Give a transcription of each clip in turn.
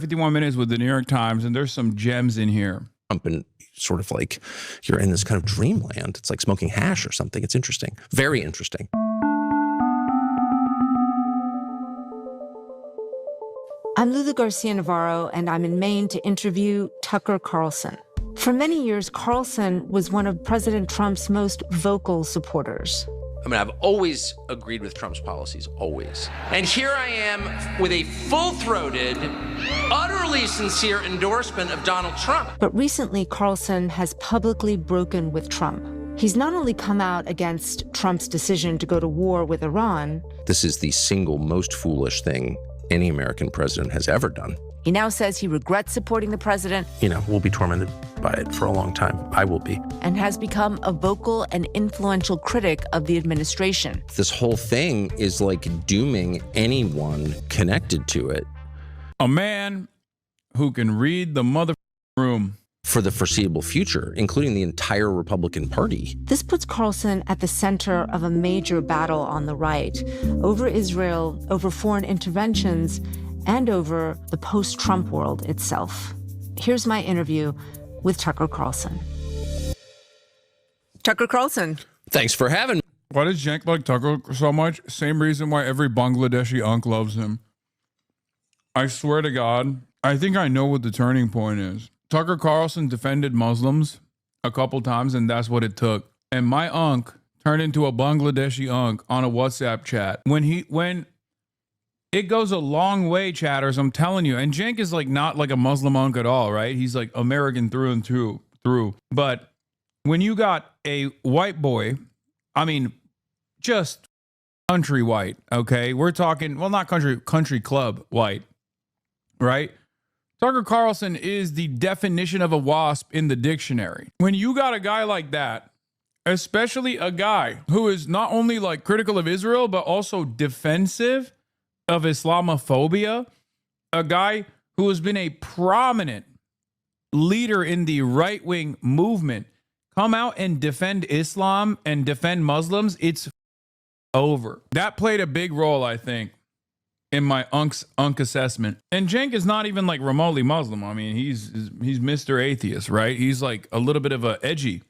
51 Minutes with the New York Times, and there's some gems in here. And sort of like you're in this kind of dreamland. It's like smoking hash or something. It's interesting. Very interesting. I'm Lulu Garcia-Navarro, and I'm in Maine to interview Tucker Carlson. For many years, Carlson was one of President Trump's most vocal supporters. I mean, I've always agreed with Trump's policies, always. And here I am with a full-throated, utterly sincere endorsement of Donald Trump. But recently, Carlson has publicly broken with Trump. He's not only come out against Trump's decision to go to war with Iran. This is the single most foolish thing any American president has ever done. He now says he regrets supporting the president. You know, we'll be tormented by it for a long time. I will be. And has become a vocal and influential critic of the administration. This whole thing is like dooming anyone connected to it. A man who can read the mother room. For the foreseeable future, including the entire Republican Party. This puts Carlson at the center of a major battle on the right over Israel, over foreign interventions, and over the post-Trump world itself. Here's my interview with Tucker Carlson. Tucker Carlson. Thanks for having me. Why does Cenk like Tucker so much? Same reason why every Bangladeshi unk loves him. I swear to God, I think I know what the turning point is. Tucker Carlson defended Muslims a couple times, and that's what it took. And my unk turned into a Bangladeshi unk on a WhatsApp chat. When it goes a long way, chatters, I'm telling you. And Cenk is like not like a Muslim unk at all, right? He's like American through and through. But when you got a white boy, I mean, just country white, okay? We're talking, well, not country club white, right? Tucker Carlson is the definition of a WASP in the dictionary. When you got a guy like that, especially a guy who is not only like critical of Israel, but also defensive of Islamophobia, a guy who has been a prominent leader in the right-wing movement, come out and defend Islam and defend Muslims, it's over. That played a big role, I think, in my unk assessment. And Cenk is not even like remotely Muslim. I mean, he's Mr. Atheist, right? He's like a little bit of a edgy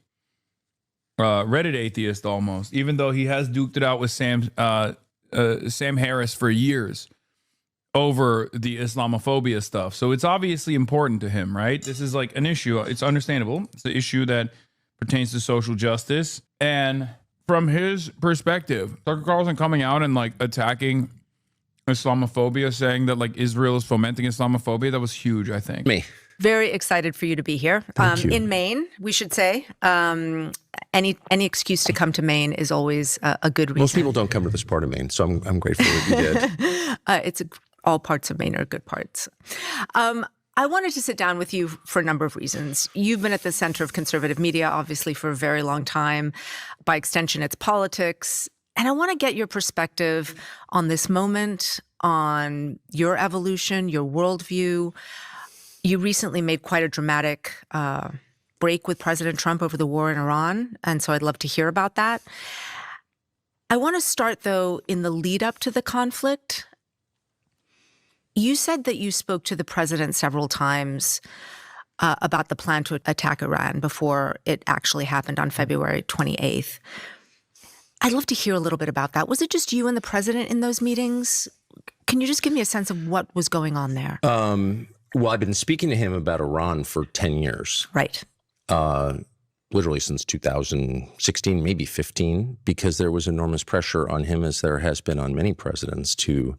Reddit atheist almost, even though he has duked it out with Sam Harris for years over the Islamophobia stuff. So it's obviously important to him, right? This is like an issue. It's understandable. It's an issue that pertains to social justice. And from his perspective, Tucker Carlson coming out and like attacking Islamophobia, saying that like Israel is fomenting Islamophobia, that was huge, I think. Me. Very excited for you to be here. In Maine, we should say. Any excuse to come to Maine is always a good reason. Most people don't come to this part of Maine, so I'm grateful that you did. All parts of Maine are good parts. I wanted to sit down with you for a number of reasons. You've been at the center of conservative media, obviously, for a very long time. By extension, it's politics. And I want to get your perspective on this moment, on your evolution, your worldview. You recently made quite a dramatic break with President Trump over the war in Iran, and so I'd love to hear about that. I want to start, though, in the lead up to the conflict. You said that you spoke to the president several times about the plan to attack Iran before it actually happened on February 28th. I'd love to hear a little bit about that. Was it just you and the president in those meetings? Can you just give me a sense of what was going on there? Well, I've been speaking to him about Iran for 10 years. Right. Literally since 2016, maybe 15, because there was enormous pressure on him, as there has been on many presidents, to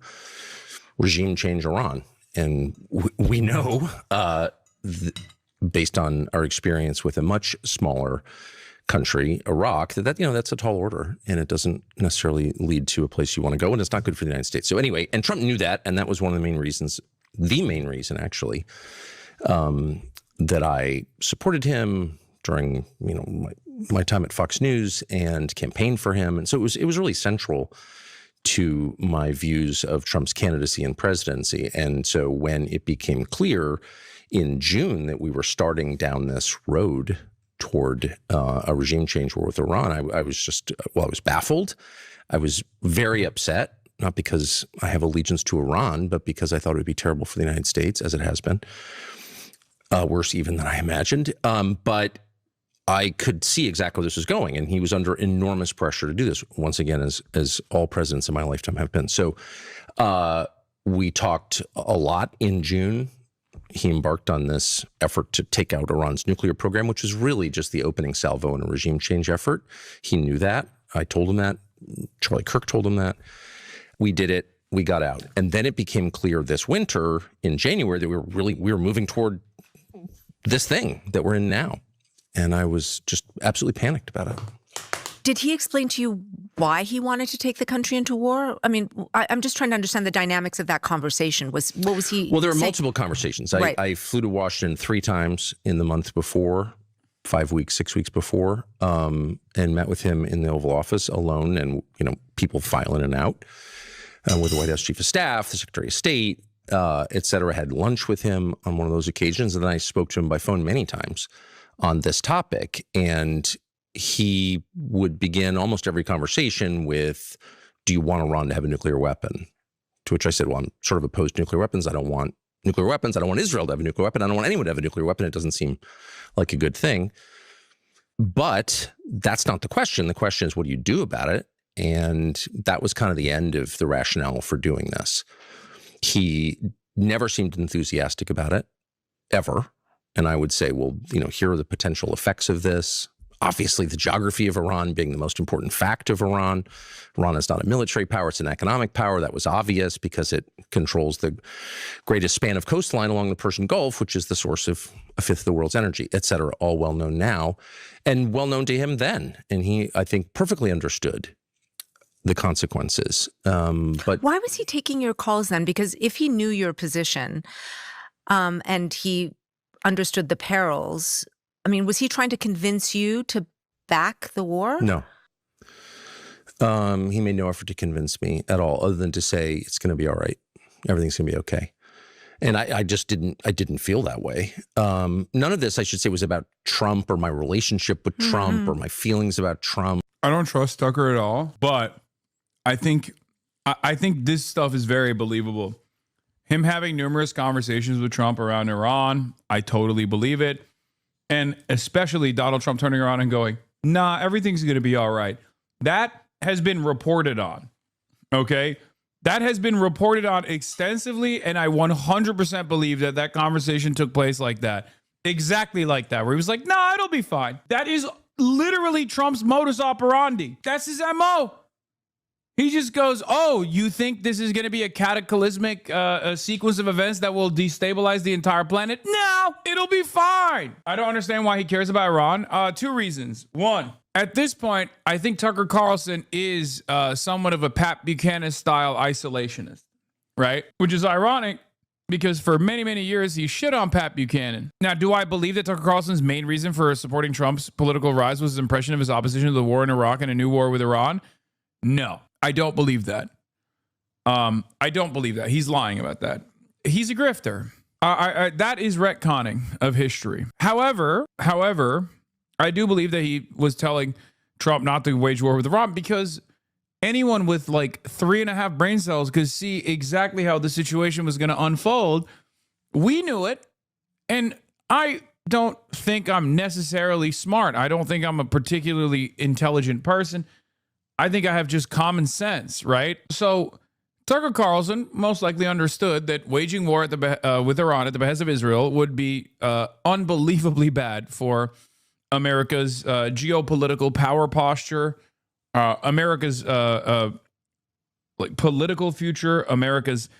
regime change Iran. And we know, based on our experience with a much smaller country, Iraq, that's a tall order, and it doesn't necessarily lead to a place you want to go, and it's not good for the United States. So anyway, and Trump knew that, and that was one of the main reasons, actually, that I supported him during my time at Fox News and campaigned for him. And so it was really central to my views of Trump's candidacy and presidency. And so when it became clear in June that we were starting down this road toward a regime change war with Iran, I was baffled. I was very upset. not because I have allegiance to Iran, but because I thought it would be terrible for the United States, as it has been. Worse even than I imagined. But I could see exactly where this was going, and he was under enormous pressure to do this, once again, as all presidents in my lifetime have been. So we talked a lot in June. He embarked on this effort to take out Iran's nuclear program, which was really just the opening salvo in a regime change effort. He knew that. I told him that. Charlie Kirk told him that. We did it. We got out. And then it became clear this winter in January that we were moving toward this thing that we're in now. And I was just absolutely panicked about it. Did he explain to you why he wanted to take the country into war? I mean, I'm just trying to understand the dynamics of that conversation. What was he Well, there were saying? multiple conversations. Right. I flew to Washington 3 times in the month before, 5 weeks, 6 weeks before, and met with him in the Oval Office alone, and people file in and out with the White House Chief of Staff, the Secretary of State, et cetera. Had lunch with him on one of those occasions, and then I spoke to him by phone many times on this topic, and he would begin almost every conversation with, do you want Iran to have a nuclear weapon? To which I said, well, I'm sort of opposed to nuclear weapons. I don't want nuclear weapons. I don't want Israel to have a nuclear weapon. I don't want anyone to have a nuclear weapon. It doesn't seem like a good thing. But that's not the question. The question is, what do you do about it? And that was kind of the end of the rationale for doing this. He never seemed enthusiastic about it, ever. And I would say, well, here are the potential effects of this. Obviously, the geography of Iran being the most important fact of Iran. Iran is not a military power, it's an economic power. That was obvious because it controls the greatest span of coastline along the Persian Gulf, which is the source of a fifth of the world's energy, et cetera, all well known now and well known to him then. And he, I think, perfectly understood the consequences. But why was he taking your calls then? Because if he knew your position and he understood the perils, I mean, was he trying to convince you to back the war? No. He made no effort to convince me at all, other than to say it's going to be all right. Everything's going to be okay. And I just didn't feel that way. None of this, I should say, was about Trump or my relationship with Trump or my feelings about Trump. I don't trust Tucker at all, but I think this stuff is very believable. Him having numerous conversations with Trump around Iran, I totally believe it. And especially Donald Trump turning around and going, nah, everything's going to be all right. That has been reported on, okay? That has been reported on extensively, and I 100% believe that conversation took place like that. Exactly like that, where he was like, nah, it'll be fine. That is literally Trump's modus operandi. That's his MO. He just goes, oh, you think this is going to be a cataclysmic sequence of events that will destabilize the entire planet? No, it'll be fine. I don't understand why he cares about Iran. 2 reasons. 1, at this point, I think Tucker Carlson is somewhat of a Pat Buchanan-style isolationist, right? Which is ironic because for many, many years, he shit on Pat Buchanan. Now, do I believe that Tucker Carlson's main reason for supporting Trump's political rise was his impression of his opposition to the war in Iraq and a new war with Iran? No. I don't believe that. I don't believe that. He's lying about that. He's a grifter. That is retconning of history. However, I do believe that he was telling Trump not to wage war with Iran because anyone with like 3.5 brain cells could see exactly how the situation was going to unfold. We knew it. And I don't think I'm necessarily smart. I don't think I'm a particularly intelligent person. I think I have just common sense, right? So Tucker Carlson most likely understood that waging war with Iran at the behest of Israel would be unbelievably bad for America's geopolitical power posture, America's political future, America's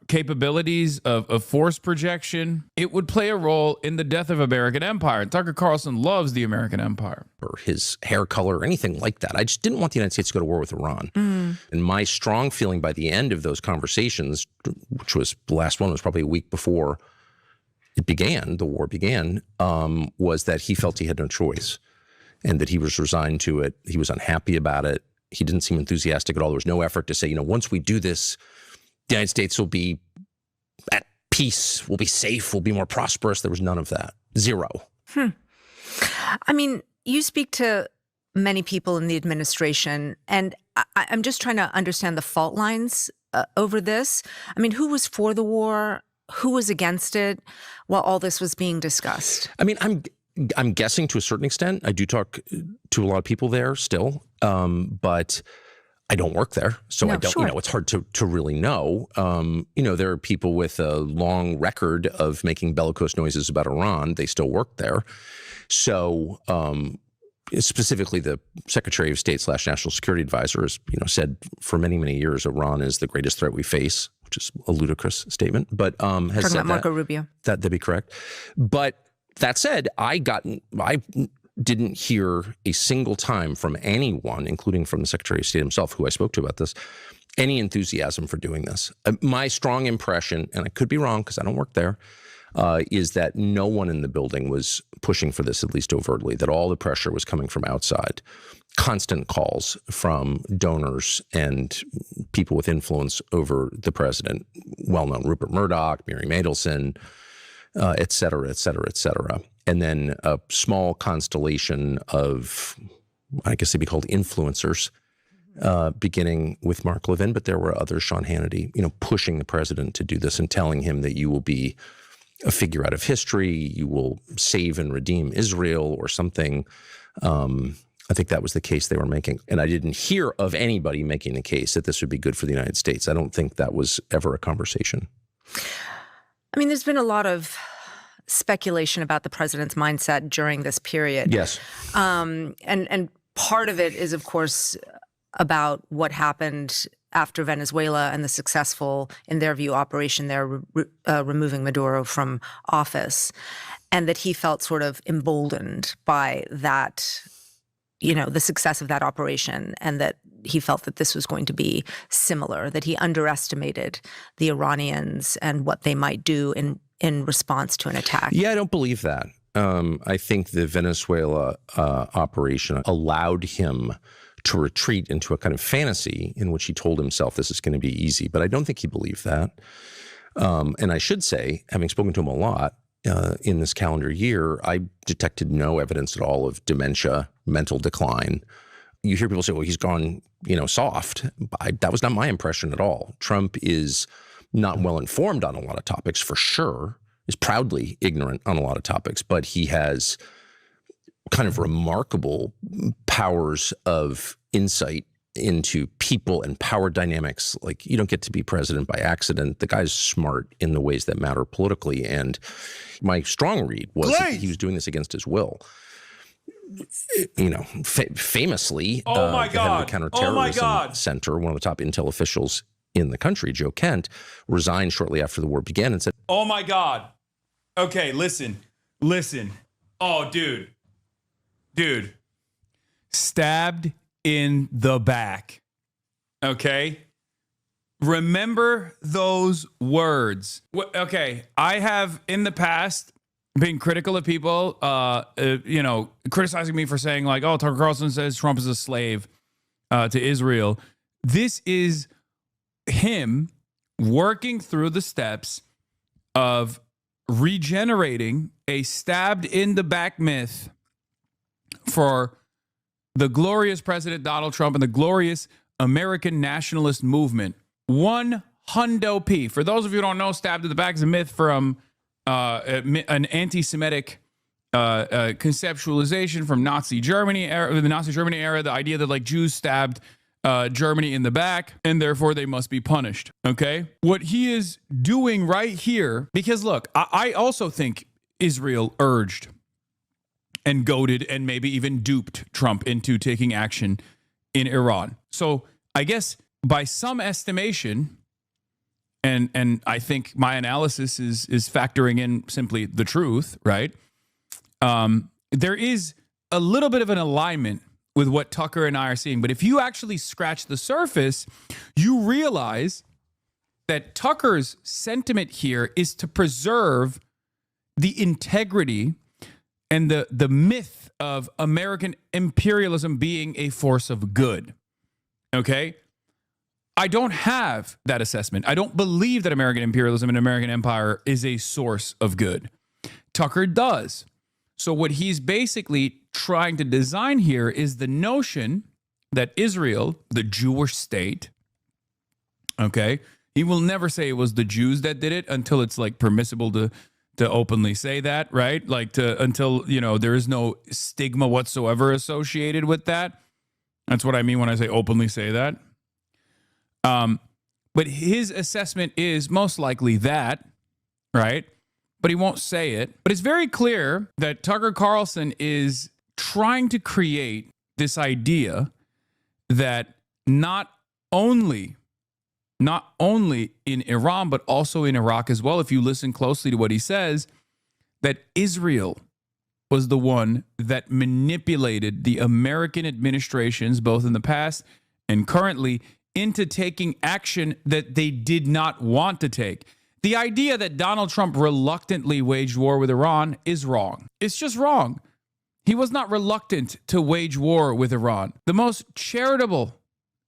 capabilities of force projection. It would play a role in the death of American empire. And Tucker Carlson loves the American empire. Or his hair color or anything like that. I just didn't want the United States to go to war with Iran. And my strong feeling by the end of those conversations, which was the last one was probably a week before the war began, was that he felt he had no choice and that he was resigned to it. He was unhappy about it. He didn't seem enthusiastic at all. There was no effort to say, once we do this, the United States will be at peace, we'll be safe, we'll be more prosperous. There was none of that. Zero. I mean, you speak to many people in the administration, and I'm just trying to understand the fault lines over this. I mean, who was for the war? Who was against it while all this was being discussed? I mean, I'm guessing to a certain extent. I do talk to a lot of people there still, but I don't work there, so I don't. Sure. It's hard to really know. There are people with a long record of making bellicose noises about Iran. They still work there, so. Specifically, the Secretary of State / National Security Advisor has, said for many, many years Iran is the greatest threat we face, which is a ludicrous statement. But has talking said about Marco Rubio. That'd be correct. But that said, I didn't hear a single time from anyone, including from the Secretary of State himself, who I spoke to about this, any enthusiasm for doing this. My strong impression, and I could be wrong because I don't work there, is that no one in the building was pushing for this, at least overtly, that all the pressure was coming from outside. Constant calls from donors and people with influence over the president, well-known Rupert Murdoch, Miriam Adelson, et cetera, et cetera, et cetera. And then a small constellation of, I guess they'd be called influencers, beginning with Mark Levin, but there were others, Sean Hannity, pushing the president to do this and telling him that you will be a figure out of history, you will save and redeem Israel or something. I think that was the case they were making. And I didn't hear of anybody making the case that this would be good for the United States. I don't think that was ever a conversation. I mean, there's been a lot of speculation about the president's mindset during this period. Yes. And part of it is, of course, about what happened after Venezuela and the successful, in their view, operation there, removing Maduro from office, and that he felt sort of emboldened by that, the success of that operation, and that he felt that this was going to be similar, that he underestimated the Iranians and what they might do in response to an attack. Yeah, I don't believe that. I think the Venezuela operation allowed him to retreat into a kind of fantasy in which he told himself this is going to be easy. But I don't think he believed that. And I should say, having spoken to him a lot in this calendar year, I detected no evidence at all of dementia, mental decline. You hear people say, well, he's gone, soft. That was not my impression at all. Trump is not well informed on a lot of topics, for sure, is proudly ignorant on a lot of topics, but he has kind of remarkable powers of insight into people and power dynamics. Like, you don't get to be president by accident. The guy's smart in the ways that matter politically. And my strong read was that he was doing this against his will. Famously, the head of the Counterterrorism Center, one of the top intel officials in the country, Joe Kent, resigned shortly after the war began and said, "Oh my God. Okay, listen. Oh, dude. Stabbed in the back. Okay? Remember those words. Okay, I have in the past been critical of people, criticizing me for saying like, oh, Tucker Carlson says Trump is a slave to Israel. This is him working through the steps of regenerating a stabbed in the back myth for the glorious President Donald Trump and the glorious American nationalist movement. 100 P. For those of you who don't know, stabbed in the back is a myth from an anti-Semitic conceptualization from the Nazi Germany era, the idea that like Jews stabbed Germany in the back and therefore they must be punished. Okay. What he is doing right here, because look, I also think Israel urged and goaded and maybe even duped Trump into taking action in Iran. So I guess by some estimation, and I think my analysis is factoring in simply the truth, right? There is a little bit of an alignment with what Tucker and I are seeing. But if you actually scratch the surface, you realize that Tucker's sentiment here is to preserve the integrity and the myth of American imperialism being a force of good. Okay? I don't have that assessment. I don't believe that American imperialism and American empire is a source of good. Tucker does. So what he's basically trying to design here is the notion that Israel, the Jewish state, okay, he will never say it was the Jews that did it until it's like permissible to openly say that, right? Like until, you know, there is no stigma whatsoever associated with that. That's what I mean when I say openly say that. But his assessment is most likely that, right? But he won't say it. But it's very clear that Tucker Carlson is trying to create this idea that not only in Iran, but also in Iraq as well, if you listen closely to what he says, that Israel was the one that manipulated the American administrations, both in the past and currently, into taking action that they did not want to take. The idea that Donald Trump reluctantly waged war with Iran is wrong. It's just wrong. He was not reluctant to wage war with Iran. The most charitable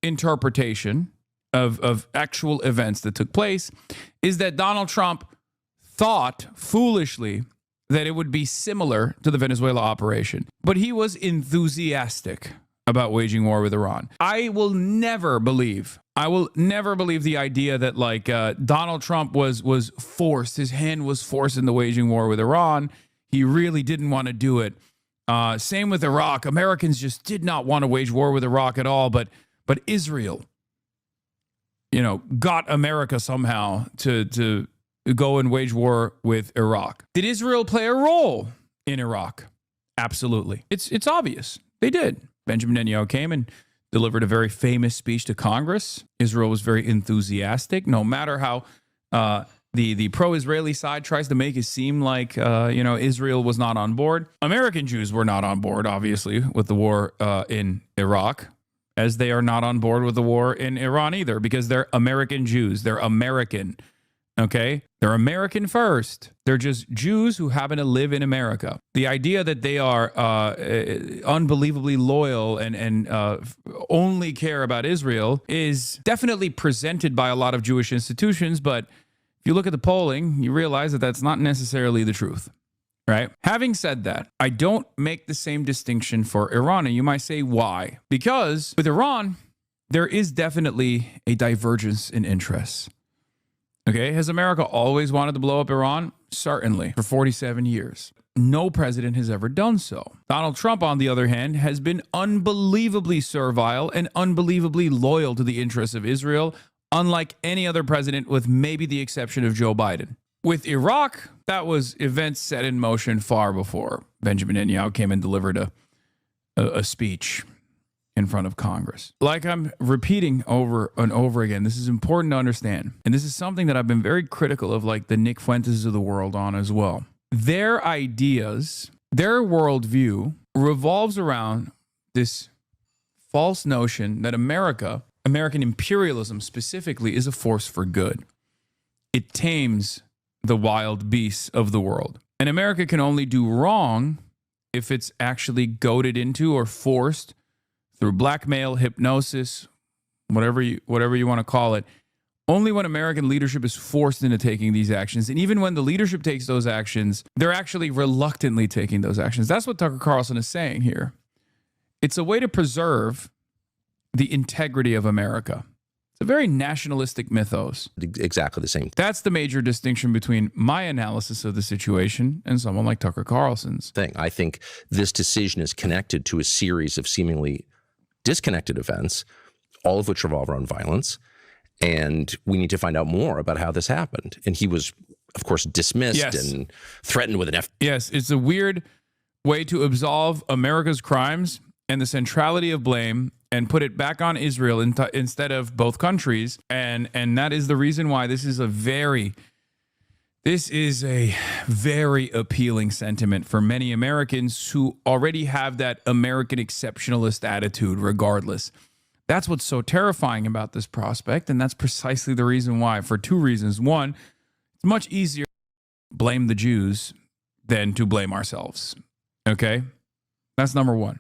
interpretation of actual events that took place is that Donald Trump thought foolishly that it would be similar to the Venezuela operation. But he was enthusiastic about waging war with Iran. I will never believe the idea that like Donald Trump was forced, his hand was forced in the waging war with Iran. He really didn't want to do it. Same with Iraq. Americans just did not want to wage war with Iraq at all, but Israel, you know, got America somehow to go and wage war with Iraq. Did Israel play a role in Iraq? Absolutely. It's obvious. They did. Benjamin Netanyahu came and delivered a very famous speech to Congress. Israel was very enthusiastic, no matter how the pro-Israeli side tries to make it seem like, Israel was not on board. American Jews were not on board, obviously, with the war in Iraq, as they are not on board with the war in Iran either, because they're American Jews. They're American, okay? They're American first. They're just Jews who happen to live in America. The idea that they are unbelievably loyal and only care about Israel is definitely presented by a lot of Jewish institutions, but if you look at the polling, you realize that that's not necessarily the truth, right? Having said that, I don't make the same distinction for Iran, and you might say, why? Because with Iran, there is definitely a divergence in interests. Okay, has America always wanted to blow up Iran? Certainly, for 47 years. No president has ever done so. Donald Trump, on the other hand, has been unbelievably servile and unbelievably loyal to the interests of Israel, unlike any other president, with maybe the exception of Joe Biden. With Iraq, that was events set in motion far before Benjamin Netanyahu came and delivered a speech in front of Congress. Like I'm repeating over and over again, this is important to understand. And this is something that I've been very critical of, like the Nick Fuentes of the world on as well. Their ideas, their worldview revolves around this false notion that American imperialism specifically, is a force for good. It tames the wild beasts of the world. And America can only do wrong if it's actually goaded into or forced through blackmail, hypnosis, whatever you want to call it. Only when American leadership is forced into taking these actions, and even when the leadership takes those actions, they're actually reluctantly taking those actions. That's what Tucker Carlson is saying here. It's a way to preserve the integrity of America. It's a very nationalistic mythos. Exactly the same That's the major distinction between my analysis of the situation and someone like Tucker Carlson's. thing. I think this decision is connected to a series of seemingly disconnected events, all of which revolve around violence. And we need to find out more about how this happened. And he was, of course, dismissed and threatened with an F. Yes, it's a weird way to absolve America's crimes and the centrality of blame and put it back on Israel instead of both countries. And that is the reason why this is a very appealing sentiment for many Americans who already have that American exceptionalist attitude regardless. That's what's so terrifying about this prospect, and that's precisely the reason why, for two reasons. One, it's much easier to blame the Jews than to blame ourselves, okay? That's number one.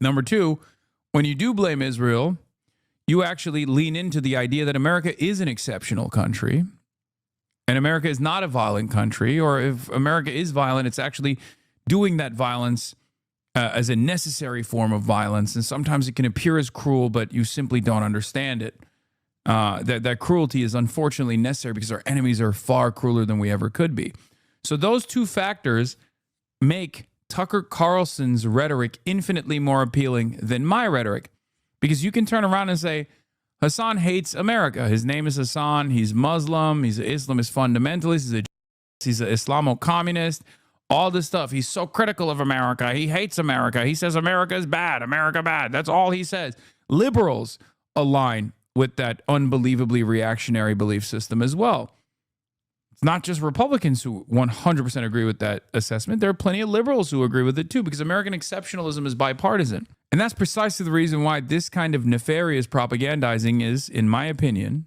Number two, when you do blame Israel, you actually lean into the idea that America is an exceptional country, and America is not a violent country, or if America is violent, it's actually doing that violence as a necessary form of violence. And sometimes it can appear as cruel, but you simply don't understand it. That cruelty is unfortunately necessary because our enemies are far crueler than we ever could be. So those two factors make Tucker Carlson's rhetoric infinitely more appealing than my rhetoric, because you can turn around and say, Hasan hates America. His name is Hasan. He's Muslim. He's an Islamist fundamentalist. He's an Islamo-communist. All this stuff. He's so critical of America. He hates America. He says America is bad. America bad. That's all he says. Liberals align with that unbelievably reactionary belief system as well. It's not just Republicans who 100% agree with that assessment. There are plenty of liberals who agree with it too, because American exceptionalism is bipartisan. And that's precisely the reason why this kind of nefarious propagandizing is, in my opinion,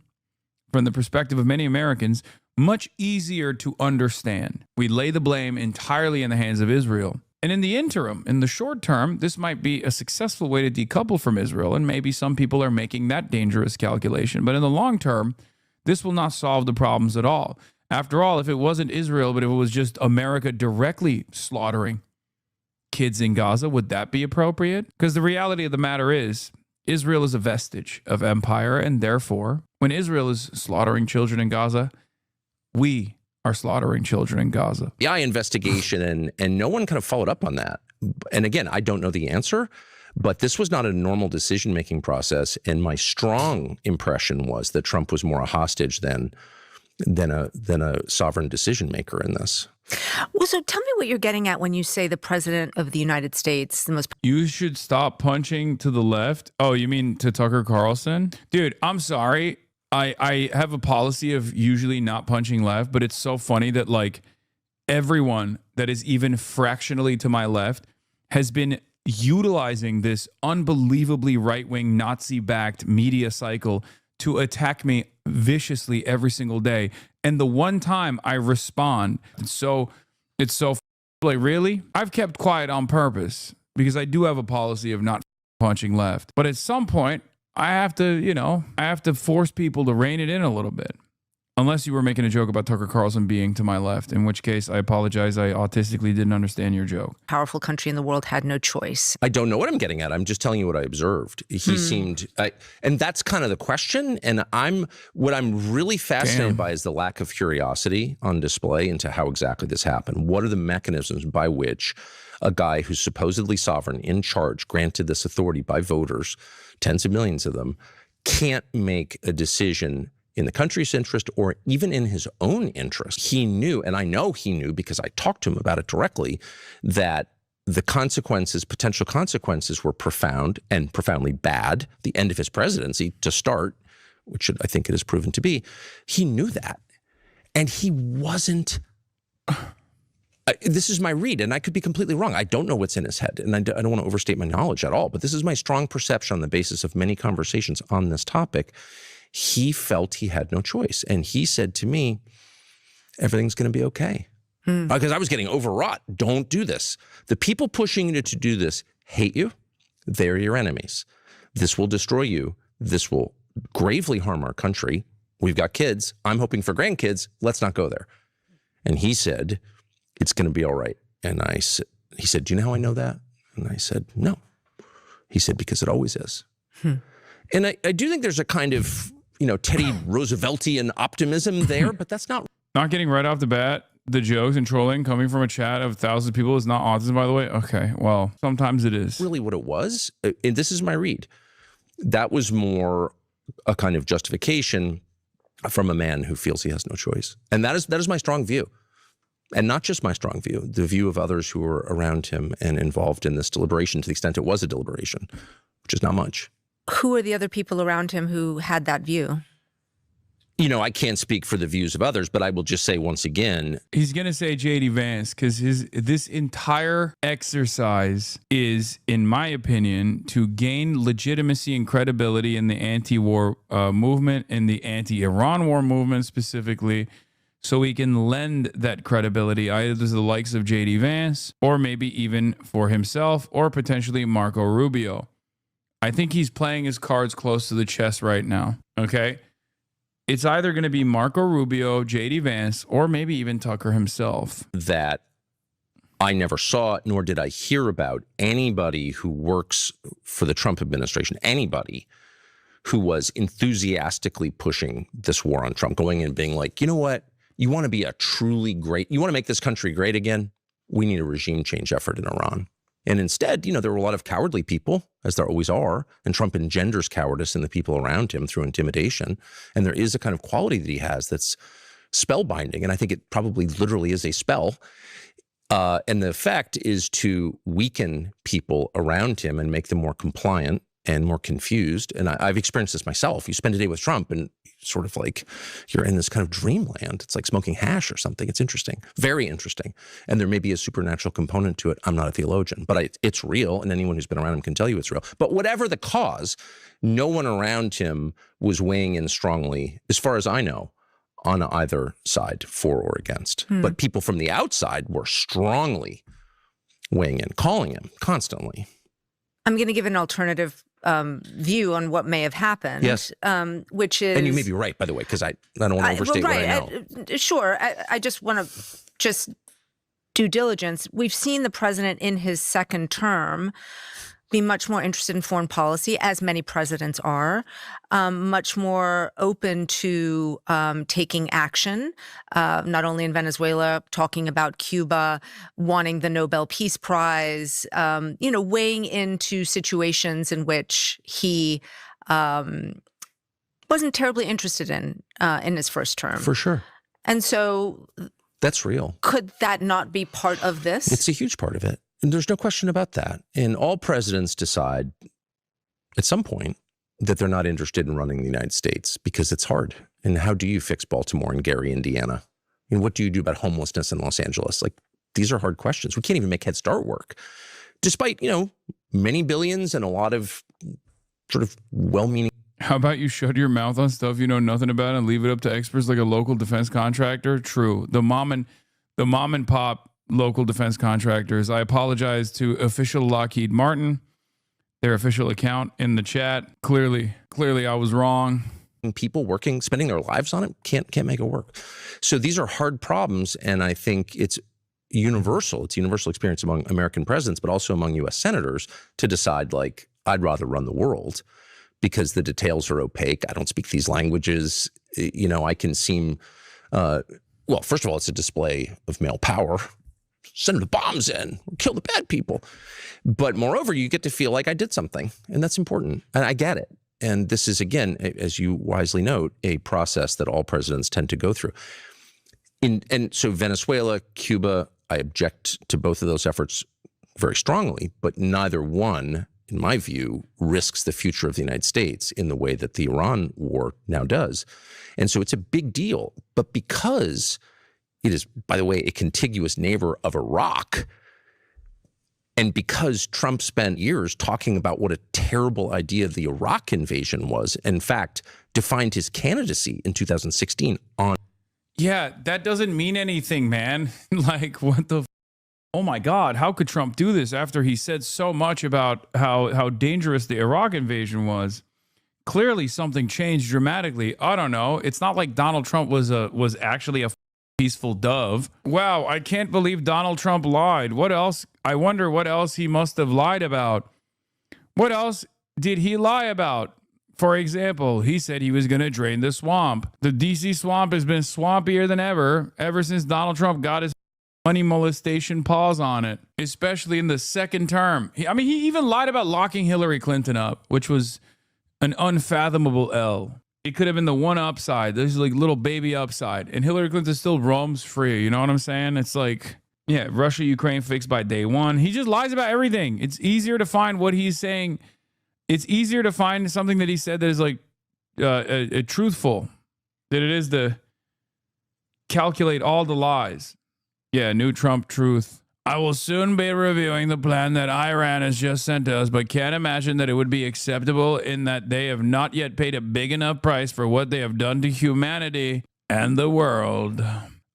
from the perspective of many Americans, much easier to understand. We lay the blame entirely in the hands of Israel. And in the interim, in the short term, this might be a successful way to decouple from Israel, and maybe some people are making that dangerous calculation. But in the long term, this will not solve the problems at all. After all, if it wasn't Israel, but if it was just America directly slaughtering kids in Gaza, would that be appropriate? Because the reality of the matter is, Israel is a vestige of empire, and therefore, when Israel is slaughtering children in Gaza, we are slaughtering children in Gaza. The FBI investigation, and no one kind of followed up on that. And again, I don't know the answer, but this was not a normal decision-making process. And my strong impression was that Trump was more a hostage than a sovereign decision maker in this. Well, so tell me what you're getting at when you say the president of the United States, the most... You should stop punching to the left. Oh, you mean to Tucker Carlson? Dude, I'm sorry. I have a policy of usually not punching left, but it's so funny that like everyone that is even fractionally to my left has been utilizing this unbelievably right-wing Nazi-backed media cycle to attack me viciously every single day. And the one time I respond, it's so like, really? I've kept quiet on purpose because I do have a policy of not punching left. But at some point, I have to force people to rein it in a little bit. Unless you were making a joke about Tucker Carlson being to my left, in which case I apologize. I autistically didn't understand your joke. Powerful country in the world had no choice. I don't know what I'm getting at. I'm just telling you what I observed. He seemed, and that's kind of the question. And what I'm really fascinated by is the lack of curiosity on display into how exactly this happened. What are the mechanisms by which a guy who's supposedly sovereign, in charge, granted this authority by voters, tens of millions of them, can't make a decision in the country's interest or even in his own interest? He knew, and I know he knew because I talked to him about it directly, that the consequences, potential consequences, were profound and profoundly bad. The end of his presidency to start, which I think it has proven to be. He knew that. And he wasn't... this is my read, and I could be completely wrong. I don't know what's in his head, and I don't want to overstate my knowledge at all, but this is my strong perception on the basis of many conversations on this topic. He felt he had no choice. And he said to me, everything's going to be okay. Because I was getting overwrought. Don't do this. The people pushing you to do this hate you. They're your enemies. This will destroy you. This will gravely harm our country. We've got kids. I'm hoping for grandkids. Let's not go there. And he said, it's going to be all right. And he said, do you know how I know that? And I said, no. He said, because it always is. And I do think there's a kind of, Teddy Rooseveltian optimism there, but that's not getting right off the bat. The jokes and trolling coming from a chat of thousands of people is not autism, by the way. Okay, well, sometimes it is. Really what it was, and this is my read, that was more a kind of justification from a man who feels he has no choice. And that is my strong view. And not just my strong view, the view of others who were around him and involved in this deliberation, to the extent it was a deliberation, which is not much. Who are the other people around him who had that view? I can't speak for the views of others, but I will just say once again. He's going to say J.D. Vance because this entire exercise is, in my opinion, to gain legitimacy and credibility in the anti-war movement, in the anti-Iran war movement specifically, so he can lend that credibility either to the likes of J.D. Vance or maybe even for himself or potentially Marco Rubio. I think he's playing his cards close to the chest right now, okay? It's either going to be Marco Rubio, J.D. Vance, or maybe even Tucker himself. That I never saw, nor did I hear about anybody who works for the Trump administration, anybody who was enthusiastically pushing this war on Trump, going in and being like, you know what? You want to be a truly great, you want to make this country great again? We need a regime change effort in Iran. And instead, there were a lot of cowardly people, as there always are, and Trump engenders cowardice in the people around him through intimidation. And there is a kind of quality that he has that's spellbinding, and I think it probably literally is a spell. And the effect is to weaken people around him and make them more compliant and more confused. And I've experienced this myself. You spend a day with Trump and sort of like you're in this kind of dreamland. It's like smoking hash or something. It's interesting, very interesting. And there may be a supernatural component to it. I'm not a theologian, but it's real. And anyone who's been around him can tell you it's real. But whatever the cause, no one around him was weighing in strongly, as far as I know, on either side, for or against. But people from the outside were strongly weighing in, calling him constantly. I'm going to give an alternative view on what may have happened. Yes. Which is, and you may be right, by the way, because I don't want to overstate what I know. Sure. I just want to due diligence. We've seen the president in his second term be much more interested in foreign policy, as many presidents are, much more open to taking action, not only in Venezuela, talking about Cuba, wanting the Nobel Peace Prize, weighing into situations in which he wasn't terribly interested in his first term. For sure. And so that's real. Could that not be part of this? It's a huge part of it. And there's no question about that. And all presidents decide at some point that they're not interested in running the United States because it's hard. And how do you fix Baltimore and Gary, Indiana? And what do you do about homelessness in Los Angeles? Like, these are hard questions. We can't even make Head Start work, despite, many billions and a lot of sort of well-meaning. How about you shut your mouth on stuff you know nothing about and leave it up to experts like a local defense contractor? True. The mom and pop local defense contractors. I apologize to official Lockheed Martin, their official account in the chat. Clearly I was wrong. People working, spending their lives on it, can't make it work. So these are hard problems, and I think it's universal. It's a universal experience among American presidents, but also among U.S. senators to decide, like, I'd rather run the world because the details are opaque. I don't speak these languages. I can seem, well, first of all, it's a display of male power. Send the bombs in, kill the bad people. But moreover, you get to feel like I did something, and that's important. And I get it. And this is, again, as you wisely note, a process that all presidents tend to go through. And so Venezuela, Cuba, I object to both of those efforts very strongly, but neither one, in my view, risks the future of the United States in the way that the Iran war now does. And so it's a big deal. But because it is, by the way, a contiguous neighbor of Iraq, and because Trump spent years talking about what a terrible idea the Iraq invasion was, in fact, defined his candidacy in 2016 on. Yeah, that doesn't mean anything, man. Like, what the oh my God, how could Trump do this after he said so much about how dangerous the Iraq invasion was? Clearly something changed dramatically. I don't know. It's not like Donald Trump was actually a peaceful dove. Wow, I can't believe Donald Trump lied. What else? I wonder what else he must have lied about. What else did he lie about? For example, he said he was going to drain the swamp. The DC swamp has been swampier than ever since Donald Trump got his money molestation paws on it, especially in the second term. He even lied about locking Hillary Clinton up, which was an unfathomable L. It could have been the one upside. There's like little baby upside. And Hillary Clinton still roams free. You know what I'm saying? It's like, yeah, Russia, Ukraine fixed by day one. He just lies about everything. It's easier to find what he's saying. It's easier to find something that he said that is like truthful than it is to calculate all the lies. Yeah, new Trump truth. I will soon be reviewing the plan that Iran has just sent us, but can't imagine that it would be acceptable in that they have not yet paid a big enough price for what they have done to humanity and the world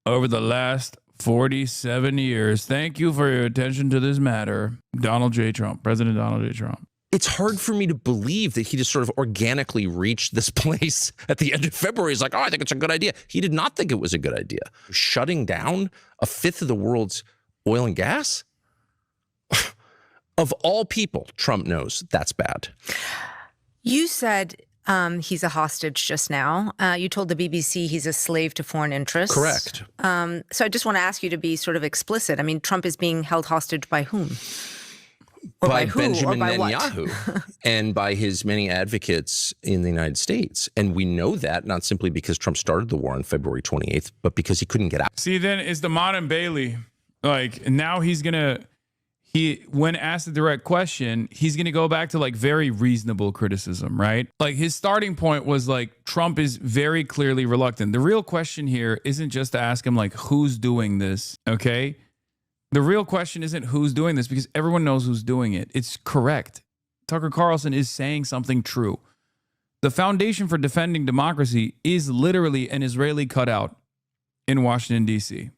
over the last 47 years. Thank you for your attention to this matter. Donald J. Trump, President Donald J. Trump. It's hard for me to believe that he just sort of organically reached this place at the end of February. He's like, oh, I think it's a good idea. He did not think it was a good idea. Shutting down a fifth of the world's oil and gas? Of all people, Trump knows that's bad. You said he's a hostage just now. You told the BBC he's a slave to foreign interests. Correct. So I just want to ask you to be sort of explicit. I mean, Trump is being held hostage by whom? Or by who? Benjamin or by Netanyahu and by his many advocates in the United States. And we know that not simply because Trump started the war on February 28th, but because he couldn't get out. See, then it's the modern Bailey. Like, now he's going to, when asked the direct question, he's going to go back to like very reasonable criticism, right? Like his starting point was like, Trump is very clearly reluctant. The real question here isn't just to ask him like, who's doing this? Okay. The real question isn't who's doing this, because everyone knows who's doing it. It's correct. Tucker Carlson is saying something true. The Foundation for Defending Democracy is literally an Israeli cutout in Washington, D.C.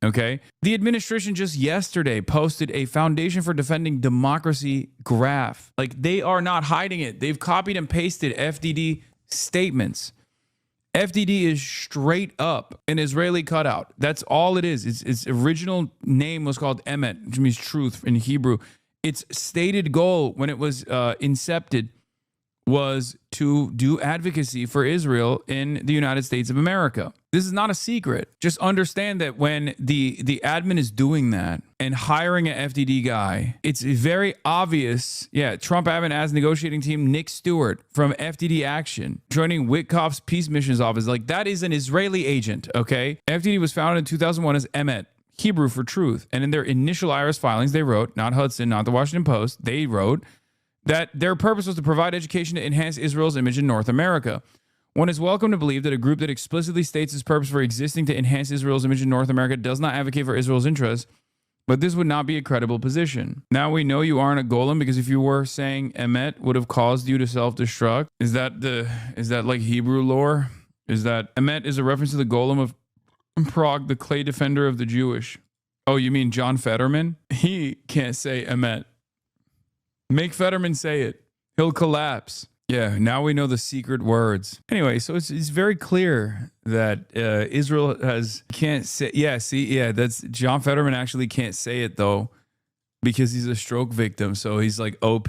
Okay? The administration just yesterday posted a Foundation for Defending Democracy graph. Like, they are not hiding it. They've copied and pasted FDD statements. FDD is straight up an Israeli cutout. That's all it is. Its original name was called Emet, which means truth in Hebrew. Its stated goal when it was incepted was to do advocacy for Israel in the United States of America. This is not a secret. Just understand that when the admin is doing that and hiring an FDD guy, it's very obvious. Yeah, Trump admin as negotiating team, Nick Stewart from FDD Action, joining Witkoff's Peace Missions Office. Like, that is an Israeli agent, okay? FDD was founded in 2001 as Emet, Hebrew for truth. And in their initial IRS filings, they wrote, not Hudson, not the Washington Post, they wrote that their purpose was to provide education to enhance Israel's image in North America. One is welcome to believe that a group that explicitly states its purpose for existing to enhance Israel's image in North America does not advocate for Israel's interests, but this would not be a credible position. Now we know you aren't a golem, because if you were saying Emet would have caused you to self-destruct. Is that like Hebrew lore? Is that Emet is a reference to the golem of Prague, the clay defender of the Jewish? Oh, you mean John Fetterman? He can't say Emet. Make Fetterman say it. He'll collapse. Yeah, now we know the secret words. Anyway, so it's very clear that Israel can't say. Yeah, that's John Fetterman actually can't say it though, because he's a stroke victim. So he's like OP.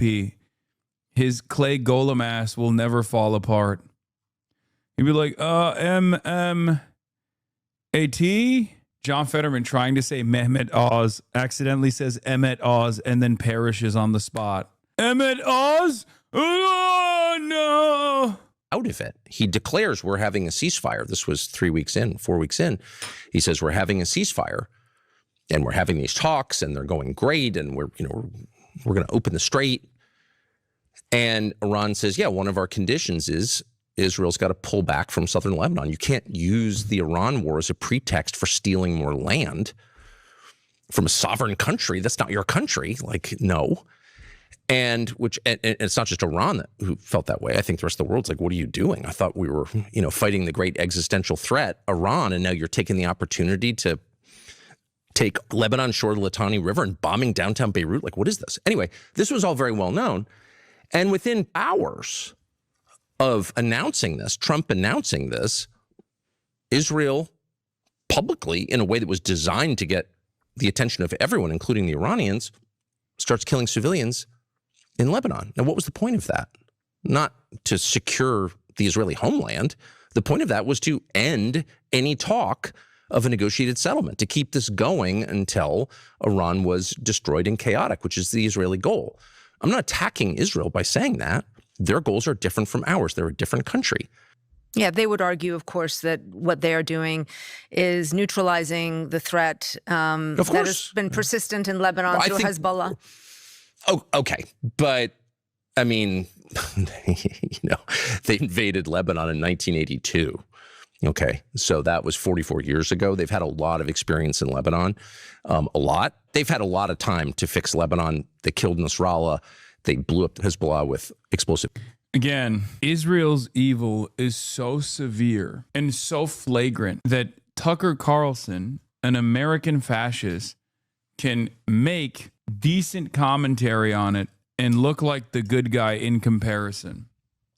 His clay golem ass will never fall apart. He'd be like, M-M-A-T? John Fetterman trying to say Mehmet Oz accidentally says Emet Oz and then perishes on the spot. Emet Oz? Oh, no. Out of it. He declares we're having a ceasefire. This was 4 weeks in. He says we're having a ceasefire and we're having these talks and they're going great and we're going to open the strait. And Iran says, yeah, one of our conditions is Israel's got to pull back from southern Lebanon. You can't use the Iran war as a pretext for stealing more land from a sovereign country. That's not your country. Like, no. And it's not just Iran who felt that way. I think the rest of the world's like, what are you doing? I thought we were, fighting the great existential threat, Iran, and now you're taking the opportunity to take Lebanon shore of the Litani River and bombing downtown Beirut. Like, what is this? Anyway, this was all very well known. And within hours of Trump announcing this, Israel publicly, in a way that was designed to get the attention of everyone, including the Iranians, starts killing civilians in Lebanon. Now, what was the point of that? Not to secure the Israeli homeland. The point of that was to end any talk of a negotiated settlement, to keep this going until Iran was destroyed and chaotic, which is the Israeli goal. I'm not attacking Israel by saying that. Their goals are different from ours. They're a different country. Yeah, they would argue, of course, that what they are doing is neutralizing the threat that has been persistent in Lebanon through Hezbollah. Oh, okay. But, I mean, they invaded Lebanon in 1982. Okay, so that was 44 years ago. They've had a lot of experience in Lebanon, a lot. They've had a lot of time to fix Lebanon. They killed Nasrallah. They blew up Hezbollah with explosive. Again, Israel's evil is so severe and so flagrant that Tucker Carlson, an American fascist, can make decent commentary on it and look like the good guy in comparison.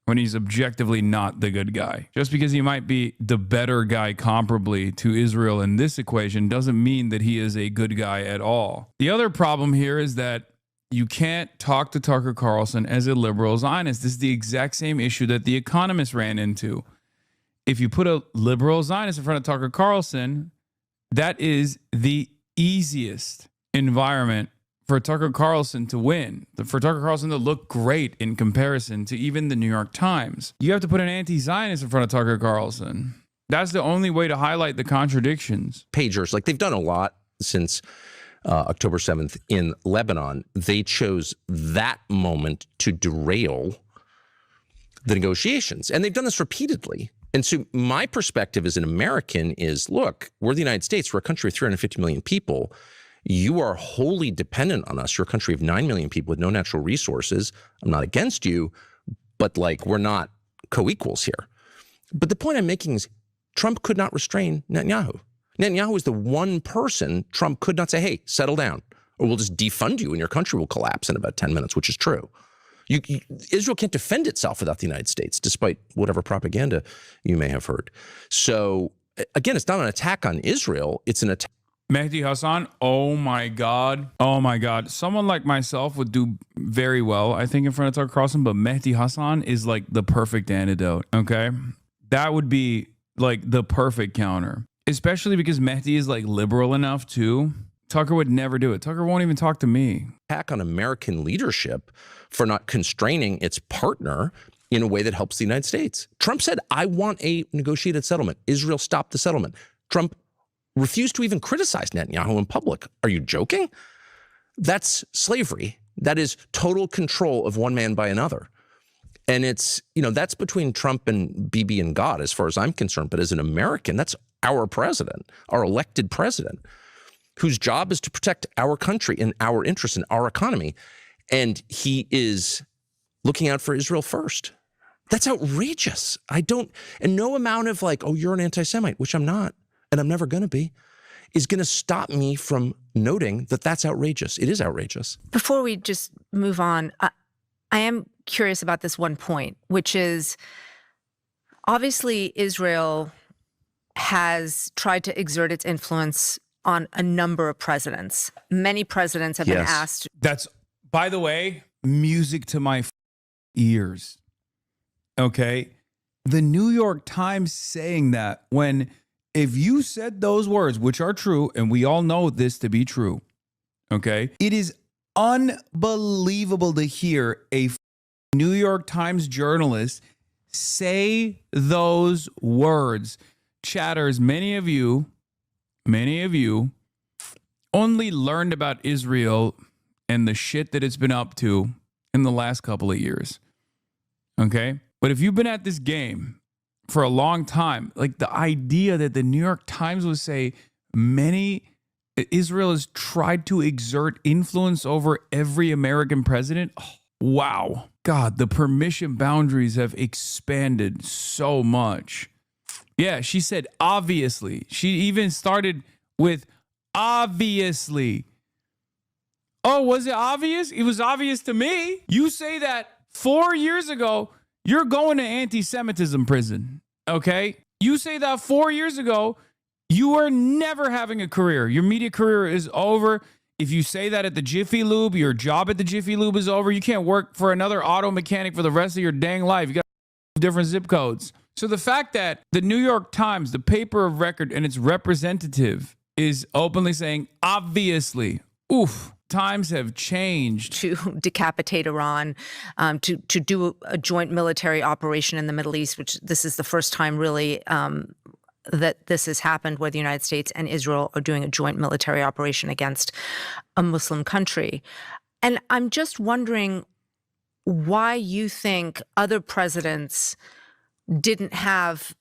when he's objectively not the good guy. Just because he might be the better guy comparably to Israel in this equation doesn't mean that he is a good guy at all. The other problem here is that you can't talk to Tucker Carlson as a liberal Zionist. This is the exact same issue that The Economist ran into. If you put a liberal Zionist in front of Tucker Carlson, that is the easiest environment for Tucker Carlson to win, for Tucker Carlson to look great in comparison to even the New York Times. You have to put an anti-Zionist in front of Tucker Carlson. That's the only way to highlight the contradictions. Pagers, like they've done a lot since October 7th in Lebanon. They chose that moment to derail the negotiations. And they've done this repeatedly. And so my perspective as an American is, look, we're the United States. We're a country of 350 million people. You are wholly dependent on us. You're a country of 9 million people with no natural resources. I'm not against you, but like we're not co-equals here. But the point I'm making is Trump could not restrain Netanyahu. Netanyahu is the one person Trump could not say, hey, settle down, or we'll just defund you and your country will collapse in about 10 minutes, which is true. Israel can't defend itself without the United States, despite whatever propaganda you may have heard. So again, it's not an attack on Israel. It's an attack. Mehdi Hasan, oh my God. Oh my God. Someone like myself would do very well, I think, in front of Tucker Carlson, but Mehdi Hasan is like the perfect antidote, okay? That would be like the perfect counter, especially because Mehdi is like liberal enough too. Tucker would never do it. Tucker won't even talk to me. Attack on American leadership for not constraining its partner in a way that helps the United States. Trump said, I want a negotiated settlement. Israel stopped the settlement. Trump refused to even criticize Netanyahu in public. Are you joking? That's slavery. That is total control of one man by another. And it's, you know, that's between Trump and Bibi and God, as far as I'm concerned. But as an American, that's our president, our elected president, whose job is to protect our country and our interests and our economy. And he is looking out for Israel first. That's outrageous. And no amount of like, oh, you're an anti-Semite, which I'm not, and I'm never going to be, is going to stop me from noting that that's outrageous. It is outrageous. Before we just move on, I am curious about this one point, which is obviously Israel has tried to exert its influence on a number of presidents. Many presidents have been asked. That's, by the way, music to my ears. Okay? The New York Times saying that when, if you said those words, which are true, and we all know this to be true, okay? It is unbelievable to hear a New York Times journalist say those words. Chatters, many of you only learned about Israel and the shit that it's been up to in the last couple of years. Okay? But if you've been at this game for a long time, like the idea that the New York Times would say Israel has tried to exert influence over every American president. Oh, wow. God, the permission boundaries have expanded so much. Yeah, she said, obviously. She even started with obviously. Oh, was it obvious? It was obvious to me. You say that 4 years ago, you're going to anti-Semitism prison, okay? You say that 4 years ago, you are never having a career. Your media career is over. If you say that at the Jiffy Lube, your job at the Jiffy Lube is over. You can't work for another auto mechanic for the rest of your dang life. You got different zip codes. So the fact that the New York Times, the paper of record, and its representative is openly saying, obviously, oof, times have changed. To decapitate Iran, to do a joint military operation in the Middle East, which this is the first time really that this has happened, where the United States and Israel are doing a joint military operation against a Muslim country. And I'm just wondering why you think other presidents didn't have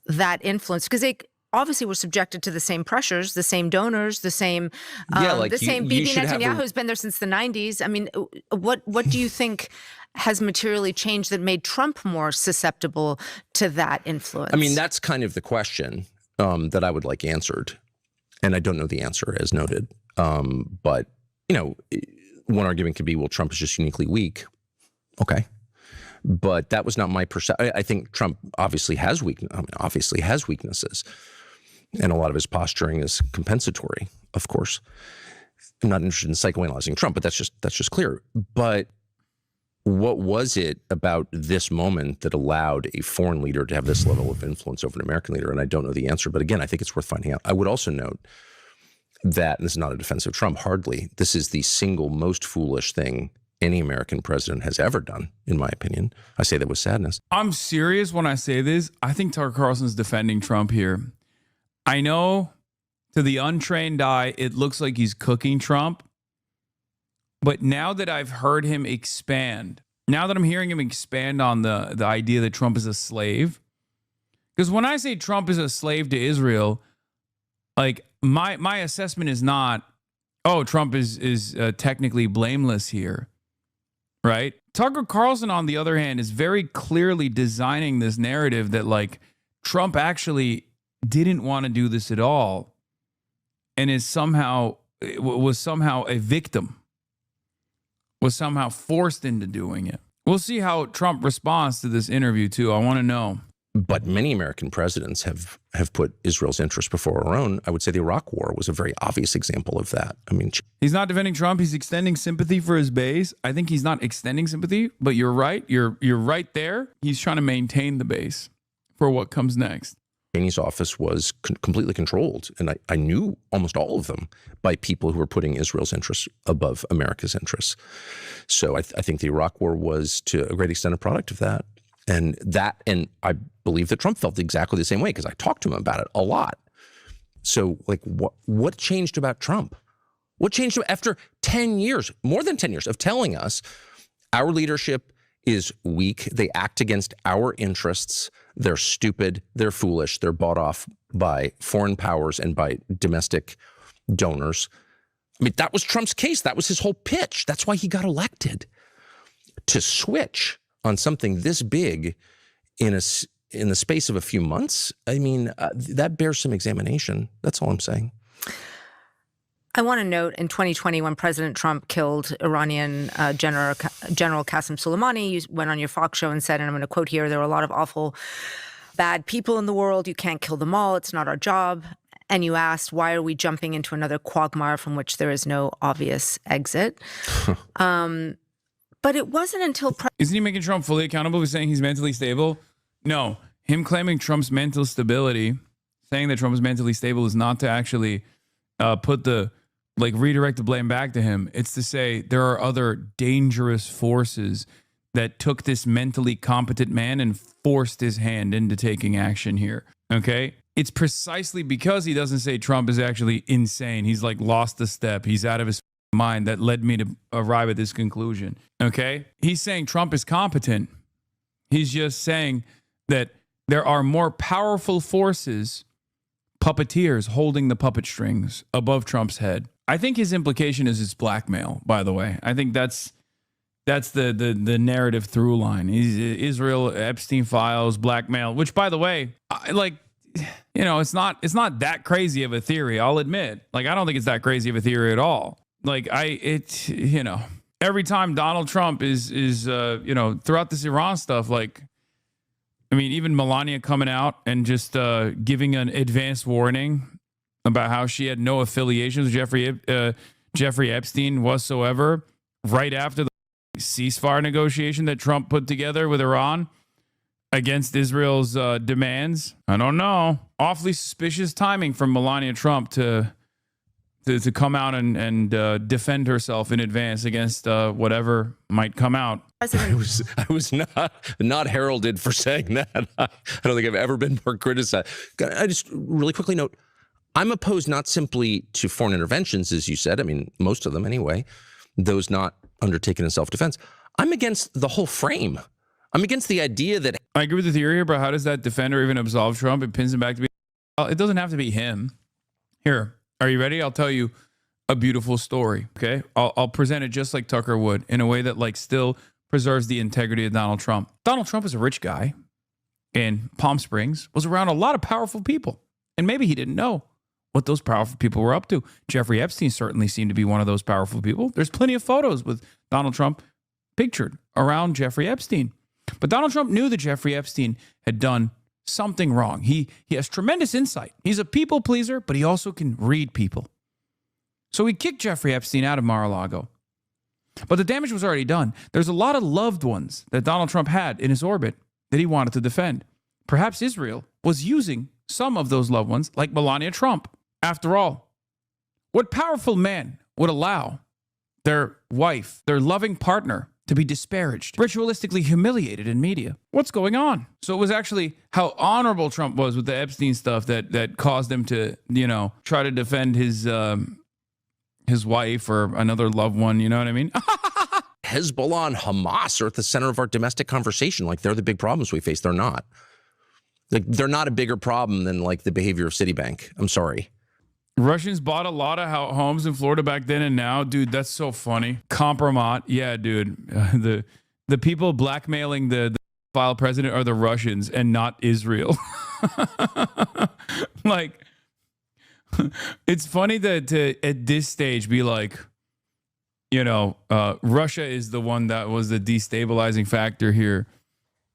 that influence, because they obviously were subjected to the same pressures, the same donors, the same Bibi Netanyahu who's been there since the 90s. I mean, what do you think has materially changed that made Trump more susceptible to that influence? I mean, that's kind of the question that I would like answered. And I don't know the answer, as noted. But, you know, one argument could be, well, Trump is just uniquely weak. Okay. But that was not my perception. I think Trump obviously has weaknesses, and a lot of his posturing is compensatory. Of course, I'm not interested in psychoanalyzing Trump, but that's just clear. But what was it about this moment that allowed a foreign leader to have this level of influence over an American leader? And I don't know the answer, but again, I think it's worth finding out. I would also note that, and this is not a defense of Trump, hardly, this is the single most foolish thing any American president has ever done, in my opinion. I say that with sadness. I'm serious when I say this. I think Tucker Carlson's defending Trump here. I know to the untrained eye, it looks like he's cooking Trump. But now that I've heard him expand, now that I'm hearing him expand on the idea that Trump is a slave, because when I say Trump is a slave to Israel, like my assessment is not, oh, Trump is technically blameless here, right? Tucker Carlson, on the other hand, is very clearly designing this narrative that like Trump actually didn't want to do this at all, and was somehow a victim. Was somehow forced into doing it. We'll see how Trump responds to this interview, too. I want to know. But many American presidents have put Israel's interests before our own. I would say the Iraq War was a very obvious example of that. I mean, he's not defending Trump. He's extending sympathy for his base. I think he's not extending sympathy, but you're right. You're right there. He's trying to maintain the base for what comes next. Cheney's office was completely controlled, and I knew almost all of them, by people who were putting Israel's interests above America's interests. So I think the Iraq War was, to a great extent, a product of that. And I believe that Trump felt exactly the same way, because I talked to him about it a lot. So, like, what changed about Trump? What changed after 10 years, more than 10 years, of telling us our leadership is weak, they act against our interests, they're stupid, they're foolish, they're bought off by foreign powers and by domestic donors. I mean, that was Trump's case. That was his whole pitch. That's why he got elected. To switch on something this big in the space of a few months, I mean, that bears some examination. That's all I'm saying. I want to note, in 2020, when President Trump killed Iranian General Qasem Soleimani, you went on your Fox show and said, and I'm going to quote here, there are a lot of awful, bad people in the world. You can't kill them all. It's not our job. And you asked, why are we jumping into another quagmire from which there is no obvious exit? But it wasn't until... Isn't he making Trump fully accountable for saying he's mentally stable? No. Him claiming Trump's mental stability, saying that Trump is mentally stable, is not to actually redirect the blame back to him. It's to say there are other dangerous forces that took this mentally competent man and forced his hand into taking action here. Okay? It's precisely because he doesn't say Trump is actually insane. He's like lost a step. He's out of his mind that led me to arrive at this conclusion. Okay? He's saying Trump is competent. He's just saying that there are more powerful forces, puppeteers holding the puppet strings above Trump's head. I think his implication is it's blackmail, by the way. I think that's the narrative through line. Israel, Epstein files, blackmail, which, by the way, it's not that crazy of a theory, I'll admit. Like, I don't think it's that crazy of a theory at all. Like, every time Donald Trump is throughout this Iran stuff, like, I mean, even Melania coming out and just giving an advanced warning about how she had no affiliations with Jeffrey Epstein whatsoever, right after the ceasefire negotiation that Trump put together with Iran against Israel's demands. I don't know. Awfully suspicious timing from Melania Trump to come out and defend herself in advance against whatever might come out. I was not heralded for saying that. I don't think I've ever been more criticized. I just really quickly note, I'm opposed not simply to foreign interventions, as you said. I mean, most of them anyway, those not undertaken in self-defense. I'm against the whole frame. I'm against the idea that... I agree with the theory here, but how does that defend or even absolve Trump? It pins him back to be... It doesn't have to be him. Here, are you ready? I'll tell you a beautiful story, okay? I'll present it just like Tucker would, in a way that like still preserves the integrity of Donald Trump. Donald Trump is a rich guy in Palm Springs, was around a lot of powerful people, and maybe he didn't know what those powerful people were up to. Jeffrey Epstein certainly seemed to be one of those powerful people. There's plenty of photos with Donald Trump pictured around Jeffrey Epstein. But Donald Trump knew that Jeffrey Epstein had done something wrong. He has tremendous insight. He's a people pleaser, but he also can read people. So he kicked Jeffrey Epstein out of Mar-a-Lago. But the damage was already done. There's a lot of loved ones that Donald Trump had in his orbit that he wanted to defend. Perhaps Israel was using some of those loved ones, like Melania Trump. After all, what powerful man would allow their wife, their loving partner, to be disparaged, ritualistically humiliated in media? What's going on? So it was actually how honorable Trump was with the Epstein stuff that caused him to, try to defend his wife or another loved one. You know what I mean? Hezbollah and Hamas are at the center of our domestic conversation. Like, they're the big problems we face. They're not. Like, they're not a bigger problem than like the behavior of Citibank. I'm sorry. Russians bought a lot of homes in Florida back then and now. Dude, that's so funny. Compromat. Yeah, dude. The people blackmailing the file president are the Russians and not Israel. Like, it's funny that to, at this stage, be like, Russia is the one that was the destabilizing factor here.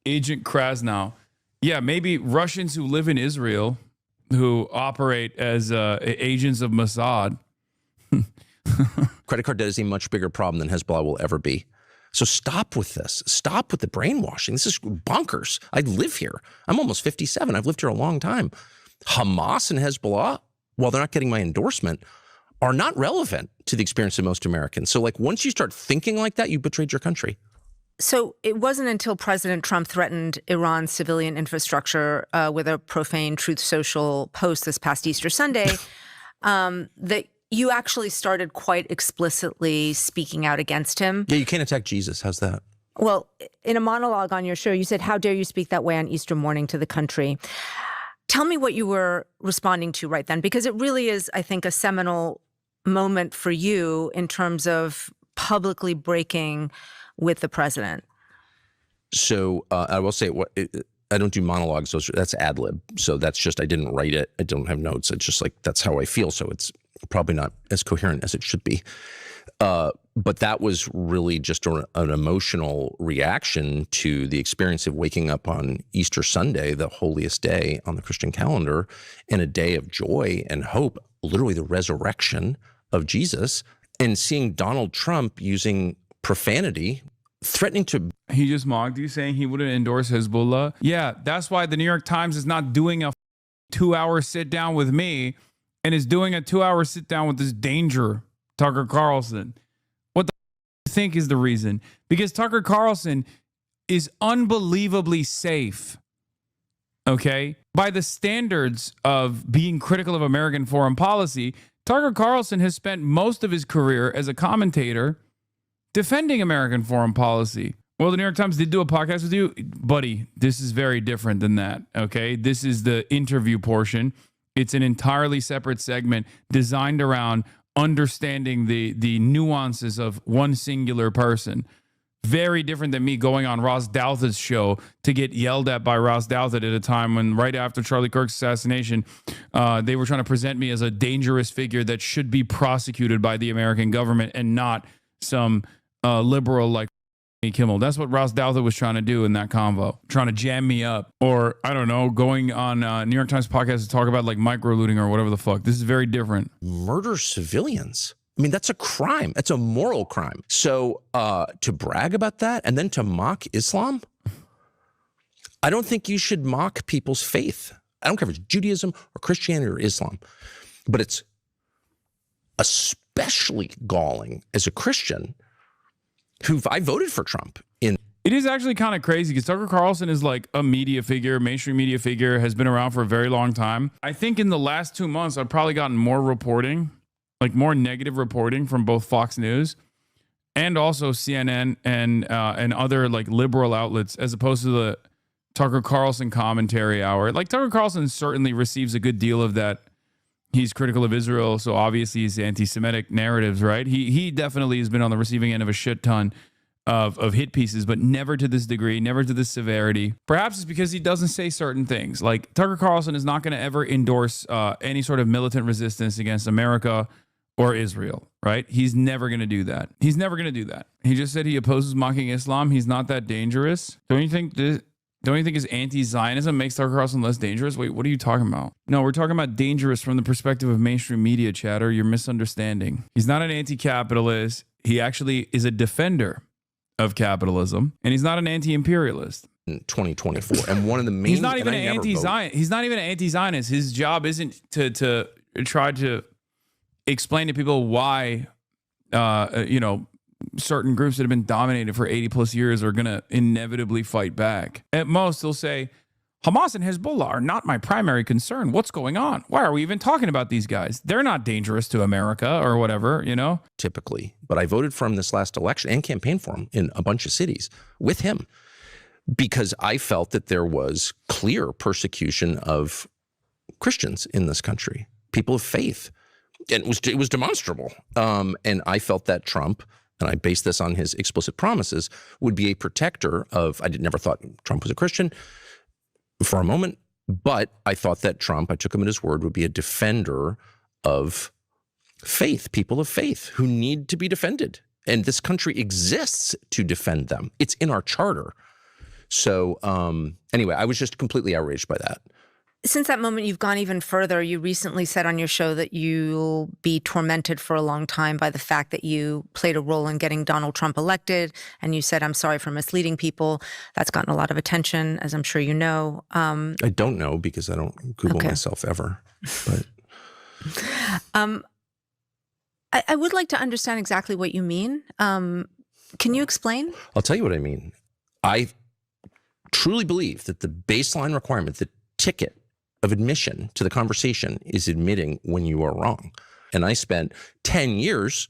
Agent Krasnow. Yeah, maybe Russians who live in Israel, who operate as agents of Mossad. Credit card debt is a much bigger problem than Hezbollah will ever be. So stop with this. Stop with the brainwashing. This is bonkers. I live here. I'm almost 57. I've lived here a long time. Hamas and Hezbollah, while they're not getting my endorsement, are not relevant to the experience of most Americans. So like, once you start thinking like that, you betrayed your country. So it wasn't until President Trump threatened Iran's civilian infrastructure with a profane Truth Social post this past Easter Sunday that you actually started quite explicitly speaking out against him. Yeah, you can't attack Jesus. How's that? Well, in a monologue on your show, you said, "How dare you speak that way on Easter morning to the country?" Tell me what you were responding to right then, because it really is, I think, a seminal moment for you in terms of publicly breaking with the president. So I will say, I don't do monologues. That's ad lib. So that's just, I didn't write it. I don't have notes. It's just like, that's how I feel. So it's probably not as coherent as it should be. But that was really just an emotional reaction to the experience of waking up on Easter Sunday, the holiest day on the Christian calendar, and a day of joy and hope, literally the resurrection of Jesus, and seeing Donald Trump using profanity, threatening to... He just mocked you, saying he wouldn't endorse Hezbollah. Yeah, that's why the New York Times is not doing a 2-hour sit down with me and is doing a 2-hour sit down with this danger, Tucker Carlson. What the think is the reason? Because Tucker Carlson is unbelievably safe, okay? By the standards of being critical of American foreign policy, Tucker Carlson has spent most of his career as a commentator defending American foreign policy. Well, the New York Times did do a podcast with you. Buddy, this is very different than that, okay? This is the interview portion. It's an entirely separate segment designed around understanding the nuances of one singular person. Very different than me going on Ross Douthat's show to get yelled at by Ross Douthat at a time when, right after Charlie Kirk's assassination, they were trying to present me as a dangerous figure that should be prosecuted by the American government and not some liberal like Kimmel. That's what Ross Douthat was trying to do in that convo, trying to jam me up. Or, I don't know, going on New York Times podcast to talk about like micro-looting or whatever the fuck. This is very different. Murder civilians. I mean, that's a crime. That's a moral crime. So to brag about that and then to mock Islam, I don't think you should mock people's faith. I don't care if it's Judaism or Christianity or Islam, but it's especially galling as a Christian I voted for Trump in. It is actually kind of crazy because Tucker Carlson is like a media figure, mainstream media figure, has been around for a very long time. I think in the last 2 months, I've probably gotten more reporting, like more negative reporting from both Fox News and also CNN and other like liberal outlets, as opposed to the Tucker Carlson commentary hour. Like Tucker Carlson certainly receives a good deal of that. He's critical of Israel, so obviously he's anti-Semitic narratives, right? He definitely has been on the receiving end of a shit ton of hit pieces, but never to this degree, never to this severity. Perhaps it's because he doesn't say certain things. Like Tucker Carlson is not going to ever endorse any sort of militant resistance against America or Israel, right? He's never going to do that. He's never going to do that. He just said he opposes mocking Islam. He's not that dangerous. Don't you think his anti-Zionism makes Tucker Carlson less dangerous? Wait, what are you talking about? No, we're talking about dangerous from the perspective of mainstream media, chatter. You're misunderstanding. He's not an anti-capitalist. He actually is a defender of capitalism, and he's not an anti-imperialist. In 2024, and one of the main he's not even an anti-Zionist. He's not even an anti-Zionist. His job isn't to try to explain to people why certain groups that have been dominated for 80 plus years are going to inevitably fight back. At most, they'll say, Hamas and Hezbollah are not my primary concern. What's going on? Why are we even talking about these guys? They're not dangerous to America or whatever, Typically. But I voted for him this last election and campaigned for him in a bunch of cities with him because I felt that there was clear persecution of Christians in this country, people of faith. And it was demonstrable. And I felt that Trump, and I based this on his explicit promises, would be a protector of, never thought Trump was a Christian for a moment, but I thought that Trump, I took him at his word, would be a defender of faith, people of faith who need to be defended. And this country exists to defend them. It's in our charter. So anyway, I was just completely outraged by that. Since that moment, you've gone even further. You recently said on your show that you'll be tormented for a long time by the fact that you played a role in getting Donald Trump elected. And you said, I'm sorry for misleading people. That's gotten a lot of attention, as I'm sure you know. I don't know because I don't Google myself ever. But I would like to understand exactly what you mean. Can you explain? I'll tell you what I mean. I truly believe that the baseline requirement, the ticket of admission to the conversation is admitting when you are wrong. And I spent 10 years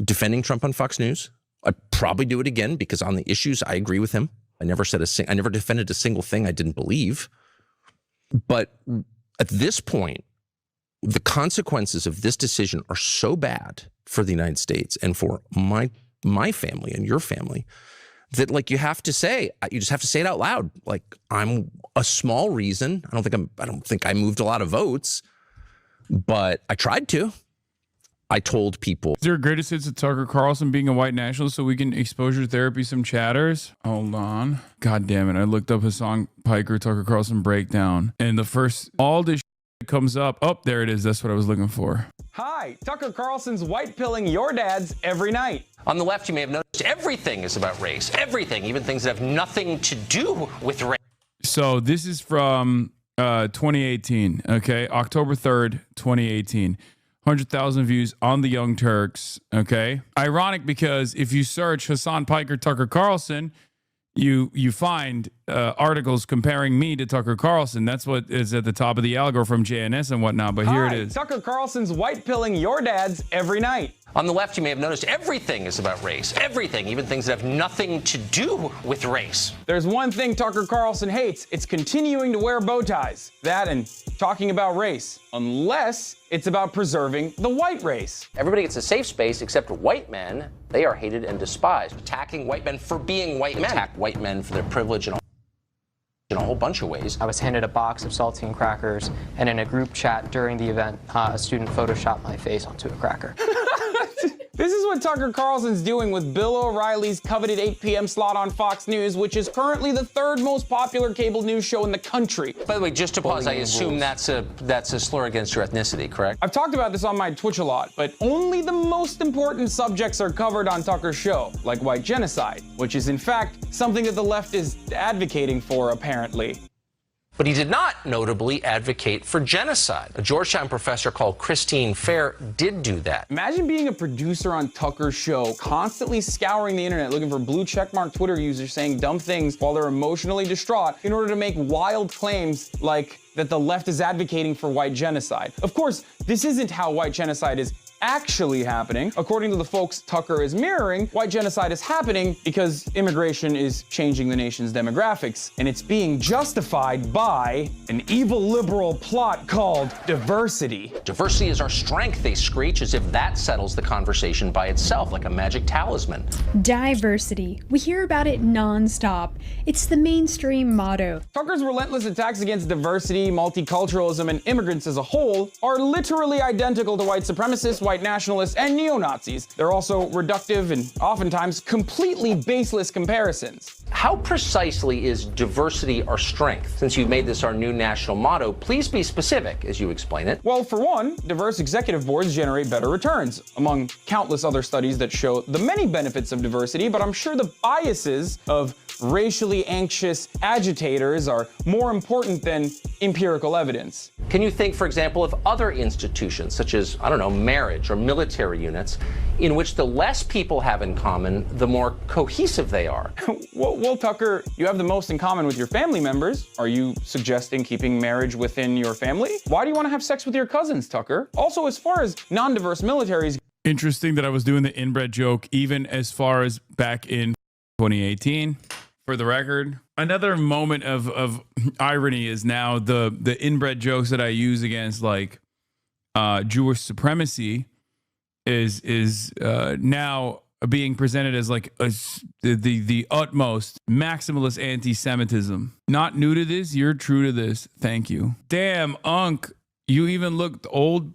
defending Trump on Fox News. I'd probably do it again because on the issues I agree with him. I never defended a single thing I didn't believe. But at this point, the consequences of this decision are so bad for the United States and for my family and your family that you just have to say it out loud. Like, I'm a small reason. I don't think I moved a lot of votes, but I tried to. I told people. Is there a greatest hits of Tucker Carlson being a white nationalist so we can exposure therapy some chatters? Hold on. God damn it. I looked up Hasan Piker, Tucker Carlson breakdown. And all this shit comes up. Oh, there it is. That's what I was looking for. Hi, Tucker Carlson's white pilling your dads every night. On the left, you may have noticed everything is about race. Everything, even things that have nothing to do with race. So this is from 2018, okay? October 3rd, 2018. 100,000 views on the Young Turks, okay? Ironic because if you search Hasan Piker, Tucker Carlson, you find articles comparing me to Tucker Carlson. That's what is at the top of the algo from JNS and whatnot, but here it is. Tucker Carlson's white pilling your dads every night. On the left, you may have noticed everything is about race. Everything, even things that have nothing to do with race. There's one thing Tucker Carlson hates. It's continuing to wear bow ties. That and talking about race. Unless it's about preserving the white race. Everybody gets a safe space except white men. They are hated and despised. Attacking white men for being white men. Attack white men for their privilege in a whole bunch of ways. I was handed a box of saltine crackers, and in a group chat during the event, a student photoshopped my face onto a cracker. This is what Tucker Carlson's doing with Bill O'Reilly's coveted 8 p.m. slot on Fox News, which is currently the third most popular cable news show in the country. By the way, just to pause, I assume that's a slur against your ethnicity, correct? I've talked about this on my Twitch a lot, but only the most important subjects are covered on Tucker's show, like white genocide, which is in fact something that the left is advocating for, apparently. But he did not, notably, advocate for genocide. A Georgetown professor called Christine Fair did do that. Imagine being a producer on Tucker's show, constantly scouring the internet looking for blue checkmark Twitter users saying dumb things while they're emotionally distraught in order to make wild claims like that the left is advocating for white genocide. Of course, this isn't how white genocide is actually happening. According to the folks Tucker is mirroring, white genocide is happening because immigration is changing the nation's demographics, and it's being justified by an evil liberal plot called diversity. Diversity is our strength, they screech, as if that settles the conversation by itself, like a magic talisman. Diversity. We hear about it nonstop. It's the mainstream motto. Tucker's relentless attacks against diversity, multiculturalism, and immigrants as a whole are literally identical to white supremacists, white white nationalists, and neo-Nazis. They're also reductive and oftentimes completely baseless comparisons. How precisely is diversity our strength? Since you've made this our new national motto, please be specific as you explain it. Well, for one, diverse executive boards generate better returns, among countless other studies that show the many benefits of diversity, but I'm sure the biases of racially anxious agitators are more important than empirical evidence. Can you think, for example, of other institutions, such as, I don't know, marriage or military units, in which the less people have in common, the more cohesive they are? Well, Tucker, you have the most in common with your family members. Are you suggesting keeping marriage within your family? Why do you want to have sex with your cousins, Tucker? Also, as far as non-diverse militaries... Interesting that I was doing the inbred joke even as far as back in 2018. For the record, another moment of irony is now the inbred jokes that I use against like Jewish supremacy is now being presented as like the utmost maximalist anti-Semitism. Not new to this, you're true to this. Thank you. Damn, Unc, you even looked old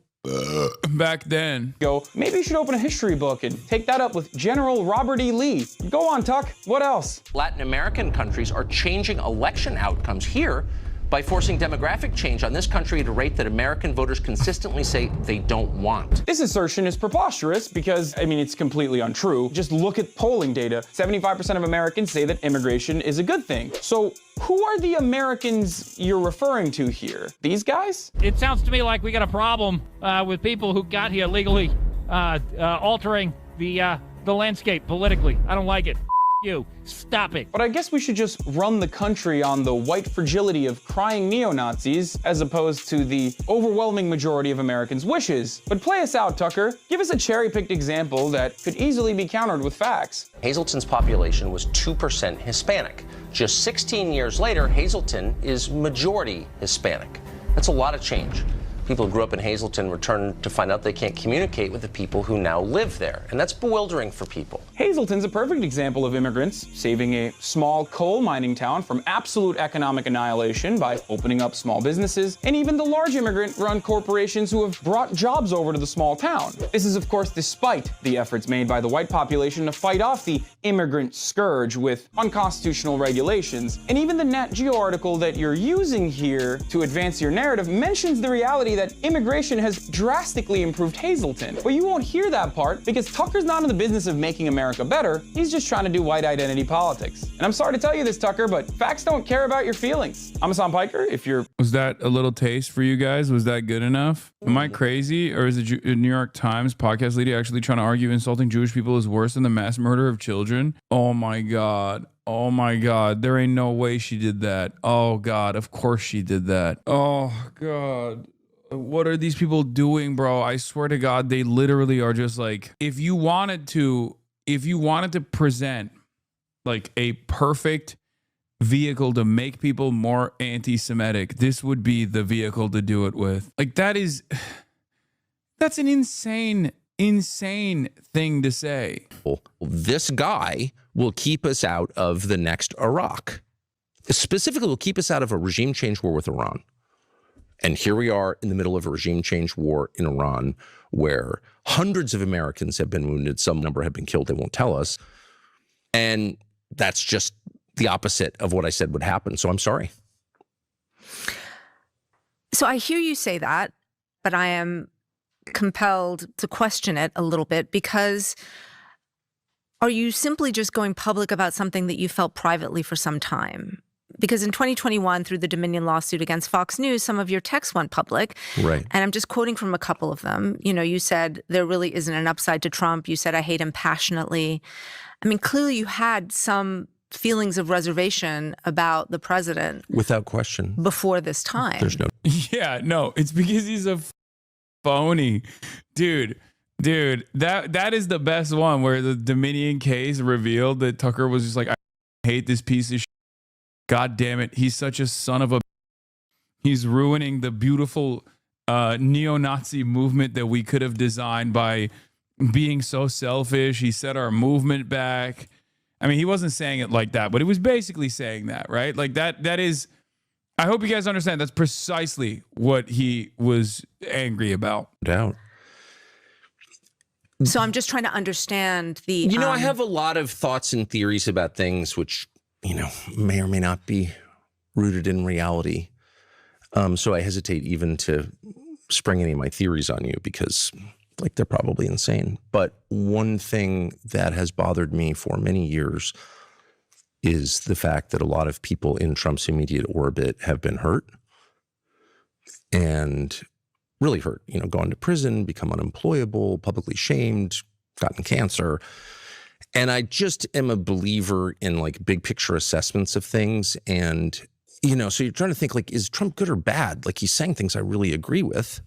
back then. Maybe you should open a history book and take that up with General Robert E. Lee. Go on, Tuck. What else? Latin American countries are changing election outcomes here by forcing demographic change on this country at a rate that American voters consistently say they don't want. This assertion is preposterous because, I mean, it's completely untrue. Just look at polling data. 75% of Americans say that immigration is a good thing. So who are the Americans you're referring to here? These guys? It sounds to me like we got a problem with people who got here legally altering the landscape politically. I don't like it. You. Stop it. But I guess we should just run the country on the white fragility of crying neo-Nazis as opposed to the overwhelming majority of Americans' wishes. But play us out, Tucker. Give us a cherry-picked example that could easily be countered with facts. Hazleton's population was 2% Hispanic. Just 16 years later, Hazleton is majority Hispanic. That's a lot of change. People who grew up in Hazleton return to find out they can't communicate with the people who now live there. And that's bewildering for people. Hazleton's a perfect example of immigrants saving a small coal mining town from absolute economic annihilation by opening up small businesses, and even the large immigrant-run corporations who have brought jobs over to the small town. This is, of course, despite the efforts made by the white population to fight off the immigrant scourge with unconstitutional regulations. And even the Nat Geo article that you're using here to advance your narrative mentions the reality that immigration has drastically improved Hazleton. But you won't hear that part because Tucker's not in the business of making America better. He's just trying to do white identity politics. And I'm sorry to tell you this, Tucker, but facts don't care about your feelings. I'm Hasan Piker. Was that a little taste for you guys? Was that good enough? Am I crazy? Or is the New York Times podcast lady actually trying to argue insulting Jewish people is worse than the mass murder of children? Oh my God. Oh my God. There ain't no way she did that. Oh God. Of course she did that. Oh God. What are these people doing, bro? I swear to God, they literally are just like, if you wanted to present like a perfect vehicle to make people more anti-Semitic, this would be the vehicle to do it with. Like that's an insane thing to say. This guy will keep us out of the next Iraq. Specifically, will keep us out of a regime change war with Iran. And here we are in the middle of a regime change war in Iran where hundreds of Americans have been wounded. Some number have been killed. They won't tell us. And that's just the opposite of what I said would happen. So I'm sorry. So I hear you say that, but I am compelled to question it a little bit because are you simply just going public about something that you felt privately for some time? Because in 2021, through the Dominion lawsuit against Fox News, some of your texts went public. Right. And I'm just quoting from a couple of them. You know, you said there really isn't an upside to Trump. You said, I hate him passionately. I mean, clearly you had some feelings of reservation about the president. Without question. Before this time. There's no. Yeah, no, it's because he's a phony. Dude, that is the best one where the Dominion case revealed that Tucker was just like, I hate this piece of shit. God damn it. He's such a son of a... He's ruining the beautiful neo-Nazi movement that we could have designed by being so selfish. He set our movement back. I mean, he wasn't saying it like that, but it was basically saying that, right? Like that is... I hope you guys understand that's precisely what he was angry about. Doubt. So I'm just trying to understand the. You know, I have a lot of thoughts and theories about things which, you know, may or may not be rooted in reality. So I hesitate even to spring any of my theories on you because, like, they're probably insane. But one thing that has bothered me for many years is the fact that a lot of people in Trump's immediate orbit have been hurt and really hurt, you know, gone to prison, become unemployable, publicly shamed, gotten cancer. And I just am a believer in like big picture assessments of things. And, you know, so you're trying to think like, is Trump good or bad? Like he's saying things I really agree with,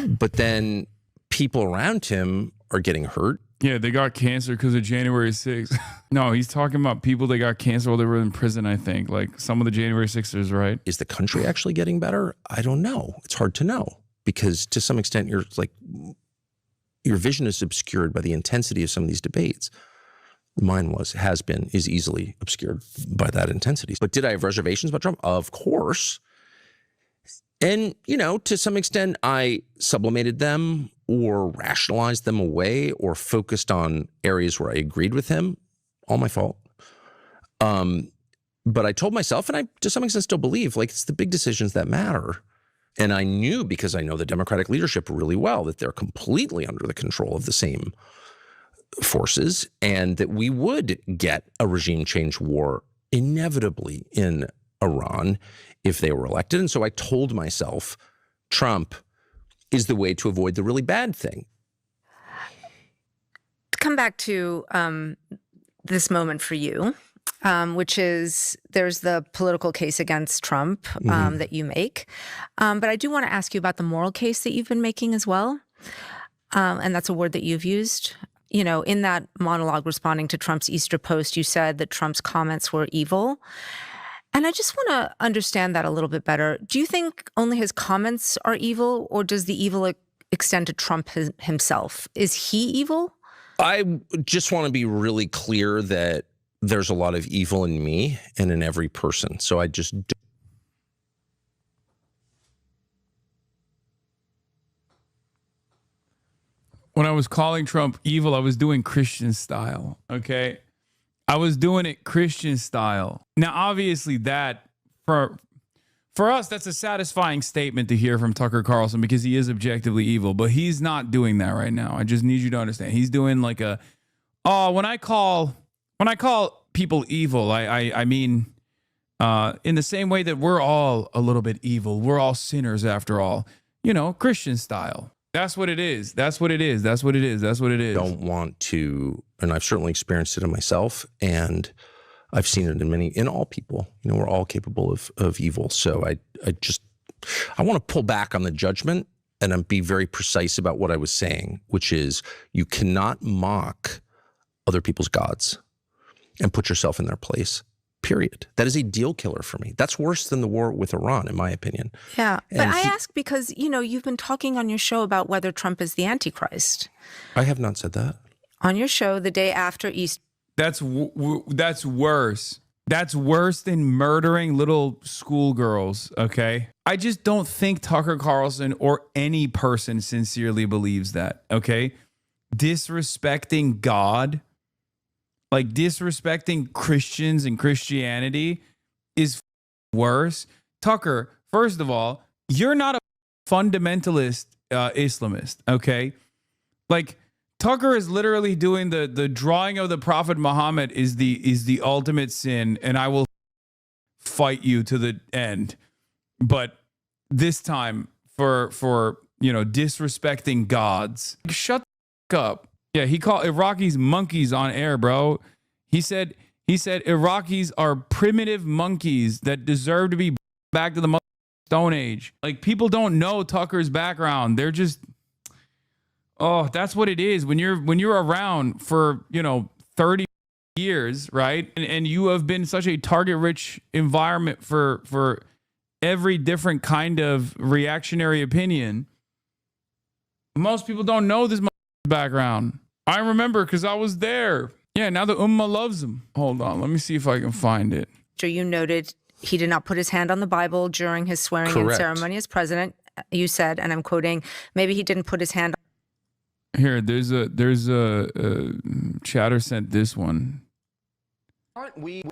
but then people around him are getting hurt. Yeah, they got cancer because of January 6th. No, he's talking about people that got cancer while they were in prison, I think. Like some of the January 6ers, right? Is the country actually getting better? I don't know. It's hard to know because to some extent your vision is obscured by the intensity of some of these debates. Mine has been, is easily obscured by that intensity. But did I have reservations about Trump? Of course. And, you know, to some extent, I sublimated them or rationalized them away or focused on areas where I agreed with him. All my fault. But I told myself, and I to some extent still believe, like it's the big decisions that matter. And I knew, because I know the Democratic leadership really well, that they're completely under the control of the same forces and that we would get a regime change war inevitably in Iran if they were elected. And so I told myself Trump is the way to avoid the really bad thing. Come back to this moment for you, which is there's the political case against Trump that you make. But I do want to ask you about the moral case that you've been making as well. And that's a word that you've used. You know, in that monologue responding to Trump's Easter post, you said that Trump's comments were evil. And I just want to understand that a little bit better. Do you think only his comments are evil, or does the evil extend to Trump himself? Is he evil? I just want to be really clear that there's a lot of evil in me and in every person. So I just don't. When I was calling Trump evil, I was doing Christian style, okay? I was doing it Christian style. Now, obviously that, for us, that's a satisfying statement to hear from Tucker Carlson because he is objectively evil, but he's not doing that right now. I just need you to understand. He's doing like when I call people evil, I mean, in the same way that we're all a little bit evil. We're all sinners after all, you know, Christian style. That's what it is. That's what it is. That's what it is. That's what it is. Don't want to, and I've certainly experienced it in myself, and I've seen it in all people. You know, we're all capable of evil. So I want to pull back on the judgment and be very precise about what I was saying, which is you cannot mock other people's gods and put yourself in their place. Period. That is a deal killer for me. That's worse than the war with Iran, in my opinion. Yeah. But I ask because, you know, you've been talking on your show about whether Trump is the Antichrist. I have not said that. On your show the day after Easter. That's worse. That's worse than murdering little schoolgirls, okay? I just don't think Tucker Carlson or any person sincerely believes that, okay? Disrespecting God, like disrespecting Christians and Christianity is worse. Tucker, first of all, you're not a fundamentalist Islamist, okay? Like Tucker is literally doing the drawing of the Prophet Muhammad is the ultimate sin, and I will fight you to the end. But this time for you know, disrespecting gods. Shut the up. Yeah, he called Iraqis monkeys on air, bro. He said Iraqis are primitive monkeys that deserve to be back to the Stone Age. Like, people don't know Tucker's background. They're just, oh, that's what it is. When you're around for, you know, 30 years, right? And you have been such a target-rich environment for every different kind of reactionary opinion. Most people don't know this background. I remember because I was there. Yeah, now the Ummah loves him. Hold on, let me see if I can find it. You noted he did not put his hand on the Bible during his swearing-in ceremony as president. You said, and I'm quoting, maybe he didn't put his hand Here, there's a chatter sent this one. Aren't we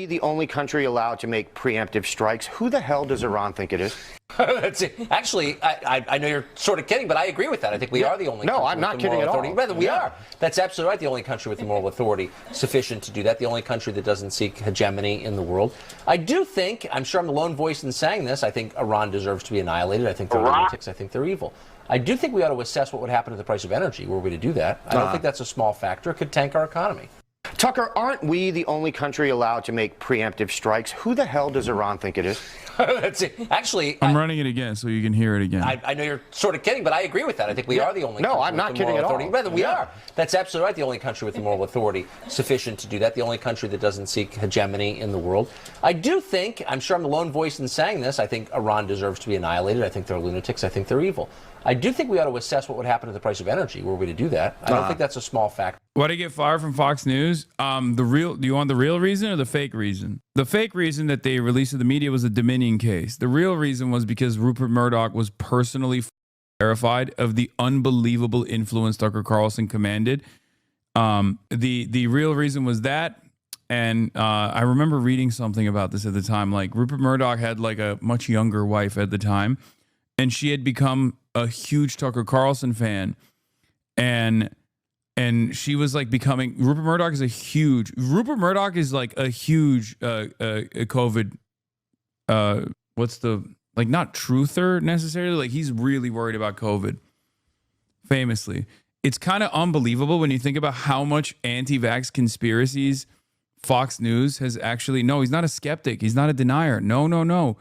the only country allowed to make preemptive strikes? Who the hell does Iran think it is? That's it. Actually, I know you're sort of kidding, but I agree with that. I think we are the only country. No, I'm not kidding at all. Rather, we are. That's absolutely right. The only country with the moral authority sufficient to do that. The only country that doesn't seek hegemony in the world. I do think, I'm sure I'm the lone voice in saying this, I think Iran deserves to be annihilated. I think they're lunatics. I think they're evil. I do think we ought to assess what would happen to the price of energy were we to do that. I don't think that's a small factor. It could tank our economy. Tucker, aren't we the only country allowed to make preemptive strikes? Who the hell does Iran think it is? That's it. Actually, I'm running it again so you can hear it again. I know you're sort of kidding, but I agree with that. I think we are the only country. No, I'm not kidding at all. Rather, we are. That's absolutely right. The only country with the moral authority sufficient to do that. The only country that doesn't seek hegemony in the world. I do think, I'm sure I'm the lone voice in saying this, I think Iran deserves to be annihilated. I think they're lunatics. I think they're evil. I do think we ought to assess what would happen to the price of energy were we to do that. I don't think that's a small factor. Why did I get fired from Fox News? Do you want the real reason or the fake reason? The fake reason that they released to the media was a Dominion case. The real reason was because Rupert Murdoch was personally terrified of the unbelievable influence Tucker Carlson commanded. The real reason was that. And I remember reading something about this at the time. Like Rupert Murdoch had like a much younger wife at the time, and she had become a huge Tucker Carlson fan, and she was like becoming. Rupert Murdoch is like a huge COVID. What's the like not truther necessarily? Like he's really worried about COVID. Famously, it's kind of unbelievable when you think about how much anti-vax conspiracies Fox News has actually. No, he's not a skeptic. He's not a denier. No.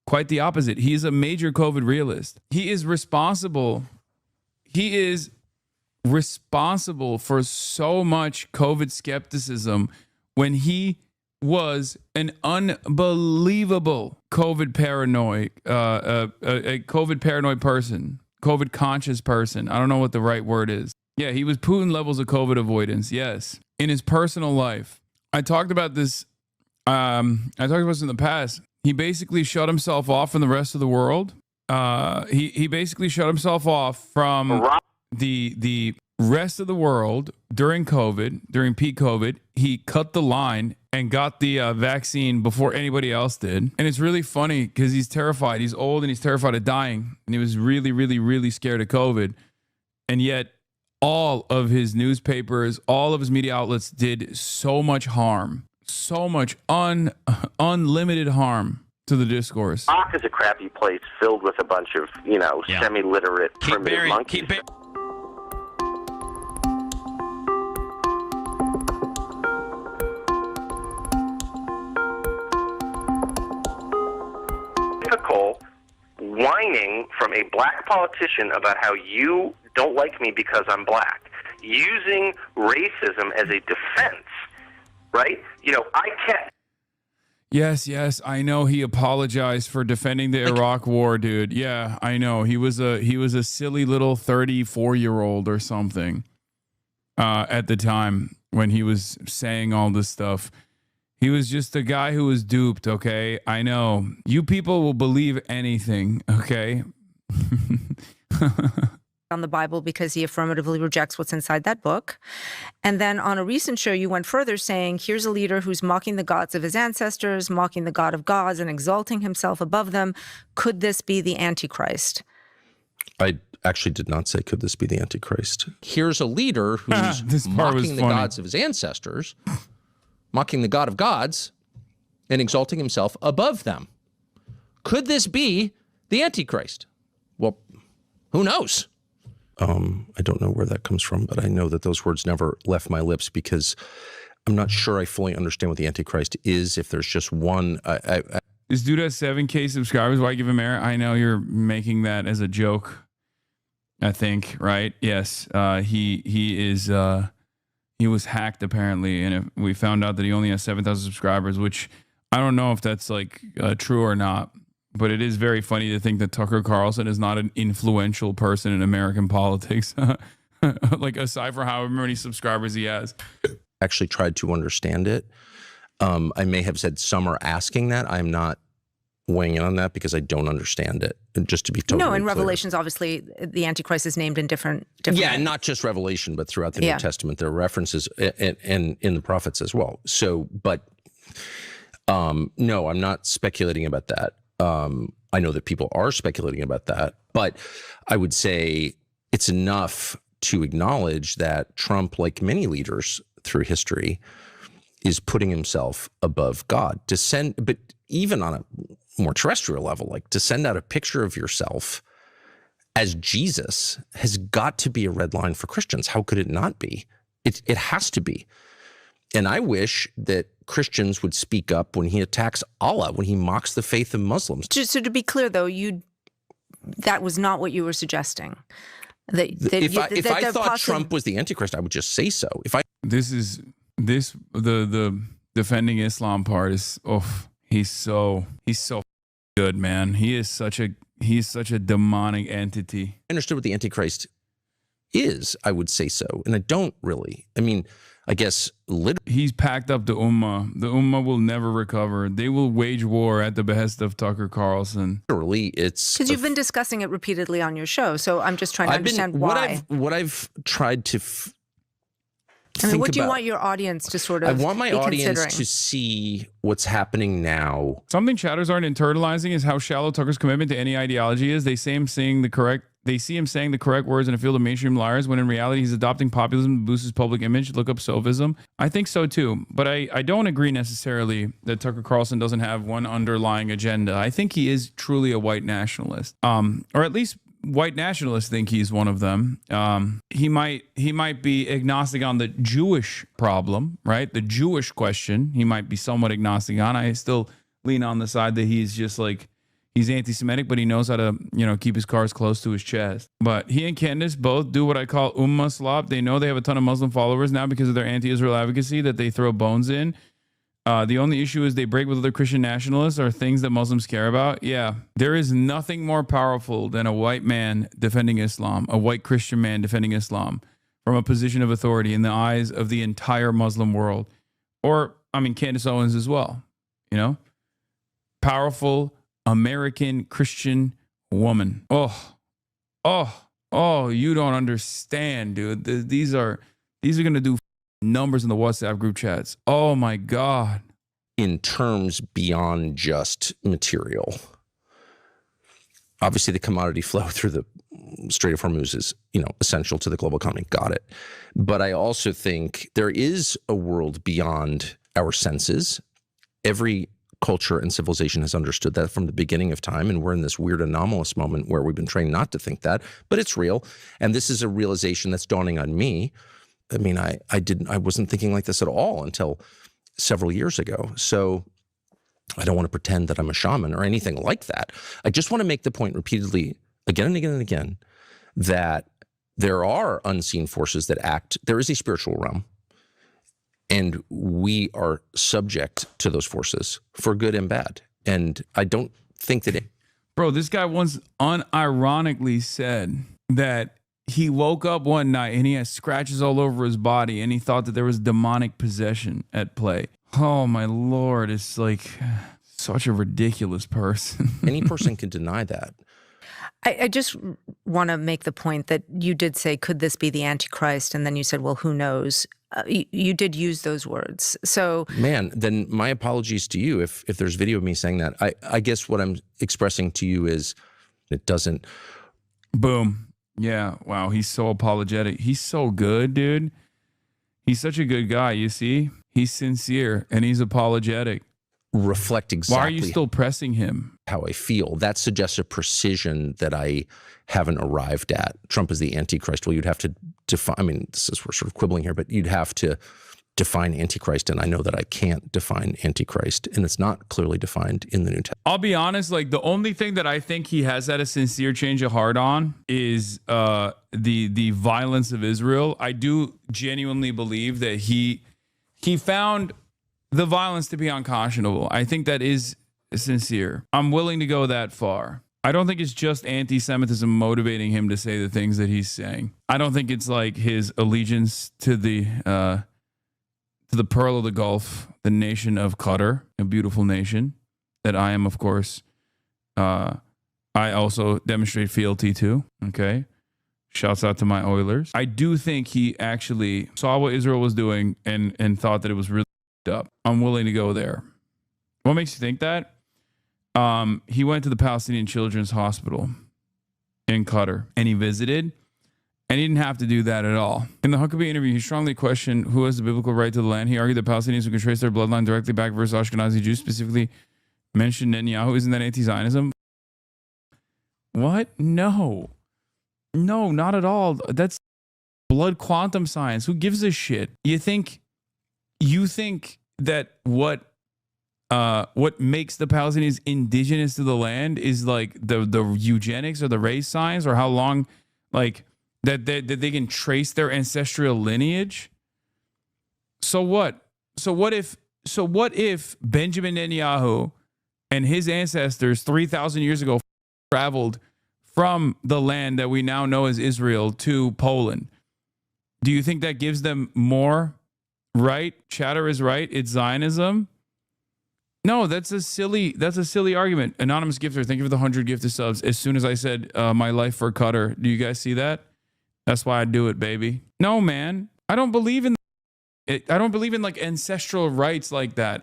Quite the opposite. He is a major COVID realist. He is responsible for so much COVID skepticism when he was an unbelievable COVID paranoid, a COVID paranoid person, COVID conscious person. I don't know what the right word is. Yeah, he was Putin levels of COVID avoidance. Yes. In his personal life. I talked about this in the past. He basically shut himself off from the rest of the world. He basically shut himself off from the rest of the world during COVID, during peak COVID. He cut the line and got the vaccine before anybody else did. And it's really funny because he's terrified. He's old and he's terrified of dying. And he was really, really, really scared of COVID. And yet all of his newspapers, all of his media outlets did so much harm. So much unlimited harm to the discourse. Iraq is a crappy place filled with a bunch of, semi-literate primitive monkeys. Typical whining from a black politician about how you don't like me because I'm black, using racism as a defense. Right? I can't. Yes, I know he apologized for defending the Iraq war, dude. Yeah, I know. He was a silly little 34-year-old or something at the time when he was saying all this stuff. He was just a guy who was duped, okay? I know. You people will believe anything, okay? On the Bible because he affirmatively rejects what's inside that book. And then on a recent show, you went further saying, here's a leader who's mocking the gods of his ancestors, mocking the God of gods and exalting himself above them. Could this be the Antichrist? I actually did not say, could this be the Antichrist? Here's a leader who's mocking the gods of his ancestors, mocking the God of gods, and exalting himself above them. Could this be the Antichrist? Well, who knows? I don't know where that comes from, but I know that those words never left my lips because I'm not sure I fully understand what the Antichrist is. If there's just one, this dude has 7K subscribers. Why give him air? I know you're making that as a joke. I think, right? Yes. He was hacked apparently, and we found out that he only has 7,000 subscribers, which I don't know if that's like true or not. But it is very funny to think that Tucker Carlson is not an influential person in American politics, like aside from however many subscribers he has. Actually tried to understand it. I may have said some are asking that. I'm not weighing in on that because I don't understand it. Just to be totally No, in clear. Revelations, obviously, the Antichrist is named in different. Yeah, and not just Revelation, but throughout the New Testament, there are references and in the prophets as well. So, but no, I'm not speculating about that. I know that people are speculating about that, but I would say it's enough to acknowledge that Trump, like many leaders through history, is putting himself above God. But even on a more terrestrial level, like to send out a picture of yourself as Jesus has got to be a red line for Christians. How could it not be? It has to be. And I wish that Christians would speak up when he attacks Allah, when he mocks the faith of Muslims. So to be clear, though, that was not what you were suggesting. If I thought Trump was the Antichrist, I would just say so. The defending Islam part is he's so good, man. He's such a demonic entity. I understood what the Antichrist is, I would say so. And I don't really. I mean, I guess he's packed up the Ummah. The Ummah will never recover. They will wage war at the behest of Tucker Carlson. Literally, it's because you've been discussing it repeatedly on your show. So I'm just trying to understand why. What I've tried to what do you want your audience to sort of I want my audience to see what's happening now. Something chatters aren't internalizing is how shallow Tucker's commitment to any ideology is. They see him saying the correct words in a field of mainstream liars, when in reality he's adopting populism to boost his public image. Look up sophism. I think so too, but I don't agree necessarily that Tucker Carlson doesn't have one underlying agenda. I think he is truly a white nationalist, or at least white nationalists think he's one of them. He might be agnostic on the Jewish problem, right? The Jewish question, he might be somewhat agnostic on. I still lean on the side that he's just like, he's anti-Semitic, but he knows how to, keep his cards close to his chest. But he and Candace both do what I call ummah slop. They know they have a ton of Muslim followers now because of their anti-Israel advocacy that they throw bones in. The only issue is they break with other Christian nationalists or things that Muslims care about. Yeah, there is nothing more powerful than a white man defending Islam, a white Christian man defending Islam from a position of authority in the eyes of the entire Muslim world. Or, Candace Owens as well, Powerful American Christian woman. Oh, you don't understand, dude. These are going to do numbers in the WhatsApp group chats. Oh my God. In terms beyond just material. Obviously the commodity flow through the Strait of Hormuz is, essential to the global economy. Got it. But I also think there is a world beyond our senses. Every culture and civilization has understood that from the beginning of time, and we're in this weird anomalous moment where we've been trained not to think that, but it's real. And this is a realization that's dawning on me. I wasn't thinking like this at all until several years ago. So I don't want to pretend that I'm a shaman or anything like that. I just want to make the point repeatedly, again and again and again, that there are unseen forces that act. There is a spiritual realm, and we are subject to those forces for good and bad. And I don't think that Bro, this guy once unironically said that he woke up one night and he has scratches all over his body and he thought that there was demonic possession at play. Oh my Lord, it's like such a ridiculous person. Any person can deny that. I just want to make the point that you did say, could this be the Antichrist? And then you said, well, who knows? You did use those words. So, man, then my apologies to you if there's video of me saying that. I guess what I'm expressing to you is it doesn't. Boom. Yeah. Wow. He's so apologetic. He's so good, dude. He's such a good guy. You see, he's sincere and he's apologetic. Reflect exactly. Why are you still pressing him? How I feel. That suggests a precision that I haven't arrived at. Trump is the Antichrist. Well, you'd have to define, we're sort of quibbling here, but you'd have to define Antichrist. And I know that I can't define Antichrist, and it's not clearly defined in the New Testament. I'll be honest, like the only thing that I think he has had a sincere change of heart on is the violence of Israel. I do genuinely believe that he found the violence to be unconscionable. I think that is sincere. I'm willing to go that far. I don't think it's just anti-Semitism motivating him to say the things that he's saying. I don't think it's like his allegiance to the pearl of the Gulf, the nation of Qatar, a beautiful nation that I am, of course, I also demonstrate fealty to. Okay. Shouts out to my Oilers. I do think he actually saw what Israel was doing and thought that it was really up. I'm willing to go there. What makes you think that? He went to the Palestinian Children's Hospital in Qatar and he visited, and he didn't have to do that at all. In the Huckabee interview, he strongly questioned who has the biblical right to the land. He argued that Palestinians who can trace their bloodline directly back versus Ashkenazi Jews, specifically mentioned Netanyahu. Isn't that anti-Zionism? What? No, not at all. That's blood quantum science. Who gives a shit? You think that what makes the Palestinians indigenous to the land is like the eugenics or the race science, or how long, like that they can trace their ancestral lineage? So what? So what if Benjamin Netanyahu and his ancestors 3,000 years ago traveled from the land that we now know as Israel to Poland? Do you think that gives them more right? Chatter is right. It's Zionism. No, that's a silly argument. Anonymous Gifter, thank you for the 100 gifted subs. As soon as I said my life for Qatar, do you guys see that? That's why I do it, baby. No, man, I don't believe in it. I don't believe in like ancestral rights like that.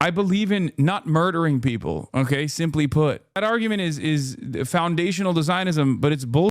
I believe in not murdering people. Okay, simply put, that argument is foundational to Zionism, but it's bull.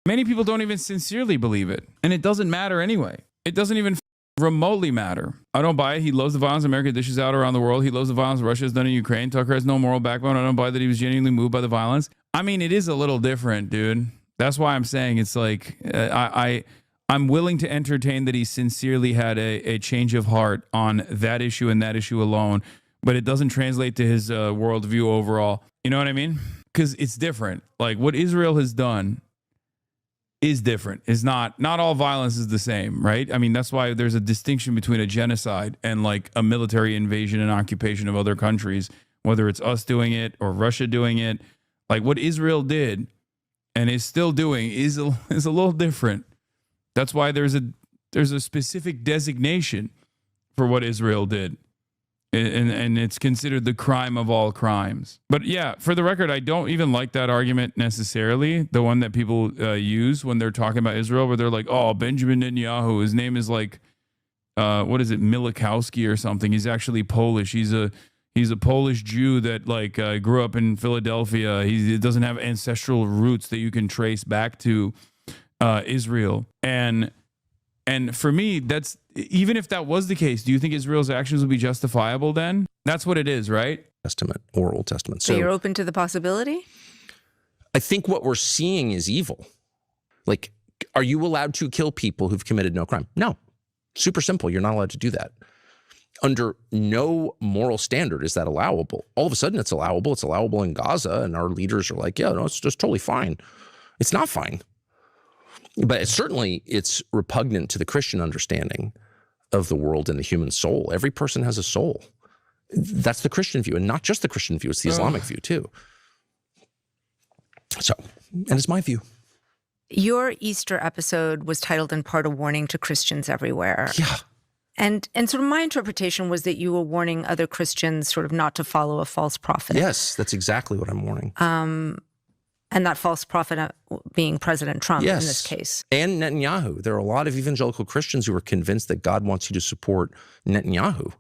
Many people don't even sincerely believe it, and it doesn't matter anyway. It doesn't even remotely matter. I don't buy it. He loves the violence America dishes out around the world. He loves the violence Russia has done in Ukraine. Tucker has no moral backbone. I don't buy that he was genuinely moved by the violence. I mean, it is a little different, dude. That's why I'm saying it's like I'm willing to entertain that he sincerely had a change of heart on that issue and that issue alone, but it doesn't translate to his worldview overall. You know what I mean? Because it's different. Like what Israel has done is different. Is not all violence is the same, right? I mean, that's why there's a distinction between a genocide and like a military invasion and occupation of other countries, whether it's us doing it or Russia doing it. Like what Israel did and is still doing is a little different. That's why there's a specific designation for what Israel did. And it's considered the crime of all crimes. But yeah, for the record, I don't even like that argument necessarily. The one that people use when they're talking about Israel, where they're like, oh, Benjamin Netanyahu, his name is like, what is it, Milikowski or something. He's actually Polish. He's a Polish Jew that like grew up in Philadelphia. He doesn't have ancestral roots that you can trace back to Israel. And for me, that's, even if that was the case, do you think Israel's actions would be justifiable then? That's what it is, right? Testament or Old Testament. So you're open to the possibility? I think what we're seeing is evil. Like, are you allowed to kill people who've committed no crime? No. Super simple. You're not allowed to do that. Under no moral standard is that allowable. All of a sudden it's allowable. It's allowable in Gaza, and our leaders are like, yeah, no, it's just totally fine. It's not fine. But it's repugnant to the Christian understanding of the world and the human soul. Every person has a soul. That's the Christian view, and not just the Christian view, it's the Islamic view too. So, and it's my view. Your Easter episode was titled in part a warning to Christians everywhere. Yeah. And sort of my interpretation was that you were warning other Christians sort of not to follow a false prophet. Yes, that's exactly what I'm warning. And that false prophet being President Trump yes. in this case. And Netanyahu. There are a lot of evangelical Christians who are convinced that God wants you to support Netanyahu,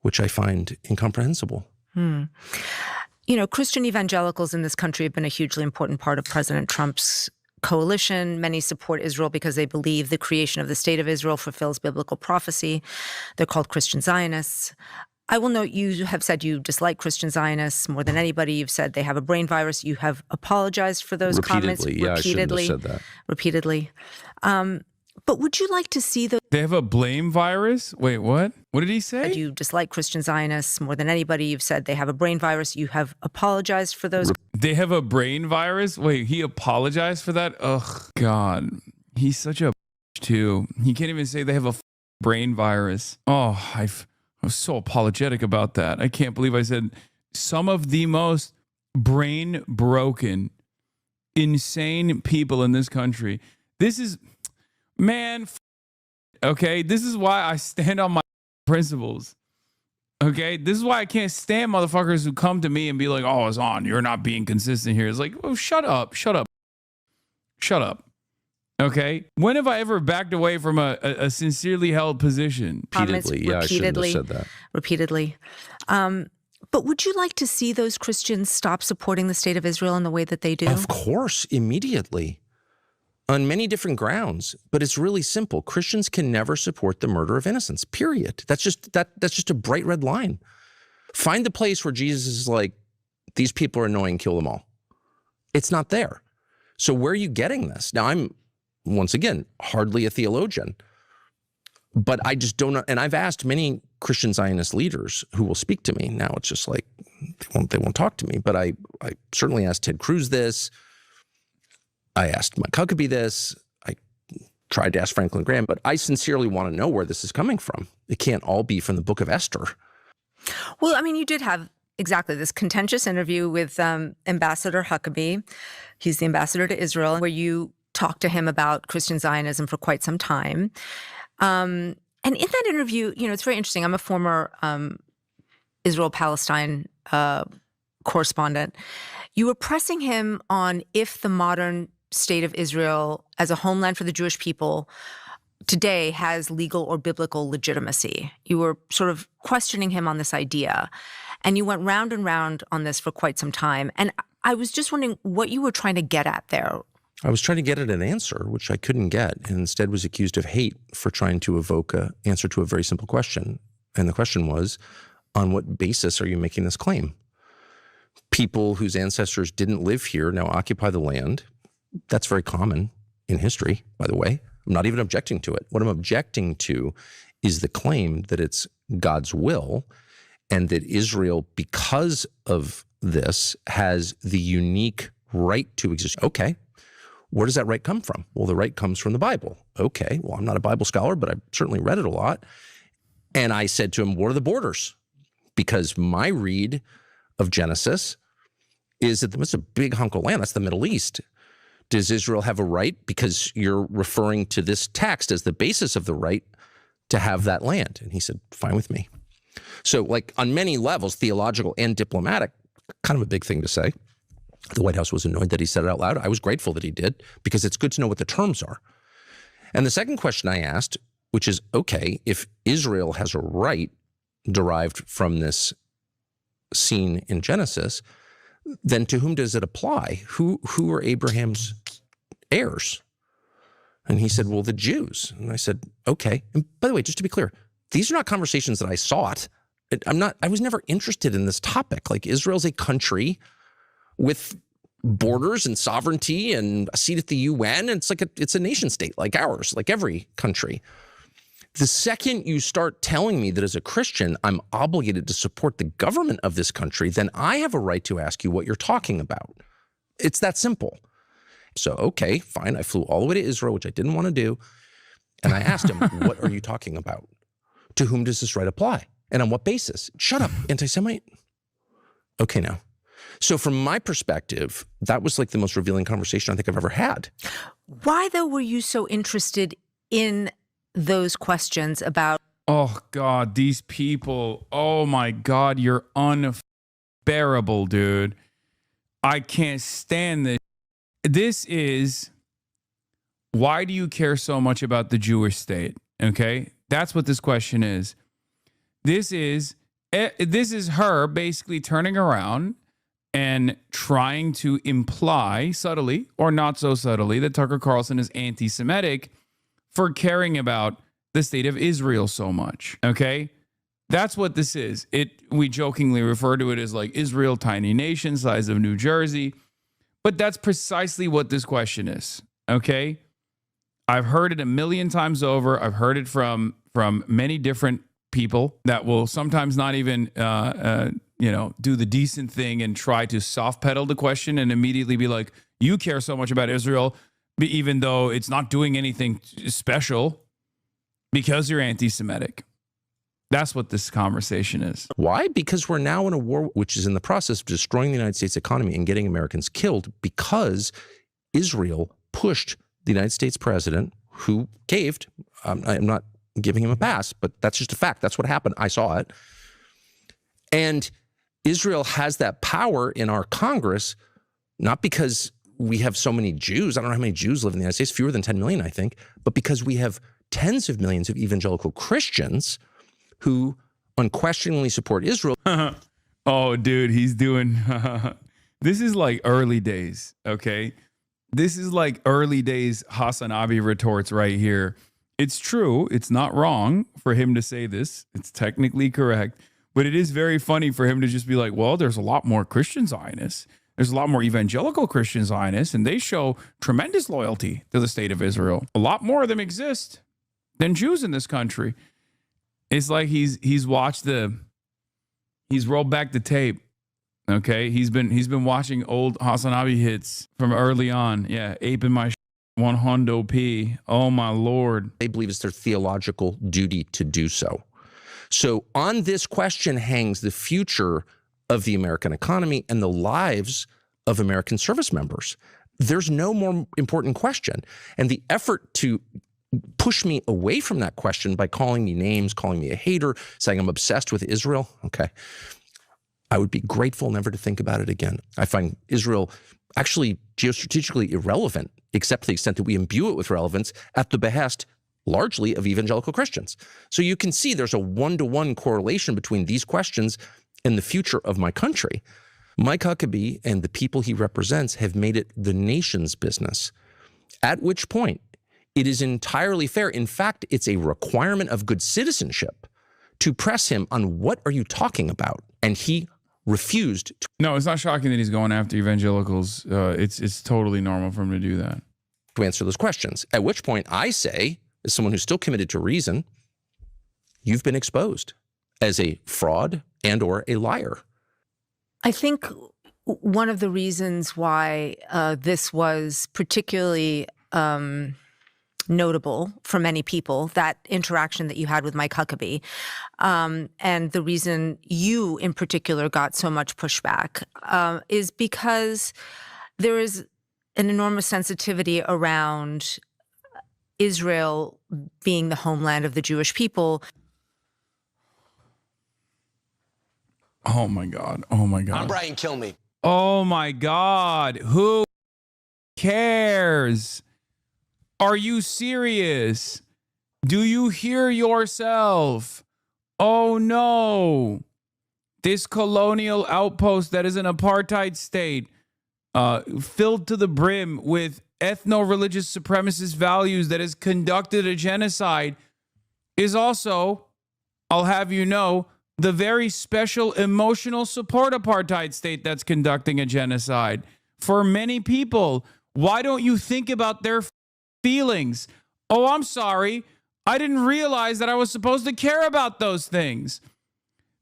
which I find incomprehensible. You know, Christian evangelicals in this country have been a hugely important part of President Trump's coalition. Many support Israel because they believe the creation of the state of Israel fulfills biblical prophecy. They're called Christian Zionists. I will note you have said you dislike Christian Zionists more than anybody. You've said they have a brain virus. You have apologized for those comments repeatedly. I shouldn't have said that. Repeatedly. But would you like to see those? They have a blame virus? Wait, what? What did he say? You dislike Christian Zionists more than anybody. You've said they have a brain virus. You have apologized for those. They have a brain virus? Wait, he apologized for that? Ugh, God. He's such a too. He can't even say they have a brain virus. Oh, I was so apologetic about that. I can't believe I said some of the most brain broken, insane people in this country. This is, man, okay, this is why I stand on my principles. Okay, this is why I can't stand motherfuckers who come to me and be like, "Oh, Hasan, you're not being consistent here." It's like, "Oh, shut up, shut up, shut up." Okay, when have I ever backed away from a sincerely held position? Repeatedly, yeah, I shouldn't have said that. Repeatedly. But would you like to see those Christians stop supporting the state of Israel in the way that they do? Of course, immediately. On many different grounds, but it's really simple. Christians can never support the murder of innocents, period. That's just a bright red line. Find the place where Jesus is like, these people are annoying, kill them all. It's not there. So where are you getting this? Now, I'm, once again, hardly a theologian, but I just don't know. And I've asked many Christian Zionist leaders who will speak to me. Now it's just like, they won't talk to me, but I certainly asked Ted Cruz this. I asked Mike Huckabee this. I tried to ask Franklin Graham, but I sincerely want to know where this is coming from. It can't all be from the Book of Esther. Well, I mean, you did have exactly this contentious interview with Ambassador Huckabee. He's the ambassador to Israel, where you talked to him about Christian Zionism for quite some time. And in that interview, you know, it's very interesting. I'm a former Israel-Palestine correspondent. You were pressing him on if the modern state of Israel as a homeland for the Jewish people today has legal or biblical legitimacy. You were sort of questioning him on this idea, and you went round and round on this for quite some time. And I was just wondering what you were trying to get at there. I was trying to get at an answer, which I couldn't get, and instead was accused of hate for trying to evoke an answer to a very simple question. And the question was, on what basis are you making this claim? People whose ancestors didn't live here now occupy the land. That's very common in history, by the way. I'm not even objecting to it. What I'm objecting to is the claim that it's God's will and that Israel, because of this, has the unique right to exist. Okay, where does that right come from? Well, the right comes from the Bible. Okay, well, I'm not a Bible scholar, but I've certainly read it a lot. And I said to him, what are the borders? Because my read of Genesis is that it's a big hunk of land. That's the Middle East. Does Israel have a right, because you're referring to this text as the basis of the right to have that land? And he said, fine with me. So like on many levels, theological and diplomatic, kind of a big thing to say. The White House was annoyed that he said it out loud. I was grateful that he did, because it's good to know what the terms are. And the second question I asked, which is, okay, if Israel has a right derived from this scene in Genesis, then to whom does it apply? Who are Abraham's heirs? And he said, well, the Jews. And I said, okay. And by the way, just to be clear, these are not conversations that I sought. I was never interested in this topic. Like, Israel's a country with borders and sovereignty and a seat at the UN. And it's a nation state like ours, like every country. The second you start telling me that as a Christian, I'm obligated to support the government of this country, then I have a right to ask you what you're talking about. It's that simple. So, okay, fine. I flew all the way to Israel, which I didn't want to do. And I asked him, what are you talking about? To whom does this right apply? And on what basis? Shut up, anti-Semite. Okay, now. So from my perspective, that was like the most revealing conversation I think I've ever had. Why, though, were you so interested in those questions about? Oh God, these people. Oh my God, you're unbearable, dude. I can't stand this. This is, why do you care so much about the Jewish state? Okay, that's what this question is. This is her basically turning around and trying to imply subtly or not so subtly that Tucker Carlson is anti-Semitic for caring about the state of Israel so much, okay? That's what this is. We jokingly refer to it as like Israel, tiny nation, size of New Jersey. But that's precisely what this question is, okay? I've heard it a million times over. I've heard it from many different people that will sometimes not even, do the decent thing and try to soft pedal the question and immediately be like, you care so much about Israel, even though it's not doing anything special because you're anti-Semitic. That's what this conversation is. Why? Because we're now in a war which is in the process of destroying the United States economy and getting Americans killed because Israel pushed the United States president, who caved. I'm not giving him a pass, but that's just a fact. That's what happened. I saw it. And Israel has that power in our Congress, not because we have so many Jews. I don't know how many Jews live in the United States, fewer than 10 million, I think, but because we have tens of millions of evangelical Christians who unquestioningly support Israel. Oh, dude, he's doing... This is like early days, okay? This is like early days Hasan Abi retorts right here. It's true. It's not wrong for him to say this. It's technically correct. But it is very funny for him to just be like, well, there's a lot more Christian Zionists. There's a lot more evangelical Christian Zionists, and they show tremendous loyalty to the state of Israel. A lot more of them exist than Jews in this country. It's like he's rolled back the tape. Okay, he's been watching old Hasan Abi hits from early on. Yeah, aping my 100p. Oh my Lord. They believe it's their theological duty to do so. So on this question hangs the future of the American economy and the lives of American service members. There's no more important question. And the effort to push me away from that question by calling me names, calling me a hater, saying I'm obsessed with Israel, okay, I would be grateful never to think about it again. I find Israel actually geostrategically irrelevant, except to the extent that we imbue it with relevance at the behest largely of evangelical Christians. So you can see there's a one-to-one correlation between these questions and the future of my country. Mike Huckabee and the people he represents have made it the nation's business, at which point it is entirely fair. In fact, it's a requirement of good citizenship to press him on what are you talking about? And he refused to. No, it's not shocking that he's going after evangelicals. It's totally normal for him to do that. To answer those questions, at which point I say, as someone who's still committed to reason, you've been exposed as a fraud and or a liar. I think one of the reasons why this was particularly notable for many people, that interaction that you had with Mike Huckabee, and the reason you in particular got so much pushback is because there is an enormous sensitivity around Israel being the homeland of the Jewish people. Oh my God. Oh my God. I'm Brian Kilmeade. Oh my God. Who cares? Are you serious? Do you hear yourself? Oh no. This colonial outpost that is an apartheid state, filled to the brim with ethno-religious supremacist values that has conducted a genocide, is also, I'll have you know, the very special emotional support apartheid state that's conducting a genocide. For many people, why don't you think about their feelings? Oh, I'm sorry. I didn't realize that I was supposed to care about those things.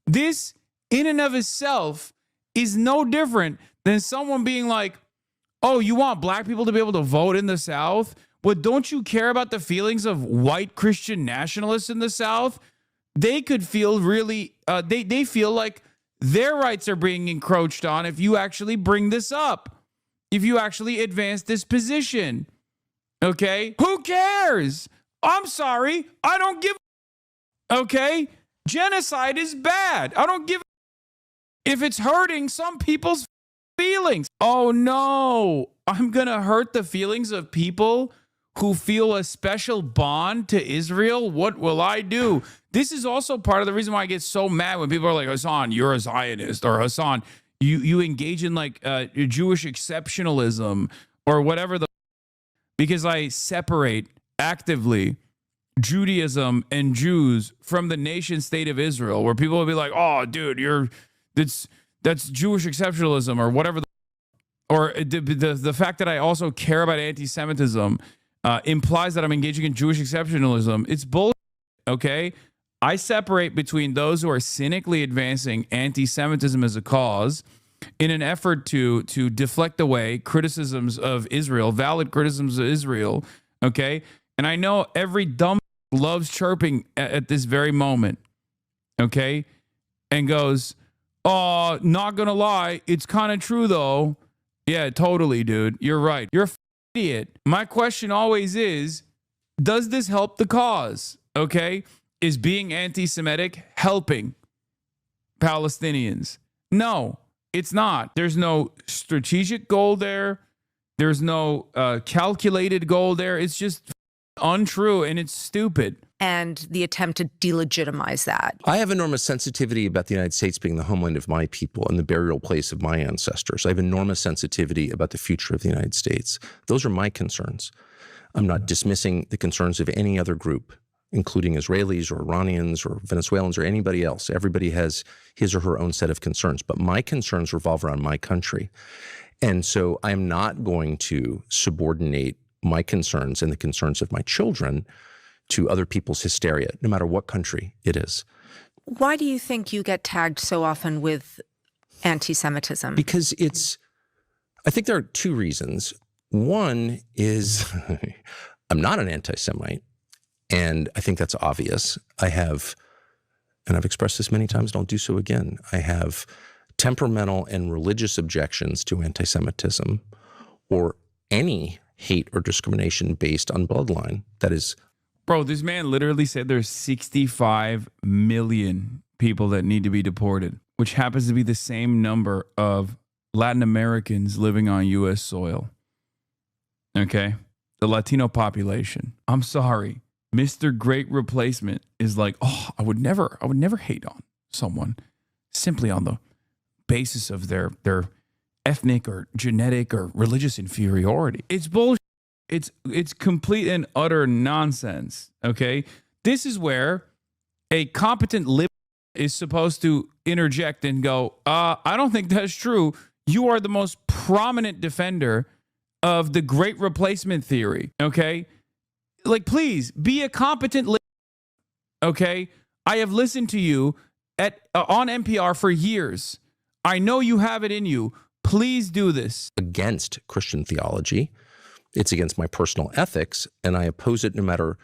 This, in and of itself, is no different than someone being like, oh, you want black people to be able to vote in the South? But don't you care about the feelings of white Christian nationalists in the South? They could feel really, they feel like their rights are being encroached on if you actually bring this up, if you actually advance this position. Okay? Who cares? I'm sorry. I don't give a. Okay? Genocide is bad. I don't give a if it's hurting some people's feelings. Oh no. I'm going to hurt the feelings of people who feel a special bond to Israel. What will I do? This is also part of the reason why I get so mad when people are like, Hasan, you're a Zionist, or Hasan, you engage in like Jewish exceptionalism or whatever because I separate actively Judaism and Jews from the nation state of Israel, where people will be like, oh, dude, that's Jewish exceptionalism or whatever. Or the fact that I also care about anti-Semitism implies that I'm engaging in Jewish exceptionalism. It's bullshit, okay? I separate between those who are cynically advancing anti-Semitism as a cause in an effort to deflect away criticisms of Israel, valid criticisms of Israel, okay? And I know every dumb loves chirping at this very moment, okay? And goes, oh, not gonna lie, it's kind of true though. Yeah, totally, dude. You're right. You're an idiot. My question always is, does this help the cause? Okay? Is being anti-Semitic helping? Palestinians. No, it's not. There's no strategic goal there. There's no calculated goal there. It's just untrue and it's stupid. And the attempt to delegitimize that. I have enormous sensitivity about the United States being the homeland of my people and the burial place of my ancestors. I have enormous sensitivity about the future of the United States. Those are my concerns. I'm not dismissing the concerns of any other group, including Israelis or Iranians or Venezuelans or anybody else. Everybody has his or her own set of concerns, but my concerns revolve around my country. And so I am not going to subordinate my concerns and the concerns of my children to other people's hysteria, no matter what country it is. Why do you think you get tagged so often with anti-Semitism? Because I think there are two reasons. One is I'm not an anti-Semite, and I think that's obvious. I have, and I've expressed this many times, and I'll do so again, I have temperamental and religious objections to anti-Semitism or any hate or discrimination based on bloodline. That is, bro, this man literally said there's 65 million people that need to be deported, which happens to be the same number of Latin Americans living on U.S. soil. Okay? The Latino population. I'm sorry. Mr. Great Replacement is like, oh, I would never hate on someone simply on the basis of their ethnic or genetic or religious inferiority. It's bullshit. It's complete and utter nonsense. Okay? This is where a competent liberal is supposed to interject and go, I don't think that's true. You are the most prominent defender of the Great Replacement theory. Okay? Like, please be a competent liberal. Okay? I have listened to you on NPR for years. I know you have it in you. Please do this. Against Christian theology. It's against my personal ethics, and I oppose it no matter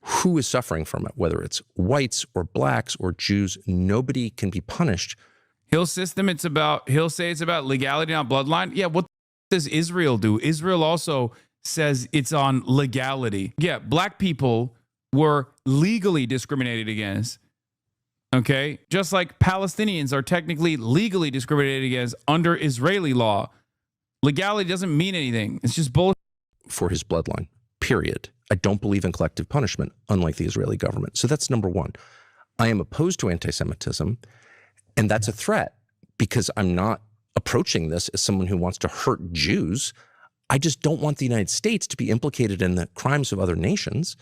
who is suffering from it, whether it's whites or blacks or Jews. Nobody can be punished. He'll say it's about legality, not bloodline. Yeah, what does Israel do? Israel also says it's on legality. Yeah, black people were legally discriminated against. Okay? Just like Palestinians are technically legally discriminated against under Israeli law. Legality doesn't mean anything. It's just bullshit. For his bloodline, period. I don't believe in collective punishment, unlike the Israeli government. So that's number one. I am opposed to anti-Semitism, and that's a threat because I'm not approaching this as someone who wants to hurt Jews. I just don't want the United States to be implicated in the crimes of other nations,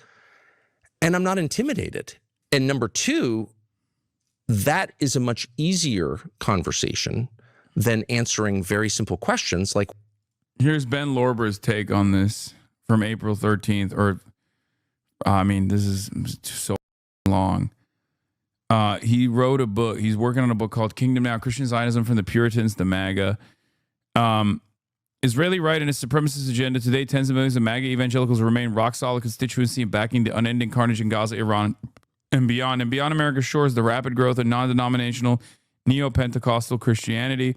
and I'm not intimidated. And number two, that is a much easier conversation than answering very simple questions like, here's Ben Lorber's take on this from April 13th, or, I mean, this is so long. He wrote a book. He's working on a book called Kingdom Now, Christian Zionism from the Puritans to MAGA. Israeli right and its supremacist agenda. Today, tens of millions of MAGA evangelicals remain rock-solid constituency in backing the unending carnage in Gaza, Iran, and beyond. And beyond America's shores, the rapid growth of non-denominational neo-Pentecostal Christianity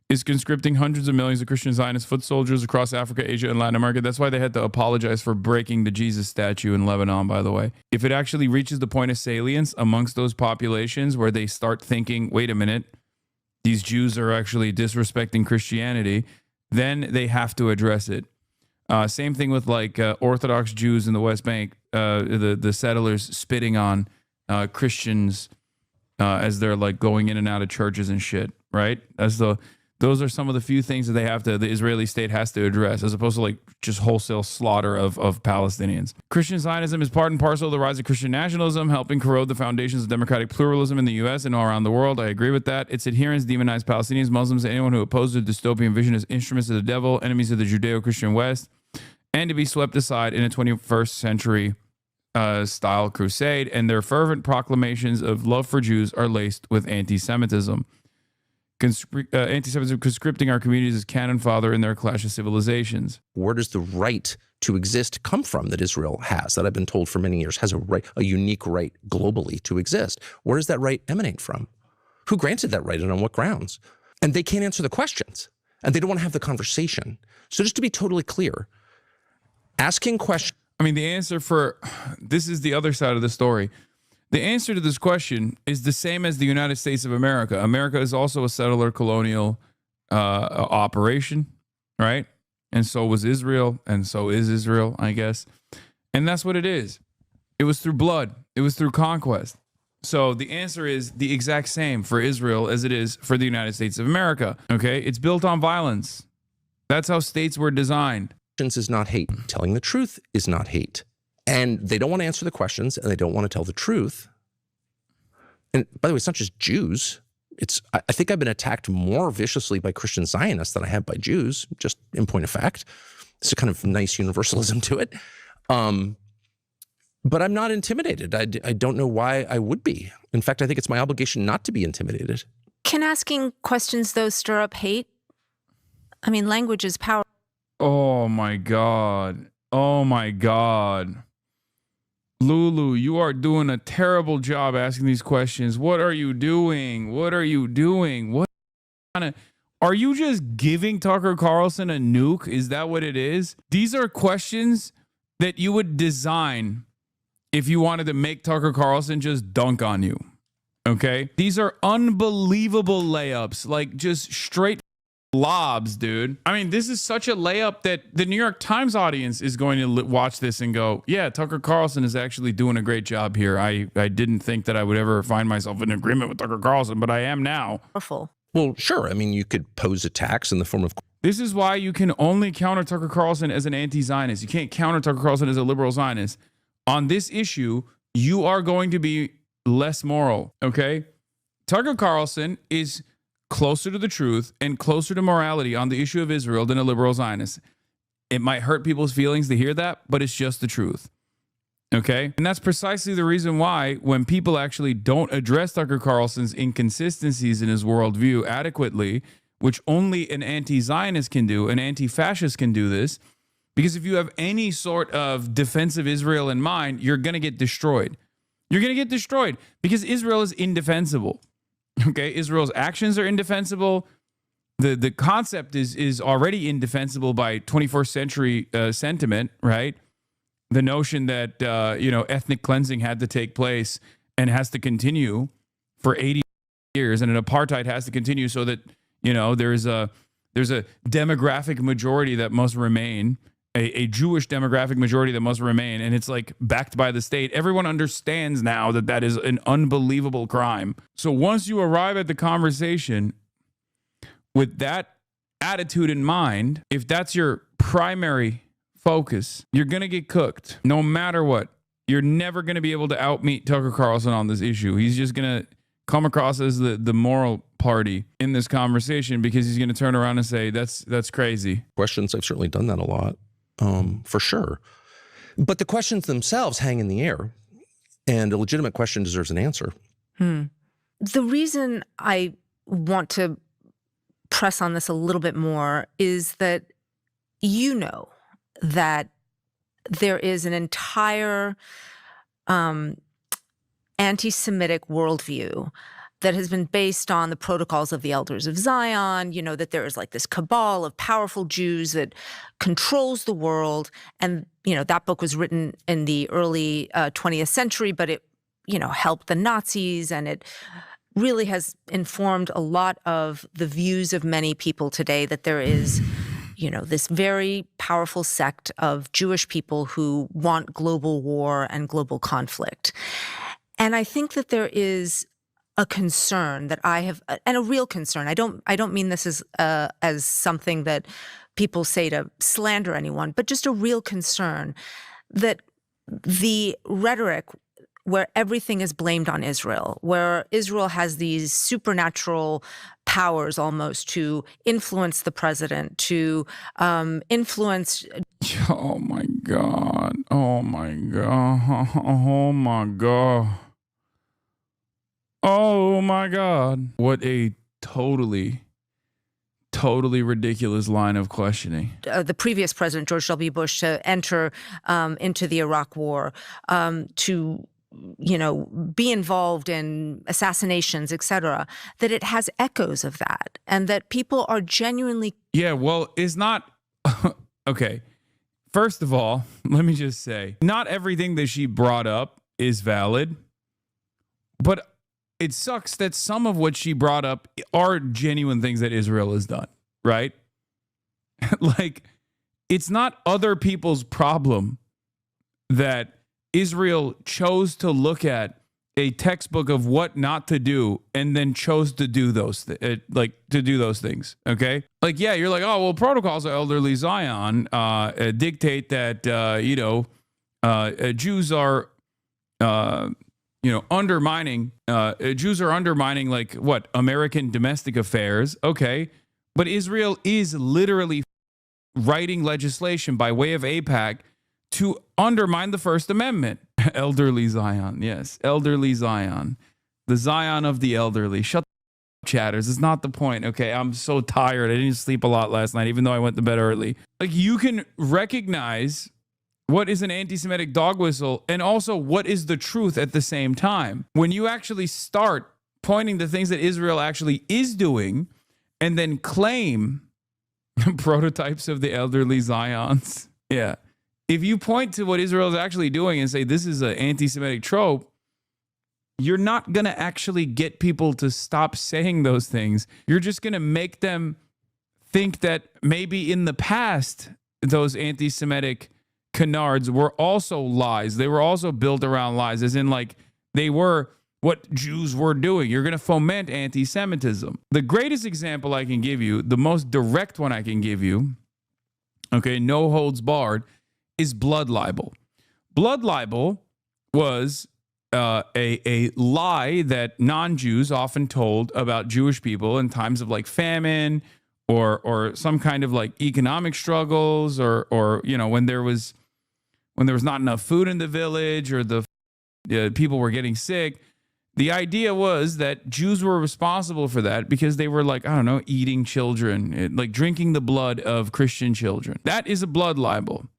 is conscripting hundreds of millions of Christian Zionist foot soldiers across Africa, Asia, and Latin America. That's why they had to apologize for breaking the Jesus statue in Lebanon, by the way. If it actually reaches the point of salience amongst those populations where they start thinking, wait a minute, these Jews are actually disrespecting Christianity, then they have to address it. Same thing with like Orthodox Jews in the West Bank, the settlers spitting on Christians as they're like going in and out of churches and shit, right? Those are some of the few things that the Israeli state has to address, as opposed to like just wholesale slaughter of Palestinians. Christian Zionism is part and parcel of the rise of Christian nationalism, helping corrode the foundations of democratic pluralism in the U.S. and all around the world. I agree with that. Its adherents demonize Palestinians, Muslims, and anyone who opposes the dystopian vision as instruments of the devil, enemies of the Judeo-Christian West, and to be swept aside in a 21st century style crusade. And their fervent proclamations of love for Jews are laced with anti-Semitism. Anti-Semitism conscripting our communities as cannon fodder in their clash of civilizations. Where does the right to exist come from that Israel has, that I've been told for many years has a unique right globally to exist? Where does that right emanate from? Who granted that right and on what grounds? And they can't answer the questions, and they don't want to have the conversation. So just to be totally clear, asking questions. I mean, the answer for this is the other side of the story. The answer to this question is the same as the United States of America. America is also a settler colonial operation, right? And so was Israel, and so is Israel, I guess. And that's what it is. It was through blood. It was through conquest. So the answer is the exact same for Israel as it is for the United States of America, okay? It's built on violence. That's how states were designed. Is not hate. Telling the truth is not hate. And they don't want to answer the questions, and they don't want to tell the truth. And by the way, it's not just Jews. I think I've been attacked more viciously by Christian Zionists than I have by Jews, just in point of fact. It's a kind of nice universalism to it. But I'm not intimidated. I don't know why I would be. In fact, I think it's my obligation not to be intimidated. Can asking questions, though, stir up hate? I mean, language is power. Oh, my God. Oh, my God. Lulu, you are doing a terrible job asking these questions. What are you doing? What are you doing? What kind of... Are you just giving Tucker Carlson a nuke? Is that what it is? These are questions that you would design if you wanted to make Tucker Carlson just dunk on you. Okay? These are unbelievable layups, like just straight lobs, dude. I mean, this is such a layup that the New York Times audience is going to watch this and go, yeah, Tucker Carlson is actually doing a great job here. I didn't think that I would ever find myself in agreement with Tucker Carlson, but I am now. Powerful. Well, sure. I mean, you could pose attacks in the form of... This is why you can only counter Tucker Carlson as an anti-Zionist. You can't counter Tucker Carlson as a liberal Zionist. On this issue, you are going to be less moral, okay? Tucker Carlson is closer to the truth and closer to morality on the issue of Israel than a liberal Zionist. It might hurt people's feelings to hear that, but it's just the truth. Okay? And that's precisely the reason why when people actually don't address Tucker Carlson's inconsistencies in his worldview adequately, which only an anti-Zionist can do, an anti-fascist can do this, because if you have any sort of defense of Israel in mind, you're going to get destroyed. You're going to get destroyed because Israel is indefensible. Okay, Israel's actions are indefensible. The concept is already indefensible by 21st century sentiment, right? The notion that ethnic cleansing had to take place and has to continue for 80 years, and an apartheid has to continue so that there's a demographic majority that must remain, a Jewish demographic majority that must remain, and it's like backed by the state. Everyone understands now that that is an unbelievable crime. So once you arrive at the conversation with that attitude in mind, if that's your primary focus, you're going to get cooked no matter what. You're never going to be able to outmeet Tucker Carlson on this issue. He's just going to come across as the moral party in this conversation because he's going to turn around and say, that's crazy. Questions, I've certainly done that a lot. For sure. But the questions themselves hang in the air, and a legitimate question deserves an answer. The reason I want to press on this a little bit more is that that there is an entire anti-Semitic worldview that has been based on the protocols of the elders of Zion, that there is like this cabal of powerful Jews that controls the world. And, that book was written in the early 20th century, but it, helped the Nazis, and it really has informed a lot of the views of many people today that there is, this very powerful sect of Jewish people who want global war and global conflict. And I think that there is a concern that I have, and a real concern. I don't mean this as something that people say to slander anyone, but just a real concern that the rhetoric where everything is blamed on Israel, where Israel has these supernatural powers almost to influence the president, to influence. Oh my God! Oh my God! Oh my God! Oh my God. What a totally ridiculous line of questioning. The previous president, George W. Bush, to enter into the Iraq War, to be involved in assassinations, et cetera, that it has echoes of that, and that people are genuinely... Yeah, well, it's not... Okay. First of all, let me just say, not everything that she brought up is valid. But it sucks that some of what she brought up are genuine things that Israel has done, right? Like, it's not other people's problem that Israel chose to look at a textbook of what not to do and then chose to do those things. Okay. Like, yeah, you're like, oh, well, protocols of elderly Zion dictate that, Jews are, undermining, like what? American domestic affairs. Okay. But Israel is literally writing legislation by way of AIPAC to undermine the First Amendment. Elderly Zion. Yes. Elderly Zion. The Zion of the elderly. Shut the chatters. It's not the point. Okay. I'm so tired. I didn't sleep a lot last night, even though I went to bed early. Like, you can recognize what is an anti-Semitic dog whistle and also what is the truth at the same time. When you actually start pointing to things that Israel actually is doing and then claim prototypes of the elderly Zions. Yeah. If you point to what Israel is actually doing and say this is an anti-Semitic trope, you're not going to actually get people to stop saying those things. You're just going to make them think that maybe in the past, those anti-Semitic canards were also lies. They were also built around lies, as in like they were what Jews were doing. You're going to foment anti-Semitism. The greatest example I can give you, the most direct one I can give you, okay, no holds barred, is blood libel. Blood libel was a lie that non-Jews often told about Jewish people in times of like famine or some kind of like economic struggles or when there was not enough food in the village or the people were getting sick. The idea was that Jews were responsible for that because they were like, I don't know, eating children, like drinking the blood of Christian children. That is a blood libel.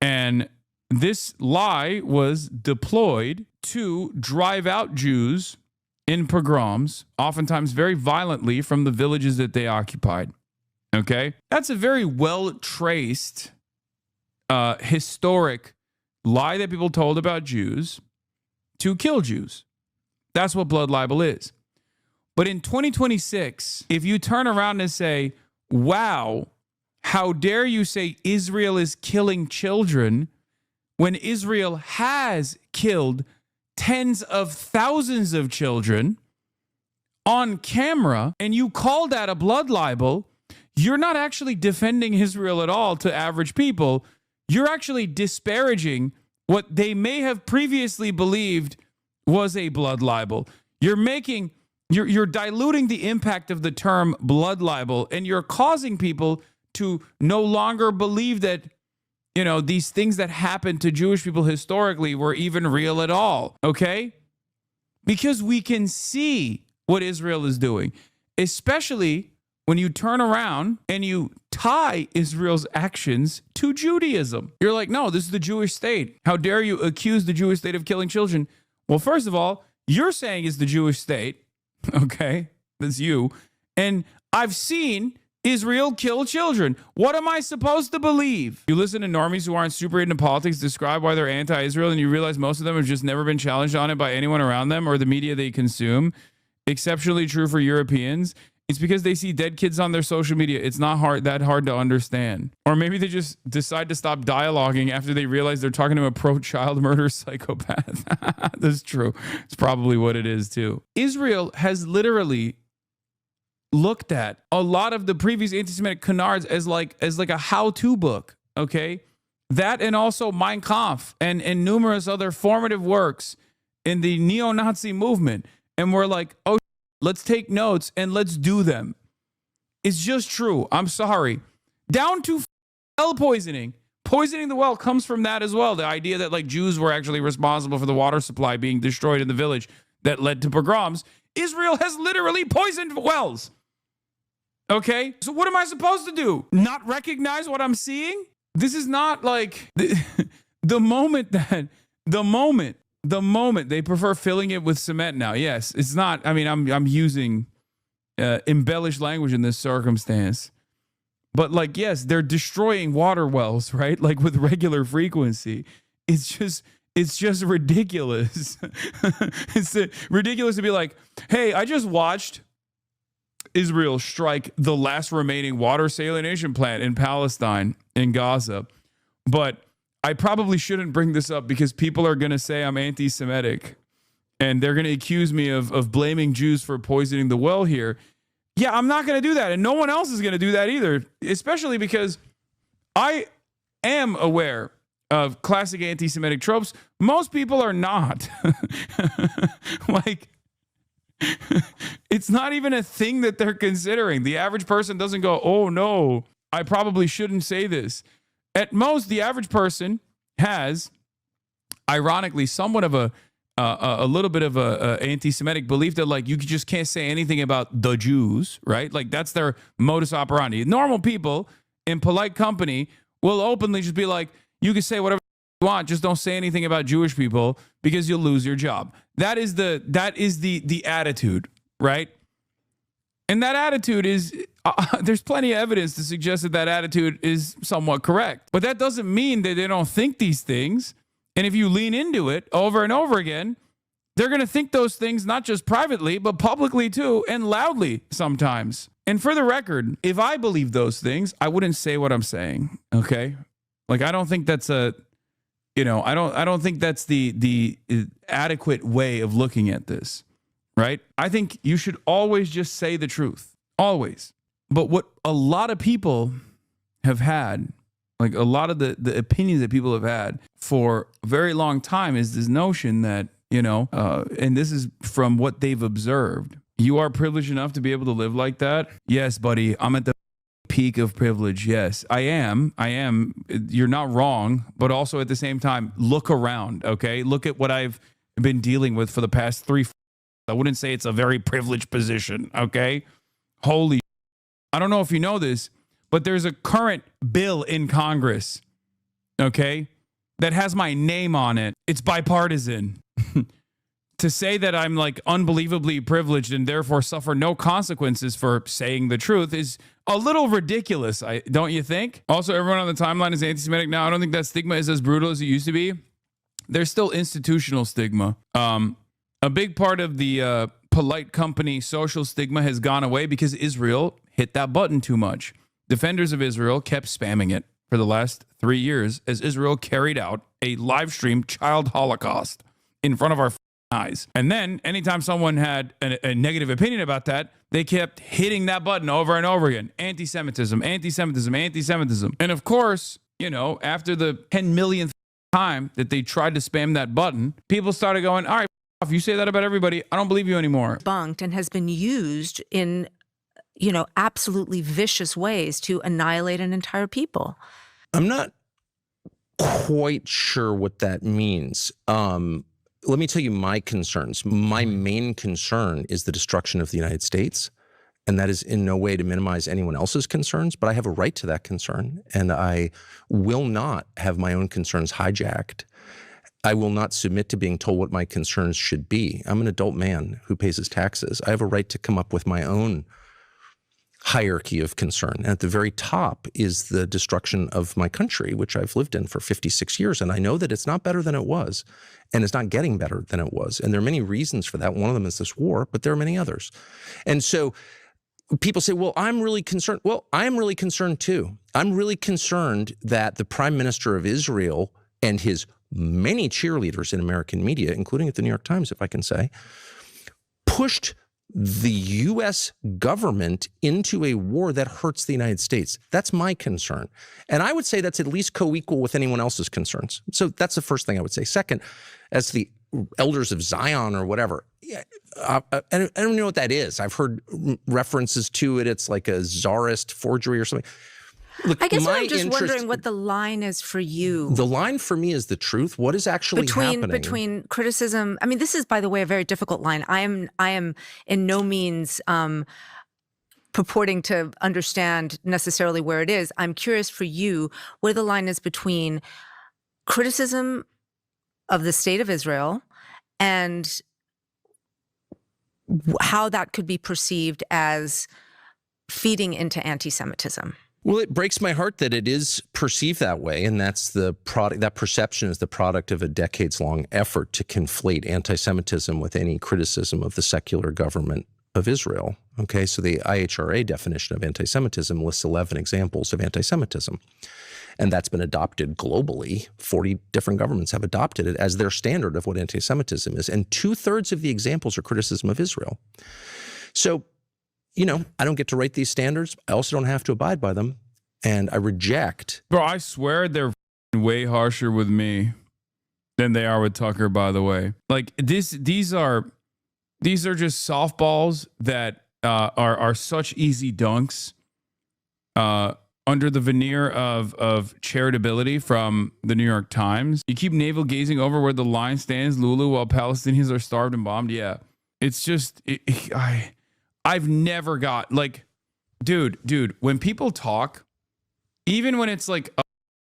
And this lie was deployed to drive out Jews in pogroms, oftentimes very violently, from the villages that they occupied. Okay? That's a very well-traced, historic lie that people told about Jews to kill Jews. That's what blood libel is. But in 2026, if you turn around and say, wow, how dare you say Israel is killing children when Israel has killed tens of thousands of children on camera, and you call that a blood libel, you're not actually defending Israel at all to average people. You're actually disparaging what they may have previously believed was a blood libel. You're diluting the impact of the term blood libel, and you're causing people to no longer believe that, these things that happened to Jewish people historically were even real at all. Okay? Because we can see what Israel is doing, especially when you turn around and you tie Israel's actions to Judaism. You're like, no, this is the Jewish state. How dare you accuse the Jewish state of killing children? Well, first of all, you're saying it's the Jewish state. Okay, that's you. And I've seen Israel kill children. What am I supposed to believe? You listen to normies who aren't super into politics describe why they're anti-Israel, and you realize most of them have just never been challenged on it by anyone around them or the media they consume. Exceptionally true for Europeans. It's because they see dead kids on their social media. It's not that hard to understand. Or maybe they just decide to stop dialoguing after they realize they're talking to a pro-child murder psychopath. That's true. It's probably what it is too. Israel has literally looked at a lot of the previous anti-Semitic canards as like a how-to book. Okay, that and also Mein Kampf and numerous other formative works in the neo-Nazi movement. And we're like, oh, let's take notes and let's do them. It's just true. I'm sorry. Down to well poisoning. Poisoning the well comes from that as well. The idea that like Jews were actually responsible for the water supply being destroyed in the village that led to pogroms. Israel has literally poisoned wells. Okay? So what am I supposed to do? Not recognize what I'm seeing? This is not like the moment they prefer filling it with cement now. Yes, it's not. I mean, I'm using embellished language in this circumstance. But like, yes, they're destroying water wells, right? Like with regular frequency. It's just, It's just ridiculous. It's ridiculous to be like, hey, I just watched Israel strike the last remaining water salination plant in Palestine, in Gaza. But I probably shouldn't bring this up because people are going to say I'm anti-Semitic and they're going to accuse me of blaming Jews for poisoning the well here. Yeah, I'm not going to do that. And no one else is going to do that either, especially because I am aware of classic anti-Semitic tropes. Most people are not. Like, it's not even a thing that they're considering. The average person doesn't go, oh no, I probably shouldn't say this. At most, the average person has, ironically, somewhat of a little bit of a anti-Semitic belief that like you just can't say anything about the Jews, right? Like that's their modus operandi. Normal people in polite company will openly just be like, you can say whatever you want, just don't say anything about Jewish people because you'll lose your job. That is the attitude, right? And that attitude is, there's plenty of evidence to suggest that attitude is somewhat correct. But that doesn't mean that they don't think these things. And if you lean into it over and over again, they're going to think those things not just privately, but publicly too, and loudly sometimes. And for the record, if I believe those things, I wouldn't say what I'm saying, okay? Like, I don't think that's I don't think that's the adequate way of looking at this, right? I think you should always just say the truth, always. But what a lot of people have had, like a lot of the opinions that people have had for a very long time is this notion that, and this is from what they've observed, you are privileged enough to be able to live like that. Yes, buddy, I'm at the peak of privilege. Yes, I am. You're not wrong. But also at the same time, look around, okay? Look at what I've been dealing with for the past 3 I wouldn't say it's a very privileged position, okay? Holy, I don't know if you know this, but there's a current bill in Congress, okay, that has my name on it. It's bipartisan. To say that I'm like unbelievably privileged and therefore suffer no consequences for saying the truth is a little ridiculous, don't you think? Also, everyone on the timeline is anti-Semitic now. I don't think that stigma is as brutal as it used to be. There's still institutional stigma. A big part of the polite company social stigma has gone away because Israel hit that button too much. Defenders of Israel kept spamming it for the last 3 years as Israel carried out a live stream child holocaust in front of our eyes. And then anytime someone had a negative opinion about that, they kept hitting that button over and over again. Anti-Semitism, anti-Semitism, anti-Semitism. And of course, after the 10 millionth time that they tried to spam that button, people started going, all right, if you say that about everybody, I don't believe you anymore. Bunked and has been used in, absolutely vicious ways to annihilate an entire people. I'm not quite sure what that means. Let me tell you my concerns. My main concern is the destruction of the United States. And that is in no way to minimize anyone else's concerns, but I have a right to that concern. And I will not have my own concerns hijacked. I will not submit to being told what my concerns should be. I'm an adult man who pays his taxes. I have a right to come up with my own hierarchy of concern. And at the very top is the destruction of my country, which I've lived in for 56 years. And I know that it's not better than it was, and it's not getting better than it was. And there are many reasons for that. One of them is this war, but there are many others. And so people say, well, I'm really concerned. Well, I'm really concerned too. I'm really concerned that the Prime Minister of Israel and his many cheerleaders in American media, including at the New York Times, if I can say, pushed the U.S. government into a war that hurts the United States. That's my concern. And I would say that's at least co-equal with anyone else's concerns. So that's the first thing I would say. Second, as the elders of Zion or whatever, I don't know what that is. I've heard references to it. It's like a czarist forgery or something. Look, I guess I'm just wondering what the line is for you. The line for me is the truth. What is actually happening? Between criticism. I mean, this is, by the way, a very difficult line. I am in no means purporting to understand necessarily where it is. I'm curious for you where the line is between criticism of the state of Israel and how that could be perceived as feeding into anti-Semitism. Well, it breaks my heart that it is perceived that way, and that's the product. That perception is the product of a decades-long effort to conflate anti-Semitism with any criticism of the secular government of Israel. Okay, so the IHRA definition of anti-Semitism lists 11 examples of anti-Semitism, and that's been adopted globally. 40 different governments have adopted it as their standard of what anti-Semitism is, and 2/3 of the examples are criticism of Israel. So, I don't get to write these standards. I also don't have to abide by them. And I reject. Bro, I swear they're way harsher with me than they are with Tucker, by the way. Like these are just softballs that are such easy dunks under the veneer of charitability from the New York Times. You keep navel gazing over where the line stands, Lulu, while Palestinians are starved and bombed. Yeah, it's just I've never got like, dude, when people talk, even when it's like a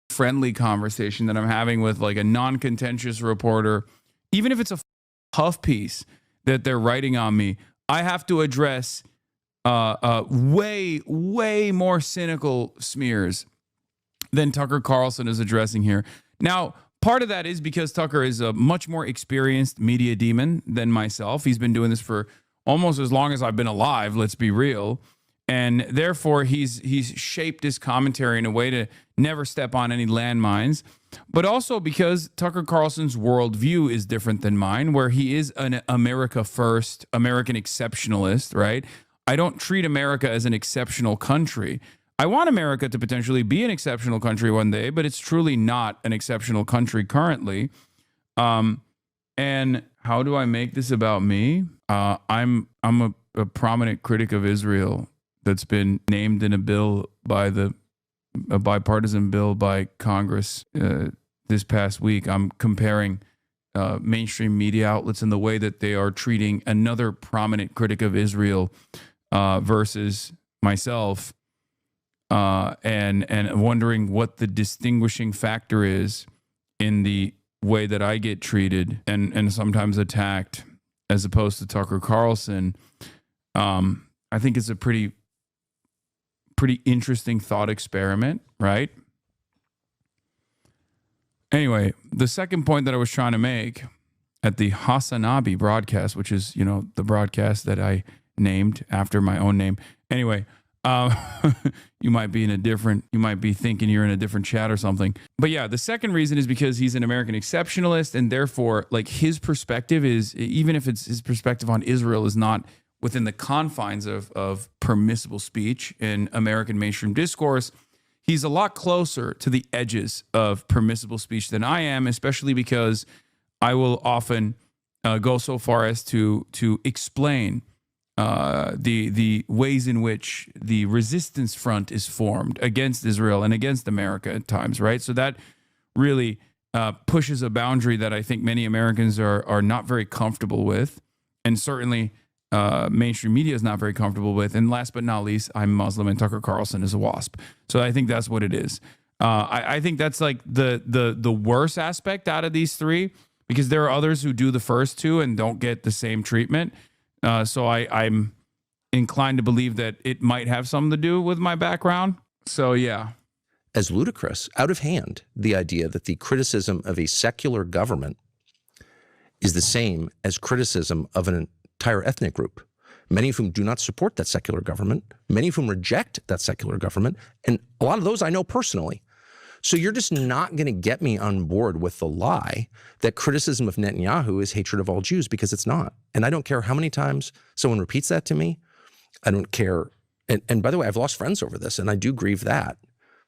friendly conversation that I'm having with like a non-contentious reporter, even if it's a puff piece that they're writing on me, I have to address way more cynical smears than Tucker Carlson is addressing here. Now, part of that is because Tucker is a much more experienced media demon than myself. He's been doing this for almost as long as I've been alive, let's be real. And therefore, he's shaped his commentary in a way to never step on any landmines. But also because Tucker Carlson's worldview is different than mine, where he is an America first, American exceptionalist, right? I don't treat America as an exceptional country. I want America to potentially be an exceptional country one day, but it's truly not an exceptional country currently. And how do I make this about me? I'm a prominent critic of Israel that's been named in a bill by a bipartisan bill by Congress this past week. I'm comparing mainstream media outlets in the way that they are treating another prominent critic of Israel versus myself, and wondering what the distinguishing factor is in the way that I get treated and sometimes attacked as opposed to Tucker Carlson. I think it's a pretty interesting thought experiment, right? Anyway, the second point that I was trying to make at the Hasanabi broadcast, which is, the broadcast that I named after my own name. Anyway, you might be thinking you're in a different chat or something. But yeah, the second reason is because he's an American exceptionalist, and therefore, like, his perspective is, even if it's his perspective on Israel is not within the confines of permissible speech in American mainstream discourse, he's a lot closer to the edges of permissible speech than I am, especially because I will often go so far as to explain the ways in which the resistance front is formed against Israel and against America at times, right? So that really pushes a boundary that I think many Americans are not very comfortable with, and certainly mainstream media is not very comfortable with. And last but not least, I'm Muslim and Tucker Carlson is a WASP. So I think that's what it is. I think that's like the worst aspect out of these three, because there are others who do the first two and don't get the same treatment. So I'm inclined to believe that it might have something to do with my background. So yeah. As ludicrous, out of hand, the idea that the criticism of a secular government is the same as criticism of an entire ethnic group, many of whom do not support that secular government, many of whom reject that secular government, and a lot of those I know personally. So you're just not going to get me on board with the lie that criticism of Netanyahu is hatred of all Jews, because it's not. And I don't care how many times someone repeats that to me. I don't care. And by the way, I've lost friends over this, and I do grieve that.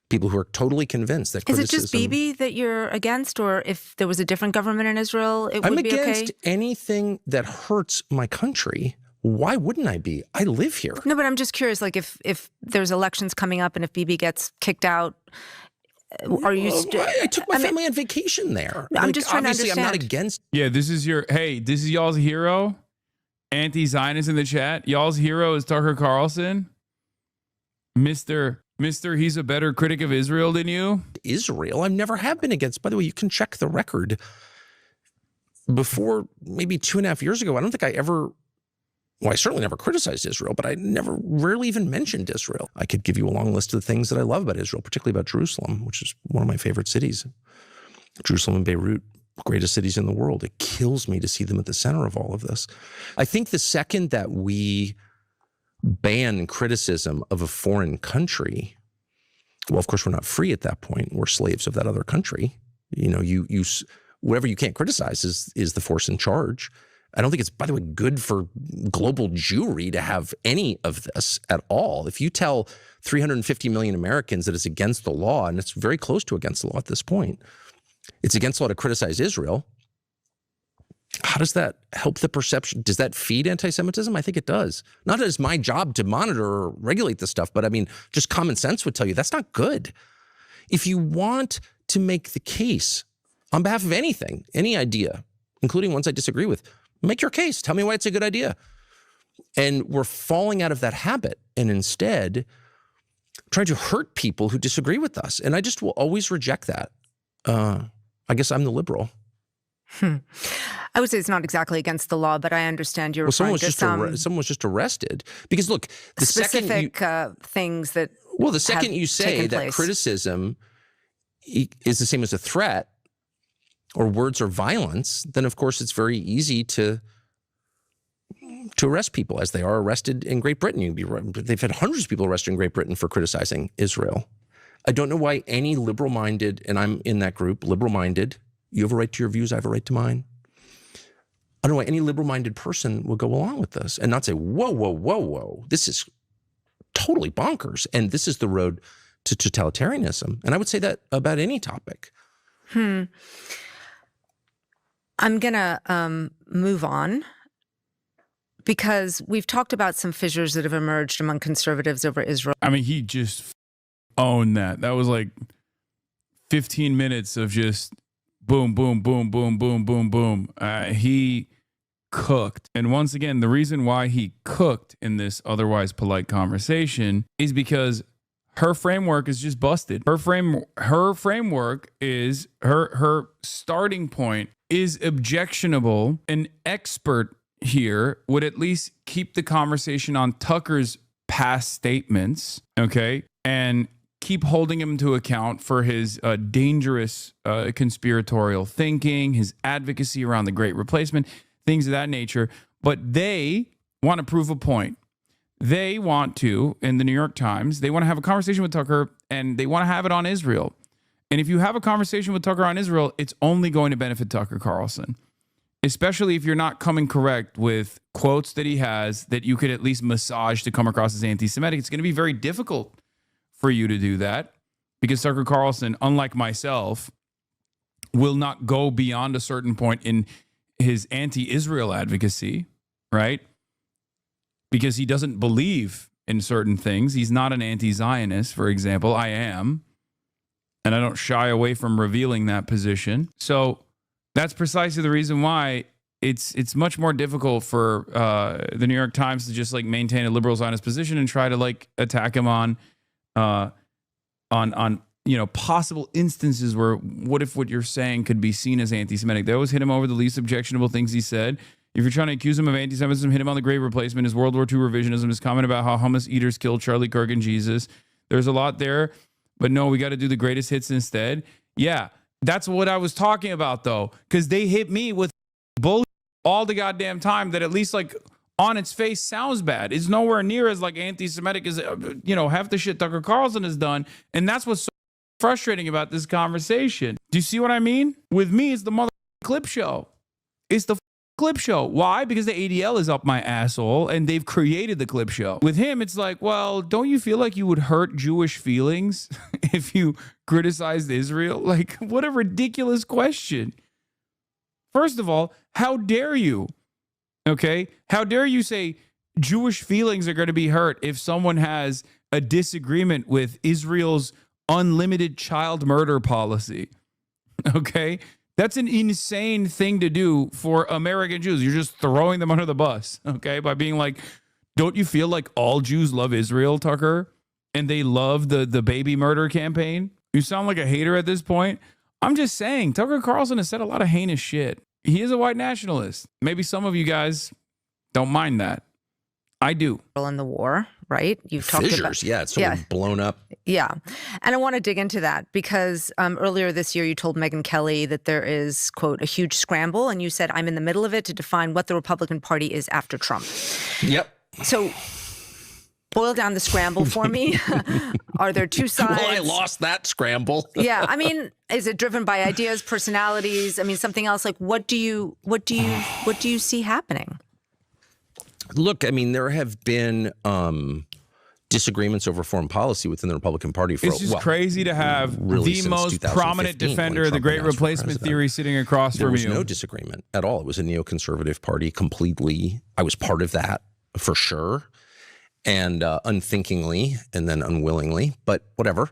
People who are totally convinced that criticism... Is it just Bibi that you're against, or if there was a different government in Israel, it would be okay? I'm against anything that hurts my country. Why wouldn't I be? I live here. No, but I'm just curious, like if there's elections coming up and if Bibi gets kicked out, are you... I took my family on vacation there. I'm just trying to understand. Obviously, I'm not against... Yeah, this is y'all's hero. Anti-Zionist in the chat. Y'all's hero is Tucker Carlson. Mr. He's a better critic of Israel than you. Israel, I never have been against. By the way, you can check the record. Before maybe 2.5 years ago, I don't think I ever well, I certainly never criticized Israel, but I rarely even mentioned Israel. I could give you a long list of the things that I love about Israel, particularly about Jerusalem, which is one of my favorite cities. Jerusalem and Beirut, greatest cities in the world. It kills me to see them at the center of all of this. I think the second that we ban criticism of a foreign country, well, of course, we're not free at that point. We're slaves of that other country. You know, whatever you can't criticize is the force in charge. I don't think it's, by the way, good for global Jewry to have any of this at all. If you tell 350 million Americans that it's against the law, and it's very close to against the law at this point, it's against the law to criticize Israel, how does that help the perception? Does that feed anti-Semitism? I think it does. Not that it's my job to monitor or regulate this stuff, but I mean, just common sense would tell you that's not good. If you want to make the case on behalf of anything, any idea, including ones I disagree with, make your case. Tell me why it's a good idea. And we're falling out of that habit and instead trying to hurt people who disagree with us. And I just will always reject that. I guess I'm the liberal. I would say it's not exactly against the law, but I understand you're someone referring to someone was just arrested. Because look, the specific things that the second you say that criticism is the same as a threat or words or violence, then of course it's very easy to arrest people, as they are arrested in Great Britain. They've had hundreds of people arrested in Great Britain for criticizing Israel. I don't know why any liberal-minded, and I'm in that group, liberal-minded, you have a right to your views, I have a right to mine. I don't know why any liberal-minded person will go along with this and not say, whoa, whoa, whoa, whoa, this is totally bonkers, and this is the road to totalitarianism. And I would say that about any topic. I'm going to move on, because we've talked about some fissures that have emerged among conservatives over Israel. I mean, he just owned that. That was like 15 minutes of just boom, boom, boom, boom, boom, boom, boom. He cooked. And once again, the reason why he cooked in this otherwise polite conversation is because her framework is just busted. Her framework is her starting point is objectionable. An expert here would at least keep the conversation on Tucker's past statements, okay, and keep holding him to account for his dangerous conspiratorial thinking, his advocacy around the Great Replacement, things of that nature. But they want to prove a point. They want to, in the New York Times, they want to have a conversation with Tucker, and they want to have it on Israel. And if you have a conversation with Tucker on Israel, it's only going to benefit Tucker Carlson, especially if you're not coming correct with quotes that he has that you could at least massage to come across as anti-Semitic. It's going to be very difficult for you to do that, because Tucker Carlson, unlike myself, will not go beyond a certain point in his anti-Israel advocacy, right? Because he doesn't believe in certain things. He's not an anti-Zionist, for example. I am, and I don't shy away from revealing that position. So that's precisely the reason why it's much more difficult for the New York Times to just like maintain a liberal Zionist position and try to like attack him on possible instances where what if what you're saying could be seen as anti-Semitic. They always hit him over the least objectionable things he said. If you're trying to accuse him of anti-Semitism, hit him on the Great Replacement, his World War II revisionism, his comment about how hummus eaters killed Charlie Kirk and Jesus. There's a lot there, but no, we got to do the greatest hits instead. Yeah, that's what I was talking about, though, because they hit me with bull all the goddamn time that at least like on its face sounds bad. It's nowhere near as like anti-Semitic as, half the shit Tucker Carlson has done. And that's what's so frustrating about this conversation. Do you see what I mean? With me, it's the mother clip show. It's the clip show. Why? Because the ADL is up my asshole and they've created the clip show. With him, it's like, well, don't you feel like you would hurt Jewish feelings if you criticized Israel? Like, what a ridiculous question. First of all, how dare you? Okay? How dare you say Jewish feelings are going to be hurt if someone has a disagreement with Israel's unlimited child murder policy? Okay? That's an insane thing to do for American Jews. You're just throwing them under the bus, okay? By being like, don't you feel like all Jews love Israel, Tucker? And they love the baby murder campaign? You sound like a hater at this point. I'm just saying, Tucker Carlson has said a lot of heinous shit. He is a white nationalist. Maybe some of you guys don't mind that. I do. In the war, right? You've talked Fissures, about, yeah, it's sort of blown up. Yeah. And I want to dig into that because earlier this year you told Megyn Kelly that there is, quote, a huge scramble. And you said, I'm in the middle of it to define what the Republican Party is after Trump. Yep. So boil down the scramble for me. Are there two sides? Well, I lost that scramble. Yeah. I mean, is it driven by ideas, personalities? I mean, something else? Like, what do you see happening? Look, I mean, there have been disagreements over foreign policy within the Republican Party for It's just crazy to have really the most 2015 prominent when defender of the Trump great announced for replacement president. theory sitting across There from was you. no disagreement at all. It was a neoconservative party completely. I was part of that for sure, and unthinkingly and then unwillingly, but whatever.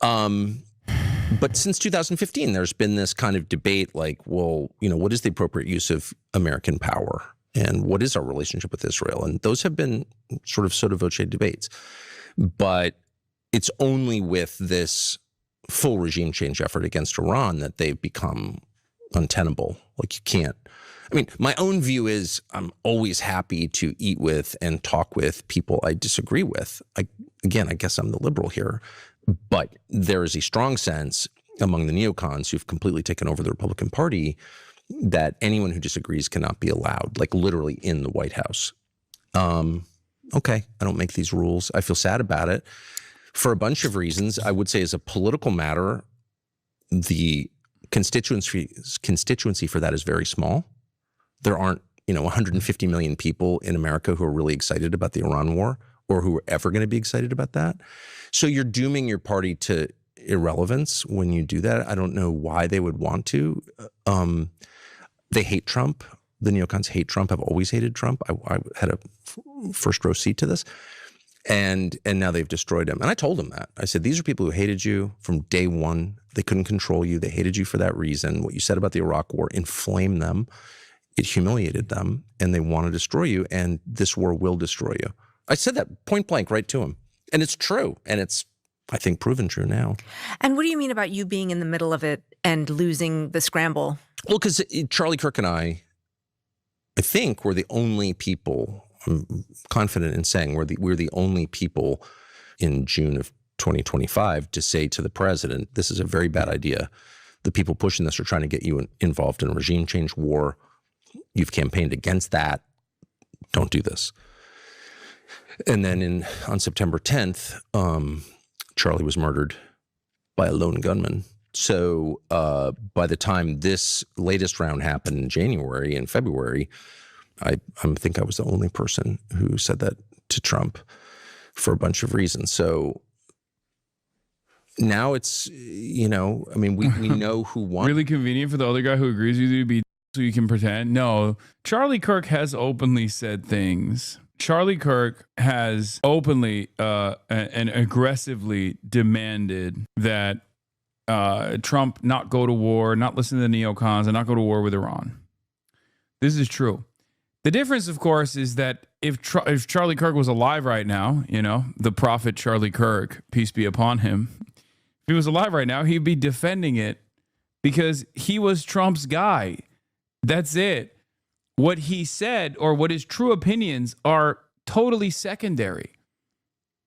But since 2015, there's been this kind of debate like, well, you know, what is the appropriate use of American power? And what is our relationship with Israel? And those have been sort of sotto voce debates. But it's only with this full regime change effort against Iran that they've become untenable. Like, you can't. I mean, my own view is I'm always happy to eat with and talk with people I disagree with. I guess I'm the liberal here. But there is a strong sense among the neocons who've completely taken over the Republican Party that anyone who disagrees cannot be allowed, like literally in the White House. Okay, I don't make these rules. I feel sad about it for a bunch of reasons. I would say as a political matter, the constituency for that is very small. There aren't, 150 million people in America who are really excited about the Iran war or who are ever going to be excited about that. So you're dooming your party to irrelevance when you do that. I don't know why they would want to. They hate Trump. The neocons hate Trump, have always hated Trump. I had a first row seat to this. And now they've destroyed him. And I told them that. I said, these are people who hated you from day one. They couldn't control you. They hated you for that reason. What you said about the Iraq war inflamed them. It humiliated them. And they want to destroy you. And this war will destroy you. I said that point blank right to him. And it's true. And it's, I think, proven true now. And what do you mean about you being in the middle of it and losing the scramble? Well, because Charlie Kirk and I think we're the only people, I'm confident in saying we're the only people in June of 2025 to say to the president, this is a very bad idea. The people pushing this are trying to get you involved in a regime change war. You've campaigned against that. Don't do this. And then on September 10th, Charlie was murdered by a lone gunman. So by the time this latest round happened in January and February, I think I was the only person who said that to Trump for a bunch of reasons. So now it's, we know who won. Really convenient for the other guy who agrees with you to be so you can pretend. No, Charlie Kirk has openly said things. Charlie Kirk has openly and aggressively demanded that Trump not go to war, not listen to the neocons, and not go to war with Iran. This is true. The difference, of course, is that if Charlie Kirk was alive right now, the prophet Charlie Kirk, peace be upon him, if he was alive right now, he'd be defending it because he was Trump's guy. That's it. What he said or what his true opinions are totally secondary.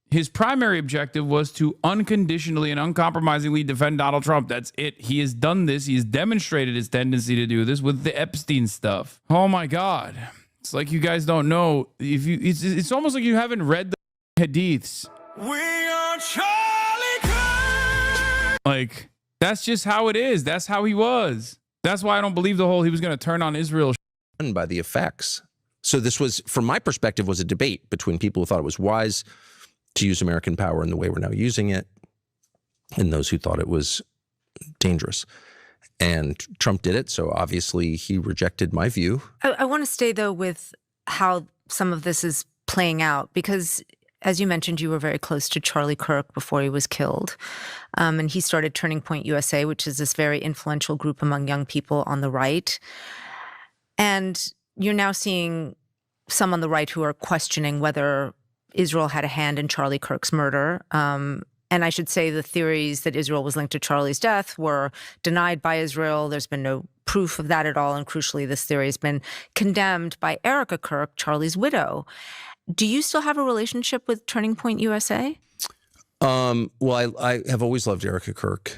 His primary objective was to unconditionally and uncompromisingly defend Donald Trump. That's it. He has done this. He has demonstrated his tendency to do this with the Epstein stuff. Oh my God. It's like you guys don't know. It's almost like you haven't read the hadiths. We are Charlie Kirk. Like, that's just how it is. That's how he was. That's why I don't believe the whole he was going to turn on Israel by the effects. So this was, from my perspective, was a debate between people who thought it was wise to use American power in the way we're now using it and those who thought it was dangerous. And Trump did it. So obviously he rejected my view. I want to stay, though, with how some of this is playing out, because as you mentioned, you were very close to Charlie Kirk before he was killed. And he started Turning Point USA, which is this very influential group among young people on the right. And you're now seeing some on the right who are questioning whether Israel had a hand in Charlie Kirk's murder. And I should say the theories that Israel was linked to Charlie's death were denied by Israel. There's been no proof of that at all. And crucially, this theory has been condemned by Erica Kirk, Charlie's widow. Do you still have a relationship with Turning Point USA? Well, I have always loved Erica Kirk.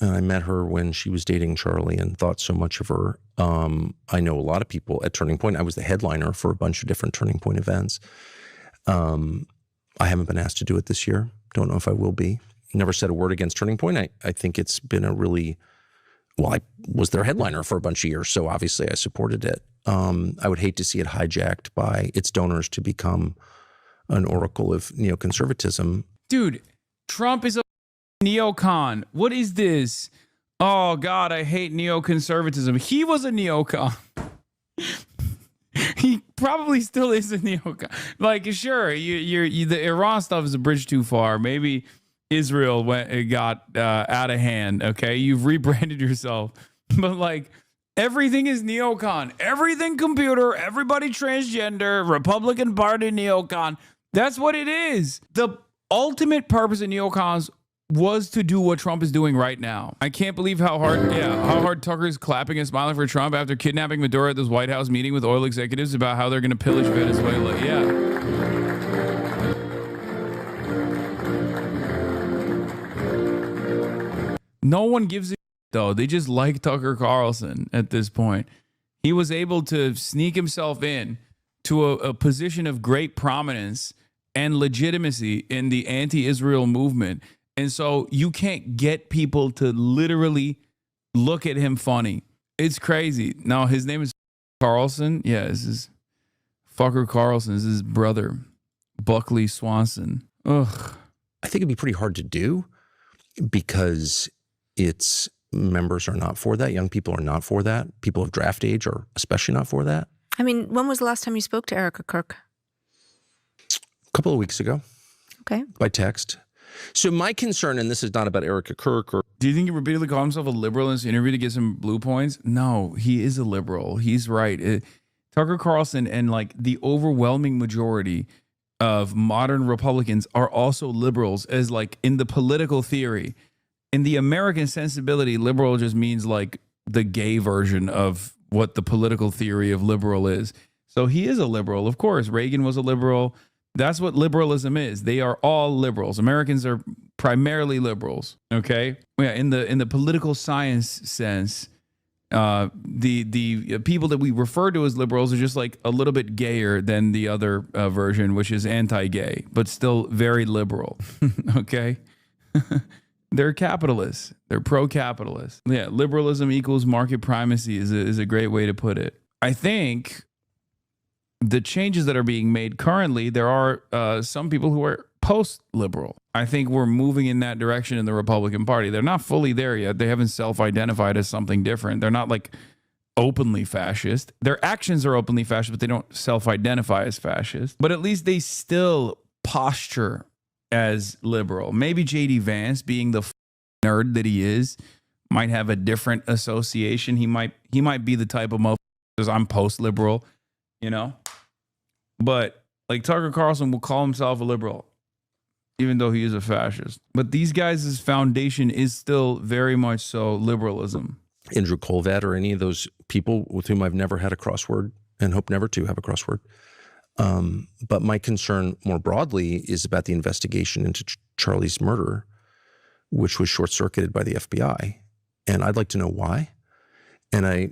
I met her when she was dating Charlie and thought so much of her. I know a lot of people at Turning Point. I was the headliner for a bunch of different Turning Point events. I haven't been asked to do it this year. Don't know if I will be. Never said a word against Turning Point. I think it's been a really, well, I was their headliner for a bunch of years, so obviously I supported it. I would hate to see it hijacked by its donors to become an oracle of neoconservatism. Dude, Trump is a neocon. What is this? Oh, God, I hate neoconservatism. He was a neocon. He probably still is a neocon. Like, sure, the Iran stuff is a bridge too far. Maybe Israel got out of hand, okay? You've rebranded yourself. But, like, everything is neocon. Everything computer, everybody transgender, Republican Party neocon. That's what it is. The ultimate purpose of neocons was to do what Trump is doing right now. I can't believe how hard Tucker is clapping and smiling for Trump after kidnapping Maduro at this White House meeting with oil executives about how they're going to pillage Venezuela. Yeah. No one gives a though. They just like Tucker Carlson at this point. He was able to sneak himself in to a position of great prominence and legitimacy in the anti-Israel movement. And so you can't get people to literally look at him funny. It's crazy. Now, his name is Carlson. Yeah, this is Fucker Carlson. This is his brother, Buckley Swanson. Ugh. I think it'd be pretty hard to do because its members are not for that. Young people are not for that. People of draft age are especially not for that. I mean, when was the last time you spoke to Erica Kirk? A couple of weeks ago. Okay. By text. So my concern, and this is not about Erica Kirk or... Do you think he repeatedly called himself a liberal in this interview to get some blue points? No, he is a liberal. He's right. Tucker Carlson and like the overwhelming majority of modern Republicans are also liberals, as like in the political theory. In the American sensibility, liberal just means like the gay version of what the political theory of liberal is. So he is a liberal. Of course, Reagan was a liberal. That's what liberalism is. They are all liberals. Americans are primarily liberals. Okay. Yeah. In the political science sense, the people that we refer to as liberals are just like a little bit gayer than the other version, which is anti-gay, but still very liberal. Okay. They're capitalists. They're pro-capitalist. Yeah. Liberalism equals market primacy is a great way to put it. I think the changes that are being made currently, there are some people who are post-liberal. I think we're moving in that direction in the Republican Party. They're not fully there yet. They haven't self-identified as something different. They're not like openly fascist. Their actions are openly fascist, but they don't self-identify as fascist. But at least they still posture as liberal. Maybe J.D. Vance, being the nerd that he is, might have a different association. He might be the type of motherfucker, I'm post-liberal, you know? But like Tucker Carlson will call himself a liberal, even though he is a fascist. But these guys' foundation is still very much so liberalism. Andrew Kolvat or any of those people with whom I've never had a crossword and hope never to have a crossword. But my concern more broadly is about the investigation into Charlie's murder, which was short-circuited by the FBI. And I'd like to know why. And I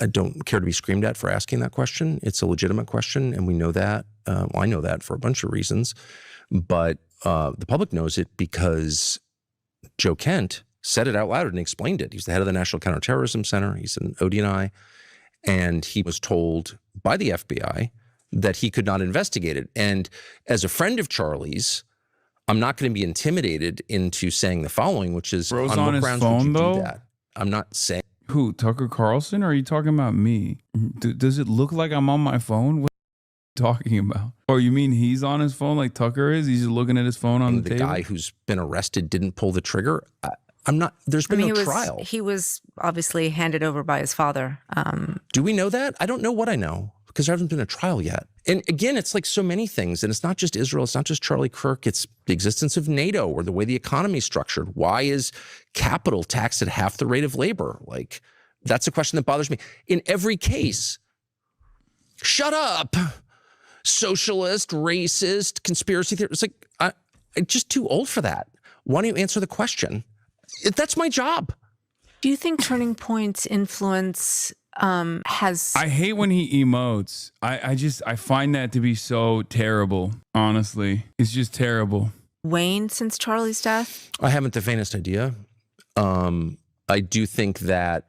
don't care to be screamed at for asking that question. It's a legitimate question, and we know that. Well, I know that for a bunch of reasons. But the public knows it because Joe Kent said it out loud and explained it. He's the head of the National Counterterrorism Center. He's an ODNI. And he was told by the FBI that he could not investigate it. And as a friend of Charlie's, I'm not going to be intimidated into saying the following, which is, Bro's on what his grounds phone, would you though? do that? I'm not saying. Who, Tucker Carlson? Or are you talking about me? Does it look like I'm on my phone? What are you talking about? Oh, you mean he's on his phone like Tucker is? He's just looking at his phone on the table? The guy who's been arrested didn't pull the trigger. I'm not, there's been no trial. He was obviously handed over by his father. Do we know that? I don't know what I know because there hasn't been a trial yet. And again, it's like so many things. And it's not just Israel. It's not just Charlie Kirk. It's the existence of NATO or the way the economy is structured. Why is capital taxed at half the rate of labor? Like, that's a question that bothers me. In every case, shut up. socialist, racist, conspiracy theorist. It's like, I'm just too old for that. Why don't you answer the question? That's my job. Do you think Turning Point's influence has... I hate when he emotes. I find that to be so terrible, honestly. It's just terrible. waned since Charlie's death? I haven't the faintest idea. I do think that,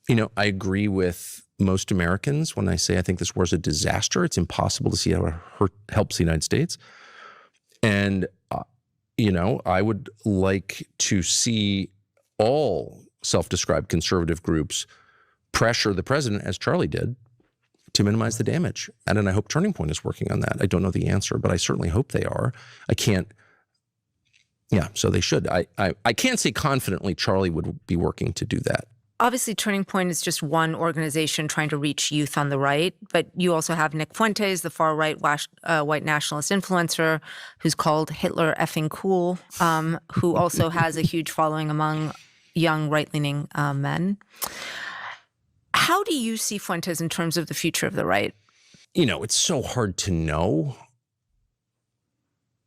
I agree with most Americans when I say I think this war is a disaster. It's impossible to see how it helps the United States. And, I would like to see all self-described conservative groups pressure the president, as Charlie did, to minimize the damage. And then I hope Turning Point is working on that. I don't know the answer, but I certainly hope they are. So they should. I can't say confidently Charlie would be working to do that. Obviously, Turning Point is just one organization trying to reach youth on the right, but you also have Nick Fuentes, the far-right white nationalist influencer who's called Hitler effing cool, who also has a huge following among young right-leaning men. How do you see Fuentes in terms of the future of the right? It's so hard to know.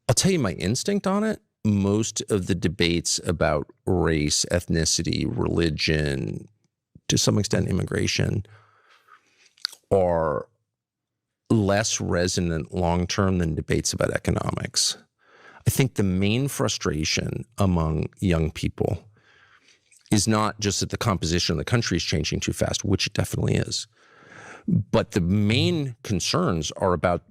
I'll tell you my instinct on it. Most of the debates about race, ethnicity, religion, to some extent immigration, are less resonant long-term than debates about economics. I think the main frustration among young people is not just that the composition of the country is changing too fast, which it definitely is, but the main concerns are about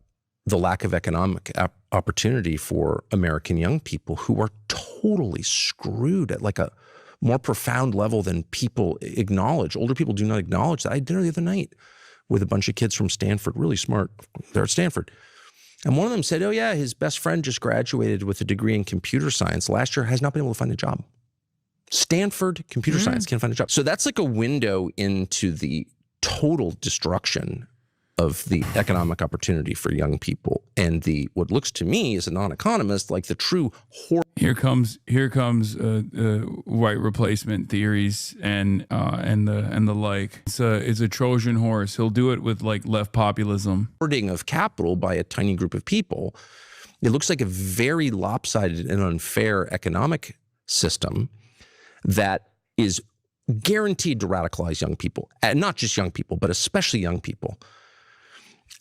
the lack of economic opportunity for American young people who are totally screwed at like a more profound level than people acknowledge. Older people do not acknowledge that. I had dinner the other night with a bunch of kids from Stanford, really smart. They're at Stanford. And one of them said, oh yeah, his best friend just graduated with a degree in computer science last year, has not been able to find a job. Stanford computer science can't find a job. So that's like a window into the total destruction of the economic opportunity for young people, and what looks to me as a non-economist like the true horror. Here comes white replacement theories and the like. It's a Trojan horse. He'll do it with like left populism. Hoarding of capital by a tiny group of people. It looks like a very lopsided and unfair economic system that is guaranteed to radicalize young people, and not just young people, but especially young people.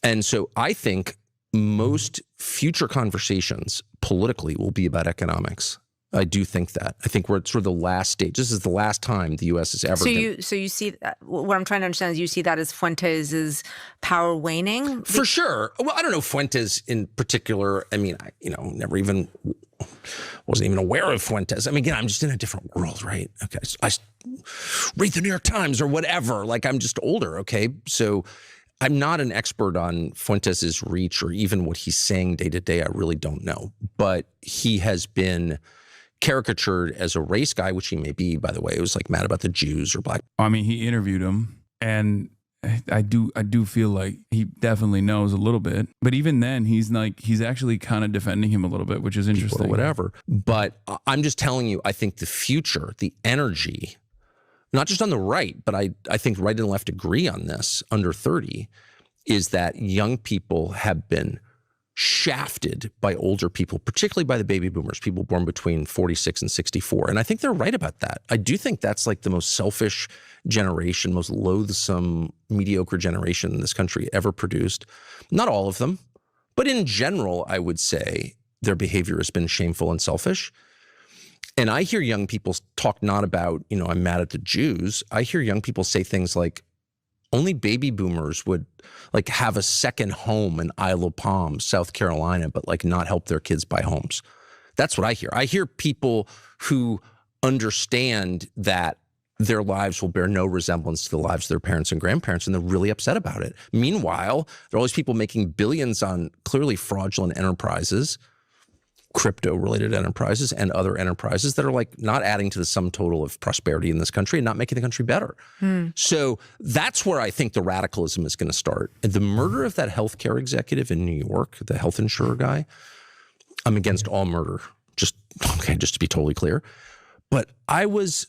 And so I think most future conversations politically will be about economics. I do think that. I think we're at sort of the last stage. This is the last time the U.S. has ever been. So you see that, what I'm trying to understand is you see that as Fuentes' power waning? For sure. Well, I don't know Fuentes in particular. I mean, wasn't even aware of Fuentes. I mean, again, I'm just in a different world, right? Okay. So I read the New York Times or whatever. Like, I'm just older, okay? So I'm not an expert on Fuentes' reach or even what he's saying day to day. I really don't know. But he has been caricatured as a race guy, which he may be, by the way. It was like mad about the Jews or black. I mean, he interviewed him, and I do feel like he definitely knows a little bit. But even then, he's actually kind of defending him a little bit, which is interesting. Or whatever. But I'm just telling you, I think the future, the energy, not just on the right, but I think right and left agree on this, under 30, is that young people have been shafted by older people, particularly by the baby boomers, people born between 46 and 64. And I think they're right about that. I do think that's like the most selfish generation, most loathsome, mediocre generation in this country ever produced. Not all of them, but in general, I would say their behavior has been shameful and selfish. And I hear young people talk not about, I'm mad at the Jews. I hear young people say things like, only baby boomers would like have a second home in Isle of Palms, South Carolina, but like not help their kids buy homes. That's what I hear. I hear people who understand that their lives will bear no resemblance to the lives of their parents and grandparents, and they're really upset about it. Meanwhile, there are all these people making billions on clearly fraudulent enterprises, crypto-related enterprises and other enterprises that are like not adding to the sum total of prosperity in this country and not making the country better. So that's where I think the radicalism is going to start. And the murder of that healthcare executive in New York, the health insurer guy, I'm against all murder, just to be totally clear. But I was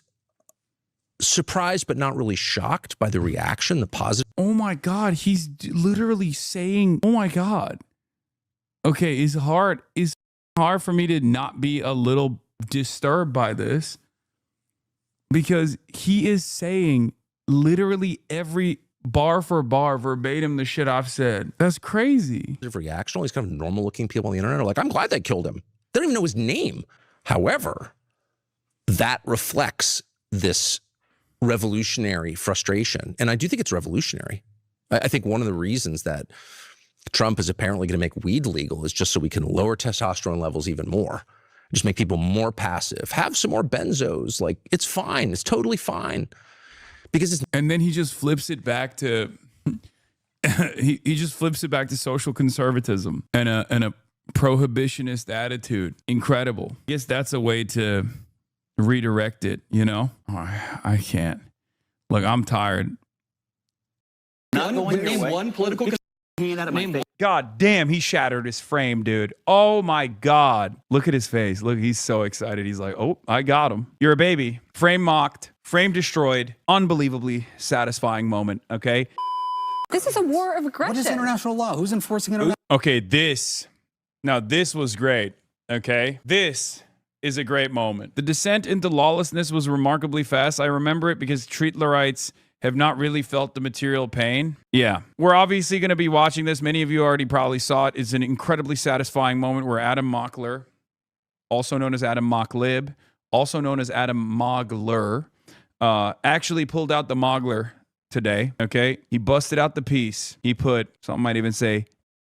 surprised but not really shocked by the reaction, the positive. Oh my God, he's literally saying, oh my God. Okay, it's hard for me to not be a little disturbed by this, because he is saying literally every bar for bar, verbatim, the shit I've said. That's crazy. Reaction. All these kind of normal looking people on the internet are like, I'm glad they killed him. They don't even know his name. However, that reflects this revolutionary frustration. And I do think it's revolutionary. I think one of the reasons that Trump is apparently going to make weed legal is just so we can lower testosterone levels even more. Just make people more passive. Have some more benzos. Like, it's fine. It's totally fine. Because it's— and then he just flips it back to he just flips it back to social conservatism and a prohibitionist attitude. Incredible. I guess that's a way to redirect it, you know? Oh, I can't. Look, I'm tired. Name one political. God damn, he shattered his frame, dude. Oh my God. Look at his face. Look, he's so excited. He's like, oh, I got him. You're a baby. Frame mocked, frame destroyed. Unbelievably satisfying moment, okay? This is a war of aggression. What is international law? Who's enforcing it? Okay, this was great, okay? This is a great moment. The descent into lawlessness was remarkably fast. I remember it because Treatlerites have not really felt the material pain. Yeah. We're obviously going to be watching this. Many of you already probably saw it. It's an incredibly satisfying moment where Adam Mockler, also known as Adam Mocklib, also known as Adam Mogler, actually pulled out the Mogler today, okay? He busted out the piece. He put, some might even say,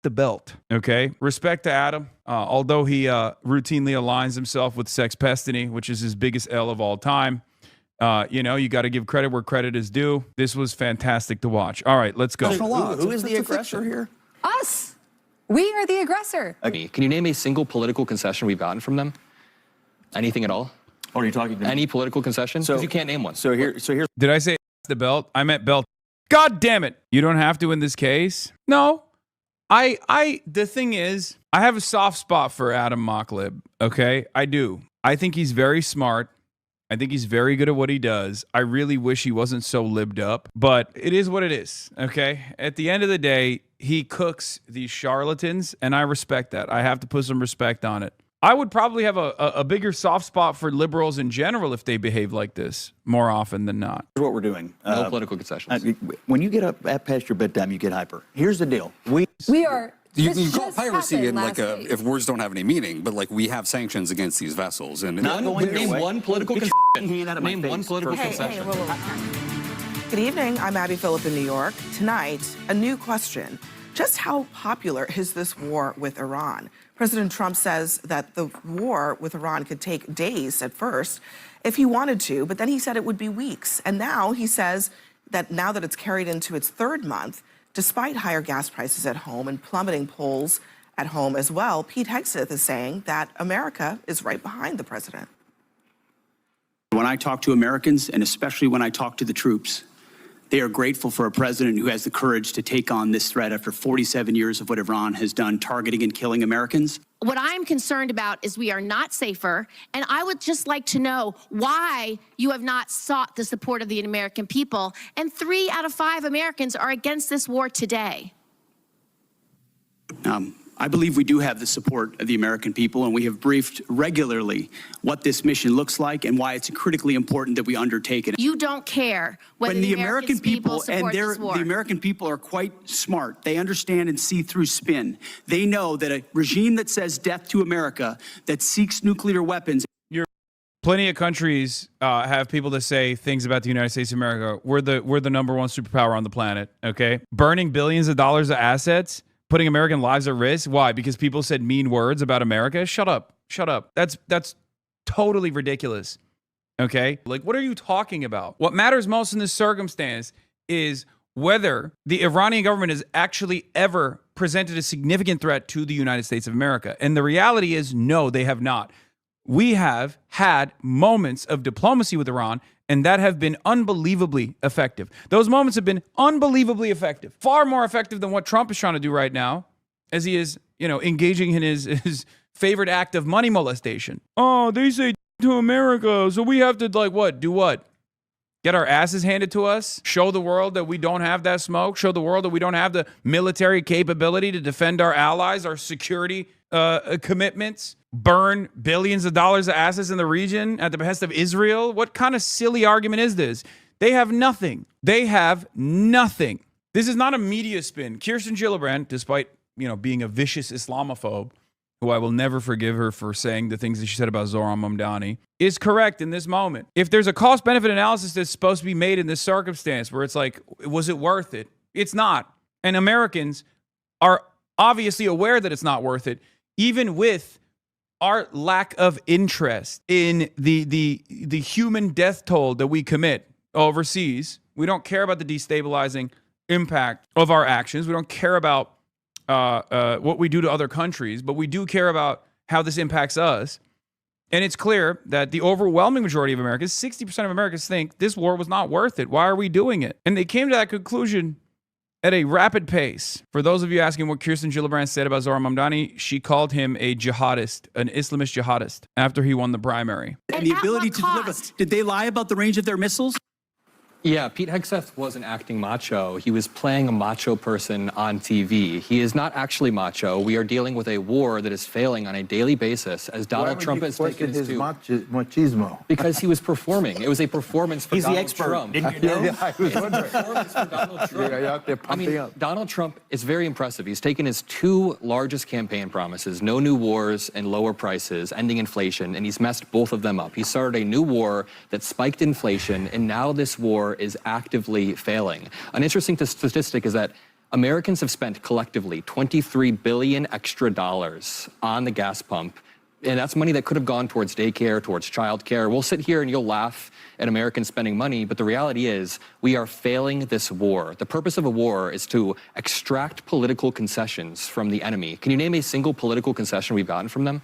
the belt, okay? Respect to Adam. Although he routinely aligns himself with Sex Pestiny, which is his biggest L of all time, you know, you got to give credit where credit is due. This was fantastic to watch. All right, let's go. Who is the aggressor here? Us. We are the aggressor. Okay. Can you name a single political concession we've gotten from them? Anything at all? What are you talking about? Any political concession? So you can't name one. So here. Did I say the belt? I meant belt. God damn it. You don't have to in this case. No. The thing is, I have a soft spot for Adam Mocklib, okay? I do. I think he's very smart. I think he's very good at what he does. I really wish he wasn't so libbed up, but it is what it is, okay? At the end of the day, he cooks these charlatans, and I respect that. I have to put some respect on it. I would probably have a bigger soft spot for liberals in general if they behave like this more often than not. Here's what we're doing. No political concessions. When you get up past your bedtime, you get hyper. Here's the deal. We are. You can call piracy and if words don't have any meaning, but like we have sanctions against these vessels. And name one political concession. Name one political concession. Good evening. I'm Abby Phillip in New York. Tonight, a new question. Just how popular is this war with Iran? President Trump says that the war with Iran could take days at first if he wanted to, but then he said it would be weeks. And now he says that now that it's carried into its third month, despite higher gas prices at home and plummeting polls at home as well, Pete Hegseth is saying that America is right behind the president. When I talk to Americans, and especially when I talk to the troops, they are grateful for a president who has the courage to take on this threat after 47 years of what Iran has done, targeting and killing Americans. What I'm concerned about is we are not safer, and I would just like to know why you have not sought the support of the American people, and 3 out of 5 Americans are against this war today. I believe we do have the support of the American people, and we have briefed regularly what this mission looks like and why it's critically important that we undertake it. You don't care whether when the American people and this war. The American people are quite smart. They understand and see through spin. They know that a regime that says death to America, that seeks nuclear weapons. Plenty of countries have people that say things about the United States of America. We're the #1 superpower on the planet, okay? Burning billions of dollars of assets, putting American lives at risk. Why? Because people said mean words about America? Shut up. Shut up. That's totally ridiculous. Okay? Like, what are you talking about? What matters most in this circumstance is whether the Iranian government has actually ever presented a significant threat to the United States of America. And the reality is, no, they have not. We have had moments of diplomacy with Iran, and that have been unbelievably effective. Those moments have been unbelievably effective. Far more effective than what Trump is trying to do right now, as he is, engaging in his favorite act of money molestation. Oh, they say to America, so we have to, do what? get our asses handed to us, show the world that we don't have that smoke, show the world that we don't have the military capability to defend our allies, our security commitments, burn billions of dollars of assets in the region at the behest of Israel? What kind of silly argument is this? They have nothing. They have nothing. This is not a media spin. Kirsten Gillibrand, despite being a vicious Islamophobe, who I will never forgive her for saying the things that she said about Zohran Mamdani, is correct in this moment. If there's a cost-benefit analysis that's supposed to be made in this circumstance where it's like, was it worth it? It's not. And Americans are obviously aware that it's not worth it, even with our lack of interest in the human death toll that we commit overseas. We don't care about the destabilizing impact of our actions. We don't care about what we do to other countries, but we do care about how this impacts us. And it's clear that the overwhelming majority of Americans, 60% of Americans, think this war was not worth it. Why are we doing it? And they came to that conclusion at a rapid pace. For those of you asking what Kirsten Gillibrand said about Zohran Mamdani, she called him a jihadist, an Islamist jihadist, after he won the primary. And the ability to deliver. Did they lie about the range of their missiles? Yeah, Pete Hegseth wasn't acting macho. He was playing a macho person on TV. He is not actually macho. We are dealing with a war that is failing on a daily basis as Donald Trump has taken his machismo? Because he was performing. It was a performance for Donald expert. Trump. Didn't you know? Yeah, I was wondering. Performance for Donald Trump. You're out there pumping up. Donald Trump is very impressive. He's taken his two largest campaign promises, no new wars and lower prices, ending inflation, and he's messed both of them up. He started a new war that spiked inflation, and now this war is actively failing. An interesting statistic is that Americans have spent collectively $23 billion extra dollars on the gas pump. And that's money that could have gone towards daycare, towards childcare. We'll sit here and you'll laugh at Americans spending money, but the reality is we are failing this war. The purpose of a war is to extract political concessions from the enemy. Can you name a single political concession we've gotten from them?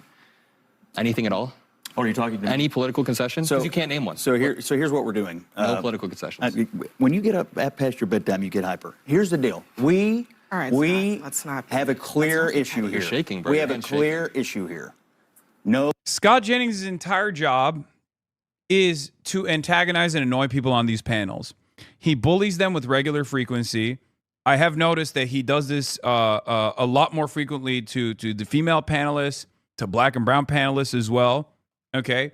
Anything at all? Or are you talking to me? Any political concessions? Because you can't name one. So here's what we're doing. No political concessions. When you get up past your bedtime, you get hyper. Here's the deal. We let's not have a clear issue here. You're shaking, bro. We have a clear issue here. No. Scott Jennings' entire job is to antagonize and annoy people on these panels. He bullies them with regular frequency. I have noticed that he does this a lot more frequently to the female panelists, to black and brown panelists as well. Okay?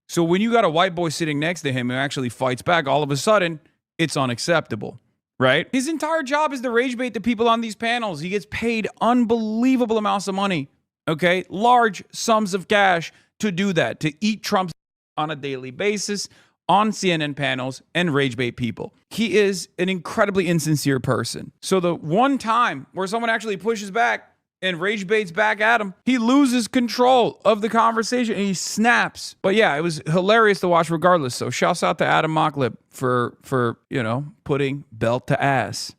So when you got a white boy sitting next to him who actually fights back, all of a sudden, it's unacceptable, right? His entire job is to rage bait the people on these panels. He gets paid unbelievable amounts of money, okay? Large sums of cash to do that, to eat Trump's on a daily basis on CNN panels and rage bait people. He is an incredibly insincere person. So the one time where someone actually pushes back and rage baits back at him, he loses control of the conversation and he snaps. But yeah, it was hilarious to watch regardless. So shouts out to Adam Mocklip for putting belt to ass.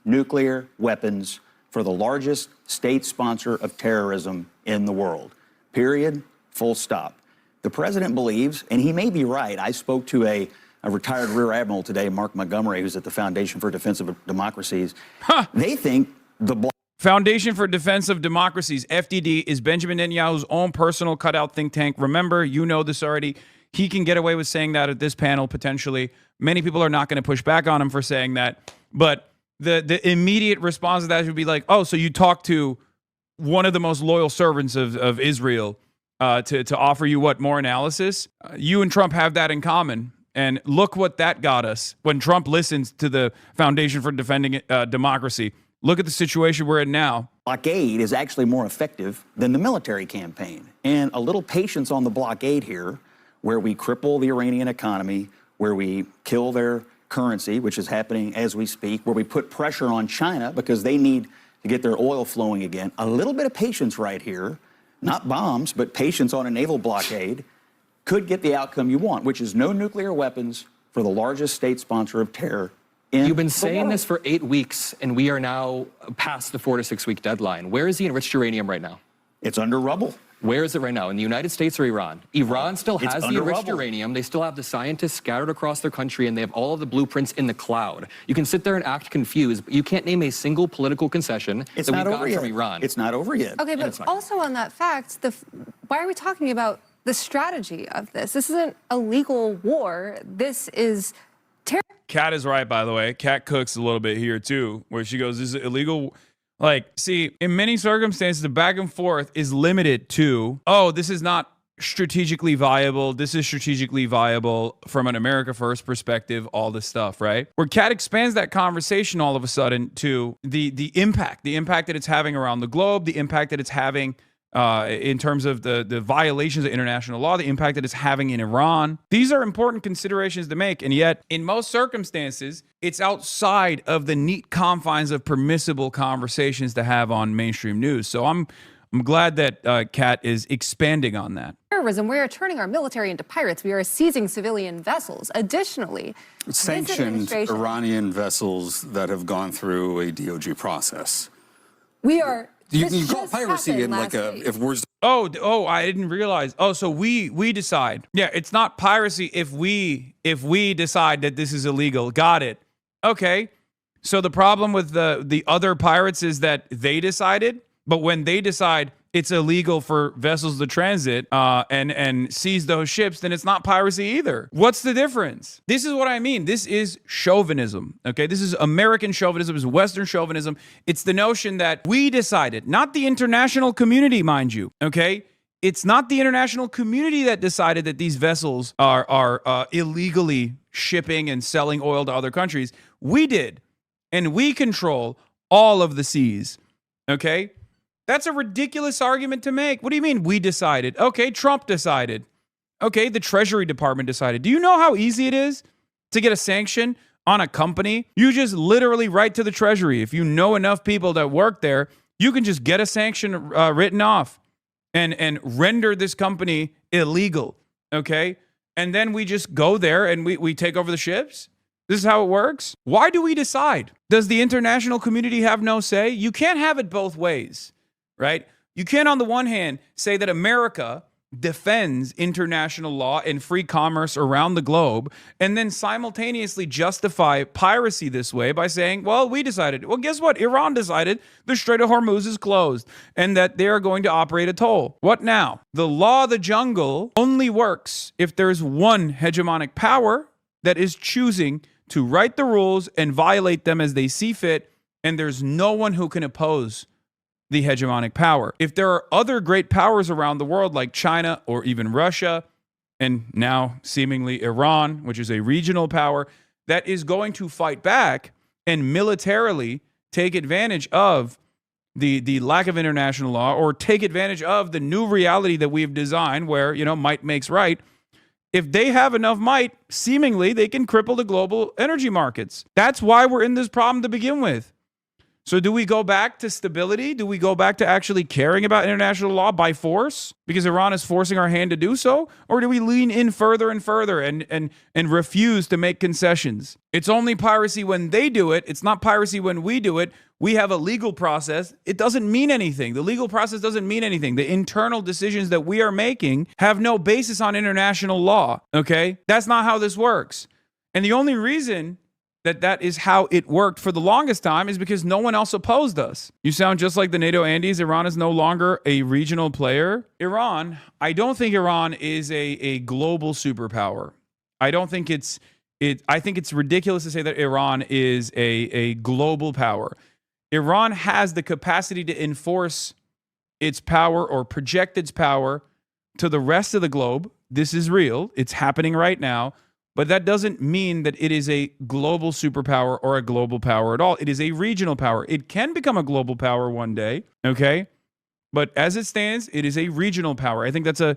Nuclear weapons for the largest state sponsor of terrorism in the world. Period. Full stop. The president believes, and he may be right. I spoke to a retired Rear Admiral today, Mark Montgomery, who's at the Foundation for Defense of Democracies. They think the Foundation for Defense of Democracies, FDD, is Benjamin Netanyahu's own personal cutout think tank. Remember, you know this already. He can get away with saying that at this panel, potentially. Many people are not going to push back on him for saying that. But the immediate response to that would be like, oh, so you talked to one of the most loyal servants of Israel to offer you what, more analysis? You and Trump have that in common. And look what that got us when Trump listens to the Foundation for Defending Democracy. Look at the situation we're in now. Blockade is actually more effective than the military campaign. And a little patience on the blockade here, where we cripple the Iranian economy, where we kill their currency, which is happening as we speak, where we put pressure on China because they need to get their oil flowing again. A little bit of patience right here, not bombs, but patience on a naval blockade, could get the outcome you want, which is no nuclear weapons for the largest state sponsor of terror. You've been saying this for 8 weeks, and we are now past the 4 to 6 week deadline. Where is the enriched uranium right now? It's under rubble. Where is it right now? In the United States or Iran? Iran still has the enriched uranium. They still have the scientists scattered across their country, and they have all of the blueprints in the cloud. You can sit there and act confused, but you can't name a single political concession that we've gotten from Iran. It's not over yet. Okay, but also on that fact, why are we talking about the strategy of this. This isn't a legal war. This is Kat is right, by the way. Kat cooks a little bit here too, where she goes, "This is illegal." Like, see, in many circumstances, the back and forth is limited to, "Oh, this is not strategically viable. This is strategically viable from an America First perspective." All this stuff, right? Where Kat expands that conversation all of a sudden to the impact that it's having around the globe, the impact that it's having in terms of the violations of international law, the impact that it's having in Iran. These are important considerations to make. And yet, in most circumstances, it's outside of the neat confines of permissible conversations to have on mainstream news. So I'm glad that Kat is expanding on that. terrorism. We are turning our military into pirates. We are seizing civilian vessels. Additionally, sanctioned Iranian vessels that have gone through a DOJ process. We are. You call piracy in like if words. Oh, I didn't realize. Oh, so we decide. Yeah, it's not piracy if we decide that this is illegal. Got it. Okay. So the problem with the other pirates is that they decided, but when they decide it's illegal for vessels to transit and seize those ships, then it's not piracy either. What's the difference? This is what I mean. This is chauvinism, okay? This is American chauvinism, it's Western chauvinism. It's the notion that we decided, not the international community, mind you, okay? It's not the international community that decided that these vessels are illegally shipping and selling oil to other countries. We did, and we control all of the seas, okay? That's a ridiculous argument to make. What do you mean we decided? Okay, Trump decided. Okay, the Treasury Department decided. Do you know how easy it is to get a sanction on a company? You just literally write to the Treasury. If you know enough people that work there, you can just get a sanction written off and render this company illegal, okay? And then we just go there and we take over the ships? This is how it works? Why do we decide? Does the international community have no say? You can't have it both ways. Right? You can't, on the one hand, say that America defends international law and free commerce around the globe, and then simultaneously justify piracy this way by saying, well, we decided. Well, guess what? Iran decided the Strait of Hormuz is closed and that they are going to operate a toll. What now? The law of the jungle only works if there's one hegemonic power that is choosing to write the rules and violate them as they see fit, and there's no one who can oppose the hegemonic power. If there are other great powers around the world like China or even Russia, and now seemingly Iran, which is a regional power, that is going to fight back and militarily take advantage of the lack of international law or take advantage of the new reality that we've designed where, might makes right. If they have enough might, seemingly they can cripple the global energy markets. That's why we're in this problem to begin with. So do we go back to stability? Do we go back to actually caring about international law by force because Iran is forcing our hand to do so? Or do we lean in further and further and refuse to make concessions? It's only piracy when they do it. It's not piracy when we do it. We have a legal process. It doesn't mean anything. The legal process doesn't mean anything. The internal decisions that we are making have no basis on international law, okay? That's not how this works. And the only reason that is how it worked for the longest time is because no one else opposed us. You sound just like the NATO Andes. Iran is no longer a regional player. I don't think Iran is a global superpower. I think it's ridiculous to say that Iran is a global power. Iran has the capacity to enforce its power or project its power to the rest of the globe. This is real. It's happening right now. But that doesn't mean that it is a global superpower or a global power at all. It is a regional power. It can become a global power one day, okay? But as it stands, it is a regional power. I think that's a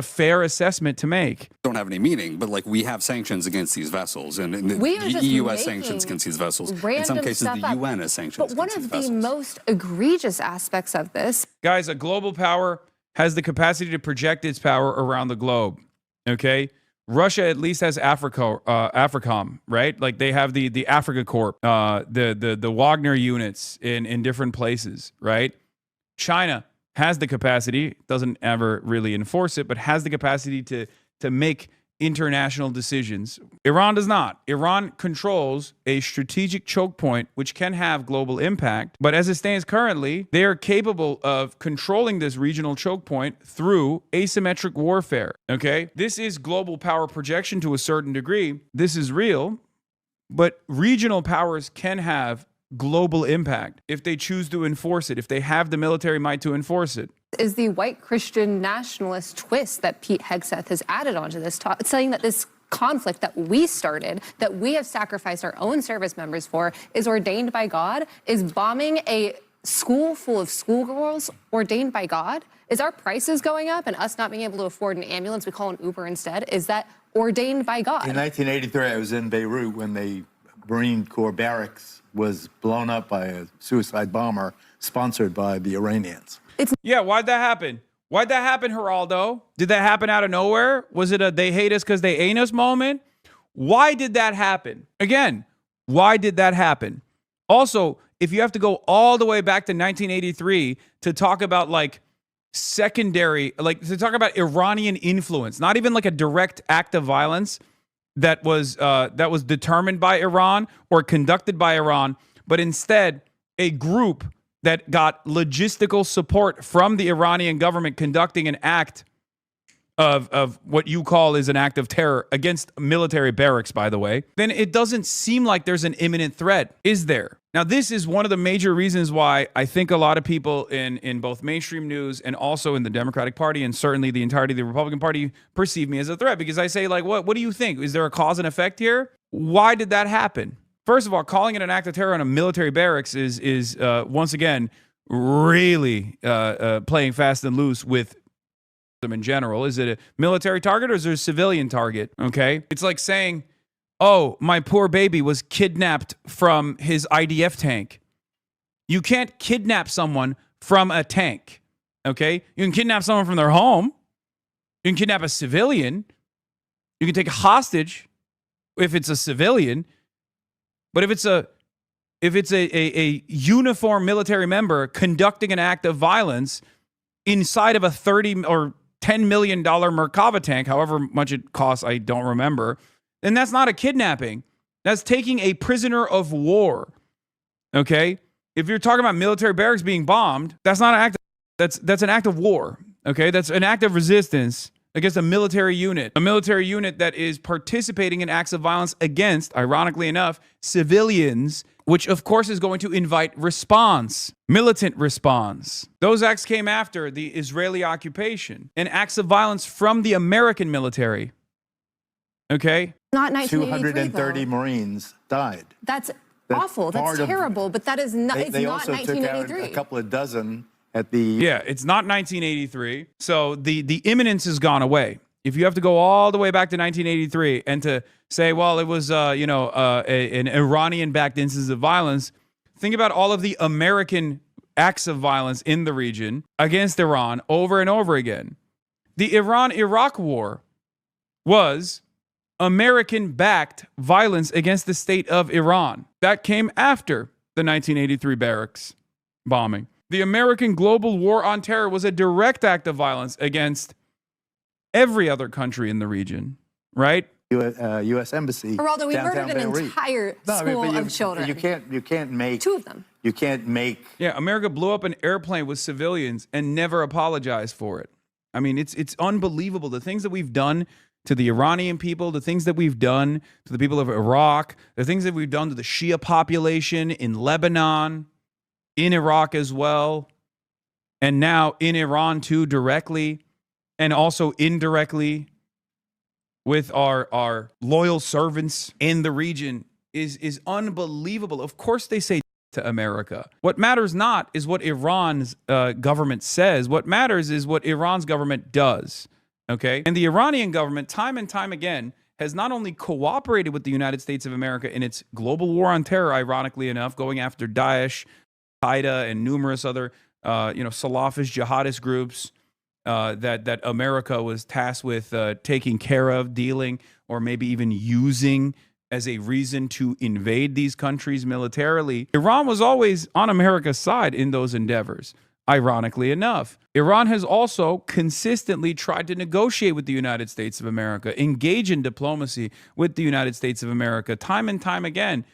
fair assessment to make. Don't have any meaning, but we have sanctions against these vessels, and the EU has sanctions against these vessels. In some cases, the UN has sanctions. But one of the most egregious aspects of this, guys, a global power has the capacity to project its power around the globe, okay? Russia at least has AFRICOM, right? Like they have the Africa Corp, the Wagner units in different places, right? China has the capacity, doesn't ever really enforce it, but has the capacity to make international decisions. Iran does not. Iran controls a strategic choke point which can have global impact, but as it stands currently, they are capable of controlling this regional choke point through asymmetric warfare. Okay? This is global power projection to a certain degree. This is real, but regional powers can have global impact if they choose to enforce it, if they have the military might to enforce it. Is the white Christian nationalist twist that Pete Hegseth has added onto this talk, saying that this conflict that we started, that we have sacrificed our own service members for, is ordained by God? Is bombing a school full of schoolgirls ordained by God? Is our prices going up and us not being able to afford an ambulance, we call an Uber instead? Is that ordained by God? In 1983, I was in Beirut when the Marine Corps barracks was blown up by a suicide bomber sponsored by the Iranians. Yeah, why'd that happen? Why'd that happen, Geraldo? Did that happen out of nowhere? Was it a they hate us because they ain't us moment? Why did that happen? Again, why did that happen? Also, if you have to go all the way back to 1983 to talk about like secondary, like to talk about Iranian influence, not even like a direct act of violence that was determined by Iran or conducted by Iran, but instead a group that got logistical support from the Iranian government conducting an act of what you call is an act of terror against military barracks, by the way, then it doesn't seem like there's an imminent threat, is there? Now, this is one of the major reasons why I think a lot of people in both mainstream news and also in the Democratic Party and certainly the entirety of the Republican Party perceive me as a threat, because I say, like, what do you think? Is there a cause and effect here? Why did that happen? First of all, calling it an act of terror on a military barracks is once again really playing fast and loose with them in general. Is it a military target or is it a civilian target? Okay, it's like saying, "Oh, my poor baby was kidnapped from his IDF tank." You can't kidnap someone from a tank. Okay, you can kidnap someone from their home. You can kidnap a civilian. You can take a hostage if it's a civilian. But if it's a uniformed military member conducting an act of violence inside of a $30 or $10 million Merkava tank, however much it costs, I don't remember, then that's not a kidnapping. That's taking a prisoner of war. Okay? If you're talking about military barracks being bombed, that's not an act. That's an act of war. Okay? That's an act of resistance against a military unit that is participating in acts of violence against, ironically enough, civilians, which of course is going to invite response, militant response. Those acts came after the Israeli occupation and acts of violence from the American military. Okay? Not 1983, 230 Marines died. That's awful. That's terrible, but that is not, it's they not also 1983. took out a couple of dozen at the... Yeah, it's not 1983. So the imminence has gone away. If you have to go all the way back to 1983 and to say, well, it was, an Iranian-backed instance of violence, think about all of the American acts of violence in the region against Iran over and over again. The Iran-Iraq war was American-backed violence against the state of Iran. That came after the 1983 barracks bombing. The American global war on terror was a direct act of violence against every other country in the region, right? U.S. Embassy. Geraldo, we downtown murdered an Beirut. entire school of children. You can't make... Two of them. You can't make... Yeah, America blew up an airplane with civilians and never apologized for it. I mean, it's unbelievable. The things that we've done to the Iranian people, the things that we've done to the people of Iraq, the things that we've done to the Shia population in Lebanon, in Iraq as well, and now in Iran too, directly, and also indirectly with our loyal servants in the region is unbelievable. Of course they say to America. What matters not is what Iran's government says. What matters is what Iran's government does. Okay? And the Iranian government, time and time again, has not only cooperated with the United States of America in its global war on terror, ironically enough, going after Daesh, Qaeda, and numerous other, Salafist jihadist groups that America was tasked with taking care of, dealing, or maybe even using as a reason to invade these countries militarily. Iran was always on America's side in those endeavors. ironically enough. Iran has also consistently tried to negotiate with the United States of America, engage in diplomacy with the United States of America time and time again,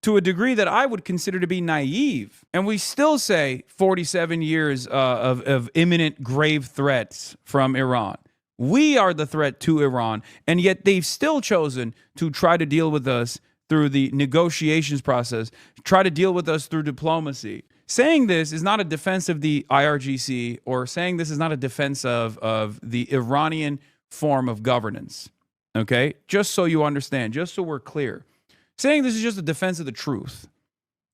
to a degree that I would consider to be naive. And we still say 47 years of imminent grave threats from Iran. We are the threat to Iran, and yet they've still chosen to try to deal with us through the negotiations process, try to deal with us through diplomacy. Saying this is not a defense of the IRGC, or saying this is not a defense of the Iranian form of governance, okay? Just so you understand, just so we're clear. Saying this is just a defense of the truth.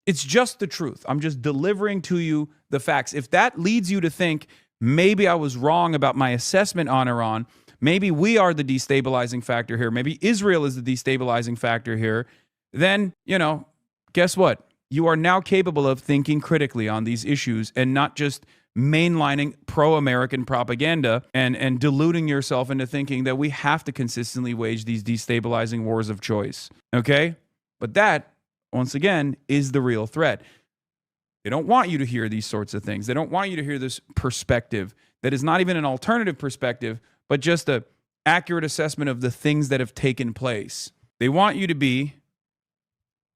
It's just the truth. I'm just delivering to you the facts. If that leads you to think maybe I was wrong about my assessment on Iran, maybe we are the destabilizing factor here, maybe Israel is the destabilizing factor here, then, guess what? You are now capable of thinking critically on these issues and not just mainlining pro-American propaganda and deluding yourself into thinking that we have to consistently wage these destabilizing wars of choice. Okay? But that, once again, is the real threat. They don't want you to hear these sorts of things. They don't want you to hear this perspective that is not even an alternative perspective, but just an accurate assessment of the things that have taken place. They want you to be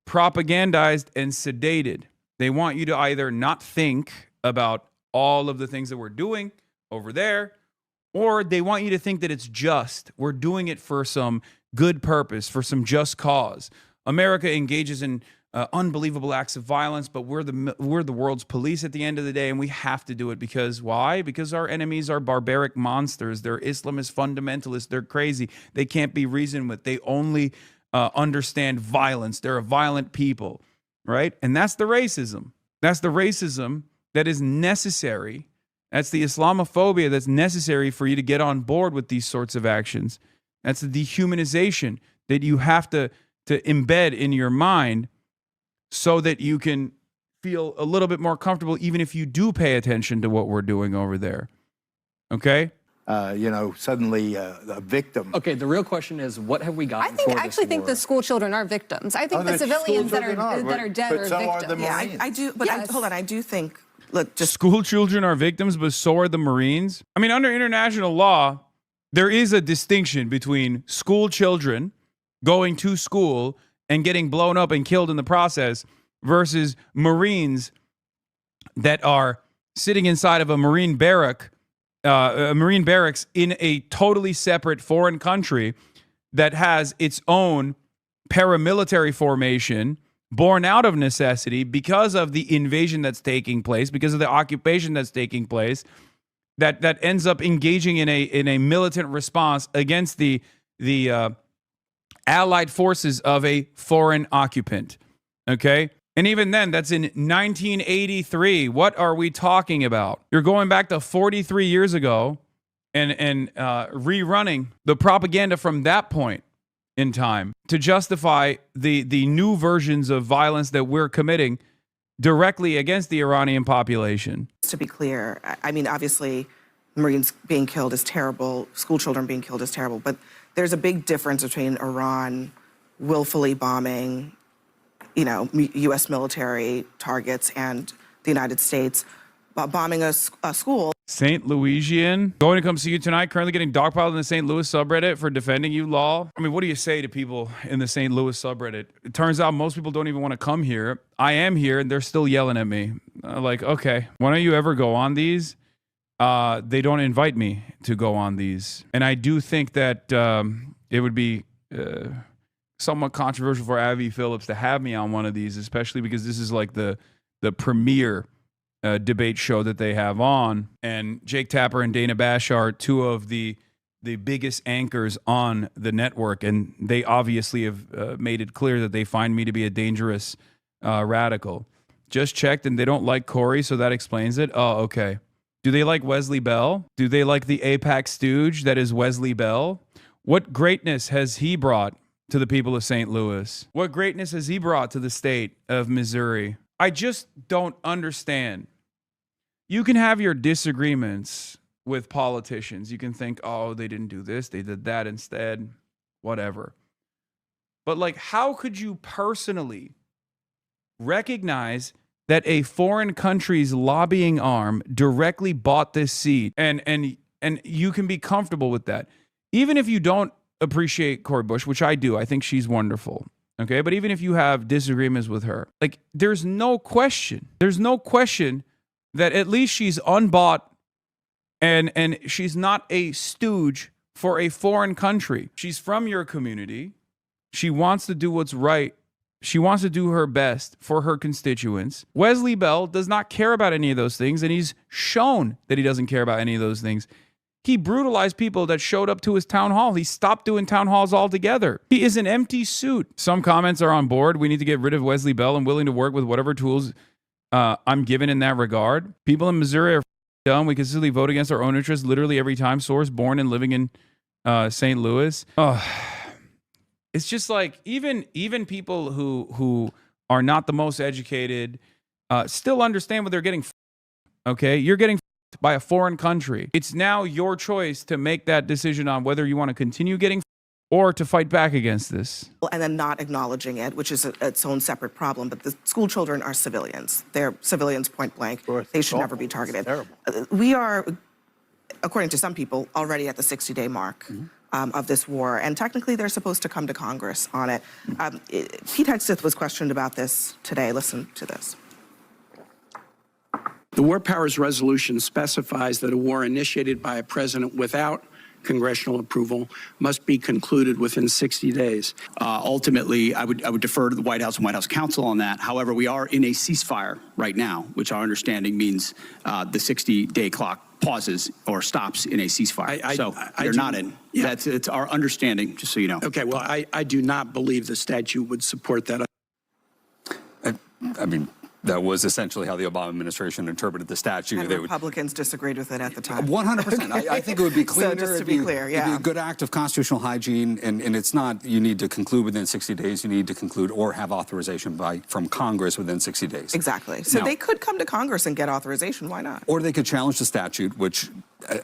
propagandized and sedated. They want you to either not think about all of the things that we're doing over there, or they want you to think that it's just. We're doing it for some good purpose, for some just cause. America engages in unbelievable acts of violence, but we're the world's police at the end of the day, and we have to do it because why? Because our enemies are barbaric monsters. They're Islamist fundamentalists. They're crazy. They can't be reasoned with. They only understand violence. They're a violent people, right? And that's the racism. That's the racism that is necessary. That's the Islamophobia that's necessary for you to get on board with these sorts of actions. That's the dehumanization that you have to embed in your mind so that you can feel a little bit more comfortable even if you do pay attention to what we're doing over there. Okay? Suddenly a victim. Okay, the real question is, what have we gotten for this I actually think the school children are victims. I think the civilians that are dead are victims. Yeah, I do. But hold on, I do think. Look, just school children are victims, but so are the Marines. I mean, under international law, there is a distinction between school children going to school and getting blown up and killed in the process versus Marines that are sitting inside of a Marine barracks in a totally separate foreign country that has its own paramilitary formation born out of necessity because of the invasion that's taking place, because of the occupation that's taking place, that ends up engaging in a militant response against the allied forces of a foreign occupant. Okay? And even then, that's in 1983. What are we talking about? You're going back to 43 years ago and rerunning the propaganda from that point in time to justify the new versions of violence that we're committing directly against the Iranian population. To be clear, I mean, obviously, Marines being killed is terrible. School children being killed is terrible. But there's a big difference between Iran willfully bombing, U.S. military targets and the United States bombing a school. St. Louisian, going to come see you tonight, currently getting dogpiled in the St. Louis subreddit for defending you, lol. I mean, what do you say to people in the St. Louis subreddit? It turns out most people don't even want to come here. I am here, and they're still yelling at me. Like, okay, why don't you ever go on these? They don't invite me to go on these. And I do think that it would be somewhat controversial for Avi Phillips to have me on one of these, especially because this is like the premier debate show that they have on. And Jake Tapper and Dana Bash are two of the biggest anchors on the network. And they obviously have made it clear that they find me to be a dangerous radical. Just checked, and they don't like Corey, so that explains it. Oh, okay. Do they like Wesley Bell? Do they like the AIPAC stooge that is Wesley Bell? What greatness has he brought to the people of St. Louis? What greatness has he brought to the state of Missouri? I just don't understand. You can have your disagreements with politicians. You can think, oh, they didn't do this, they did that instead, whatever. But like, how could you personally recognize that a foreign country's lobbying arm directly bought this seat, and you can be comfortable with that. Even if you don't appreciate Cori Bush, which I do, I think she's wonderful. Okay, but even if you have disagreements with her, like there's no question that at least she's unbought and she's not a stooge for a foreign country. She's from your community. She wants to do what's right. She wants to do her best for her constituents. Wesley Bell does not care about any of those things, and he's shown that he doesn't care about any of those things. He brutalized people that showed up to his town hall. He stopped doing town halls altogether. He is an empty suit. Some comments are on board. We need to get rid of Wesley Bell and willing to work with whatever tools I'm given in that regard. People in Missouri are dumb. We consistently vote against our own interests literally every time. Source, born and living in St. Louis. It's just like even people who are not the most educated still understand what they're getting. Okay, you're getting by a foreign country. It's now your choice to make that decision on whether you want to continue getting or to fight back against this. And then not acknowledging it, which is its own separate problem. But the school children are civilians. They're civilians point blank. They should never be targeted. We are, according to some people, already at the 60-day mark of this war. And technically, they're supposed to come to Congress on it. Pete Hegseth was questioned about this today. Listen to this. The War Powers Resolution specifies that a war initiated by a president without congressional approval must be concluded within 60 days. Ultimately, I would defer to the White House and White House counsel on that. However, we are in a ceasefire right now, which our understanding means the 60-day clock pauses or stops in a ceasefire. They're not in. Yeah. It's our understanding, just so you know. Okay, well, I do not believe the statute would support that. I mean, that was essentially how the Obama administration interpreted the statute. And Republicans disagreed with it at the time. 100%. I think it would be cleaner. So just to be clear, yeah. It'd be a good act of constitutional hygiene, and it's not you need to conclude within 60 days. You need to conclude or have authorization from Congress within 60 days. Exactly. So they could come to Congress and get authorization. Why not? Or they could challenge the statute, which,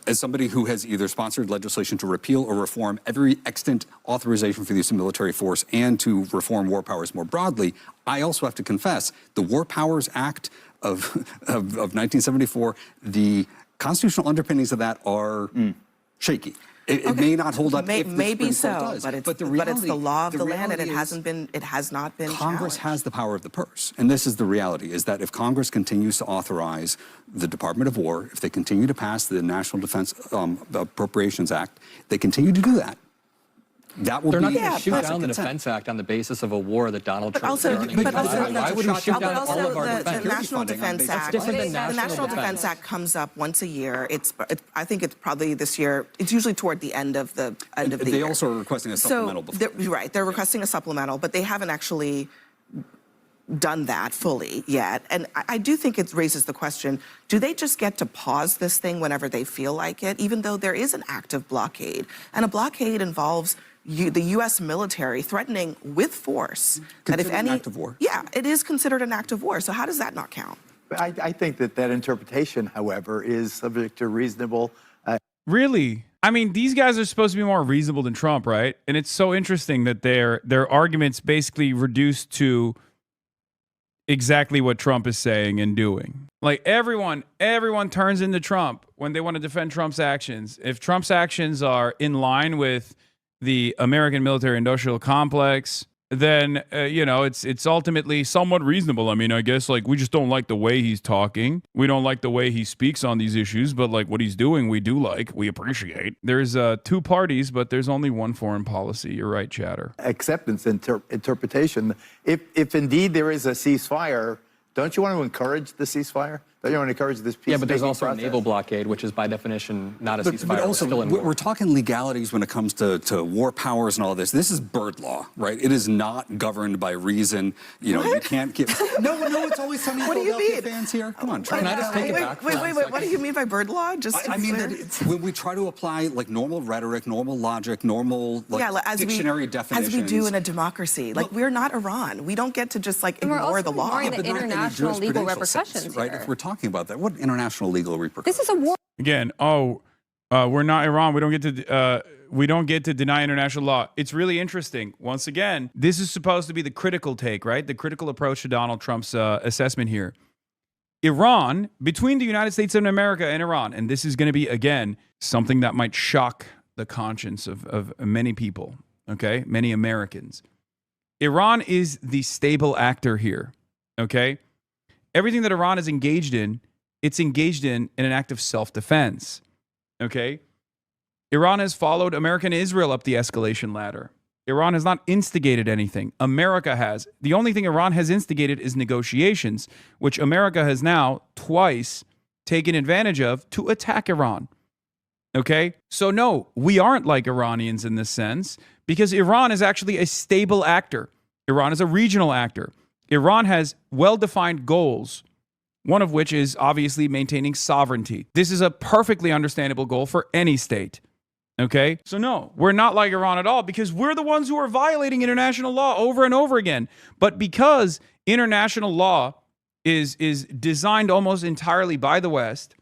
as somebody who has either sponsored legislation to repeal or reform every extant authorization for the use of military force and to reform war powers more broadly, I also have to confess the War Powers Act of 1974, the constitutional underpinnings of that are shaky. It may not hold up. Maybe so, but it's the law of the land, and it has not been. Congress has the power of the purse, and this is the reality: is that if Congress continues to authorize the Department of War, if they continue to pass the National Defense Appropriations Act, they continue to do that. That will They're not going to shoot down the Defense Act on the basis of a war that Donald Trump is running. Why would we shoot down all of our defense? The National Defense Act. The National Defense Act comes up once a year. I think it's probably this year. It's usually toward the end of the year. They also are requesting a supplemental. They're requesting a supplemental, but they haven't actually done that fully yet. And I do think it raises the question, do they just get to pause this thing whenever they feel like it, even though there is an active blockade? And a blockade involves the U.S. military threatening with force that if any... an act of war. Yeah, it is considered an act of war. So how does that not count? I think that interpretation, however, is subject to reasonable... Really? I mean, these guys are supposed to be more reasonable than Trump, right? And it's so interesting that their arguments basically reduced to exactly what Trump is saying and doing. Like everyone turns into Trump when they want to defend Trump's actions. If Trump's actions are in line with the American military-industrial complex, then, it's ultimately somewhat reasonable. I mean, I guess, we just don't like the way he's talking. We don't like the way he speaks on these issues, but, what he's doing, we do like. We appreciate. There's two parties, but there's only one foreign policy. You're right, Chatter. Acceptance, interpretation. If indeed there is a ceasefire, don't you want to encourage the ceasefire? Don't you want to encourage this peace? Yeah, but there's also a naval blockade, which is by definition not a ceasefire. But also, we're talking legalities when it comes to war powers and all this. This is bird law, right? It is not governed by reason. You can't give... No, it's always something. What do you mean? Fans here. Come on, can I just take it back? Wait. What do you mean by bird law? I mean that when we try to apply normal rhetoric, normal logic, normal dictionary definitions. As we do in a democracy. We're not Iran. We don't get to just ignore the law. The international legal repercussions, right? If we're talking about that, what international legal repercussions? This is a war. Again, we're not Iran. We don't get to deny international law. It's really interesting. Once again, this is supposed to be the critical take, right? The critical approach to Donald Trump's assessment here. Iran, between the United States of America and Iran, and this is going to be, again, something that might shock the conscience of many people, okay? Many Americans. Iran is the stable actor here, okay? Everything that Iran is engaged in, it's engaged in an act of self-defense, okay? Iran has followed America and Israel up the escalation ladder. Iran has not instigated anything. America has. The only thing Iran has instigated is negotiations, which America has now twice taken advantage of to attack Iran. Okay? So no, we aren't like Iranians in this sense because Iran is actually a stable actor. Iran is a regional actor. Iran has well-defined goals, one of which is obviously maintaining sovereignty. This is a perfectly understandable goal for any state. Okay? So no, we're not like Iran at all because we're the ones who are violating international law over and over again. But because international law is designed almost entirely by the West,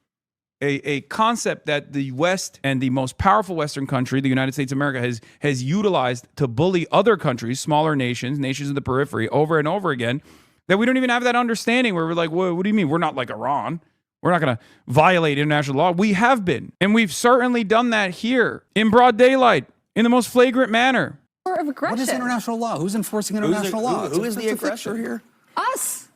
a concept that the West and the most powerful Western country, the United States of America, has utilized to bully other countries, smaller nations, nations in the periphery, over and over again, that we don't even have that understanding where we're like, what do you mean? We're not like Iran. We're not going to violate international law. We have been. And we've certainly done that here in broad daylight, in the most flagrant manner. Of aggression. What is international law? Who's enforcing international law? Who is the aggressor here? Us.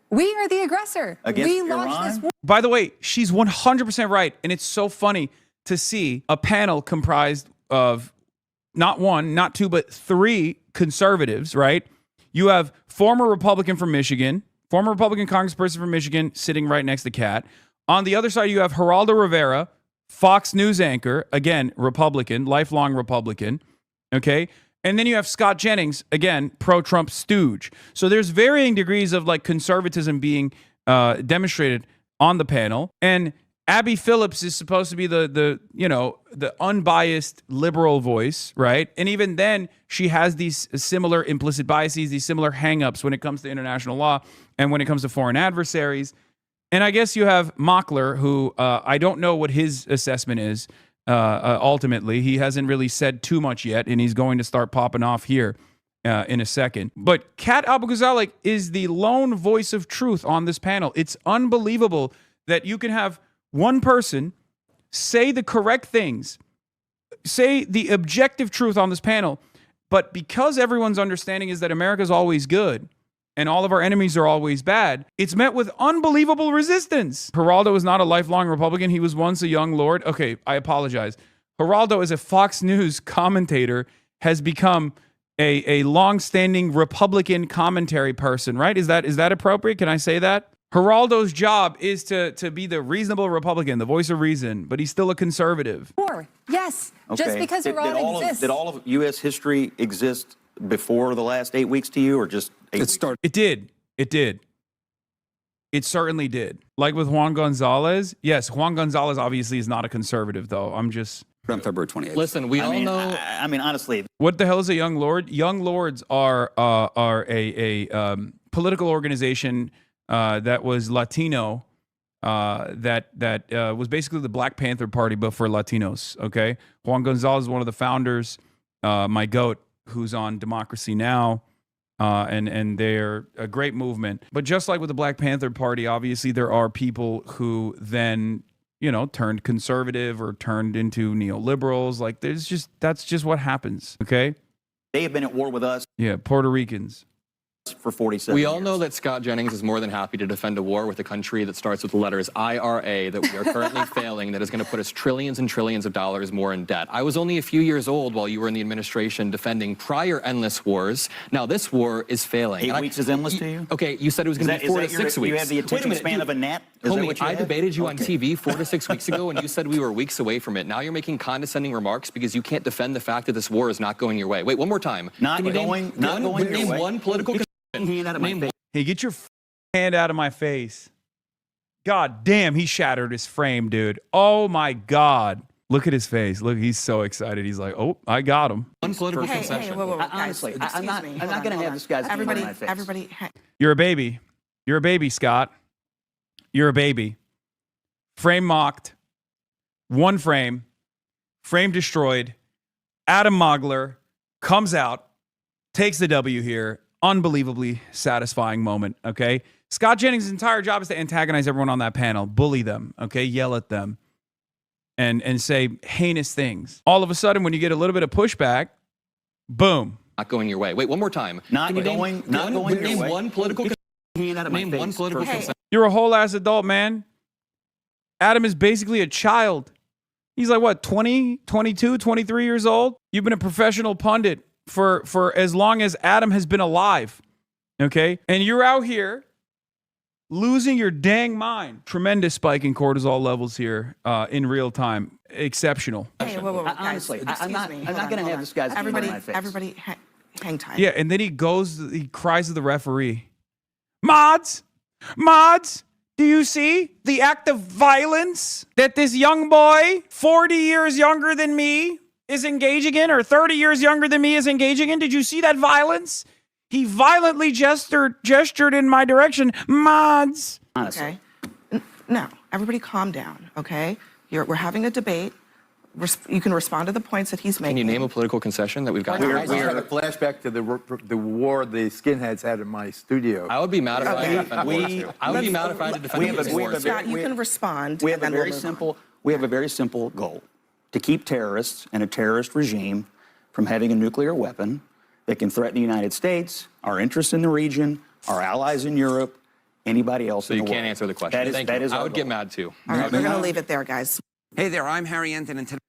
We are the aggressor. Against we launched Iran? this war. By the way, she's 100% right. And it's so funny to see a panel comprised of not one, not two, but three conservatives, right? You have former Republican from Michigan, former Republican congressperson from Michigan sitting right next to Kat. On the other side, you have Geraldo Rivera, Fox News anchor, again, Republican, lifelong Republican, okay? And then you have Scott Jennings, again, pro-Trump stooge. So there's varying degrees of like conservatism being demonstrated on the panel. And Abby Phillips is supposed to be the unbiased liberal voice, right? And even then, she has these similar implicit biases, these similar hangups when it comes to international law and when it comes to foreign adversaries. And I guess you have Mockler, who I don't know what his assessment is ultimately. He hasn't really said too much yet, and he's going to start popping off here in a second. But Kat Abu-Ghazaleh is the lone voice of truth on this panel. It's unbelievable that you can have one person say the correct things, say the objective truth on this panel, but because everyone's understanding is that America's always good, and all of our enemies are always bad, it's met with unbelievable resistance. Geraldo is not a lifelong Republican. He was once a young lord. Okay, I apologize. Geraldo, as a Fox News commentator, has become a long-standing Republican commentary person, right? Is that appropriate? Can I say that? Geraldo's job is to be the reasonable Republican, the voice of reason, but he's still a conservative. War. Yes. Okay. Just because Iran exists. Did all of U.S. history exist before the last 8 weeks to you, or just 8 weeks? It did. It did. It certainly did. Like with Juan Gonzalez. Yes, Juan Gonzalez obviously is not a conservative, though. I'm just... On February 28th. Listen, we all know... I mean, honestly... What the hell is a young lord? Young lords are a political organization that was Latino, that was basically the Black Panther Party, but for Latinos, okay? Juan Gonzalez is one of the founders, my goat, who's on Democracy Now!, and they're a great movement. But just like with the Black Panther Party, obviously there are people who then, turned conservative or turned into neoliberals. Like that's just what happens, okay? They have been at war with us. Yeah, Puerto Ricans. For 47 We all years. know that Scott Jennings is more than happy to defend a war with a country that starts with the letters IRA that we are currently failing, that is going to put us trillions and trillions of dollars more in debt. I was only a few years old while you were in the administration defending prior endless wars. Now this war is failing. 8 weeks is endless to you? Okay, you said it was going to be 4 to 6 weeks. You have the attention span of a gnat? Is that Homie, what you I have? debated you on TV 4 to 6 weeks ago, and you said we were weeks away from it. Now you're making condescending remarks because you can't defend the fact that this war is not going your way. Wait, one more time. Not going your way. One political... Hand out of my face. Hey, get your hand out of my face. God damn, he shattered his frame, dude. Oh my God. Look at his face. Look, he's so excited. He's like, oh, I got him. One political concession. Hey, whoa, Honestly, guys, I'm not going to have this guy's hand on my face. Everybody. You're a baby. You're a baby, Scott. You're a baby. Frame mocked. One frame. Frame destroyed. Adam Mogler comes out, takes the W here. Unbelievably satisfying moment, okay? Scott Jennings' entire job is to antagonize everyone on that panel, bully them, okay, yell at them, and say heinous things. All of a sudden, when you get a little bit of pushback, boom. Not going your way. Wait, one more time. Not going name your way. one political. Hand out of my Name one face political. first. You're a whole ass adult, man. Adam is basically a child. He's like, what, 20, 22, 23 years old? You've been a professional pundit for as long as Adam has been alive, okay? And you're out here losing your dang mind. Tremendous spike in cortisol levels here in real time. Exceptional. Hey, whoa, guys, Honestly, I'm not excuse me. going Hold to on. have this guy's hand Everybody, in my face. everybody, hang tight. Yeah, and then he cries to the referee, Mods, do you see the act of violence that this young boy, 40 years younger than me, is engaging in, or 30 years younger than me is engaging in? Did you see that violence? He violently gestured in my direction. Mods. Okay. No, everybody calm down, okay? We're having a debate. You can respond to the points that he's making. Can you name a political concession that we've got? We had a flashback to the war the skinheads had in my studio. I would be mad if I had to defend wars too. I would be mad if I had to defend wars. Scott, you can respond. We have and a then very we'll move simple. We have a very simple goal: to keep terrorists and a terrorist regime from having a nuclear weapon that can threaten the United States, our interests in the region, our allies in Europe, anybody else in the world. So you can't answer the question. That is I our would get goal. mad too. All right, we're going to leave it there, guys. Hey there, I'm Harry Enton, and today.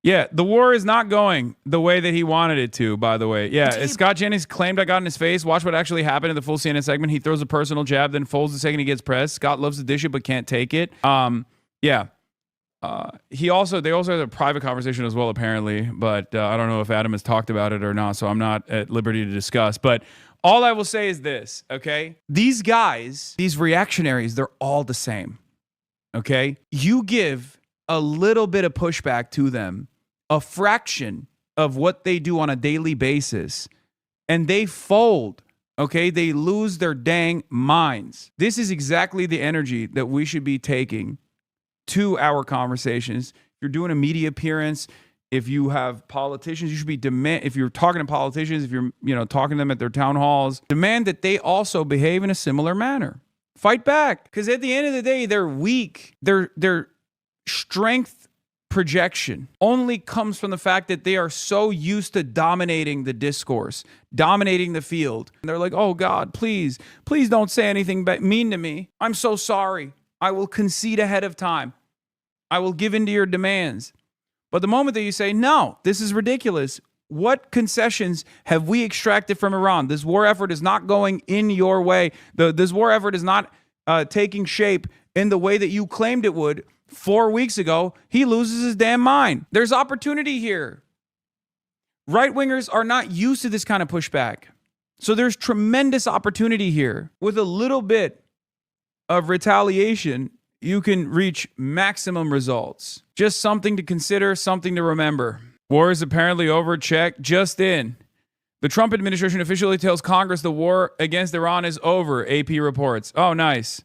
Yeah, the war is not going the way that he wanted it to, by the way. Yeah, Scott Jennings claimed I got in his face. Watch what actually happened in the full CNN segment. He throws a personal jab, then folds the second he gets pressed. Scott loves to dish it but can't take it. Yeah. They also had a private conversation as well, apparently, but I don't know if Adam has talked about it or not, so I'm not at liberty to discuss. But all I will say is this, okay? These guys, these reactionaries, they're all the same, okay? You give a little bit of pushback to them, a fraction of what they do on a daily basis, and they fold, okay? They lose their dang minds. This is exactly the energy that we should be taking to our conversations. If you're doing a media appearance, if you have politicians, you should be if you're talking to politicians, if you're talking to them at their town halls, demand that they also behave in a similar manner. Fight back, because at the end of the day, they're weak. Their strength projection only comes from the fact that they are so used to dominating the discourse, dominating the field. And they're like, oh God, please don't say anything mean to me. I'm so sorry. I will concede ahead of time. I will give in to your demands. But the moment that you say, no, this is ridiculous, what concessions have we extracted from Iran? This war effort is not going in your way. This war effort is not taking shape in the way that you claimed it would 4 weeks ago. He loses his damn mind. There's opportunity here. Right-wingers are not used to this kind of pushback. So there's tremendous opportunity here. With a little bit of retaliation, you can reach maximum results. Just something to consider, something to remember. War is apparently over. Check. Just in. The Trump administration officially tells Congress the war against Iran is over, AP reports. Oh, nice.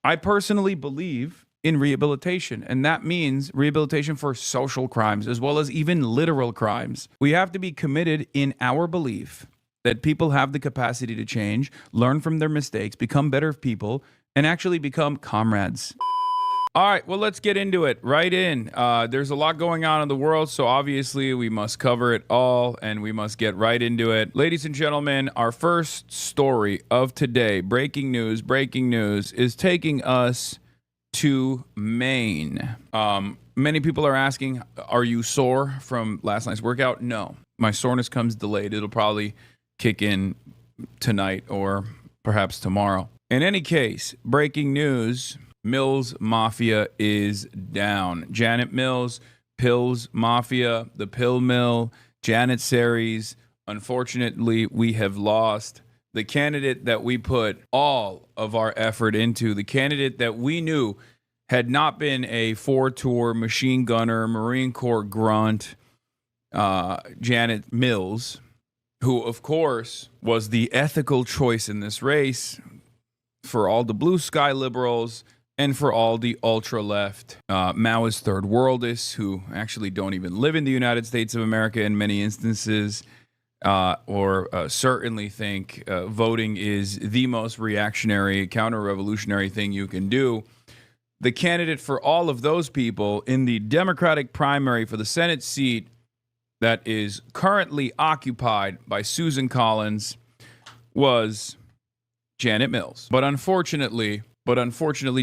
I personally believe in rehabilitation, and that means rehabilitation for social crimes as well as even literal crimes. We have to be committed in our belief that people have the capacity to change, learn from their mistakes, become better people, and actually become comrades. All right, well, let's get into it. Right in. There's a lot going on in the world, so obviously we must cover it all, and we must get right into it. Ladies and gentlemen, our first story of today, breaking news, is taking us to Maine. Many people are asking, are you sore from last night's workout? No. My soreness comes delayed. It'll probably kick in tonight or perhaps tomorrow. In any case, breaking news, Mills Mafia is down. Janet Mills, Pills Mafia, the Pill Mill, Janet Series. Unfortunately, we have lost the candidate that we put all of our effort into, the candidate that we knew had not been a four-tour machine gunner, Marine Corps grunt, Janet Mills, who, of course, was the ethical choice in this race for all the blue sky liberals and for all the ultra-left Maoist third worldists who actually don't even live in the United States of America in many instances. certainly think voting is the most reactionary, counter-revolutionary thing you can do. The candidate for all of those people in the Democratic primary for the Senate seat that is currently occupied by Susan Collins was Janet Mills. But unfortunately,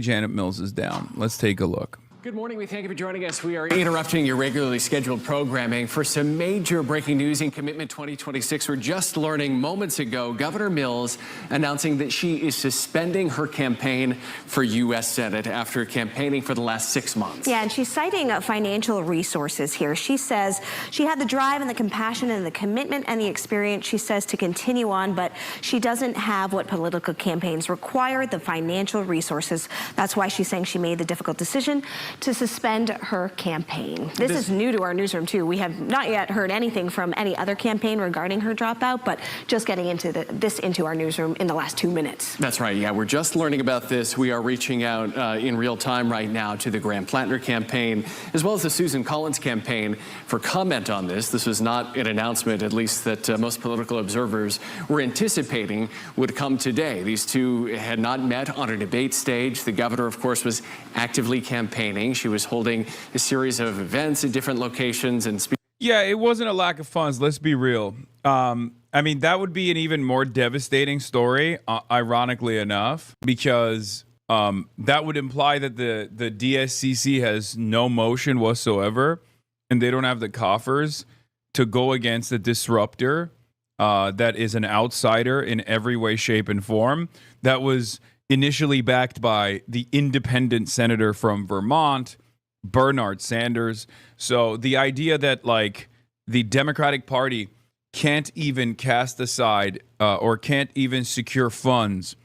Janet Mills is down. Let's take a look. Good morning. We thank you for joining us. We are interrupting your regularly scheduled programming for some major breaking news in Commitment 2026. We're just learning moments ago, Governor Mills announcing that she is suspending her campaign for U.S. Senate after campaigning for the last 6 months. Yeah, and she's citing financial resources here. She says she had the drive and the compassion and the commitment and the experience, she says, to continue on, but she doesn't have what political campaigns require, the financial resources. That's why she's saying she made the difficult decision to suspend her campaign. This is new to our newsroom, too. We have not yet heard anything from any other campaign regarding her dropout, but just getting into this into our newsroom in the last 2 minutes. That's right. Yeah, we're just learning about this. We are reaching out in real time right now to the Graham Plattner campaign, as well as the Susan Collins campaign, for comment on this. This was not an announcement, at least that most political observers were anticipating would come today. These two had not met on a debate stage. The governor, of course, was actively campaigning. She was holding a series of events at different locations and speaking. Yeah, it wasn't a lack of funds. Let's be real. I mean, that would be an even more devastating story, ironically enough, because that would imply that the DSCC has no motion whatsoever, and they don't have the coffers to go against a disruptor that is an outsider in every way, shape, and form. That was initially backed by the independent senator from Vermont, Bernard Sanders. So the idea that like the Democratic Party can't even cast aside or can't even secure funds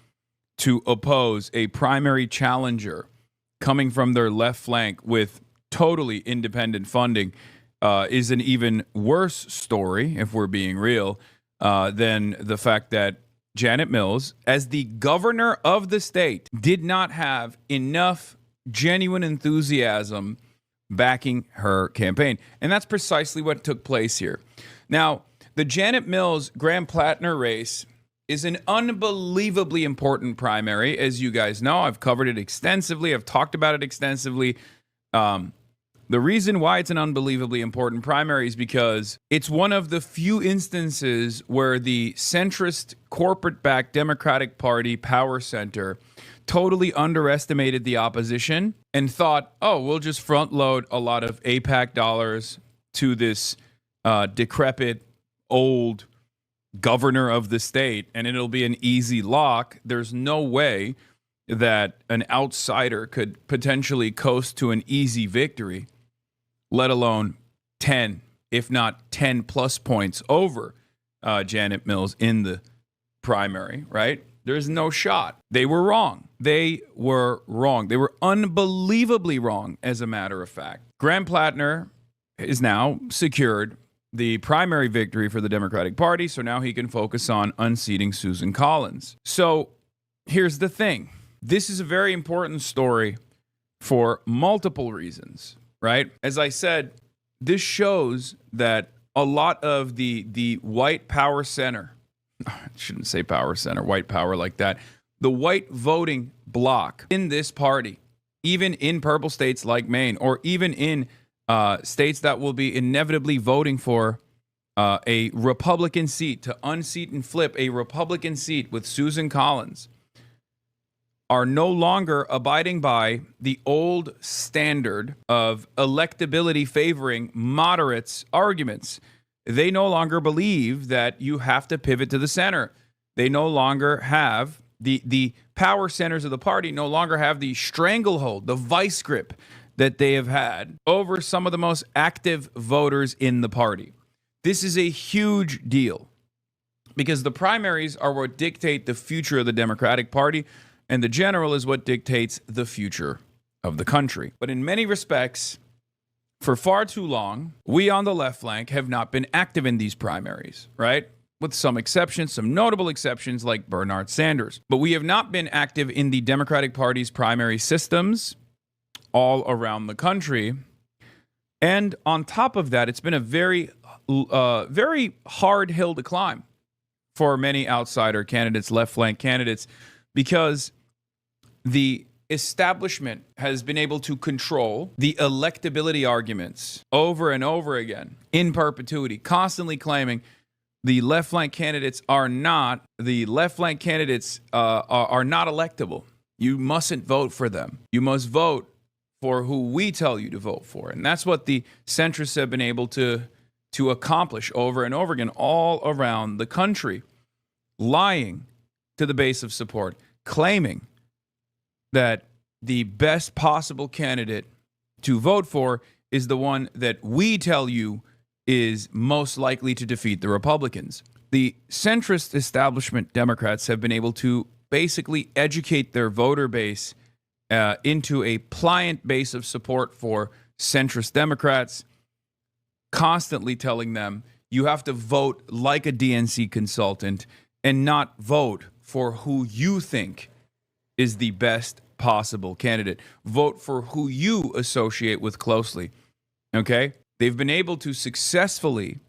to oppose a primary challenger coming from their left flank with totally independent funding is an even worse story, if we're being real, than the fact that Janet Mills, as the governor of the state, did not have enough genuine enthusiasm backing her campaign. And that's precisely what took place here. Now, the Janet Mills Graham Plattner race is an unbelievably important primary. As you guys know, I've covered it extensively. I've talked about it extensively. The reason why it's an unbelievably important primary is because it's one of the few instances where the centrist, corporate-backed Democratic Party power center totally underestimated the opposition and thought, oh, we'll just front load a lot of AIPAC dollars to this decrepit, old governor of the state, and it'll be an easy lock. There's no way that an outsider could potentially coast to an easy victory, let alone 10, if not 10 plus points over Janet Mills in the primary, right? There's no shot. They were wrong. They were wrong. They were unbelievably wrong, as a matter of fact. Graham Plattner is now secured the primary victory for the Democratic Party, so now he can focus on unseating Susan Collins. So here's the thing. This is a very important story for multiple reasons, right? As I said, this shows that a lot of the white power center, I shouldn't say power center, white power like that, the white voting bloc in this party, even in purple states like Maine, or even in states that will be inevitably voting for a Republican seat, to unseat and flip a Republican seat with Susan Collins, are no longer abiding by the old standard of electability favoring moderates arguments. They no longer believe that you have to pivot to the center. They no longer have the power centers of the party no longer have the stranglehold, the vice grip that they have had over some of the most active voters in the party. This is a huge deal because the primaries are what dictate the future of the Democratic Party, and the general is what dictates the future of the country. But in many respects, for far too long, we on the left flank have not been active in these primaries, right? With some exceptions, some notable exceptions like Bernard Sanders. But we have not been active in the Democratic Party's primary systems all around the country. And on top of that, it's been a very very hard hill to climb for many outsider candidates, left flank candidates, because the establishment has been able to control the electability arguments over and over again in perpetuity, constantly claiming the left flank candidates are not electable. You mustn't vote for them. You must vote for who we tell you to vote for. And that's what the centrists have been able to accomplish over and over again all around the country, lying to the base of support, claiming that the best possible candidate to vote for is the one that we tell you is most likely to defeat the Republicans. The centrist establishment Democrats have been able to basically educate their voter base into a pliant base of support for centrist Democrats, constantly telling them you have to vote like a DNC consultant and not vote for who you think is the best possible candidate. Vote for who you associate with closely. Okay? They've been able to successfully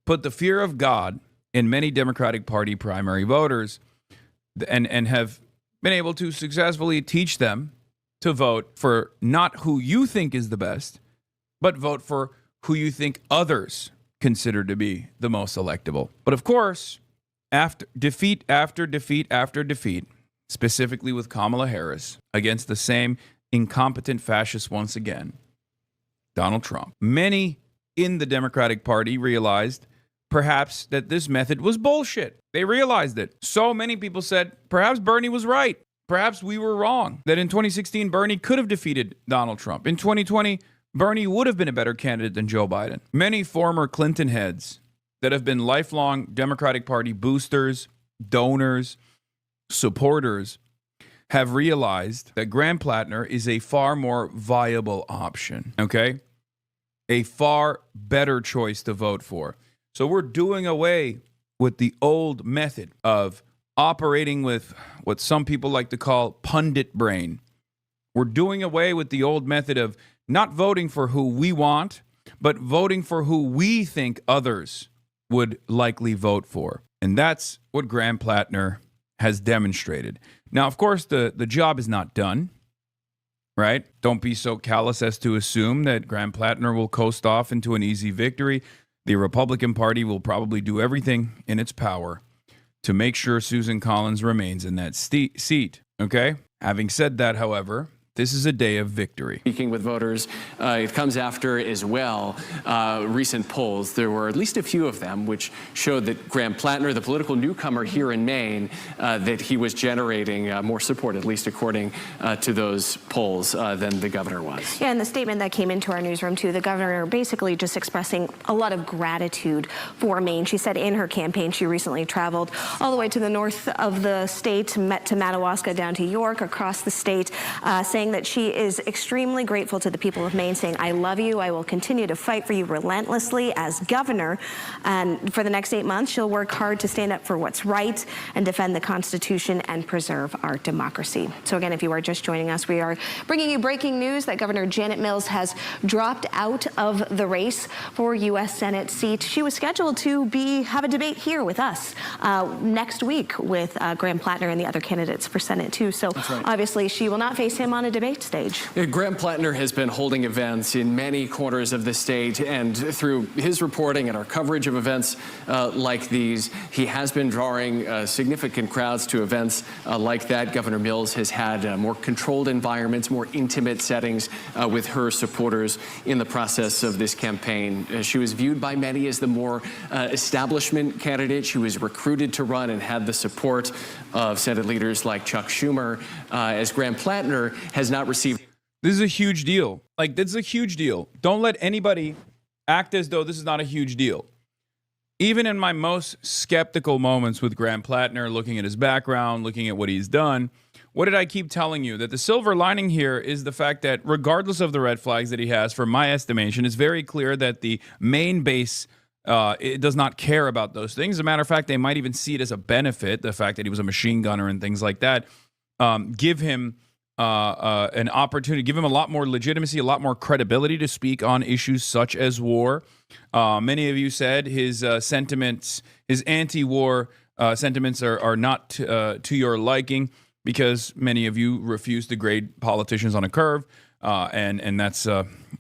put the fear of God in many Democratic Party primary voters and have been able to successfully teach them to vote for not who you think is the best, but vote for who you think others consider to be the most electable. But of course, after defeat after defeat after defeat, specifically with Kamala Harris against the same incompetent fascist once again, Donald Trump, many in the Democratic Party realized perhaps that this method was bullshit. They realized it. So many people said, perhaps Bernie was right. Perhaps we were wrong. That in 2016, Bernie could have defeated Donald Trump. In 2020, Bernie would have been a better candidate than Joe Biden. Many former Clinton heads that have been lifelong Democratic Party boosters, donors, supporters, have realized that Graham Plattner is a far more viable option, okay? A far better choice to vote for. So we're doing away with the old method of operating with what some people like to call pundit brain. We're doing away with the old method of not voting for who we want, but voting for who we think others would likely vote for. And that's what Graham Plattner has demonstrated. Now, of course, the job is not done, right? Don't be so callous as to assume that Graham Plattner will coast off into an easy victory. The Republican Party will probably do everything in its power to make sure Susan Collins remains in that seat, okay? Having said that, however, this is a day of victory. Speaking with voters, it comes after as well recent polls. There were at least a few of them which showed that Graham Plattner, the political newcomer here in Maine, that he was generating more support, at least according to those polls, than the governor was. Yeah, and the statement that came into our newsroom too, the governor basically just expressing a lot of gratitude for Maine. She said in her campaign she recently traveled all the way to the north of the state, met to Madawaska, down to York, across the state, saying that she is extremely grateful to the people of Maine, saying, I love you. I will continue to fight for you relentlessly as governor. And for the next 8 months, she'll work hard to stand up for what's right and defend the Constitution and preserve our democracy. So again, if you are just joining us, we are bringing you breaking news that Governor Janet Mills has dropped out of the race for U.S. Senate seat. She was scheduled to have a debate here with us next week with Graham Plattner and the other candidates for Senate too. So obviously she will not face him on a debate stage. Graham Plattner has been holding events in many corners of the state, and through his reporting and our coverage of events like these, he has been drawing significant crowds to events like that. Governor Mills has had more controlled environments, more intimate settings with her supporters in the process of this campaign. She was viewed by many as the more establishment candidate. She was recruited to run and had the support of Senate leaders like Chuck Schumer, as Graham Plattner has not received. This is a huge deal. Like, this is a huge deal. Don't let anybody act as though this is not a huge deal. Even in my most skeptical moments with Graham Plattner, looking at his background, looking at what he's done, what did I keep telling you? That the silver lining here is the fact that regardless of the red flags that he has, for my estimation, it's very clear that the main base it does not care about those things. As a matter of fact, they might even see it as a benefit, the fact that he was a machine gunner and things like that, give him an opportunity, give him a lot more legitimacy, a lot more credibility to speak on issues such as war. Many of you said his sentiments, his anti-war sentiments are not to your liking because many of you refuse to grade politicians on a curve, and that's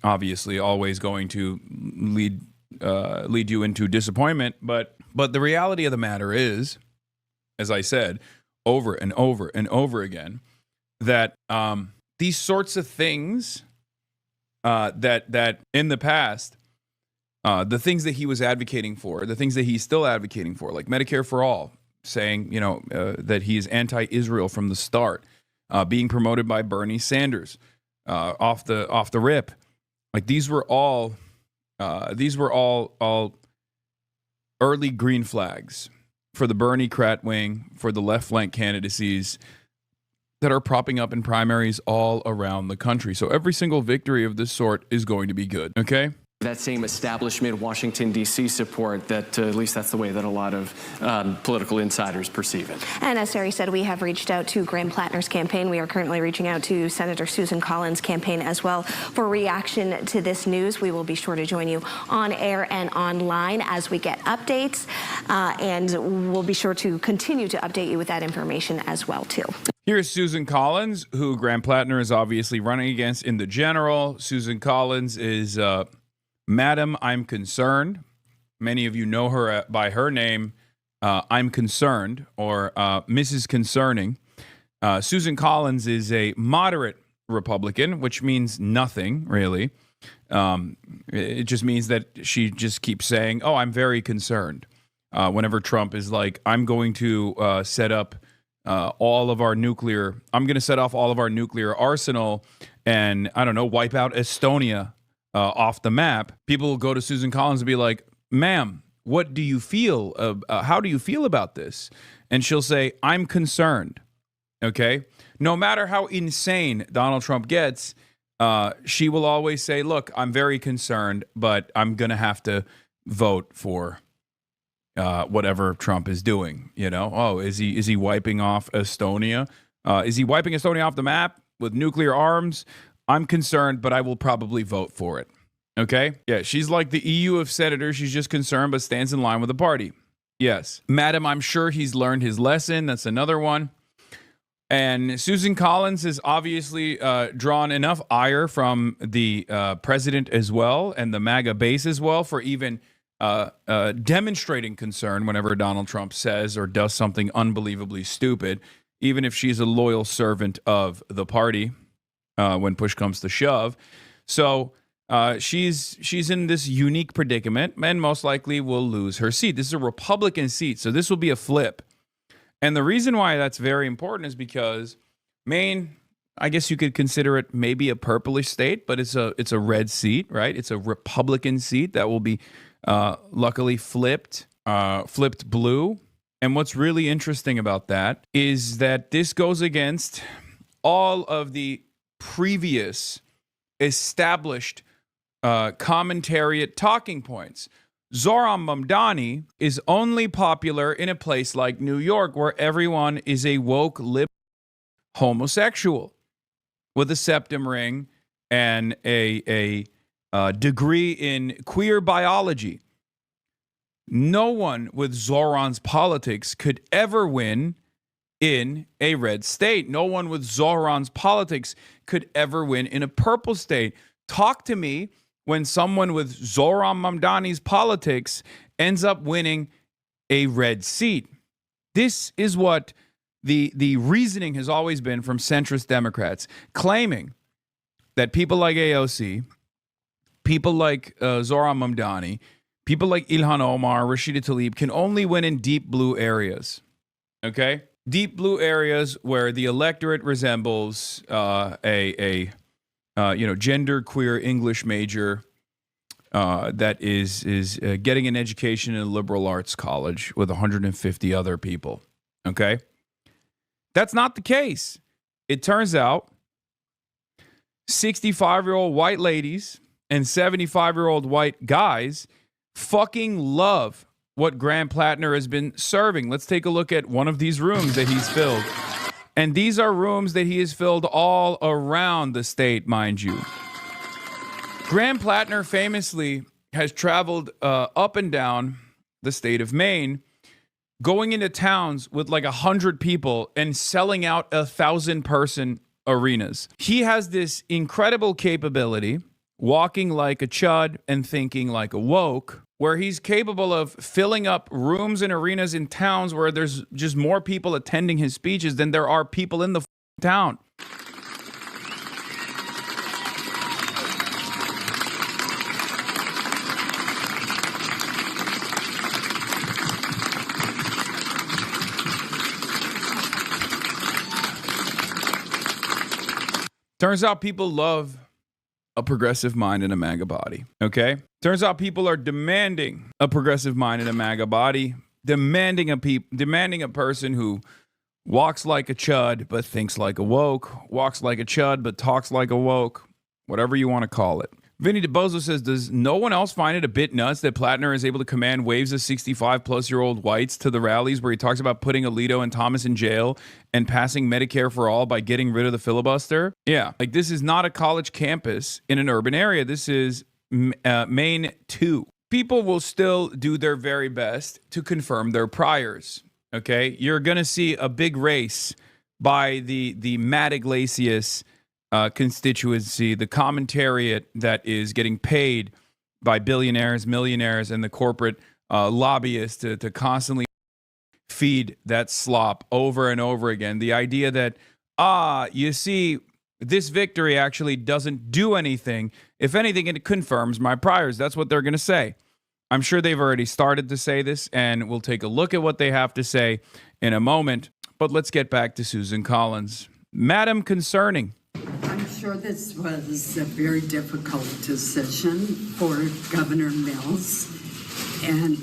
obviously always going to lead you into disappointment. But the reality of the matter is, as I said over and over and over again, that these sorts of things that in the past, the things that he was advocating for, the things that he's still advocating for, like Medicare for all, saying that he is anti-Israel from the start, being promoted by Bernie Sanders off the rip, like these were all early green flags for the Bernie-crat wing, for the left flank candidacies that are propping up in primaries all around the country. So every single victory of this sort is going to be good, okay? That same establishment Washington, D.C. support, that at least that's the way that a lot of political insiders perceive it. And as Sari said, we have reached out to Graham Plattner's campaign. We are currently reaching out to Senator Susan Collins' campaign as well for reaction to this news. We will be sure to join you on air and online as we get updates, and we'll be sure to continue to update you with that information as well, too. Here's Susan Collins, who Graham Plattner is obviously running against in the general. Susan Collins is Madam, I'm concerned. Many of you know her by her name, I'm Concerned, or Mrs. Concerning. Susan Collins is a moderate Republican, which means nothing, really. It just means that she just keeps saying, oh, I'm very concerned. Whenever Trump is like, I'm going to set up I'm going to set off all of our nuclear arsenal and, I don't know, wipe out Estonia off the map, people will go to Susan Collins and be like, ma'am, what do you feel? How do you feel about this? And she'll say, I'm concerned. Okay? No matter how insane Donald Trump gets, she will always say, look, I'm very concerned, but I'm going to have to vote for whatever Trump is doing, Oh, is he wiping off Estonia? Is he wiping Estonia off the map with nuclear arms? I'm concerned, but I will probably vote for it. Okay? Yeah, she's like the EU of senators. She's just concerned, but stands in line with the party. Yes. Madam, I'm sure he's learned his lesson. That's another one. And Susan Collins has obviously drawn enough ire from the president as well and the MAGA base as well for even demonstrating concern whenever Donald Trump says or does something unbelievably stupid, even if she's a loyal servant of the party when push comes to shove. So she's in this unique predicament and most likely will lose her seat. This is a Republican seat, so this will be a flip. And the reason why that's very important is because Maine, I guess you could consider it maybe a purplish state, but it's a red seat, right? It's a Republican seat that will be luckily flipped blue. And what's really interesting about that is that this goes against all of the previous established commentariat talking points. Zohran Mamdani is only popular in a place like New York where everyone is a woke liberal homosexual with a septum ring and a degree in queer biology. No one with Zohran's politics could ever win in a red state. No one with Zohran's politics could ever win in a purple state. Talk to me when someone with Zohran Mamdani's politics ends up winning a red seat. This is what the reasoning has always been from centrist Democrats, claiming that people like AOC, people like Zohran Mamdani, people like Ilhan Omar, Rashida Tlaib can only win in deep blue areas. Okay? Deep blue areas where the electorate resembles a gender queer English major that is getting an education in a liberal arts college with 150 other people. Okay? That's not the case. It turns out 65-year-old white ladies and 75-year-old white guys fucking love what Graham Plattner has been serving. Let's take a look at one of these rooms that he's filled. And these are rooms that he has filled all around the state, mind you. Graham Plattner famously has traveled up and down the state of Maine, going into towns with like 100 people and selling out 1,000-person arenas. He has this incredible capability, walking like a chud and thinking like a woke, where he's capable of filling up rooms and arenas in towns where there's just more people attending his speeches than there are people in the town. Turns out people love a progressive mind in a MAGA body, okay? Turns out people are demanding a progressive mind in a MAGA body, demanding a person who walks like a chud but thinks like a woke, walks like a chud but talks like a woke, whatever you want to call it. Vinny DeBozo says, does no one else find it a bit nuts that Plattner is able to command waves of 65-plus-year-old whites to the rallies where he talks about putting Alito and Thomas in jail and passing Medicare for all by getting rid of the filibuster? Yeah, like this is not a college campus in an urban area. This is Maine 2. People will still do their very best to confirm their priors, okay? You're going to see a big race by the Matt Iglesias constituency, the commentariat that is getting paid by billionaires, millionaires, and the corporate lobbyists to constantly feed that slop over and over again. The idea that, you see, this victory actually doesn't do anything. If anything, it confirms my priors. That's what they're going to say. I'm sure they've already started to say this, and we'll take a look at what they have to say in a moment. But let's get back to Susan Collins. Madam Concerning. I'm sure this was a very difficult decision for Governor Mills, and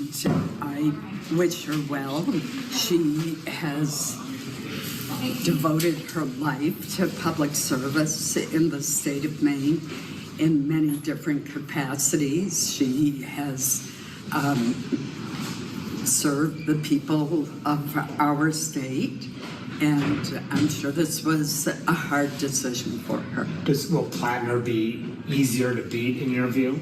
I wish her well. She has devoted her life to public service in the state of Maine in many different capacities. She has served the people of our state, and I'm sure this was a hard decision for her. Will Plattner be easier to beat in your view?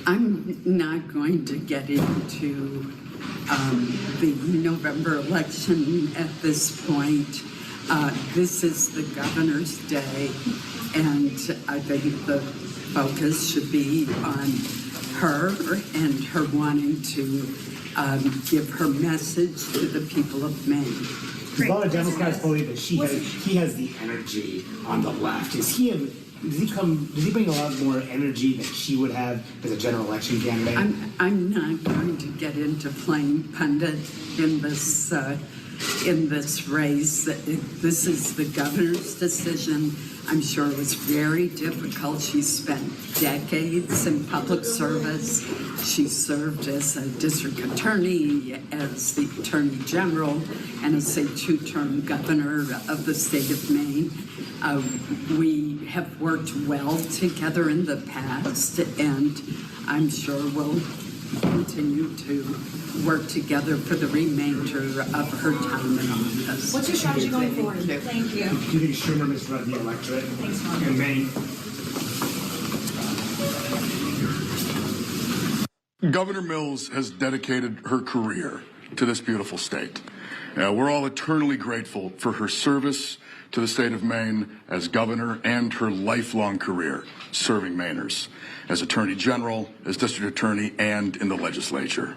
I'm not going to get into the November election at this point. This is the governor's day, and I think the focus should be on her and her wanting to give her message to the people of Maine. A lot of Democrats believe that he has the energy on the left. Does he bring a lot more energy than she would have as a general election candidate? I'm not going to get into playing pundit in this race. This is the governor's decision. I'm sure it was very difficult. She spent decades in public service. She served as a district attorney, as the attorney general, and as a two-term governor of the state of Maine. We have worked well together in the past, and I'm sure we'll continue to work together for the remainder of her time in office. What's your strategy going forward? Thank you. Do you think Schumer misread the electorate in Maine? Governor Mills has dedicated her career to this beautiful state. We're all eternally grateful for her service to the state of Maine as governor and her lifelong career serving Mainers as attorney general, as district attorney, and in the legislature.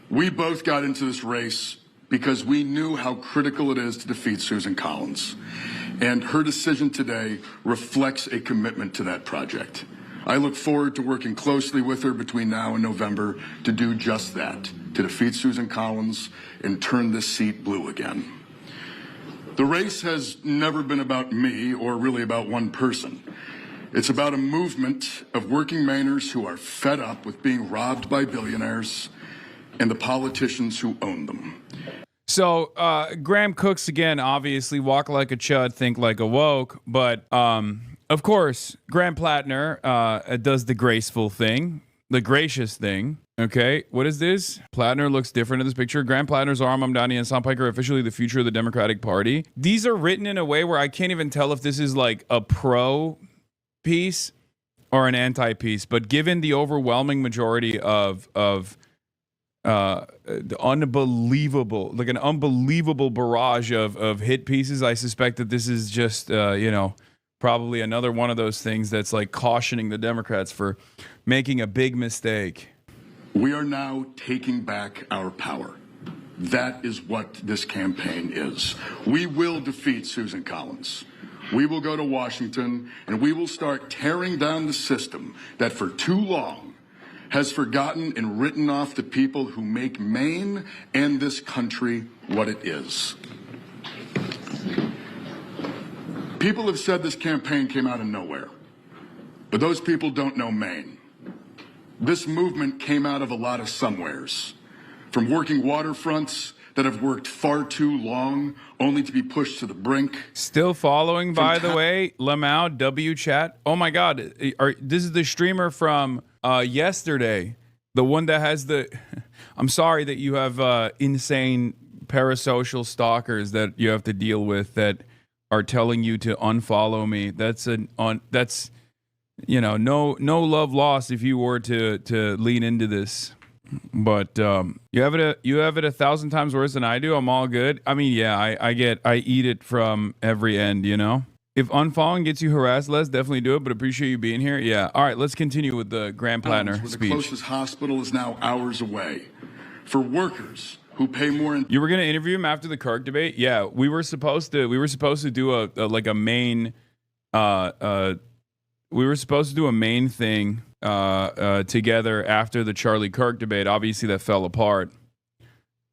We both got into this race because we knew how critical it is to defeat Susan Collins. And her decision today reflects a commitment to that project. I look forward to working closely with her between now and November to do just that, to defeat Susan Collins and turn this seat blue again. The race has never been about me or really about one person. It's about a movement of working Mainers who are fed up with being robbed by billionaires and the politicians who own them. So Graham Cooks, again, obviously walk like a chud, think like a woke. But, of course, Graham Plattner does the graceful thing. the gracious thing. Okay, what is this? Plattner looks different in this picture. Graham Plattner's arm, Mamdani, and Sam Pike are officially the future of the Democratic Party. These are written in a way where I can't even tell if this is like a pro piece or an anti piece. But given the overwhelming majority of the unbelievable, like an unbelievable barrage of hit pieces, I suspect that this is just, probably another one of those things that's like cautioning the Democrats for making a big mistake. We are now taking back our power. That is what this campaign is. We will defeat Susan Collins. We will go to Washington and we will start tearing down the system that for too long has forgotten and written off the people who make Maine and this country what it is. People have said this campaign came out of nowhere, but those people don't know Maine. This movement came out of a lot of somewheres, from working waterfronts that have worked far too long, only to be pushed to the brink. Still following, by the way, Lamau, W chat. Oh my God, this is the streamer from yesterday, the one that has the. I'm sorry that you have insane parasocial stalkers that you have to deal with that are telling you to unfollow me. That's no love lost if you were to lean into this. But you have it 1,000 times worse than I do. I'm all good. I mean, yeah, I eat it from every end, If unfollowing gets you harassed less, definitely do it, but appreciate you being here. Yeah. All right, let's continue with the Graham Plattner speech. The closest hospital is now hours away. For workers who pay more. You were going to interview him after the Kirk debate? Yeah, we were supposed to do a main we were supposed to do a main thing together after the Charlie Kirk debate. Obviously that fell apart.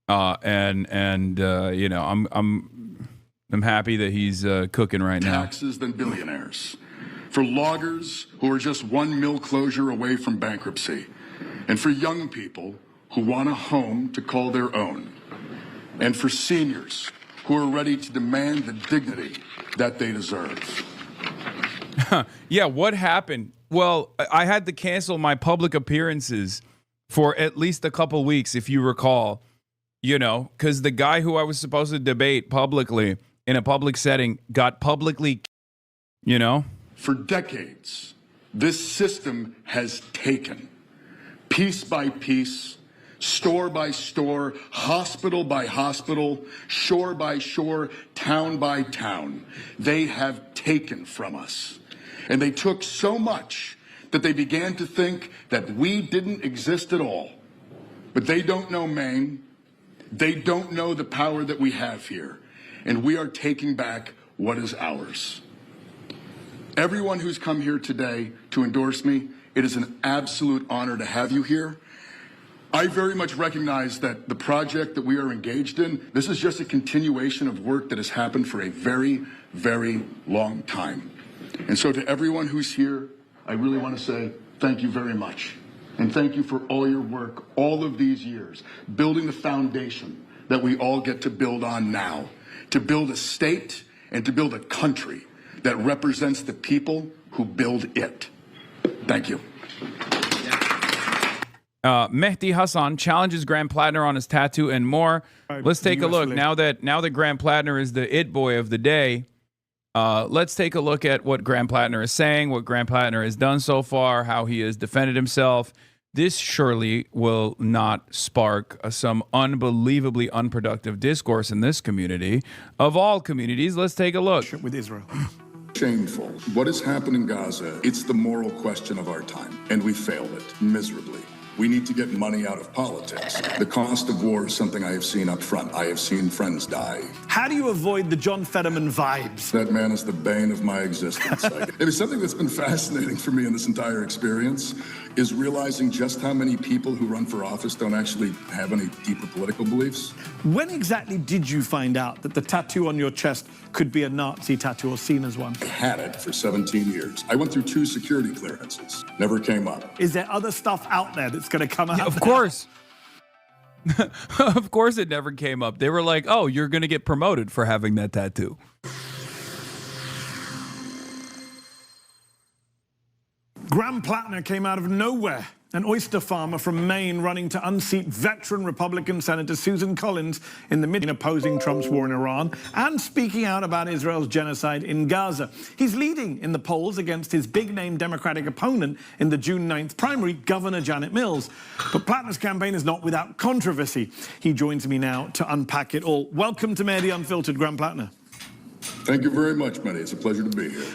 I'm happy that he's cooking right now. Taxes than billionaires. For loggers who are just one mill closure away from bankruptcy. And for young people who want a home to call their own. And for seniors who are ready to demand the dignity that they deserve. Yeah, what happened? Well, I had to cancel my public appearances for at least a couple weeks, if you recall, because the guy who I was supposed to debate publicly in a public setting got publicly, For decades, this system has taken, piece by piece, store by store, hospital by hospital, shore by shore, town by town. They have taken from us. And they took so much that they began to think that we didn't exist at all. But they don't know Maine. They don't know the power that we have here. And we are taking back what is ours. Everyone who's come here today to endorse me, it is an absolute honor to have you here. I very much recognize that the project that we are engaged in, this is just a continuation of work that has happened for a very, very long time. And so to everyone who's here, I really want to say thank you very much. And thank you for all your work, all of these years, building the foundation that we all get to build on now, to build a state and to build a country that represents the people who build it. Thank you. Mehdi Hasan challenges Graham Plattner on his tattoo and more. Let's take a look. Now that Graham Plattner is the it boy of the day, let's take a look at what Graham Plattner is saying, what Graham Plattner has done so far, how he has defended himself. This surely will not spark some unbelievably unproductive discourse in this community. Of all communities, let's take a look. With Israel. Shameful. What has happened in Gaza, it's the moral question of our time, and we failed it miserably. We need to get money out of politics. The cost of war is something I have seen up front. I have seen friends die. How do you avoid the John Fetterman vibes? That man is the bane of my existence. It is something that's been fascinating for me in this entire experience is realizing just how many people who run for office don't actually have any deeper political beliefs. When exactly did you find out that the tattoo on your chest could be a Nazi tattoo or seen as one? I had it for 17 years. I went through 2 security clearances. Never came up. Is there other stuff out there that's going to come out? Yeah, of course. Of course it never came up. They were like, oh, you're going to get promoted for having that tattoo. Graham Plattner came out of nowhere an oyster farmer from Maine running to unseat veteran Republican Senator Susan Collins in the mid opposing Trump's war in Iran and speaking out about Israel's genocide in Gaza. He's leading in the polls against his big-name Democratic opponent in the June 9th primary, Governor Janet Mills. But Plattner's campaign is not without controversy. He joins me now to unpack it all. Welcome to Mayor the Unfiltered, Graham Plattner. Thank you very much, Manny. It's a pleasure to be here.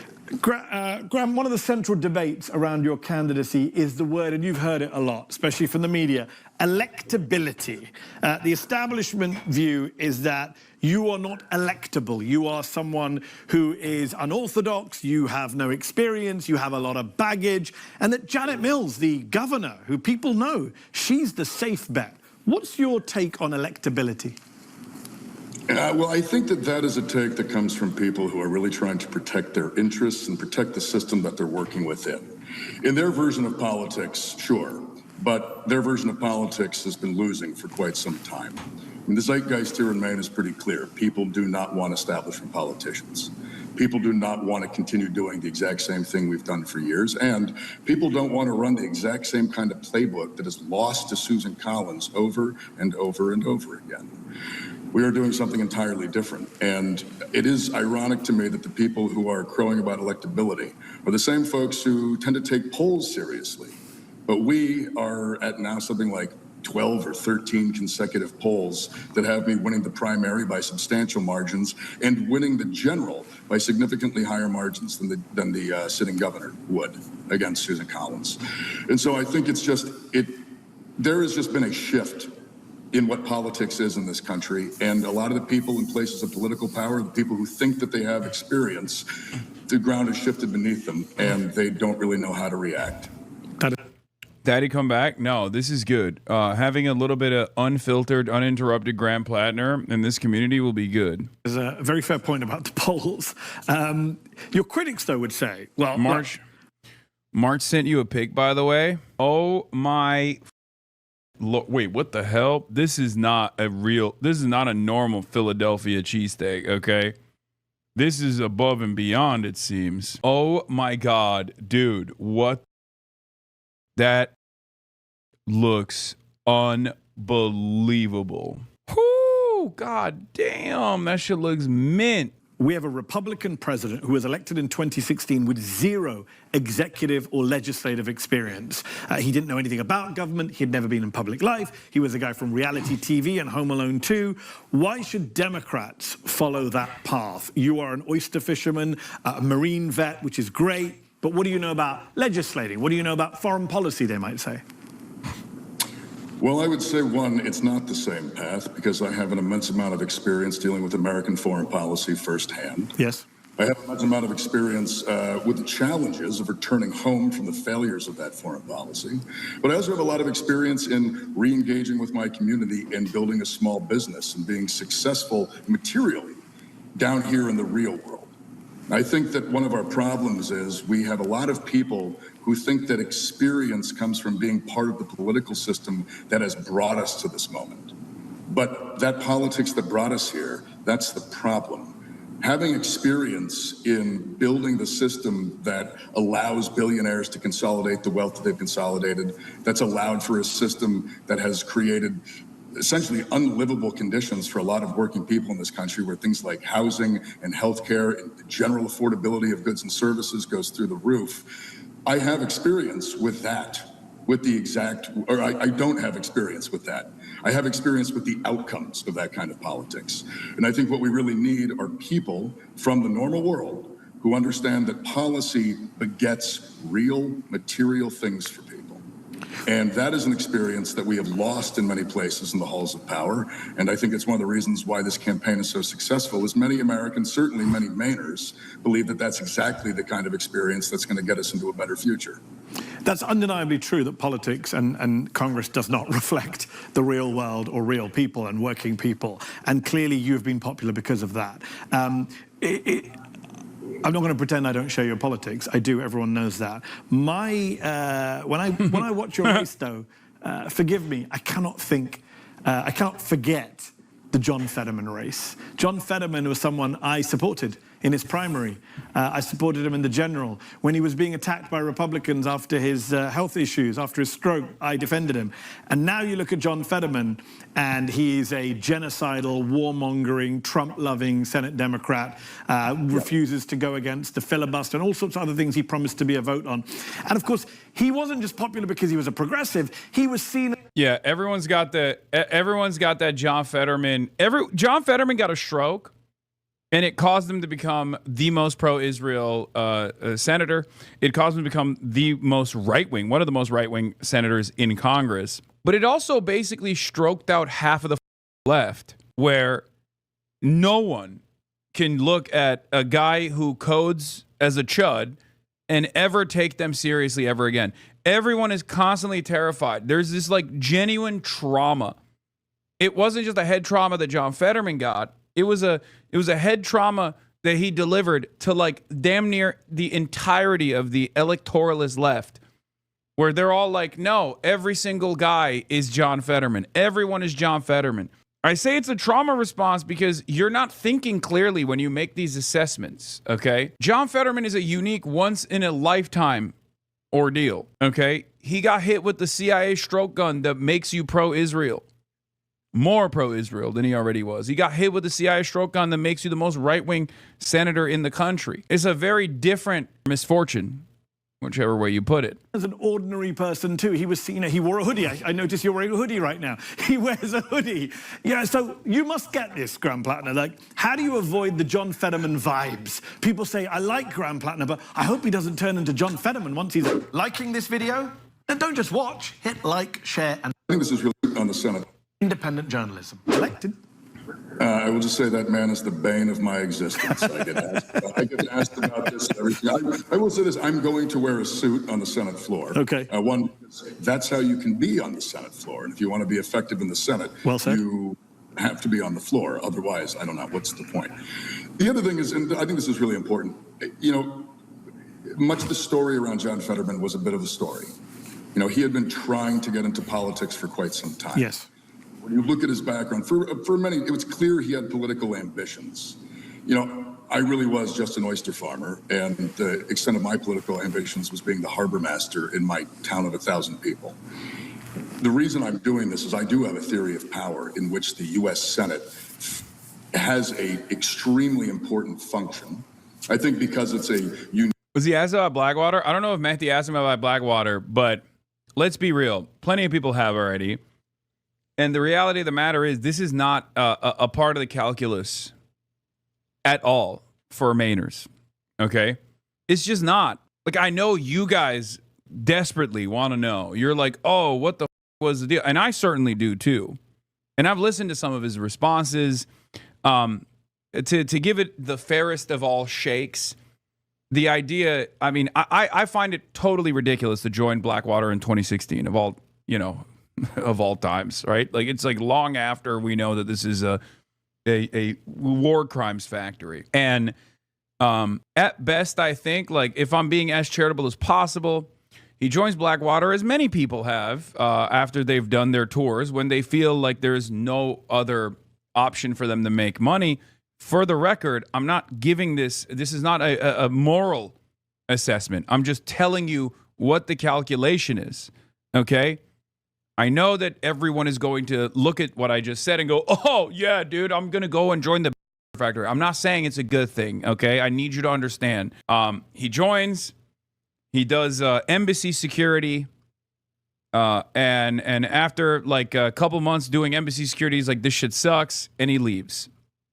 Graham, one of the central debates around your candidacy is the word, and you've heard it a lot, especially from the media, electability. The establishment view is that you are not electable. You are someone who is unorthodox, you have no experience, you have a lot of baggage, and that Janet Mills, the governor, who people know, she's the safe bet. What's your take on electability? Well, I think that is a take that comes from people who are really trying to protect their interests and protect the system that they're working within. In their version of politics, sure, but their version of politics has been losing for quite some time. I mean, the zeitgeist here in Maine is pretty clear. People do not want establishment politicians. People do not want to continue doing the exact same thing we've done for years, and people don't want to run the exact same kind of playbook that is lost to Susan Collins over and over and over again. We are doing something entirely different. And it is ironic to me that the people who are crowing about electability are the same folks who tend to take polls seriously. But we are at now something like 12 or 13 consecutive polls that have me winning the primary by substantial margins and winning the general by significantly higher margins than the sitting governor would against Susan Collins. And so I think there has just been a shift in what politics is in this country, and a lot of the people in places of political power, the people who think that they have experience, the ground has shifted beneath them, and they don't really know how to react. Daddy, come back? No, this is good. Having a little bit of unfiltered, uninterrupted Graham Plattner in this community will be good. There's a very fair point about the polls. Your critics, though, would say, well, March sent you a pic, by the way. Oh my. Wait, what the hell? This is not a normal Philadelphia cheesesteak, okay? This is above and beyond, it seems. Oh my God, dude, what? That looks unbelievable. Whoo, God damn, that shit looks mint. We have a Republican president who was elected in 2016 with zero executive or legislative experience. He didn't know anything about government. He had never been in public life. He was a guy from reality TV and Home Alone 2. Why should Democrats follow that path? You are an oyster fisherman, a Marine vet, which is great. But what do you know about legislating? What do you know about foreign policy, they might say? Well, I would say, one, it's not the same path because I have an immense amount of experience dealing with American foreign policy firsthand. Yes. I have an immense amount of experience with the challenges of returning home from the failures of that foreign policy. But I also have a lot of experience in re-engaging with my community and building a small business and being successful materially down here in the real world. I think that one of our problems is we have a lot of people who think that experience comes from being part of the political system that has brought us to this moment. But that politics that brought us here, that's the problem. Having experience in building the system that allows billionaires to consolidate the wealth that they've consolidated, that's allowed for a system that has created essentially unlivable conditions for a lot of working people in this country, where things like housing and healthcare and the general affordability of goods and services goes through the roof. I have experience with that, I don't have experience with that. I have experience with the outcomes of that kind of politics. And I think what we really need are people from the normal world who understand that policy begets real material things for people. And that is an experience that we have lost in many places in the halls of power. And I think it's one of the reasons why this campaign is so successful, is many Americans, certainly many Mainers, believe that that's exactly the kind of experience that's going to get us into a better future. That's undeniably true, that politics and Congress does not reflect the real world or real people and working people. And clearly you've been popular because of that. I'm not going to pretend I don't share your politics. I do. Everyone knows that. When I watch your race, though, forgive me, I cannot forget the John Fetterman race. John Fetterman was someone I supported in his primary. I supported him in the general. When he was being attacked by Republicans after his health issues, after his stroke, I defended him. And now you look at John Fetterman, and he's a genocidal, warmongering, Trump-loving Senate Democrat, refuses to go against the filibuster and all sorts of other things he promised to be a vote on. And of course, he wasn't just popular because he was a progressive. He was seen. Yeah, everyone's got that John Fetterman. John Fetterman got a stroke, and it caused him to become the most pro-Israel senator. It caused him to become the most right-wing, one of the most right-wing senators in Congress. But it also basically stroked out half of the left, where no one can look at a guy who codes as a chud and ever take them seriously ever again. Everyone is constantly terrified. There's this like genuine trauma. It wasn't just a head trauma that John Fetterman got. It was a head trauma that he delivered to like damn near the entirety of the electoralist left, where they're all like, no, every single guy is John Fetterman. Everyone is John Fetterman. I say it's a trauma response because you're not thinking clearly when you make these assessments, okay? John Fetterman is a unique once-in-a-lifetime ordeal, okay? He got hit with the CIA stroke gun that makes you pro-Israel. More pro-Israel than he already was. He got hit with the CIA stroke gun that makes you the most right-wing senator in the country. It's a very different misfortune, whichever way you put it. As an ordinary person too, he was seen. He wore a hoodie. I notice you're wearing a hoodie right now. He wears a hoodie. Yeah, so you must get this, Graham Plattner. Like, how do you avoid the John Fetterman vibes? People say, I like Graham Plattner, but I hope he doesn't turn into John Fetterman once he's liking this video. Then don't just watch. Hit like, share, and I think this is really on the Senate. Independent journalism. Elected. I will just say that man is the bane of my existence. I get asked about this and everything. I will say this, I'm going to wear a suit on the Senate floor. Okay. One, that's how you can be on the Senate floor. And if you want to be effective in the Senate, you have to be on the floor. Otherwise, I don't know, what's the point? The other thing is, and I think this is really important, you know, much of the story around John Fetterman was a bit of a story. You know, he had been trying to get into politics for quite some time. Yes. When you look at his background, for many, it was clear he had political ambitions. You know, I really was just an oyster farmer, and the extent of my political ambitions was being the harbor master in my town of 1,000 people. The reason I'm doing this is I do have a theory of power in which the U.S. Senate has a extremely important function. I think because it's a unique. Was he asked about Blackwater? I don't know if Matthew asked him about Blackwater, but let's be real. Plenty of people have already. And the reality of the matter is this is not a part of the calculus at all for Mainers, okay? It's just not. Like, I know you guys desperately want to know. You're like, oh, what the was the deal? And I certainly do too. And I've listened to some of his responses. To give it the fairest of all shakes, the idea, I mean, I find it totally ridiculous to join Blackwater in 2016 of all, you know, of all times, right? Like, it's like long after we know that this is a war crimes factory. And at best, I think, like, if I'm being as charitable as possible, he joins Blackwater, as many people have, after they've done their tours, when they feel like there's no other option for them to make money. For the record, I'm not giving this is not a moral assessment. I'm just telling you what the calculation is, okay? I know that everyone is going to look at what I just said and go, oh, yeah, dude, I'm going to go and join the factory. I'm not saying it's a good thing, okay? I need you to understand. He joins, he does embassy security, and after like a couple months doing embassy security, he's like, this shit sucks, and he leaves,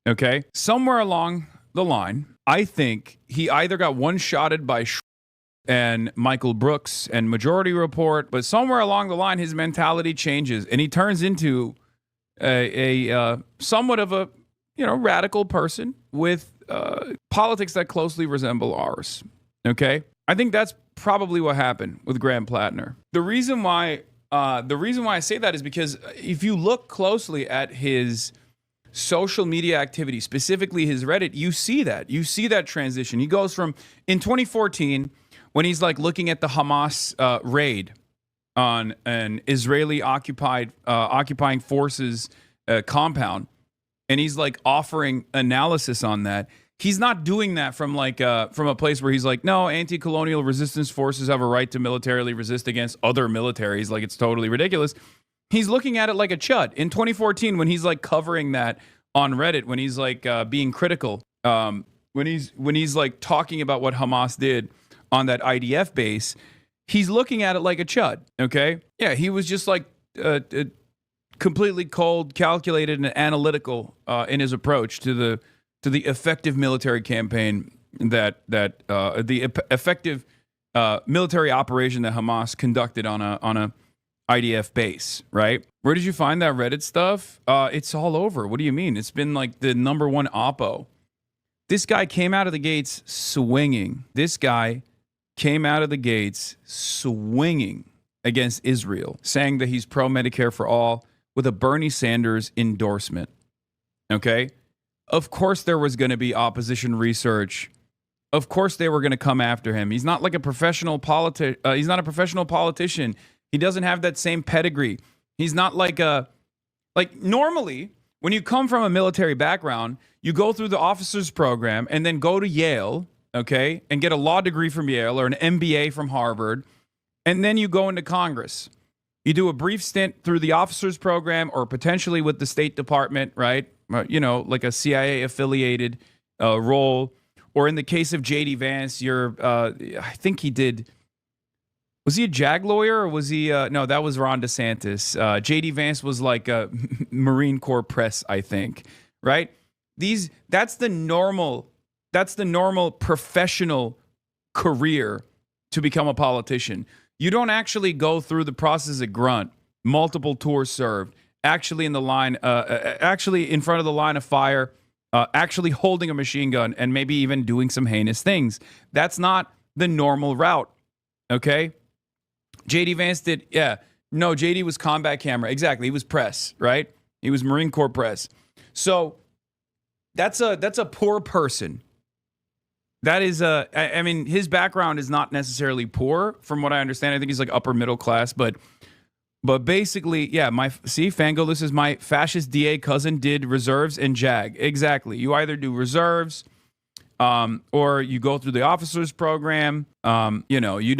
okay? Somewhere along the line, I think he either got one-shotted by and Michael Brooks and Majority Report, but somewhere along the line, his mentality changes, and he turns into a somewhat of a, you know, radical person with politics that closely resemble ours. Okay, I think that's probably what happened with Graham Plattner. The reason why I say that is because if you look closely at his social media activity, specifically his Reddit, you see that transition. He goes from, in 2014, when he's like looking at the Hamas raid on an Israeli occupying forces compound, and he's like offering analysis on that, he's not doing that from from a place where he's like, no, anti-colonial resistance forces have a right to militarily resist against other militaries. Like, it's totally ridiculous. He's looking at it like a chud. In 2014, when he's like covering that on Reddit, when he's like being critical, when he's like talking about what Hamas did on that IDF base, he's looking at it like a chud. Okay, yeah, he was just like completely cold, calculated, and analytical in his approach to the effective military campaign effective military operation that Hamas conducted on a IDF base, right? Where did you find that Reddit stuff? It's all over. What do you mean? It's been like the #1 oppo. This guy came out of the gates swinging. This guy came out of the gates swinging against Israel, saying that he's pro-Medicare for all with a Bernie Sanders endorsement. Okay? Of course there was going to be opposition research. Of course they were going to come after him. He's not like a professional he's not a professional politician. He doesn't have that same pedigree. He's not like normally when you come from a military background, you go through the officers program and then go to Yale, okay, and get a law degree from Yale or an MBA from Harvard, and then you go into Congress. You do a brief stint through the officers program or potentially with the State Department, right? You know, like a CIA affiliated role. Or in the case of J.D. Vance, I think he did. Was he a JAG lawyer or was he? No, that was Ron DeSantis. J.D. Vance was like a Marine Corps press, I think. Right? That's the normal professional career to become a politician. You don't actually go through the process at Grunt, multiple tours served, actually in front of the line of fire, actually holding a machine gun, and maybe even doing some heinous things. That's not the normal route. Okay? JD Vance did, yeah. No, JD was combat camera. Exactly. He was press, right? He was Marine Corps press. So that's a poor person. That is I mean, his background is not necessarily poor, from what I understand. I think he's like upper middle class, but basically, yeah, Fango, this is my fascist DA cousin did reserves and JAG. Exactly. You either do reserves, or you go through the officers program. You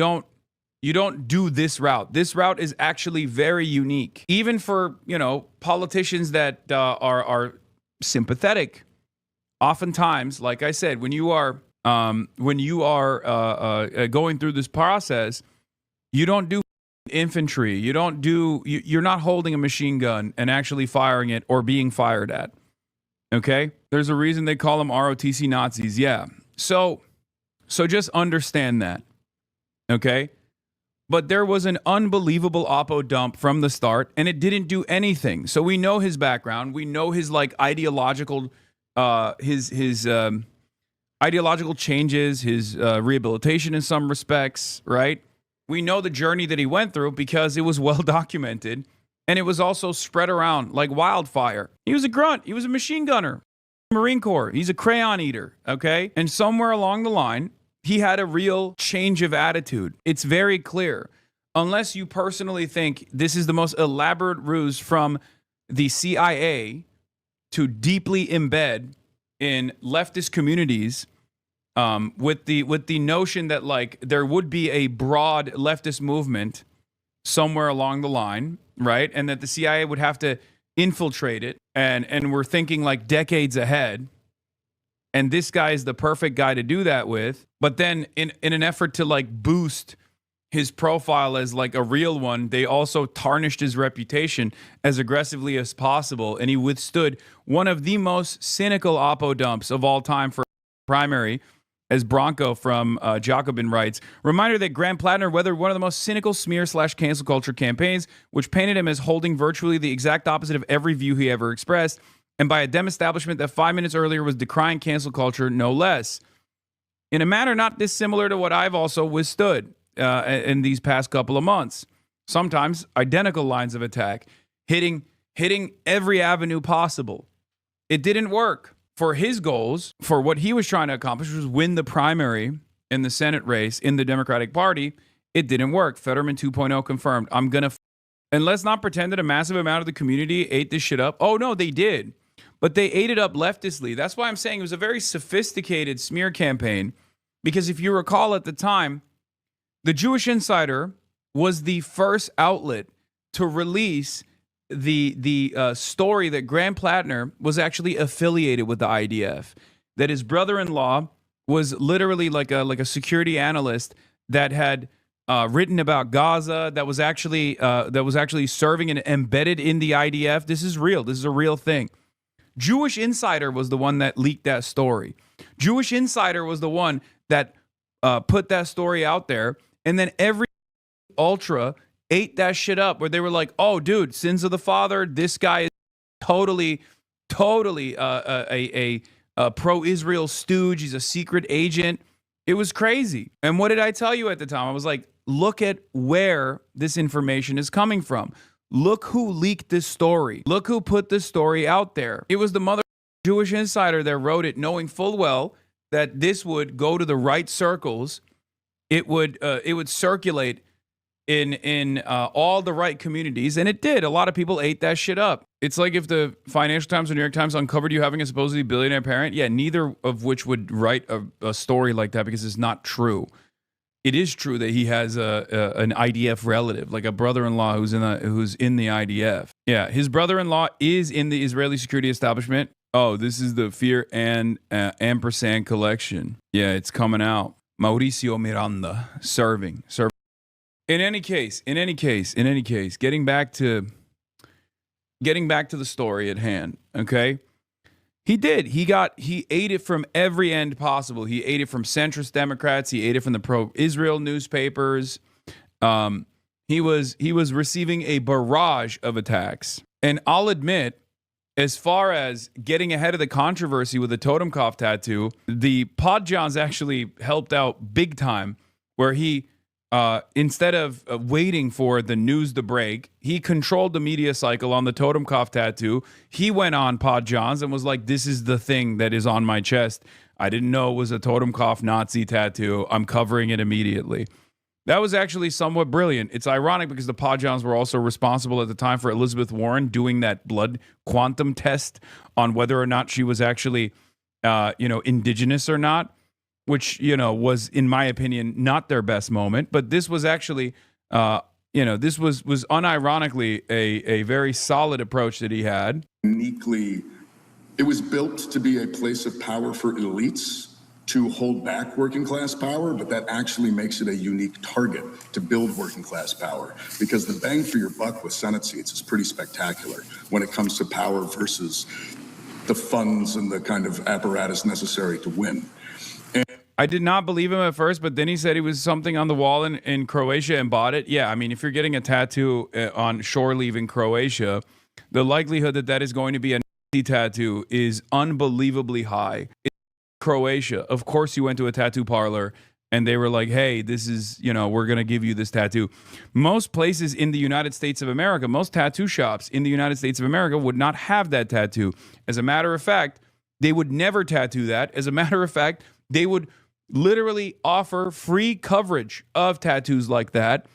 don't do this route. This route is actually very unique, even for, politicians that are sympathetic. Oftentimes, like I said, when you are going through this process, you don't do infantry. You're not holding a machine gun and actually firing it or being fired at. Okay? There's a reason they call them ROTC Nazis. Yeah. So just understand that. Okay? But there was an unbelievable oppo dump from the start, and it didn't do anything. So we know his background. We know his ideological ideological changes, his rehabilitation in some respects, right? We know the journey that he went through because it was well documented, and it was also spread around like wildfire. He was a grunt. He was a machine gunner, Marine Corps. He's a crayon eater, okay? And somewhere along the line, he had a real change of attitude. It's very clear. Unless you personally think this is the most elaborate ruse from the CIA to deeply embed in leftist communities, with the notion that there would be a broad leftist movement somewhere along the line, right? And that the CIA would have to infiltrate it, and we're thinking like decades ahead. And this guy is the perfect guy to do that with. But then in an effort to boost his profile as a real one, they also tarnished his reputation as aggressively as possible. And he withstood one of the most cynical oppo dumps of all time for primary, as Bronco from Jacobin writes. Reminder that Graham Plattner weathered one of the most cynical smear/cancel culture campaigns, which painted him as holding virtually the exact opposite of every view he ever expressed, and by a Dem establishment that 5 minutes earlier was decrying cancel culture, no less. In a manner not dissimilar to what I've also withstood in these past couple of months. Sometimes identical lines of attack, hitting every avenue possible. It didn't work. For his goals, for what he was trying to accomplish, which was win the primary in the Senate race in the Democratic Party, it didn't work. Fetterman 2.0 confirmed. And let's not pretend that a massive amount of the community ate this shit up. Oh, no, they did. but they ate it up leftistly. That's why I'm saying it was a very sophisticated smear campaign, because if you recall at the time, the Jewish Insider was the first outlet to release the story that Graham Plattner was actually affiliated with the IDF, that his brother-in-law was literally like a security analyst that had written about Gaza, that was actually serving and embedded in the IDF. This is real. This is a real thing. Jewish Insider was the one that leaked that story. Jewish Insider was the one that put that story out there, and then every ultra ate that shit up, where they were like, "Oh, dude, sins of the father. This guy is totally a pro-Israel stooge. He's a secret agent." It was crazy. And what did I tell you at the time? I was like, look at where this information is coming from. Look who leaked this story. Look who put this story out there. It was the mother Jewish Insider that wrote it, knowing full well that this would go to the right circles. It would circulate in all the right communities, and it did. A lot of people ate that shit up. It's like if the Financial Times or New York Times uncovered you having a supposedly billionaire parent. Yeah, neither of which would write a story like that, because it's not true. It is true that he has an IDF relative, like a brother-in-law who's in the IDF. Yeah, his brother-in-law is in the Israeli security establishment. Oh, this is the Fear and Ampersand collection. Yeah, it's coming out. Mauricio Miranda serving. In any case, getting back to the story at hand, okay? He did. He ate it from every end possible. He ate it from centrist Democrats. He ate it from the pro-Israel newspapers. He was receiving a barrage of attacks. And I'll admit, as far as getting ahead of the controversy with the Totenkopf tattoo, the Podjans actually helped out big time, where he, instead of waiting for the news to break, he controlled the media cycle on the Totenkopf tattoo. He went on Podjans and was like, this is the thing that is on my chest. I didn't know it was a Totenkopf Nazi tattoo. I'm covering it immediately. That was actually somewhat brilliant. It's ironic because the Podjans were also responsible at the time for Elizabeth Warren doing that blood quantum test on whether or not she was actually, indigenous or not, which, was, in my opinion, not their best moment. But this was actually, this was unironically a very solid approach that he had. Uniquely, it was built to be a place of power for elites to hold back working class power, but that actually makes it a unique target to build working class power, because the bang for your buck with Senate seats is pretty spectacular when it comes to power versus the funds and the kind of apparatus necessary to win. I did not believe him at first, but then he said he was something on the wall in Croatia and bought it. Yeah, I mean, if you're getting a tattoo on shore leave in Croatia, the likelihood that is going to be a Nazi tattoo is unbelievably high. Croatia, of course you went to a tattoo parlor and they were like, hey, this is, we're going to give you this tattoo. Most places in the United States of America, most tattoo shops in the United States of America would not have that tattoo. As a matter of fact, they would never tattoo that. As a matter of fact, they would literally offer free coverage of tattoos like that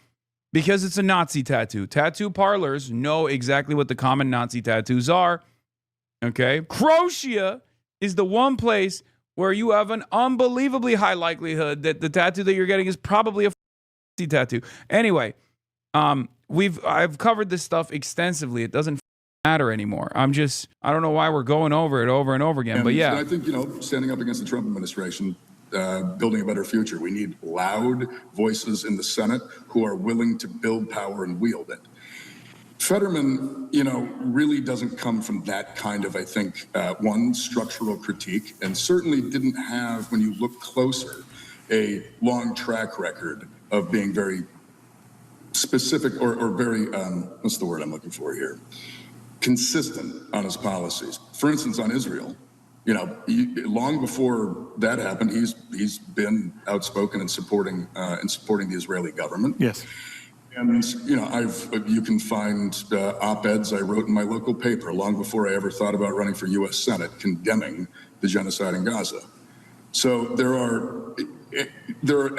because it's a Nazi tattoo. Tattoo parlors know exactly what the common Nazi tattoos are. Okay? Croatia is the one place where you have an unbelievably high likelihood that the tattoo that you're getting is probably a Nazi tattoo. Anyway, I've covered this stuff extensively. It doesn't matter anymore. I don't know why we're going over it over and over again, but yeah. I think, standing up against the Trump administration, building a better future, we need loud voices in the Senate who are willing to build power and wield it. Fetterman, really doesn't come from that kind of, I think, one, structural critique, and certainly didn't have, when you look closer, a long track record of being very specific or very, what's the word I'm looking for here? Consistent on his policies. For instance, on Israel, long before that happened, he's been outspoken in supporting the Israeli government. Yes. And, you can find op-eds I wrote in my local paper long before I ever thought about running for U.S. Senate, condemning the genocide in Gaza. So there are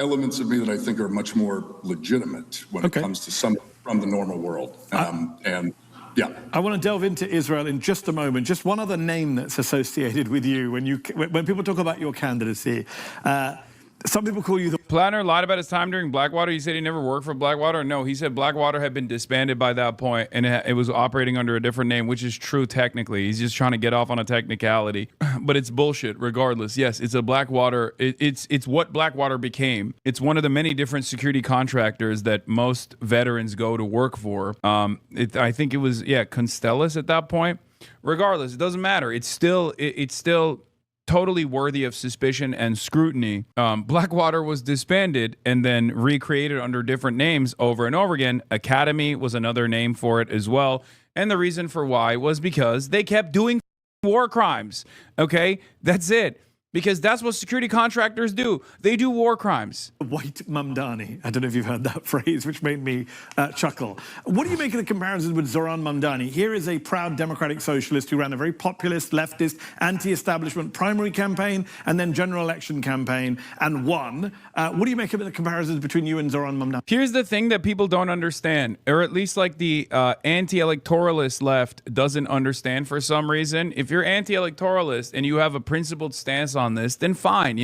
elements of me that I think are much more legitimate when it comes to some from the normal world. And Yeah. I want to delve into Israel in just a moment. Just one other name that's associated with you when people talk about your candidacy. Some people call you the... Plattner lied about his time during Blackwater. He said he never worked for Blackwater. No, he said Blackwater had been disbanded by that point and it was operating under a different name, which is true technically. He's just trying to get off on a technicality, but it's bullshit regardless. Yes, it's a Blackwater. It's what Blackwater became. It's one of the many different security contractors that most veterans go to work for. I think it was, Constellus at that point. Regardless, it doesn't matter. It's still totally worthy of suspicion and scrutiny. Blackwater was disbanded and then recreated under different names over and over again. Academy was another name for it as well. And the reason for why was because they kept doing war crimes. Okay, that's it. Because that's what security contractors do. They do war crimes. White Mamdani. I don't know if you've heard that phrase, which made me chuckle. What do you make of the comparison with Zoran Mamdani? Here is a proud democratic socialist who ran a very populist, leftist, anti-establishment primary campaign and then general election campaign and won. What do you make of the comparisons between you and Zoran Mamdani? Here's the thing that people don't understand, or at least like the anti-electoralist left doesn't understand for some reason. If you're anti-electoralist and you have a principled stance on this, then fine,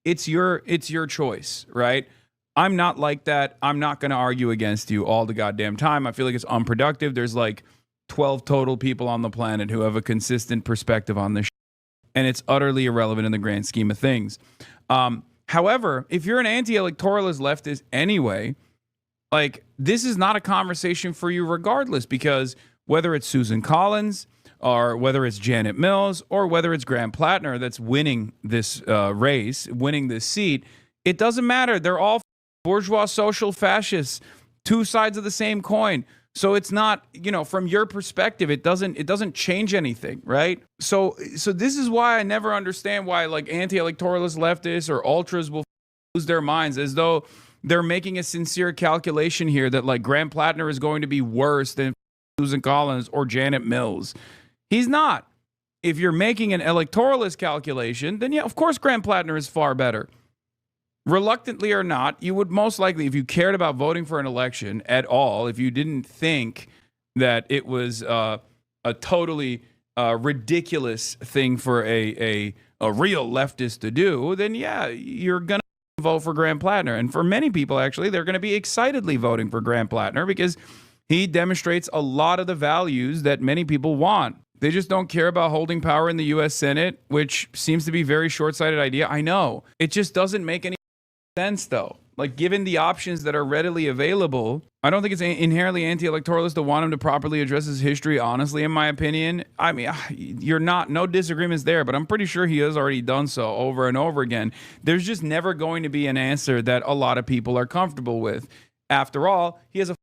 it's your choice, right? I'm not like that. I'm not going to argue against you all the goddamn time. I feel like it's unproductive. There's like 12 total people on the planet who have a consistent perspective on this and it's utterly irrelevant in the grand scheme of things. However, if you're an anti-electoralist leftist anyway, like this is not a conversation for you regardless, because whether it's Susan Collins or whether it's Janet Mills, or whether it's Graham Plattner that's winning this race, winning this seat, it doesn't matter. They're all bourgeois social fascists, two sides of the same coin. So it's not, from your perspective, it doesn't change anything, right? So this is why I never understand why like anti-electoralist leftists or ultras will lose their minds, as though they're making a sincere calculation here that like Graham Plattner is going to be worse than Susan Collins or Janet Mills. He's not. If you're making an electoralist calculation, then yeah, of course Graham Plattner is far better. Reluctantly or not, you would most likely, if you cared about voting for an election at all, if you didn't think that it was a totally ridiculous thing for a real leftist to do, then yeah, you're going to vote for Graham Plattner. And for many people, actually, they're going to be excitedly voting for Graham Plattner because he demonstrates a lot of the values that many people want. They just don't care about holding power in the U.S. Senate, which seems to be a very short-sighted idea. I know. It just doesn't make any sense, though. Like, given the options that are readily available, I don't think it's inherently anti-electoralist to want him to properly address his history, honestly, in my opinion. I mean, no disagreements there, but I'm pretty sure he has already done so over and over again. There's just never going to be an answer that a lot of people are comfortable with. After all, he has a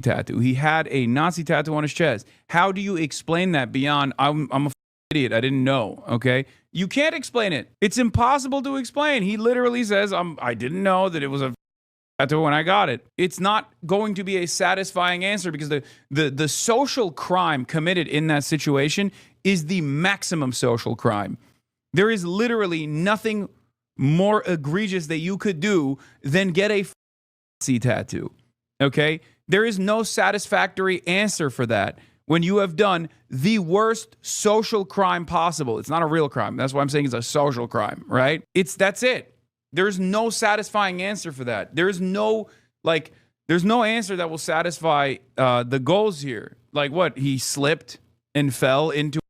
tattoo. He had a Nazi tattoo on his chest. How do you explain that beyond I'm a idiot, I didn't know? Okay, you can't explain it. It's impossible to explain. He literally says I didn't know that it was a tattoo when I got it. It's not going to be a satisfying answer because the social crime committed in that situation is the maximum social crime. There is literally nothing more egregious that you could do than get a Nazi tattoo. Okay? There is no satisfactory answer for that when you have done the worst social crime possible. It's not a real crime. That's why I'm saying it's a social crime, right? That's it. There's no satisfying answer for that. There's no answer that will satisfy the goals here. Like what? He slipped and fell into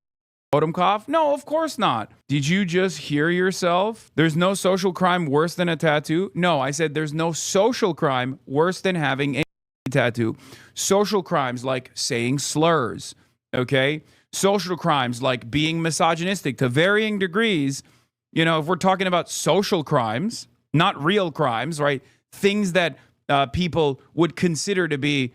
Potemkov? No, of course not. Did you just hear yourself? There's no social crime worse than a tattoo? No, I said there's no social crime worse than having a tattoo. Social crimes like saying slurs, okay? Social crimes like being misogynistic to varying degrees. If we're talking about social crimes, not real crimes, right? Things that people would consider to be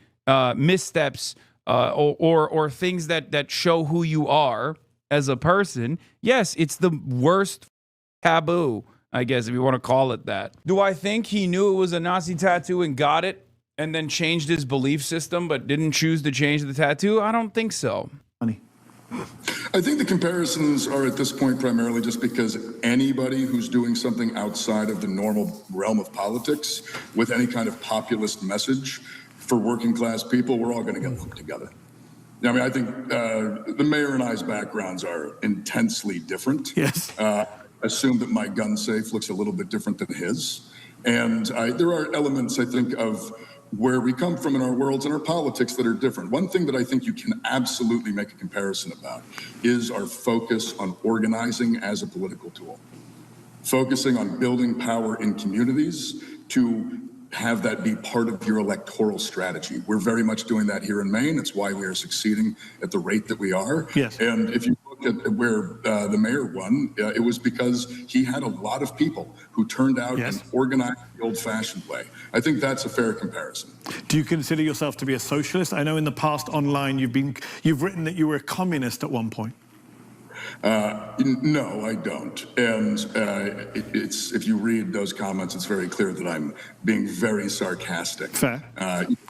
missteps or things that show who you are as a person. Yes, it's the worst taboo, I guess, if you want to call it that. Do I think he knew it was a Nazi tattoo and got it and then changed his belief system but didn't choose to change the tattoo? I don't think so. I think the comparisons are at this point primarily just because anybody who's doing something outside of the normal realm of politics with any kind of populist message for working class people, we're all going to get lumped together. I mean, I think the mayor and I's backgrounds are intensely different. Yes. Assume that my gun safe looks a little bit different than his. And there are elements, I think, of where we come from in our worlds and our politics that are different. One thing that I think you can absolutely make a comparison about is our focus on organizing as a political tool, focusing on building power in communities to have that be part of your electoral strategy. We're very much doing that here in Maine. It's why we are succeeding at the rate that we are. Yes. And if you look at where the mayor won, it was because he had a lot of people who turned out and organized the old-fashioned way. I think that's a fair comparison. Do you consider yourself to be a socialist? I know in the past online you've written that you were a communist at one point. No, I don't. And if you read those comments, it's very clear that I'm being very sarcastic. Fair.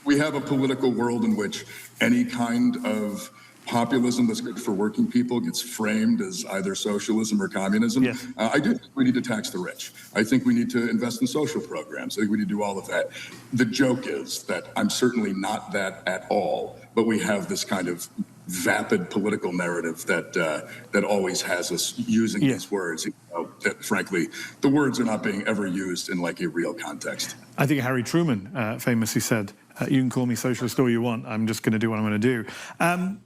We have a political world in which any kind of populism that's good for working people gets framed as either socialism or communism. Yes. I do think we need to tax the rich. I think we need to invest in social programs. I think we need to do all of that. The joke is that I'm certainly not that at all, but we have this kind of vapid political narrative that always has us using these words. That, frankly, the words are not being ever used in like a real context. I think Harry Truman famously said, you can call me socialist all you want, I'm just going to do what I'm going to do.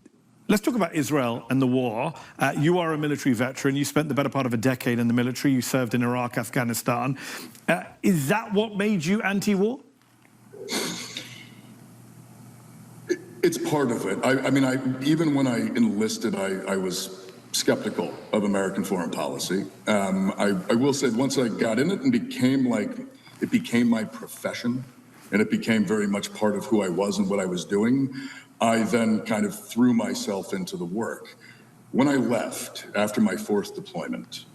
Let's talk about Israel and the war. You are a military veteran. You spent the better part of a decade in the military. You served in Iraq, Afghanistan. Is that what made you anti-war? It's part of it. I mean, even when I enlisted, I was skeptical of American foreign policy. I will say once I got in it and it became my profession, and it became very much part of who I was and what I was doing, I then kind of threw myself into the work. When I left after my 4th deployment,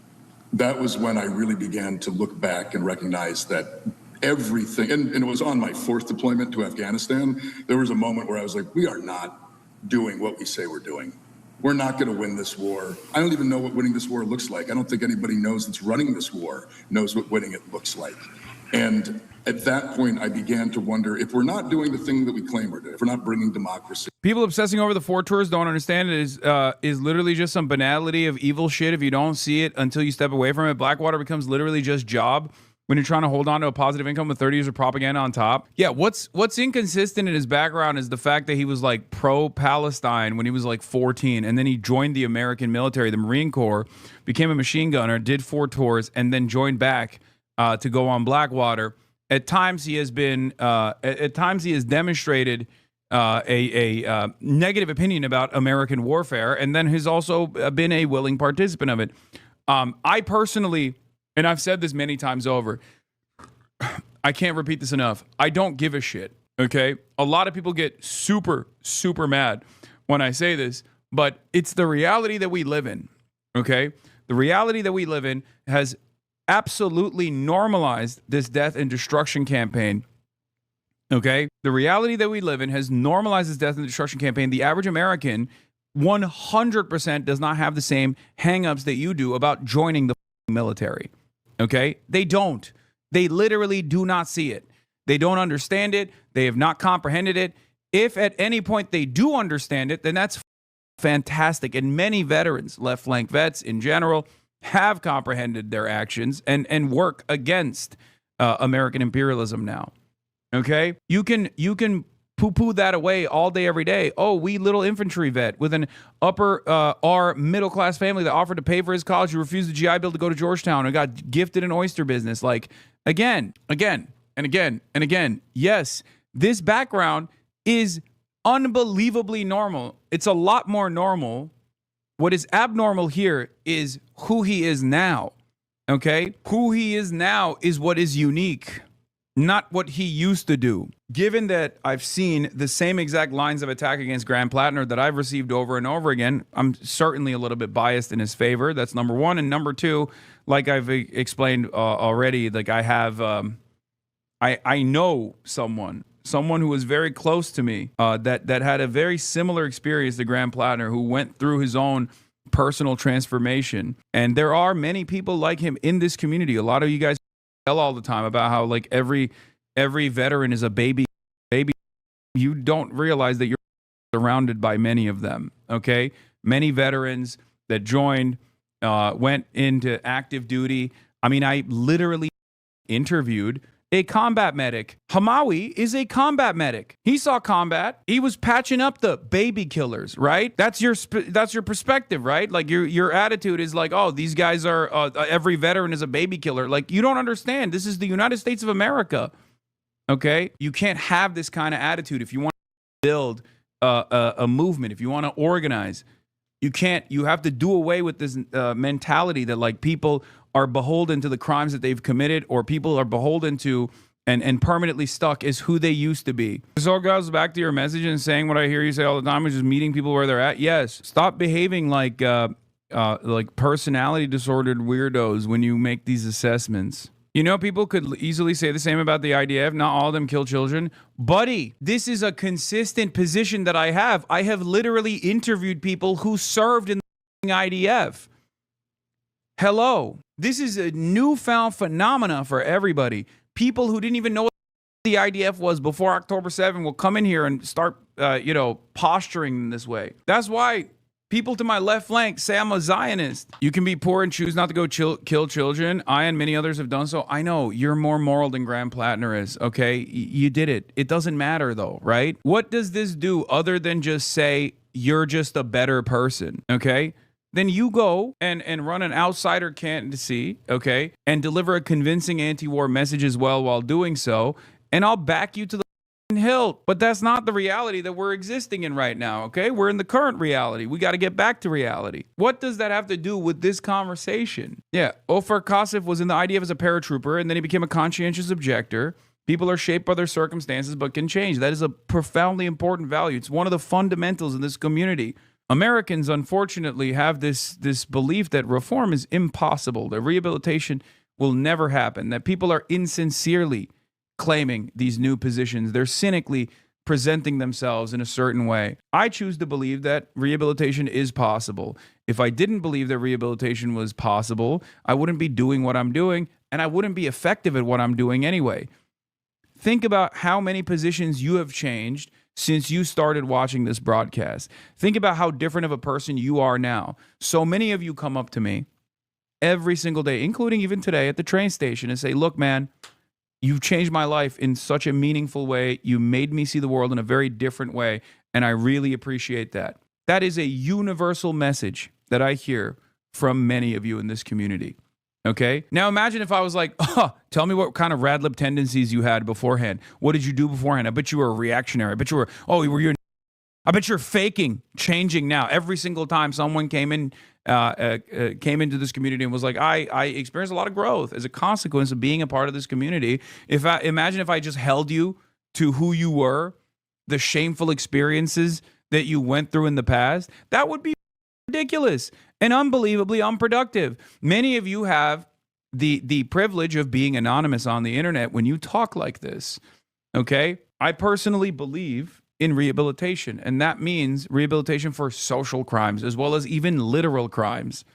that was when I really began to look back and recognize that everything, and it was on my 4th deployment to Afghanistan, there was a moment where I was like, we are not doing what we say we're doing. We're not going to win this war. I don't even know what winning this war looks like. I don't think anybody knows that's running this war knows what winning it looks like. And at that point, I began to wonder if we're not doing the thing that we claim we're doing, if we're not bringing democracy. People obsessing over the 4 tours don't understand it is literally just some banality of evil shit. If you don't see it until you step away from it, Blackwater becomes literally just job when you're trying to hold on to a positive income with 30 years of propaganda on top. Yeah, what's inconsistent in his background is the fact that he was like pro-Palestine when he was like 14, and then he joined the American military, the Marine Corps, became a machine gunner, did 4 tours, and then joined back to go on Blackwater. At times he has been, at times he has demonstrated a negative opinion about American warfare, and then has also been a willing participant of it. I personally, and I've said this many times over, I can't repeat this enough. I don't give a shit, okay? A lot of people get super, super mad when I say this, but it's the reality that we live in, okay? The reality that we live in has absolutely normalized this death and destruction campaign, okay? The reality that we live in has normalized this death and destruction campaign. The average American 100% does not have the same hangups that you do about joining the military. Okay? They don't. They literally do not see it. They don't understand it. They have not comprehended it. If at any point they do understand it, then that's fantastic. And many veterans, left flank vets in general, have comprehended their actions and work against American imperialism now. Okay? You can poo-poo that away all day, every day. Oh, wee little infantry vet with an upper R middle-class family that offered to pay for his college. He refused the GI Bill to go to Georgetown and got gifted an oyster business. Like, again, and again. Yes, this background is unbelievably normal. It's a lot more normal. What is abnormal here is who he is now, okay? Who he is now is what is unique, not what he used to do. Given that I've seen the same exact lines of attack against Graham Plattner that I've received over and over again, I'm certainly a little bit biased in his favor. That's number one. And number two, like I've explained already, like I have, I know someone who was very close to me that had a very similar experience to Graham Plattner, who went through his own personal transformation. And there are many people like him in this community. A lot of you guys tell all the time about how like every veteran is a baby. You don't realize that you're surrounded by many of them, okay? Many veterans that joined, went into active duty. I mean, I literally interviewed a combat medic. Hamawi is a combat medic. He saw combat. He was patching up the baby killers, right? That's your perspective, right? Like your attitude is like, oh, these guys are, every veteran is a baby killer. Like, you don't understand. This is the United States of America, okay? You can't have this kind of attitude if you want to build a movement, if you want to organize. You have to do away with this mentality that like people are beholden to the crimes that they've committed, or people are beholden to and permanently stuck is who they used to be. So it goes back to your message and saying what I hear you say all the time, which is meeting people where they're at. Yes, stop behaving like personality disordered weirdos when you make these assessments. You know, people could easily say the same about the IDF. Not all of them kill children. Buddy, this is a consistent position that I have. I have literally interviewed people who served in the IDF. Hello. This is a newfound phenomena for everybody. People who didn't even know what the IDF was before October 7 will come in here and start, posturing in this way. That's why people to my left flank say I'm a Zionist. You can be poor and choose not to go kill children. I and many others have done so. I know you're more moral than Graham Plattner is, okay? You did it. It doesn't matter though, right? What does this do other than just say you're just a better person, okay? Then you go and run an outsider candidacy, okay? And deliver a convincing anti-war message as well while doing so. And I'll back you to the hilt. But that's not the reality that we're existing in right now, okay? We're in the current reality. We got to get back to reality. What does that have to do with this conversation? Yeah, Ofer Kasif was in the IDF as a paratrooper, and then he became a conscientious objector. People are shaped by their circumstances but can change. That is a profoundly important value. It's one of the fundamentals in this community. Americans, unfortunately, have this belief that reform is impossible, that rehabilitation will never happen, that people are insincerely claiming these new positions. They're cynically presenting themselves in a certain way. I choose to believe that rehabilitation is possible. If I didn't believe that rehabilitation was possible, I wouldn't be doing what I'm doing, and I wouldn't be effective at what I'm doing anyway. Think about how many positions you have changed since you started watching this broadcast. Think about how different of a person you are now. So many of you come up to me every single day, including even today at the train station, and say, look, man, you've changed my life in such a meaningful way. You made me see the world in a very different way, and I really appreciate that. That is a universal message that I hear from many of you in this community. Okay? Now imagine if I was like, tell me what kind of rad lib tendencies you had beforehand. What did you do beforehand? I bet you were a reactionary. I bet you were, I bet you're faking changing now. Every single time someone came into this community and was like, I experienced a lot of growth as a consequence of being a part of this community. Imagine if I just held you to who you were, the shameful experiences that you went through in the past, that would be ridiculous and unbelievably unproductive. Many of you have the privilege of being anonymous on the internet when you talk like this, okay? I personally believe in rehabilitation, and that means rehabilitation for social crimes as well as even literal crimes,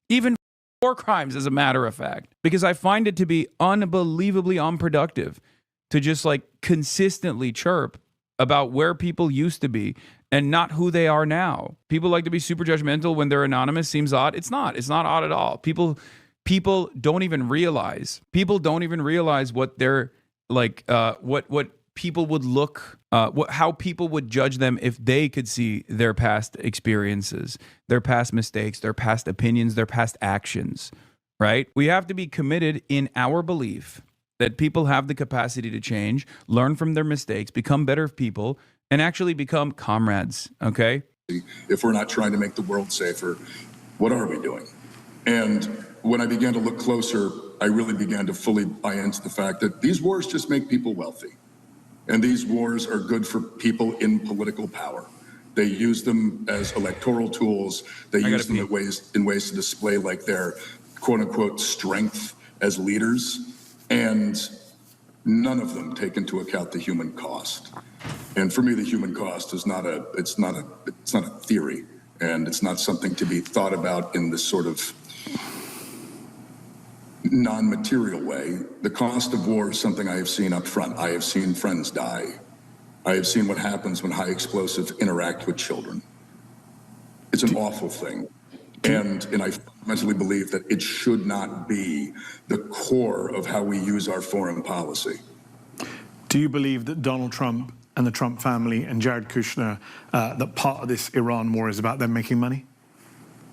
even war crimes, as a matter of fact, because I find it to be unbelievably unproductive to just like consistently chirp about where people used to be and not who they are now. People like to be super judgmental when they're anonymous. Seems odd. It's not odd at all. People don't even realize. People don't even realize what they're like, what people would look, how people would judge them if they could see their past experiences, their past mistakes, their past opinions, their past actions, right? We have to be committed in our belief that people have the capacity to change, learn from their mistakes, become better people, and actually become comrades, okay? If we're not trying to make the world safer, what are we doing? And when I began to look closer, I really began to fully buy into the fact that these wars just make people wealthy. And these wars are good for people in political power. They use them as electoral tools. They use them in ways to display like their quote unquote strength as leaders. And none of them take into account the human cost. And for me, the human cost is it's not a theory, and it's not something to be thought about in this sort of non-material way. The cost of war is something I have seen up front. I have seen friends die. I have seen what happens when high explosives interact with children. It's an awful thing. And I fundamentally believe that it should not be the core of how we use our foreign policy. Do you believe that Donald Trump and the Trump family and Jared Kushner, that part of this Iran war is about them making money?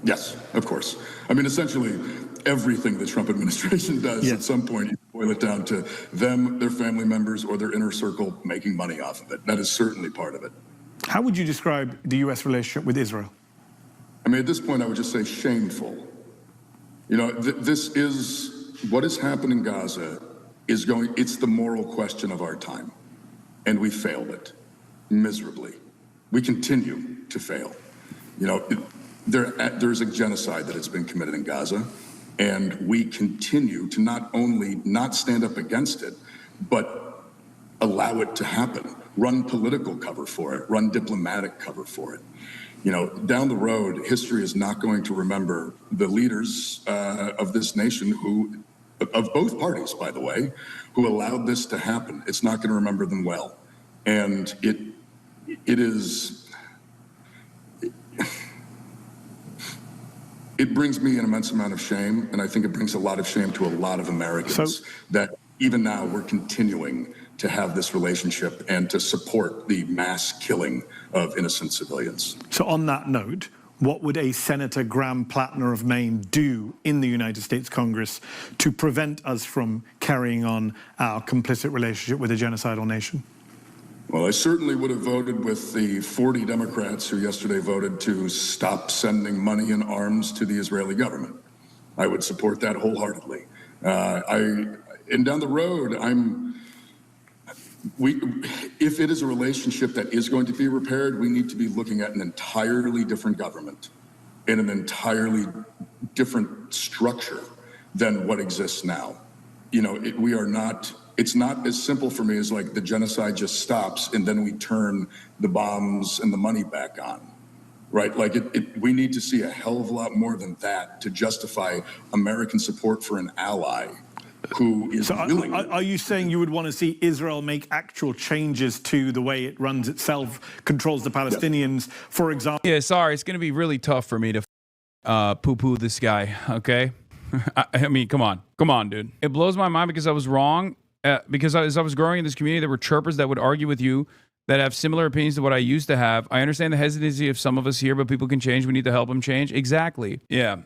Yes, of course. I mean, essentially, everything the Trump administration does at some point, you boil it down to them, their family members, or their inner circle making money off of it. That is certainly part of it. How would you describe the U.S. relationship with Israel? I mean, at this point, I would just say shameful. You know, this is what has happened in Gaza it's the moral question of our time. And we failed it miserably. We continue to fail. You know, there's a genocide that has been committed in Gaza, and we continue to not only not stand up against it, but allow it to happen, run political cover for it, run diplomatic cover for it. You know, down the road, history is not going to remember the leaders of this nation of both parties, by the way, who allowed this to happen. It's not going to remember them well. And it brings me an immense amount of shame, and I think it brings a lot of shame to a lot of Americans that even now we're continuing to have this relationship and to support the mass killing of innocent civilians. So on that note, what would a Senator Graham Plattner of Maine do in the United States Congress to prevent us from carrying on our complicit relationship with a genocidal nation? Well, I certainly would have voted with the 40 Democrats who yesterday voted to stop sending money and arms to the Israeli government. I would support that wholeheartedly. And down the road, if it is a relationship that is going to be repaired, we need to be looking at an entirely different government in an entirely different structure than what exists now. You know, it's not as simple for me as like the genocide just stops and then we turn the bombs and the money back on, right? Like we need to see a hell of a lot more than that to justify American support for an ally who is willing. Are you saying you would want to see Israel make actual changes to the way it runs itself, controls the Palestinians, for example? Yeah, sorry, it's going to be really tough for me to poo-poo this guy, okay? I mean, come on, dude. It blows my mind because I was wrong, because as I was growing in this community, there were chirpers that would argue with you that have similar opinions to what I used to have. I understand the hesitancy of some of us here, but people can change. We need to help them change. Exactly. Yeah.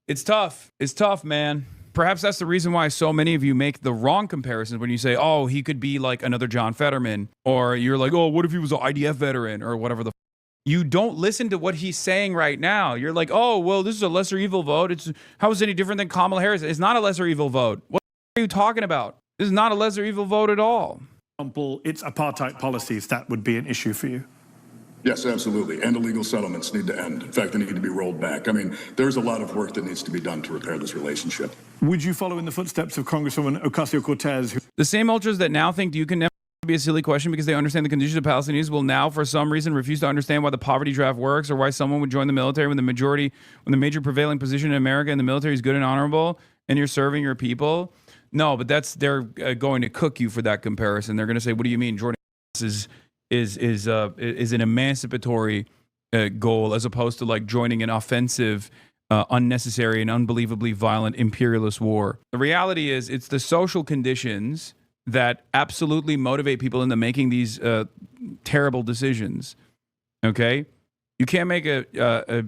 It's tough. It's tough, man. Perhaps that's the reason why so many of you make the wrong comparisons when you say, oh, he could be like another John Fetterman, or you're like, oh, what if he was an IDF veteran or whatever the You don't listen to what he's saying right now. You're like, oh, well, this is a lesser evil vote. How is it any different than Kamala Harris? It's not a lesser evil vote. What are you talking about? This is not a lesser evil vote at all. It's apartheid policies. That would be an issue for you. Yes, absolutely. And illegal settlements need to end. In fact, they need to be rolled back. I mean, there's a lot of work that needs to be done to repair this relationship. Would you follow in the footsteps of Congresswoman Ocasio-Cortez? The same ultras that now think you can never be a silly question because they understand the conditions of Palestinians will now, for some reason, refuse to understand why the poverty draft works or why someone would join the military when the major prevailing position in America in the military is good and honorable and you're serving your people. No, but they're going to cook you for that comparison. They're going to say, what do you mean Jordan is an emancipatory goal as opposed to like joining an offensive, unnecessary and unbelievably violent imperialist war. The reality is it's the social conditions that absolutely motivate people into making these terrible decisions. Okay, you can't make a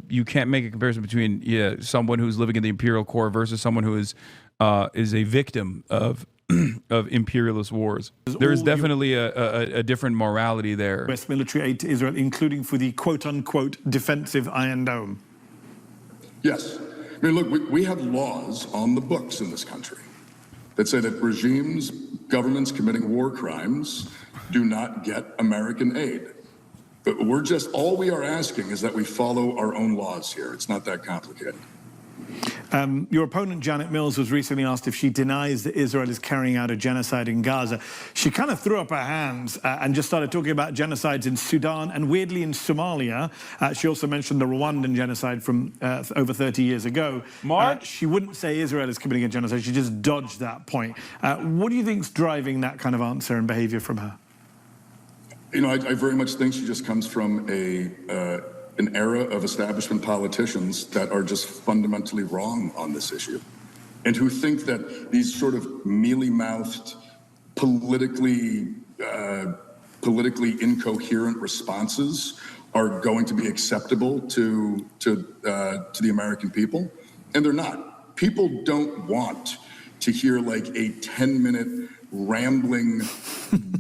comparison between someone who's living in the imperial core versus someone who is a victim of imperialist wars. There is definitely a different morality there. U.S. military aid to Israel, including for the quote-unquote defensive Iron Dome. Yes. I mean, look, we have laws on the books in this country that say that regimes, governments committing war crimes do not get American aid. But all we are asking is that we follow our own laws here. It's not that complicated. Your opponent, Janet Mills, was recently asked if she denies that Israel is carrying out a genocide in Gaza. She kind of threw up her hands and just started talking about genocides in Sudan and weirdly in Somalia. She also mentioned the Rwandan genocide from over 30 years ago. She wouldn't say Israel is committing a genocide. She just dodged that point. What do you think is driving that kind of answer and behavior from her? I very much think she just comes from an era of establishment politicians that are just fundamentally wrong on this issue, and who think that these sort of mealy-mouthed, politically incoherent responses are going to be acceptable to the American people, and they're not. People don't want to hear like a 10-minute rambling,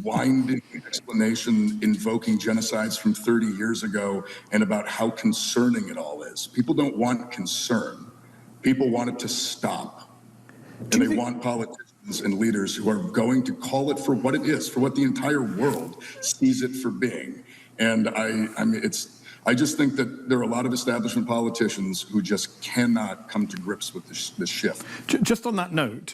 winding explanation invoking genocides from 30 years ago and about how concerning it all is. People don't want concern. People want it to stop. And they want politicians and leaders who are going to call it for what it is, for what the entire world sees it for being. And I just think that there are a lot of establishment politicians who just cannot come to grips with this shift. Just on that note,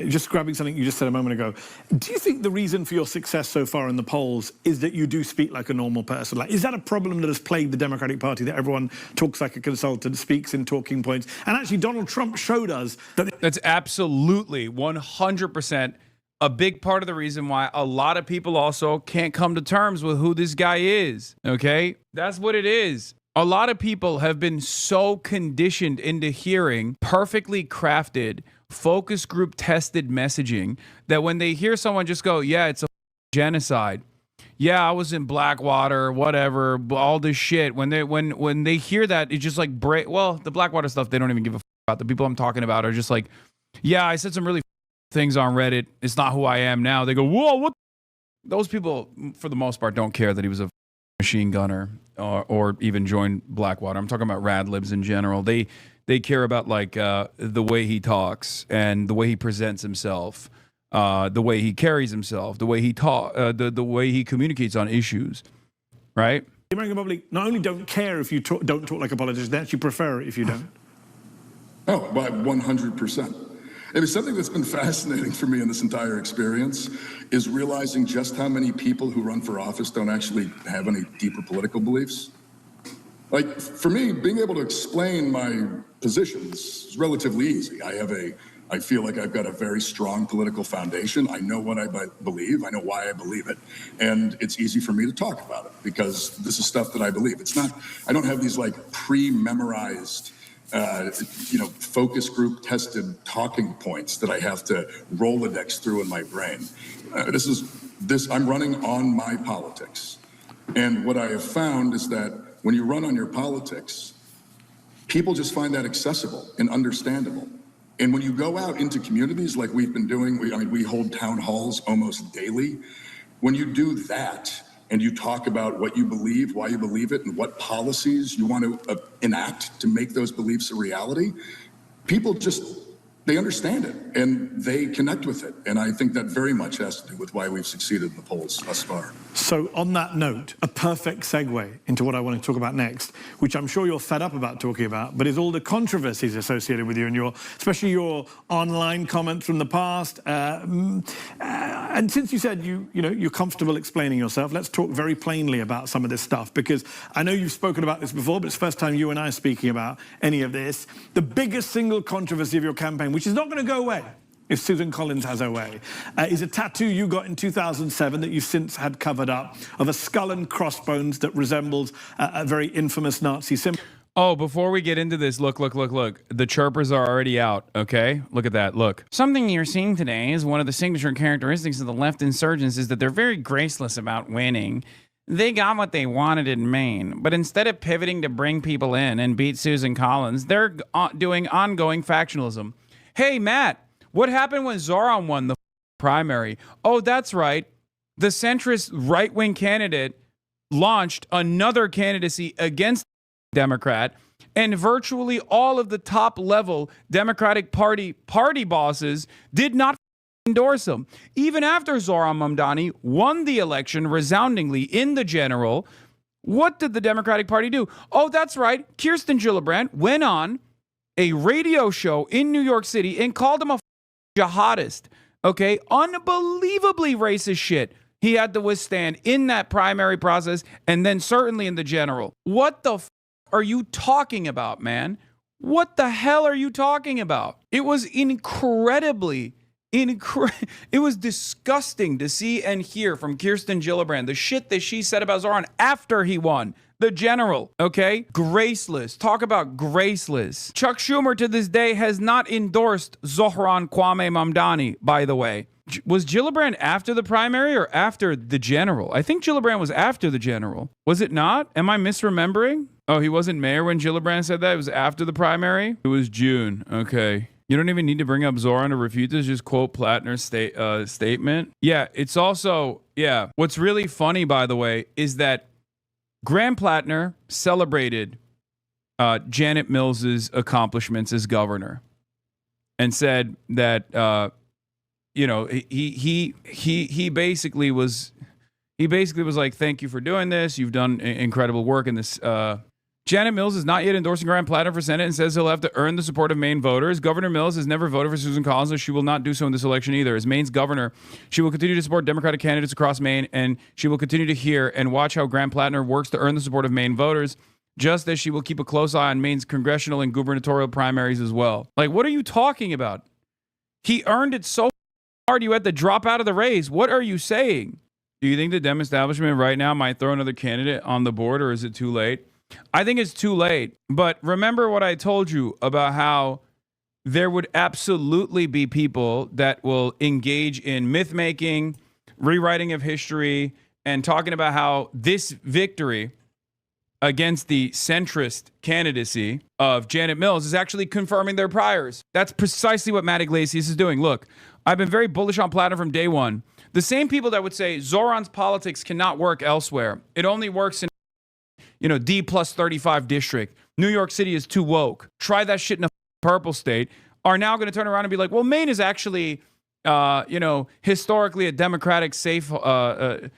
just grabbing something you just said a moment ago, do you think the reason for your success so far in the polls is that you do speak like a normal person? Like, is that a problem that has plagued the Democratic Party, that everyone talks like a consultant, speaks in talking points? And actually, Donald Trump showed us that... That's absolutely 100% a big part of the reason why a lot of people also can't come to terms with who this guy is, okay? That's what it is. A lot of people have been so conditioned into hearing perfectly crafted, focus group tested messaging that when they hear someone just go, yeah, it's a genocide. Yeah, I was in Blackwater, whatever, all this shit. When they hear that, it's just like, the Blackwater stuff, they don't even give a about. The people I'm talking about are just like, yeah, I said some really things on Reddit. It's not who I am now. They go, whoa, what? Those people, for the most part, don't care that he was a machine gunner or even joined Blackwater. I'm talking about rad libs in general. They care about like the way he talks and the way he presents himself, the way he carries himself, the way he the way he communicates on issues, right? The American public not only don't care if you don't talk like a politician, they actually prefer it if you don't. Oh, by 100%. It was something that's been fascinating for me in this entire experience is realizing just how many people who run for office don't actually have any deeper political beliefs. Like, for me, being able to explain my positions is relatively easy. I feel like I've got a very strong political foundation. I know what I believe. I know why I believe it. And it's easy for me to talk about it because this is stuff that I believe. I don't have these like pre-memorized focus group tested talking points that I have to Rolodex through in my brain. I'm running on my politics. And what I have found is that when you run on your politics, people just find that accessible and understandable. And when you go out into communities like we've been doing, we hold town halls almost daily. When you do that, and you talk about what you believe, why you believe it, and what policies you want to enact to make those beliefs a reality, people they understand it and they connect with it. And I think that very much has to do with why we've succeeded in the polls thus far. So on that note, a perfect segue into what I want to talk about next, which I'm sure you're fed up about talking about, but is all the controversies associated with you and especially your online comments from the past. And since you said you're comfortable explaining yourself, let's talk very plainly about some of this stuff, because I know you've spoken about this before, but it's the first time you and I are speaking about any of this. The biggest single controversy of your campaign, which is not going to go away if Susan Collins has her way, is a tattoo you got in 2007 that you've since had covered up of a skull and crossbones that resembles a very infamous Nazi symbol. Oh, before we get into this, look. The chirpers are already out, okay? Look at that, look. Something you're seeing today is one of the signature characteristics of the left insurgents is that they're very graceless about winning. They got what they wanted in Maine, but instead of pivoting to bring people in and beat Susan Collins, they're doing ongoing factionalism. Hey, Matt, what happened when Zoran won the primary? Oh, that's right. The centrist right-wing candidate launched another candidacy against the Democrat, and virtually all of the top-level Democratic Party bosses did not endorse him. Even after Zoran Mamdani won the election resoundingly in the general, what did the Democratic Party do? Oh, that's right. Kirsten Gillibrand went on a radio show in New York City and called him a jihadist. Okay, unbelievably racist shit he had to withstand in that primary process and then certainly in the general. What the are you talking about, man? What the hell are you talking about? It was incredibly it was disgusting to see and hear from Kirsten Gillibrand the shit that she said about Zoran after he won. The general, okay? Graceless. Talk about graceless. Chuck Schumer to this day has not endorsed Zohran Kwame Mamdani, by the way. Was Gillibrand after the primary or after the general? I think Gillibrand was after the general. Was it not? Am I misremembering? Oh, he wasn't mayor when Gillibrand said that? It was after the primary? It was June. Okay. You don't even need to bring up Zoran to refute this. Just quote Plattner's statement. Yeah, it's also, yeah. What's really funny, by the way, is that Graham Plattner celebrated Janet Mills's accomplishments as governor and said that, you know, he basically was like, thank you for doing this. You've done incredible work in this. Janet Mills is not yet endorsing Graham Plattner for Senate and says he'll have to earn the support of Maine voters. Governor Mills has never voted for Susan Collins, so she will not do so in this election either. As Maine's governor, she will continue to support Democratic candidates across Maine, and she will continue to hear and watch how Graham Plattner works to earn the support of Maine voters, just as she will keep a close eye on Maine's congressional and gubernatorial primaries as well. Like, what are you talking about? He earned it so hard you had to drop out of the race. What are you saying? Do you think the Dem establishment right now might throw another candidate on the board, or is it too late? I think it's too late. But remember what I told you about how there would absolutely be people that will engage in myth-making, rewriting of history, and talking about how this victory against the centrist candidacy of Janet Mills is actually confirming their priors. That's precisely what Matt Iglesias is doing. Look, I've been very bullish on Plattner from day one. The same people that would say Zoran's politics cannot work elsewhere. It only works in, you know, D+35 district. New York City is too woke. Try that shit in a purple state. Are now going to turn around and be like, well, Maine is actually, you know, historically a Democratic safe, a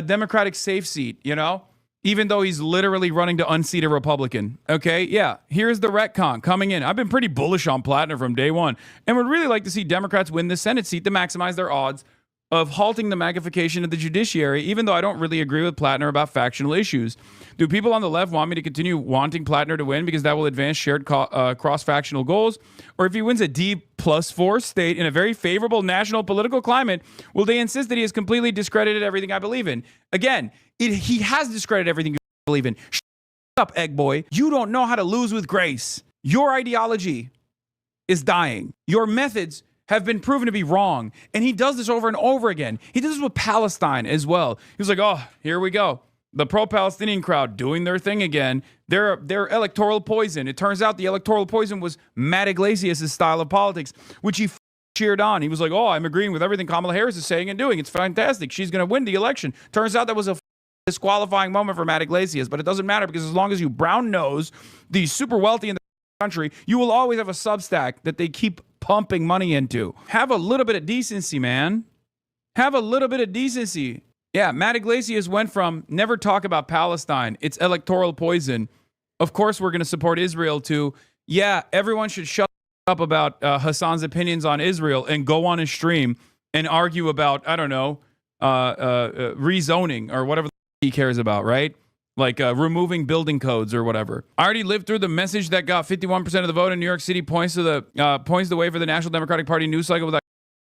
Democratic safe seat. You know, even though he's literally running to unseat a Republican. Okay, yeah. Here's the retcon coming in. I've been pretty bullish on Plattner from day one, and would really like to see Democrats win the Senate seat to maximize their odds of halting the magnification of the judiciary, even though I don't really agree with Plattner about factional issues. Do people on the left want me to continue wanting Plattner to win because that will advance shared cross-factional goals? Or if he wins a D+4 state in a very favorable national political climate, will they insist that he has completely discredited everything I believe in? Again, he has discredited everything you believe in. Shut up, egg boy. You don't know how to lose with grace. Your ideology is dying. Your methods have been proven to be wrong. And he does this over and over again. He does this with Palestine as well. He was like, oh, here we go. The pro-Palestinian crowd doing their thing again. They're electoral poison. It turns out the electoral poison was Matt Iglesias' style of politics, which he cheered on. He was like, oh, I'm agreeing with everything Kamala Harris is saying and doing. It's fantastic. She's going to win the election. Turns out that was a disqualifying moment for Matt Iglesias, but it doesn't matter because as long as you brown nose the super wealthy in the country, you will always have a Substack that they keep pumping money into. Have a little bit of decency, man. Have a little bit of decency. Yeah, Matt Iglesias went from never talk about Palestine, it's electoral poison, of course we're going to support Israel, to, yeah, everyone should shut up about Hasan's opinions on Israel and go on his stream and argue about, I don't know, rezoning or whatever he cares about, right? Like removing building codes or whatever. I already lived through the message that got 51% of the vote in New York City points the way for the National Democratic Party news cycle. With that.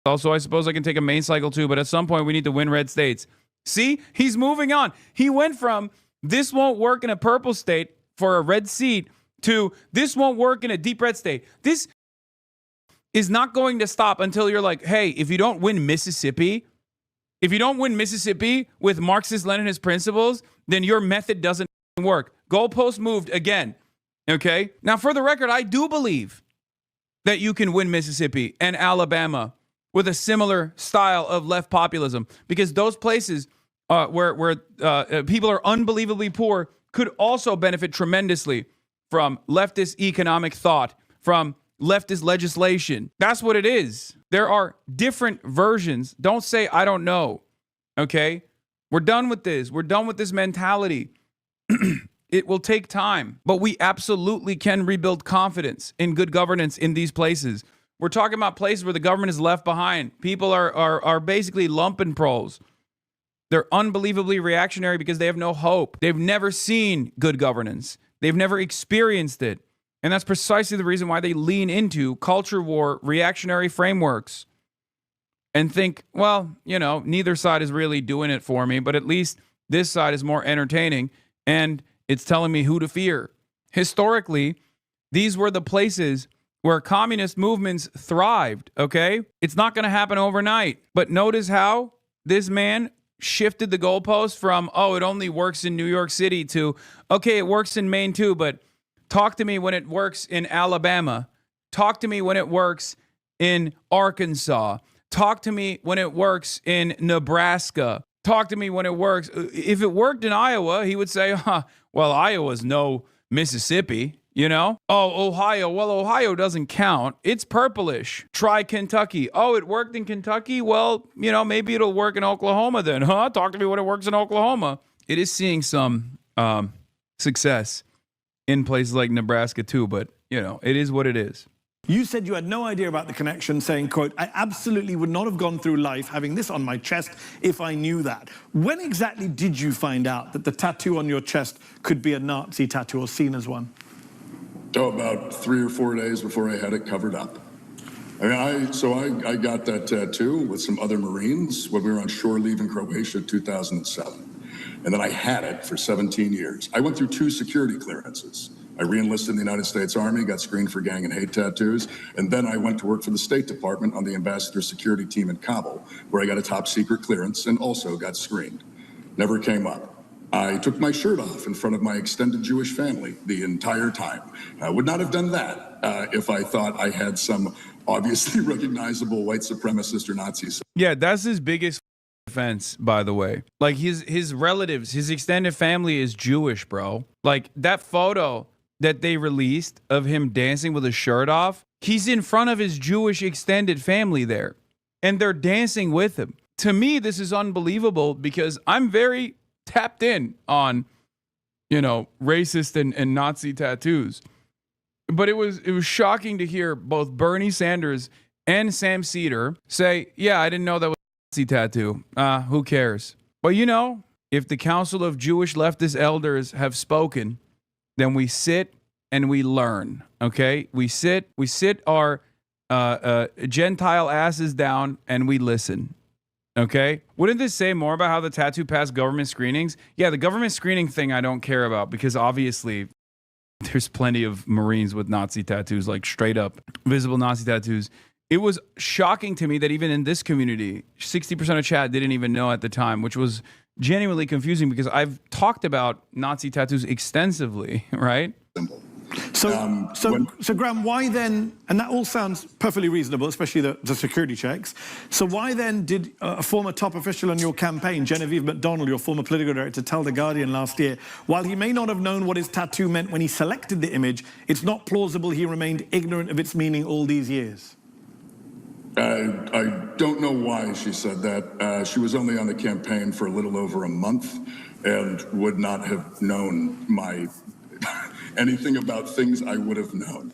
Also, I suppose I can take a main cycle too, but at some point we need to win red states. See, he's moving on. He went from this won't work in a purple state for a red seat to this won't work in a deep red state. This is not going to stop until you're like, hey, if you don't win Mississippi with Marxist-Leninist principles, then your method doesn't work. Goalpost moved again. Okay? Now, for the record, I do believe that you can win Mississippi and Alabama with a similar style of left populism, because those places where people are unbelievably poor could also benefit tremendously from leftist economic thought, from leftist legislation. That's what it is. There are different versions. Don't say, I don't know. Okay? We're done with this. We're done with this mentality. It will take time, but we absolutely can rebuild confidence in good governance in these places. We're talking about places where the government is left behind. People are basically lumpen proles. They're unbelievably reactionary because they have no hope. They've never seen good governance. They've never experienced it. And that's precisely the reason why they lean into culture war reactionary frameworks. and think, well, neither side is really doing it for me, but at least this side is more entertaining and it's telling me who to fear. Historically, these were the places where communist movements thrived, okay? It's not going to happen overnight. But notice how this man shifted the goalpost from, oh, it only works in New York City to, okay, it works in Maine too, but talk to me when it works in Alabama. Talk to me when it works in Arkansas. Talk to me when it works in Nebraska. Talk to me when it works. If it worked in Iowa, he would say, well, Iowa's no Mississippi. Oh, Ohio. Well, Ohio doesn't count. It's purplish. Try Kentucky. Oh, it worked in Kentucky? Well, maybe it'll work in Oklahoma then, huh? Talk to me when it works in Oklahoma. It is seeing some success in places like Nebraska too, but, it is what it is. You said you had no idea about the connection, saying, quote, I absolutely would not have gone through life having this on my chest if I knew that. When exactly did you find out that the tattoo on your chest could be a Nazi tattoo or seen as one? Oh, about 3 or 4 days before I had it covered up. I got that tattoo with some other Marines when we were on shore leave in Croatia in 2007. And then I had it for 17 years. I went through 2 security clearances. I re-enlisted in the United States Army, got screened for gang and hate tattoos, and then I went to work for the State Department on the ambassador security team in Kabul, where I got a top secret clearance and also got screened. Never came up. I took my shirt off in front of my extended Jewish family the entire time. I would not have done that if I thought I had some obviously recognizable white supremacist or Nazis. Yeah, that's his biggest offense, by the way. Like his relatives, his extended family is Jewish, bro. Like that photo that they released of him dancing with his shirt off, he's in front of his Jewish extended family there, and they're dancing with him. To me, this is unbelievable because I'm very tapped in on, racist and Nazi tattoos. But it was shocking to hear both Bernie Sanders and Sam Cedar say, yeah, I didn't know that was a Nazi tattoo. Who cares? But if the Council of Jewish Leftist Elders have spoken, then we sit and we learn, okay? We sit our Gentile asses down and we listen. Okay. Wouldn't this say more about how the tattoo passed government screenings? Yeah, the government screening thing I don't care about because obviously there's plenty of Marines with Nazi tattoos, like straight up visible Nazi tattoos. It was shocking to me that even in this community, 60% of chat didn't even know at the time, which was genuinely confusing because I've talked about Nazi tattoos extensively, right? So Graham, why then, and that all sounds perfectly reasonable, especially the security checks. So why then did a former top official on your campaign, Genevieve McDonald, your former political director, tell The Guardian last year, while he may not have known what his tattoo meant when he selected the image, it's not plausible he remained ignorant of its meaning all these years? I don't know why she said that. She was only on the campaign for a little over a month and would not have known anything about things I would have known.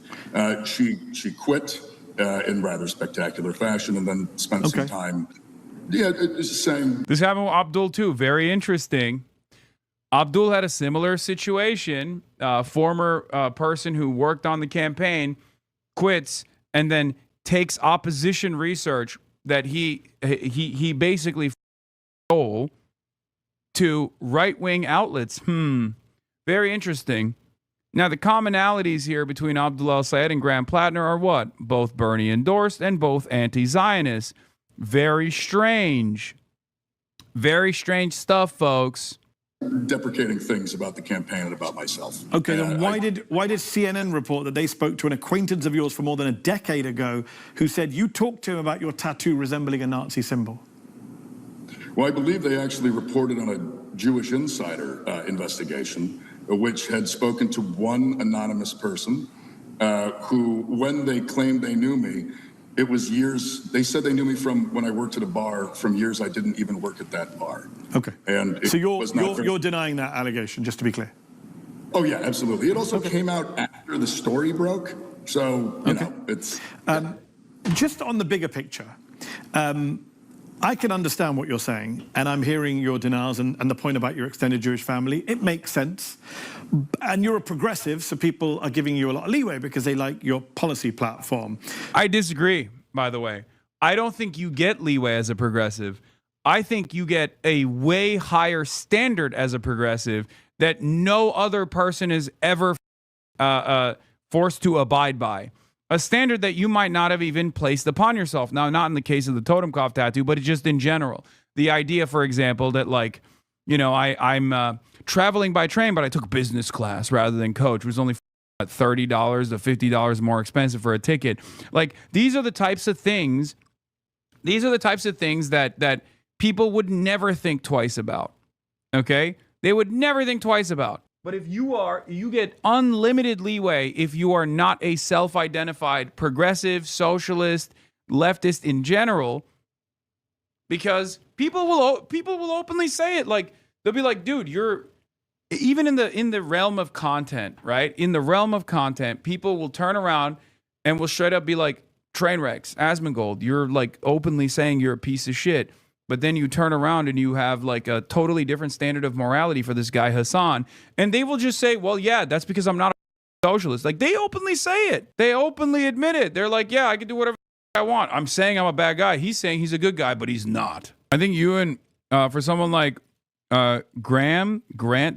She quit in rather spectacular fashion and then spent some time. Yeah, it's saying. This happened with Abdul too. Very interesting. Abdul had a similar situation. Former person who worked on the campaign quits and then takes opposition research that he basically stole to right-wing outlets. Very interesting. Now, the commonalities here between Abdul El-Sayed and Graham Plattner are what? Both Bernie endorsed and both anti-Zionist. Very strange. Very strange stuff, folks. Deprecating things about the campaign and about myself. Okay, then why did CNN report that they spoke to an acquaintance of yours from more than a decade ago who said you talked to him about your tattoo resembling a Nazi symbol? Well, I believe they actually reported on a Jewish Insider investigation, which had spoken to one anonymous person who, when they claimed they knew me, it was years. They said they knew me from when I worked at a bar from years I didn't even work at that bar. Okay. And so you're denying that allegation, just to be clear? Oh, yeah, absolutely. It also came out after the story broke. So, you know, it's... Just on the bigger picture, I can understand what you're saying, and I'm hearing your denials and the point about your extended Jewish family. It makes sense. And you're a progressive, so people are giving you a lot of leeway because they like your policy platform. I disagree, by the way. I don't think you get leeway as a progressive. I think you get a way higher standard as a progressive that no other person is ever forced to abide by. A standard that you might not have even placed upon yourself. Now, not in the case of the totem cloth tattoo, but just in general. The idea, for example, that like, you know, I'm traveling by train, but I took business class rather than coach, which was only $30 to $50 more expensive for a ticket. Like, these are the types of things. These are the types of things that people would never think twice about. Okay? They would never think twice about. But if you get unlimited leeway if you are not a self-identified progressive, socialist, leftist in general, because people will openly say it. Like, they'll be like, dude, you're even in the realm of content, right? In the realm of content, people will turn around and will straight up be like, train wrecks, Asmongold, you're like openly saying you're a piece of shit. But then you turn around and you have like a totally different standard of morality for this guy, Hasan. And they will just say, well, yeah, that's because I'm not a socialist. Like, they openly say it. They openly admit it. They're like, yeah, I can do whatever I want. I'm saying I'm a bad guy. He's saying he's a good guy, but he's not. I think you and for someone like Grant,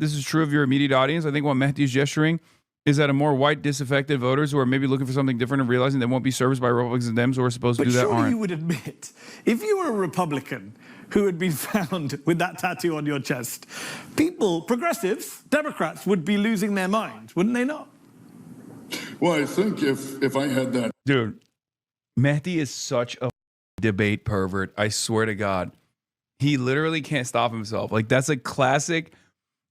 this is true of your immediate audience. I think what Mehdi is gesturing is that a more white, disaffected voters who are maybe looking for something different and realizing they won't be serviced by Republicans and Dems who are supposed to do that aren't. But surely you would admit, if you were a Republican who had been found with that tattoo on your chest, people, progressives, Democrats, would be losing their minds, wouldn't they not? Well, I think if I had that... Dude, Mehdi is such a debate pervert. I swear to God. He literally can't stop himself. Like, that's a classic...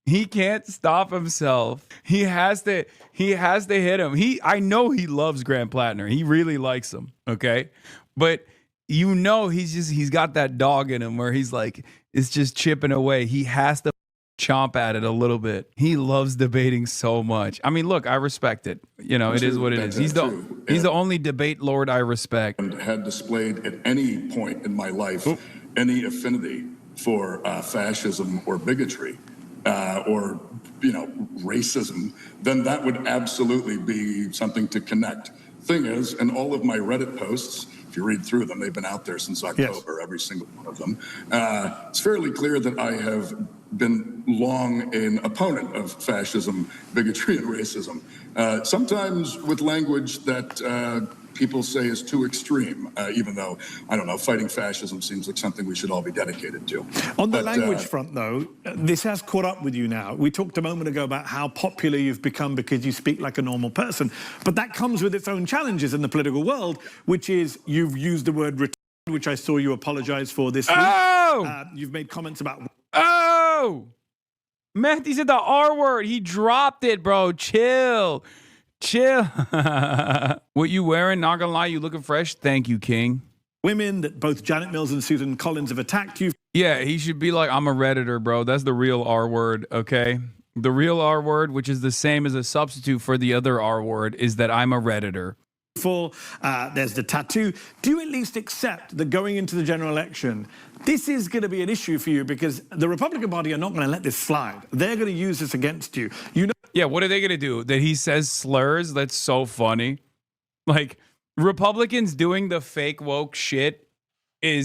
He can't stop himself. He has to hit him. I know he loves Grant Plattner. He really likes him, okay? But you know he's got that dog in him where he's like, it's just chipping away. He has to chomp at it a little bit. He loves debating so much. I mean, look, I respect it. You know, it is what it is. He's the only debate lord I respect. And had displayed at any point in my life any affinity for fascism or bigotry. Or, you know, racism, then that would absolutely be something to connect. Thing is, in all of my Reddit posts, if you read through them, they've been out there since October, every single one of them. It's fairly clear that I have been long an opponent of fascism, bigotry, and racism. Sometimes with language that people say is too extreme, even though, I don't know, fighting fascism seems like something we should all be dedicated to. On the language front, though, this has caught up with you now. We talked a moment ago about how popular you've become because you speak like a normal person. But that comes with its own challenges in the political world, which is you've used the word retard, which I saw you apologize for this week. You've made comments about... Mehdi said the R word. He dropped it, bro. Chill. What you wearing? Not gonna lie, you looking fresh. Thank you, King. Women that both Janet Mills and Susan Collins have attacked you. Yeah, he should be like, I'm a Redditor, bro. That's the real R word, okay? The real R word, which is the same as a substitute for the other R word, is that I'm a Redditor. There's the tattoo. Do you at least accept that going into the general election, this is going to be an issue for you because the Republican Party are not going to let this slide. They're going to use this against you. You know. Yeah, what are they going to do? That he says slurs? That's so funny. Like, Republicans doing the fake woke shit I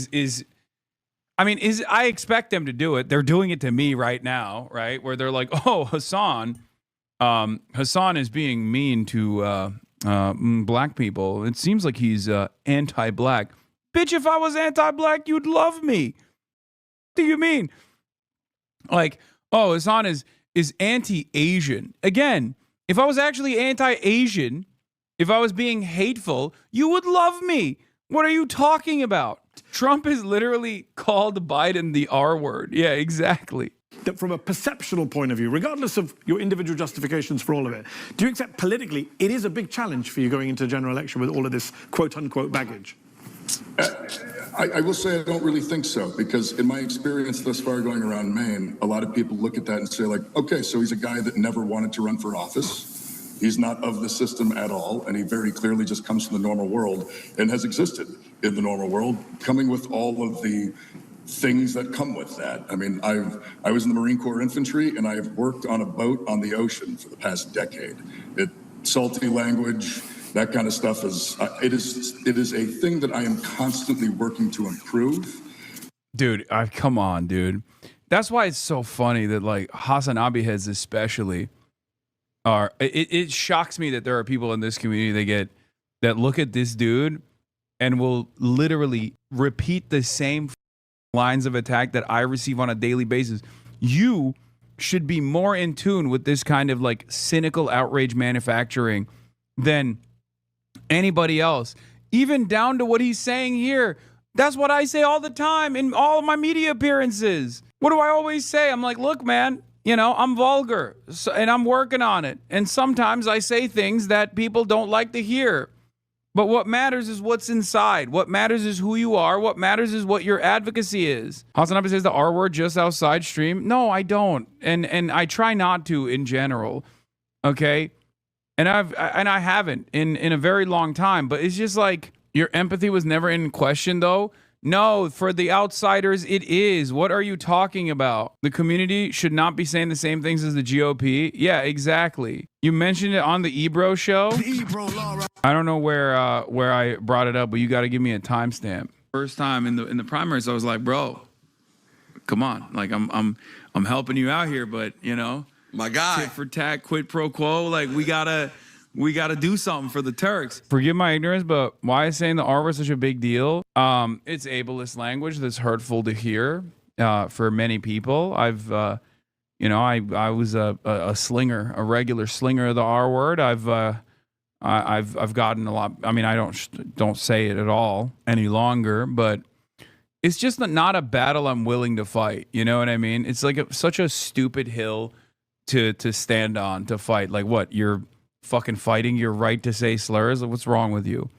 expect them to do it. They're doing it to me right now, right? Where they're like, oh, Hasan is being mean to black people. It seems like he's anti-black. Bitch, if I was anti-black, you'd love me. What do you mean? Like, oh, Hasan is anti-Asian. Again, if I was actually anti-Asian, if I was being hateful, you would love me. What are you talking about? Trump has literally called Biden the R word. Yeah, exactly. That from a perceptual point of view, regardless of your individual justifications for all of it, do you accept politically it is a big challenge for you going into a general election with all of this quote-unquote baggage? I will say I don't really think so, because in my experience thus far going around Maine, a lot of people look at that and say, like, okay, so he's a guy that never wanted to run for office. He's not of the system at all, and he very clearly just comes from the normal world and has existed in the normal world, coming with all of the things that come with that. I mean, I was in the Marine Corps infantry, and I've worked on a boat on the ocean for the past decade. Salty language, That kind of stuff is it is a thing that I am constantly working to improve. Dude, come on, dude. That's why it's so funny that like Hasan Abiheads especially are. It shocks me that there are people in this community that look at this dude and will literally repeat the same lines of attack that I receive on a daily basis. You should be more in tune with this kind of like cynical outrage manufacturing than anybody else, even down to what he's saying here. That's what I say all the time in all of my media appearances. What do I always say? I'm like, look, man, you know, I'm vulgar and I'm working on it. And sometimes I say things that people don't like to hear. But what matters is what's inside. What matters is who you are. What matters is what your advocacy is. Hasan Abi says the R word just outside stream. No, I don't. And I try not to in general. Okay? And I haven't in a very long time. But it's just like your empathy was never in question though. No, for the outsiders, it is. What are you talking about? The community should not be saying the same things as the GOP. Yeah, exactly. You mentioned it on the Ebro show. I don't know where I brought it up, but you got to give me a timestamp. First time in the primaries, I was like, bro, come on, like I'm helping you out here, but you know, my guy, tit for tat, quid pro quo, like we gotta do something for the Turks. Forgive my ignorance, but why is saying the R word such a big deal? It's ableist language that's hurtful to hear for many people. I've, you know, I was a slinger, a regular slinger of the R word. I've gotten a lot. I mean, I don't say it at all any longer, but it's just not a battle I'm willing to fight. You know what I mean? It's like such a stupid hill to stand on, to fight. Like what? You're fucking fighting your right to say slurs? What's wrong with you?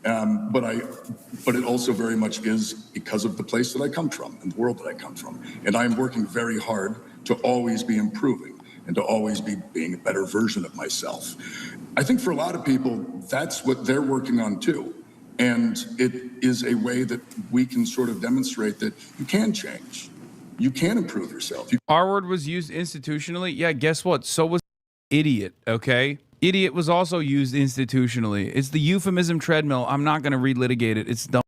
But it also very much is because of the place that I come from and the world that I come from. And I am working very hard to always be improving and to always be being a better version of myself. I think for a lot of people, that's what they're working on too. And it is a way that we can sort of demonstrate that you can change. You can improve yourself. R word was used institutionally. Yeah, guess what? So was idiot, okay? Idiot was also used institutionally. It's the euphemism treadmill. I'm not going to relitigate it. It's dumb.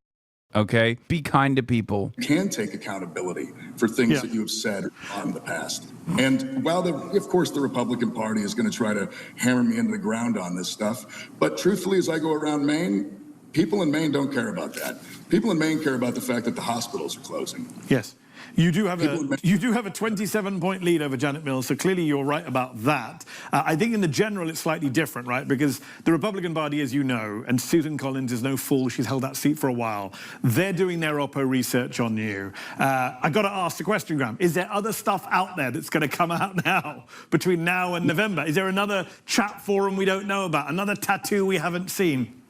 Okay? Be kind to people. You can take accountability for things that you have said in the past. And while, of course, the Republican Party is going to try to hammer me into the ground on this stuff, but truthfully, as I go around Maine, people in Maine don't care about that. People in Maine care about the fact that the hospitals are closing. Yes. You do have a 27-point lead over Janet Mills, so clearly you're right about that. I think in the general it's slightly different, right? Because the Republican Party, as you know, and Susan Collins is no fool, she's held that seat for a while. They're doing their Oppo research on you. I got to ask the question, Graham, is there other stuff out there that's going to come out now, between now and November? Is there another chat forum we don't know about, another tattoo we haven't seen?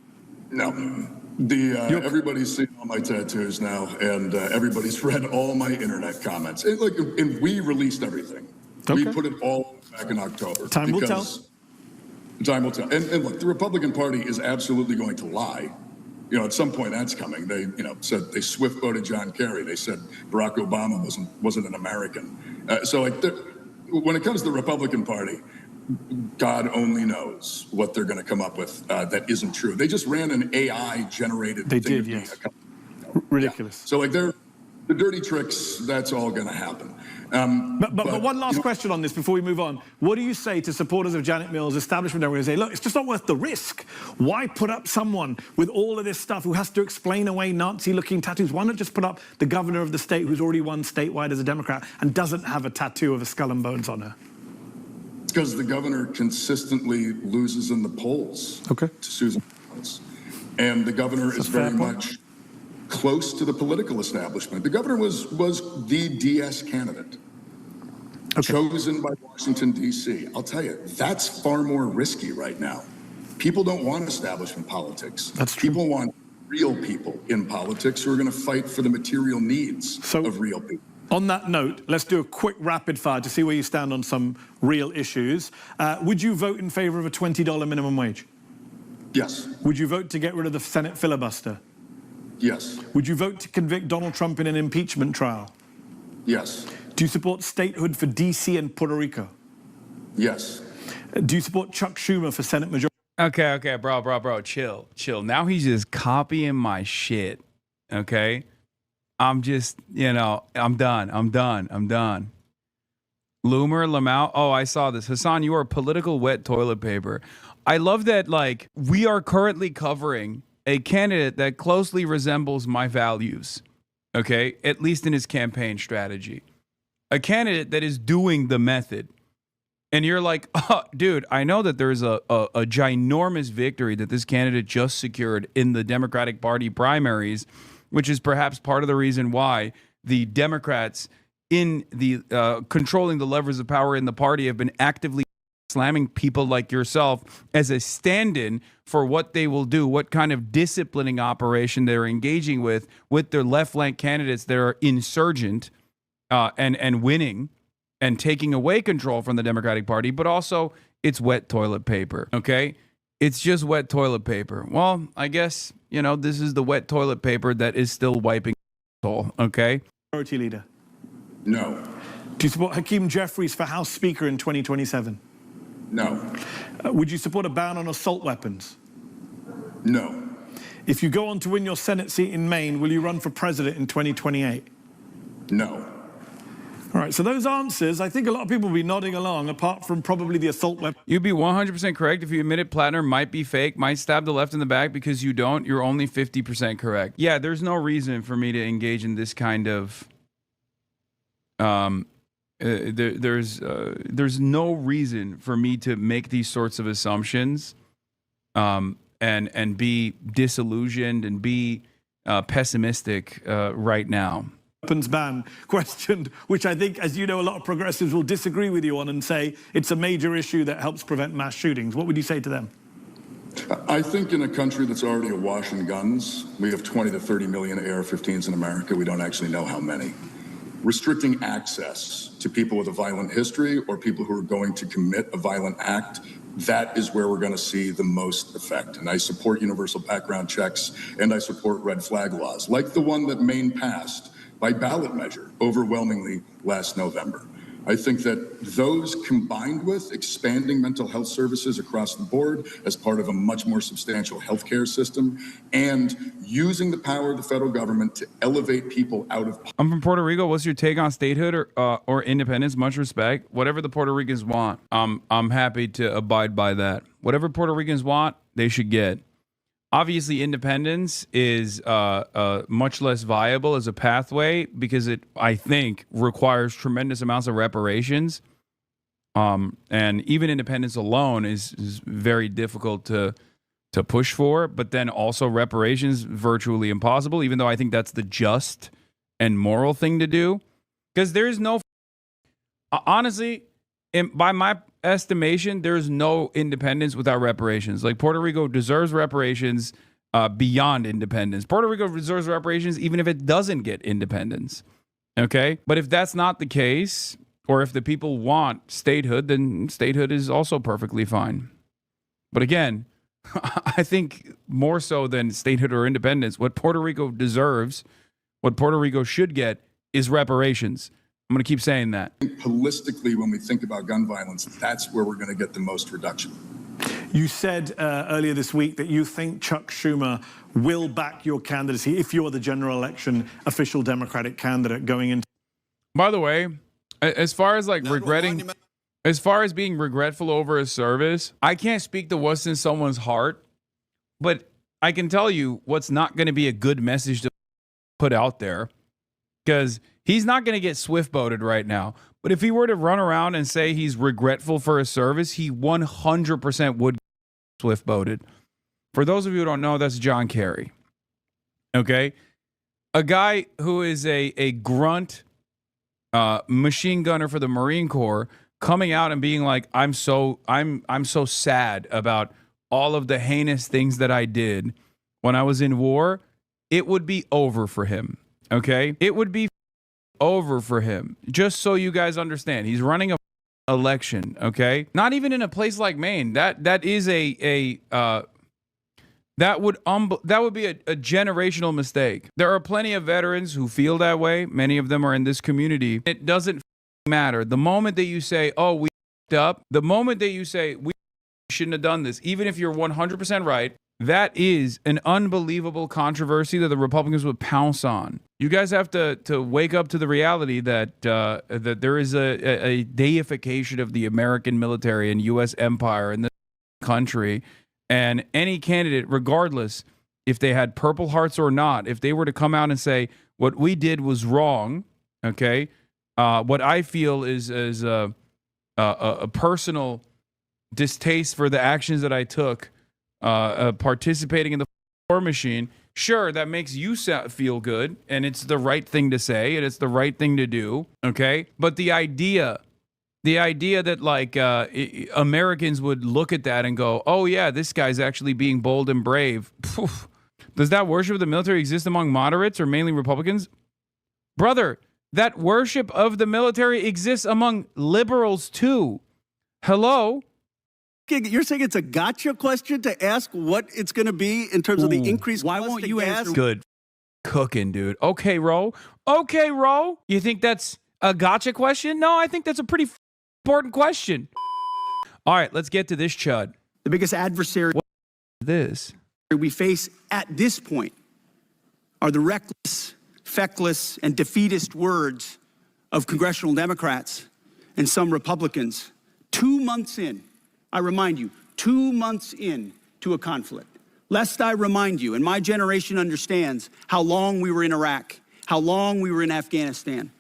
No. Everybody's seen all my tattoos now, and everybody's read all my internet comments. And we released everything. Okay. We put it all back in October. Time will tell. Time will tell. And look, the Republican Party is absolutely going to lie. You know, at some point that's coming. They, said they swift voted John Kerry. They said Barack Obama wasn't an American. So like, when it comes to the Republican Party, God only knows what they're going to come up with that isn't true. They just ran an AI-generated thing. They did, yes. Ridiculous. Yeah. So, like, the dirty tricks, that's all going to happen. But one last question on this before we move on. What do you say to supporters of Janet Mills' establishment? Where they say, look, it's just not worth the risk. Why put up someone with all of this stuff who has to explain away Nazi-looking tattoos? Why not just put up the governor of the state who's already won statewide as a Democrat and doesn't have a tattoo of a skull and bones on her? Because the governor consistently loses in the polls to Susan Collins. And the governor is very much close to the political establishment. The governor was the DS candidate chosen by Washington, D.C. I'll tell you, that's far more risky right now. People don't want establishment politics. That's true. People want real people in politics who are going to fight for the material needs of real people. On that note, let's do a quick rapid fire to see where you stand on some real issues. Would you vote in favor of a $20 minimum wage? Yes. Would you vote to get rid of the Senate filibuster? Yes. Would you vote to convict Donald Trump in an impeachment trial? Yes. Do you support statehood for D.C. and Puerto Rico? Yes. Do you support Chuck Schumer for Senate majority? Okay, bro, chill. Now he's just copying my shit. Okay, I'm just, I'm done. Loomer, Lamau. Oh, I saw this. Hasan, you are political wet toilet paper. I love that. Like, we are currently covering a candidate that closely resembles my values. Okay, at least in his campaign strategy, a candidate that is doing the method. And you're like, oh, dude, I know that there's a ginormous victory that this candidate just secured in the Democratic Party primaries, which is perhaps part of the reason why the Democrats in the controlling the levers of power in the party have been actively slamming people like yourself as a stand-in for what they will do, what kind of disciplining operation they're engaging with their left-flank candidates that are insurgent and winning and taking away control from the Democratic Party, but also it's wet toilet paper, okay? It's just wet toilet paper. Well, I guess, this is the wet toilet paper that is still wiping soul, okay? Majority Leader. No. Do you support Hakeem Jeffries for House Speaker in 2027? No. Would you support a ban on assault weapons? No. If you go on to win your Senate seat in Maine, will you run for president in 2028? No. All right, so those answers, I think a lot of people will be nodding along, apart from probably the assault weapon. You'd be 100% correct if you admitted Plattner might be fake, might stab the left in the back. Because you don't, you're only 50% correct. Yeah, there's no reason for me to engage in this kind of... there's no reason for me to make these sorts of assumptions and be disillusioned and be pessimistic right now. Weapons ban questioned, which I think, as you know, a lot of progressives will disagree with you on and say it's a major issue that helps prevent mass shootings. What would you say to them? I think in a country that's already awash in guns, we have 20 to 30 million AR-15s in America. We don't actually know how many. Restricting access to people with a violent history or people who are going to commit a violent act, that is where we're going to see the most effect. And I support universal background checks, and I support red flag laws, like the one that Maine passed by ballot measure overwhelmingly last November. I think that those combined with expanding mental health services across the board as part of a much more substantial healthcare system and using the power of the federal government to elevate people out of... I'm from Puerto Rico. What's your take on statehood or independence? Much respect. Whatever the Puerto Ricans want, I'm happy to abide by that. Whatever Puerto Ricans want, they should get. Obviously, independence is much less viable as a pathway because it, I think, requires tremendous amounts of reparations. And even independence alone is very difficult to push for. But then also reparations, virtually impossible, even though I think that's the just and moral thing to do. Because there is no... honestly, by my estimation, there's no independence without reparations. Like, Puerto Rico deserves reparations beyond independence. Puerto Rico deserves reparations even if it doesn't get independence. Okay? But if that's not the case, or if the people want statehood, then statehood is also perfectly fine. But again, I think more so than statehood or independence, what Puerto Rico deserves, what Puerto Rico should get, is reparations. I'm going to keep saying that. Holistically, when we think about gun violence, that's where we're going to get the most reduction. You said earlier this week that you think Chuck Schumer will back your candidacy if you're the general election official Democratic candidate going into... By the way, as far as like regretting, as far as being regretful over a service, I can't speak to what's in someone's heart, but I can tell you what's not going to be a good message to put out there, because he's not going to get swift boated right now. But if he were to run around and say he's regretful for his service, he 100% would get swift boated. For those of you who don't know, that's John Kerry. Okay? A guy who is a grunt machine gunner for the Marine Corps coming out and being like, I'm so sad about all of the heinous things that I did when I was in war. It would be over for him. Okay? It would be over for him. Just so you guys understand, he's running a election, okay? Not even in a place like Maine. That is that would be a generational mistake. There are plenty of veterans who feel that way. Many of them are in this community. It doesn't matter. The moment that you say, "Oh, we up," the moment that you say we shouldn't have done this. Even if you're 100% right, that is an unbelievable controversy that the Republicans would pounce on. You guys have to wake up to the reality that that there is a deification of the American military and U.S. empire in this country, and any candidate, regardless if they had Purple Hearts or not, if they were to come out and say what we did was wrong, okay, what I feel is a personal distaste for the actions that I took. Participating in the war machine, sure, that makes you feel good, and it's the right thing to say, and it's the right thing to do, okay? But the idea that, like, Americans would look at that and go, oh, yeah, this guy's actually being bold and brave. Poof. Does that worship of the military exist among moderates or mainly Republicans? Brother, that worship of the military exists among liberals, too. Hello? You're saying it's a gotcha question to ask what it's going to be in terms of the increased Why cost won't of you gas? answer? Good cooking, dude. Okay, Ro. Okay, Ro. You think that's a gotcha question? No, I think that's a pretty important question. All right, let's get to this chud. The biggest adversary What is this? we face at this point are the reckless, feckless, and defeatist words of congressional Democrats and some Republicans 2 months in. I remind you, 2 months in to a conflict. Lest I remind you, and my generation understands how long we were in Iraq, how long we were in Afghanistan,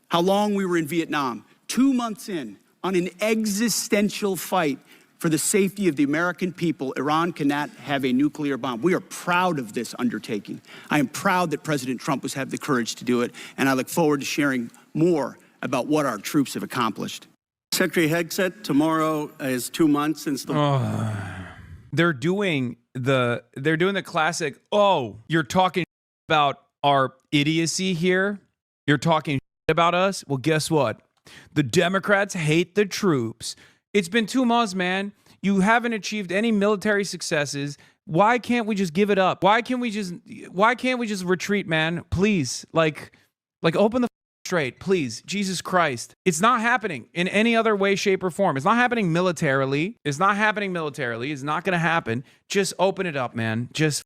how long we were in Vietnam. 2 months in on an existential fight for the safety of the American people, Iran cannot have a nuclear bomb. We are proud of this undertaking. I am proud that President Trump has had the courage to do it, and I look forward to sharing more about what our troops have accomplished. Secretary Hegseth, tomorrow is 2 months since the... They're doing the classic, oh, you're talking about our idiocy here? You're talking about us? Well, guess what? The Democrats hate the troops. It's been 2 months, man. You haven't achieved any military successes. Why can't we just give it up? Why can't we just retreat, man? Please, like open the straight, please. Jesus Christ. It's not happening in any other way, shape, or form. It's not happening militarily. It's not happening militarily. It's not going to happen. Just open it up, man. Just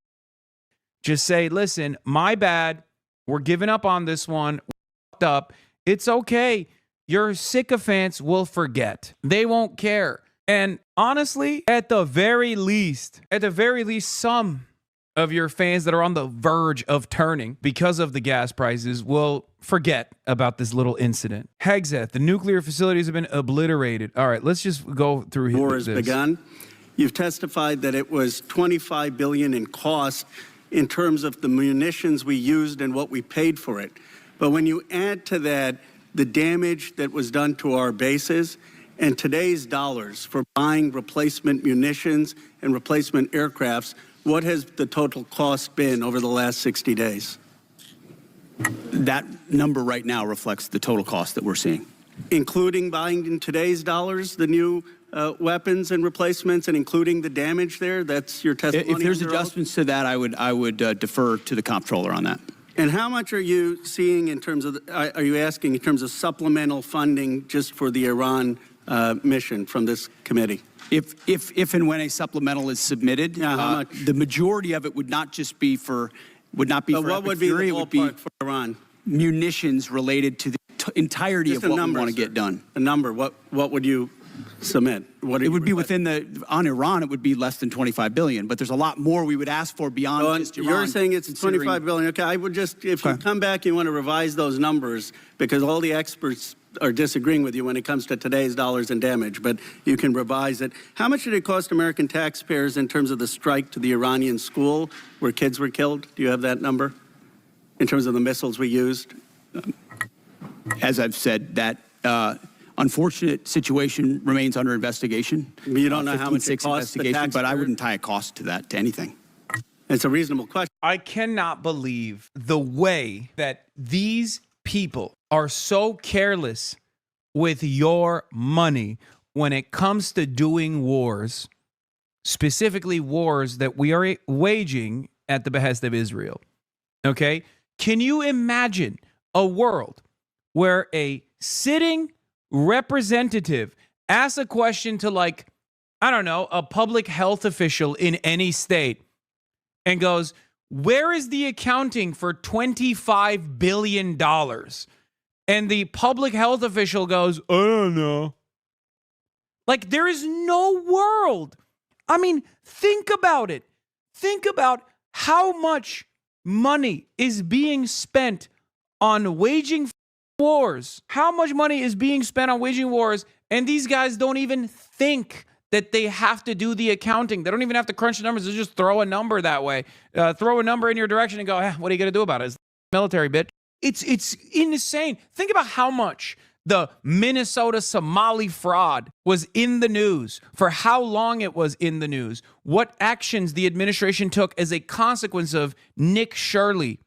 say, listen, my bad. We're giving up on this one. We're fucked up. It's okay. Your sycophants will forget. They won't care. And honestly, at the very least, some of your fans that are on the verge of turning because of the gas prices will forget about this little incident. Hegseth, the nuclear facilities have been obliterated. All right, let's just go through War has begun. You've testified that it was $25 billion in cost in terms of the munitions we used and what we paid for it. But when you add to that the damage that was done to our bases and today's dollars for buying replacement munitions and replacement aircrafts, what has the total cost been over the last 60 days? That number right now reflects the total cost that we're seeing. Including buying in today's dollars the new weapons and replacements and including the damage there? That's your testimony? If there's adjustments to that, I would defer to the comptroller on that. And how much are you seeing in terms of, are you asking in terms of supplemental funding just for the Iran mission from this committee? If and when a supplemental is submitted, how much? The majority of it would not just be for, What would be the ballpark for Iran? Munitions related to the entirety Just of a what number, we want to sir. get done. A number, what would you submit? It would be within on Iran, it would be less than $25 billion, but there's a lot more we would ask for beyond just Iran. You're saying it's $25 billion. Okay, I would just, if you come back, you want to revise those numbers because all the experts are disagreeing with you when it comes to today's dollars and damage, but you can revise it. How much did it cost American taxpayers in terms of the strike to the Iranian school where kids were killed? Do you have that number in terms of the missiles we used? As I've said, that unfortunate situation remains under investigation. You don't know how much it costs the taxpayer? But I wouldn't tie a cost to that, to anything. It's a reasonable question. I cannot believe the way that these people are so careless with your money when it comes to doing wars, specifically wars that we are waging at the behest of Israel. Okay? Can you imagine a world where a sitting representative asks a question to like I don't know, a public health official in any state and goes, where is the accounting for $25 billion? And the public health official goes, I don't know. Like, there is no world. I mean, think about it. Think about how much money is being spent on waging wars. How much money is being spent on waging wars, and these guys don't even think that they have to do the accounting. They don't even have to crunch the numbers. They just throw a number that way. Throw a number in your direction and go, what are you going to do about it? It's military, bitch. It's insane. Think about how much the Minnesota Somali fraud was in the news, for how long it was in the news, what actions the administration took as a consequence of Nick Shirley,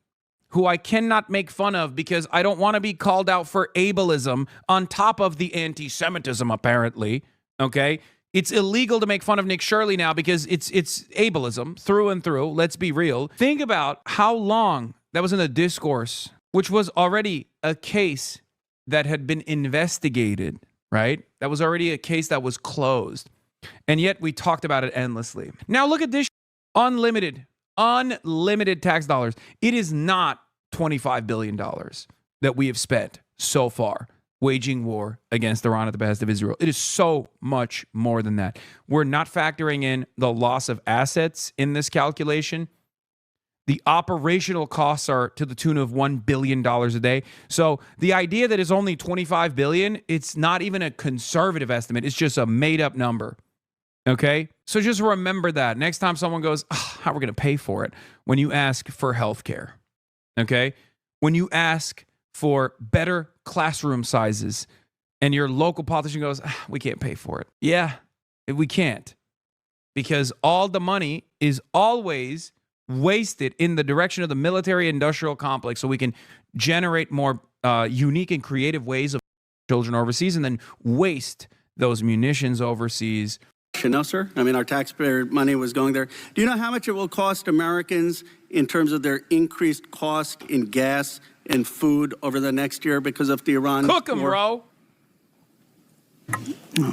who I cannot make fun of because I don't want to be called out for ableism on top of the anti-Semitism, apparently, okay? It's illegal to make fun of Nick Shirley now because it's ableism through and through. Let's be real. Think about how long that was in the discourse, which was already a case that had been investigated, right? That was already a case that was closed. And yet we talked about it endlessly. Now look at this. Unlimited tax dollars. It is not $25 billion that we have spent so far waging war against Iran at the behest of Israel. It is so much more than that. We're not factoring in the loss of assets in this calculation. The operational costs are to the tune of $1 billion a day. So the idea that it's only $25 billion, it's not even a conservative estimate. It's just a made up number. Okay? So just remember that. Next time someone goes, how are we going to pay for it? When you ask for health care. Okay? When you ask for better classroom sizes and your local politician goes, we can't pay for it. Yeah, we can't. Because all the money is always wasted in the direction of the military-industrial complex so we can generate more unique and creative ways of children overseas and then waste those munitions overseas. No, sir. I mean, our taxpayer money was going there. Do you know how much it will cost Americans in terms of their increased cost in gas and food over the next year because of the Iran Cook 'em, bro.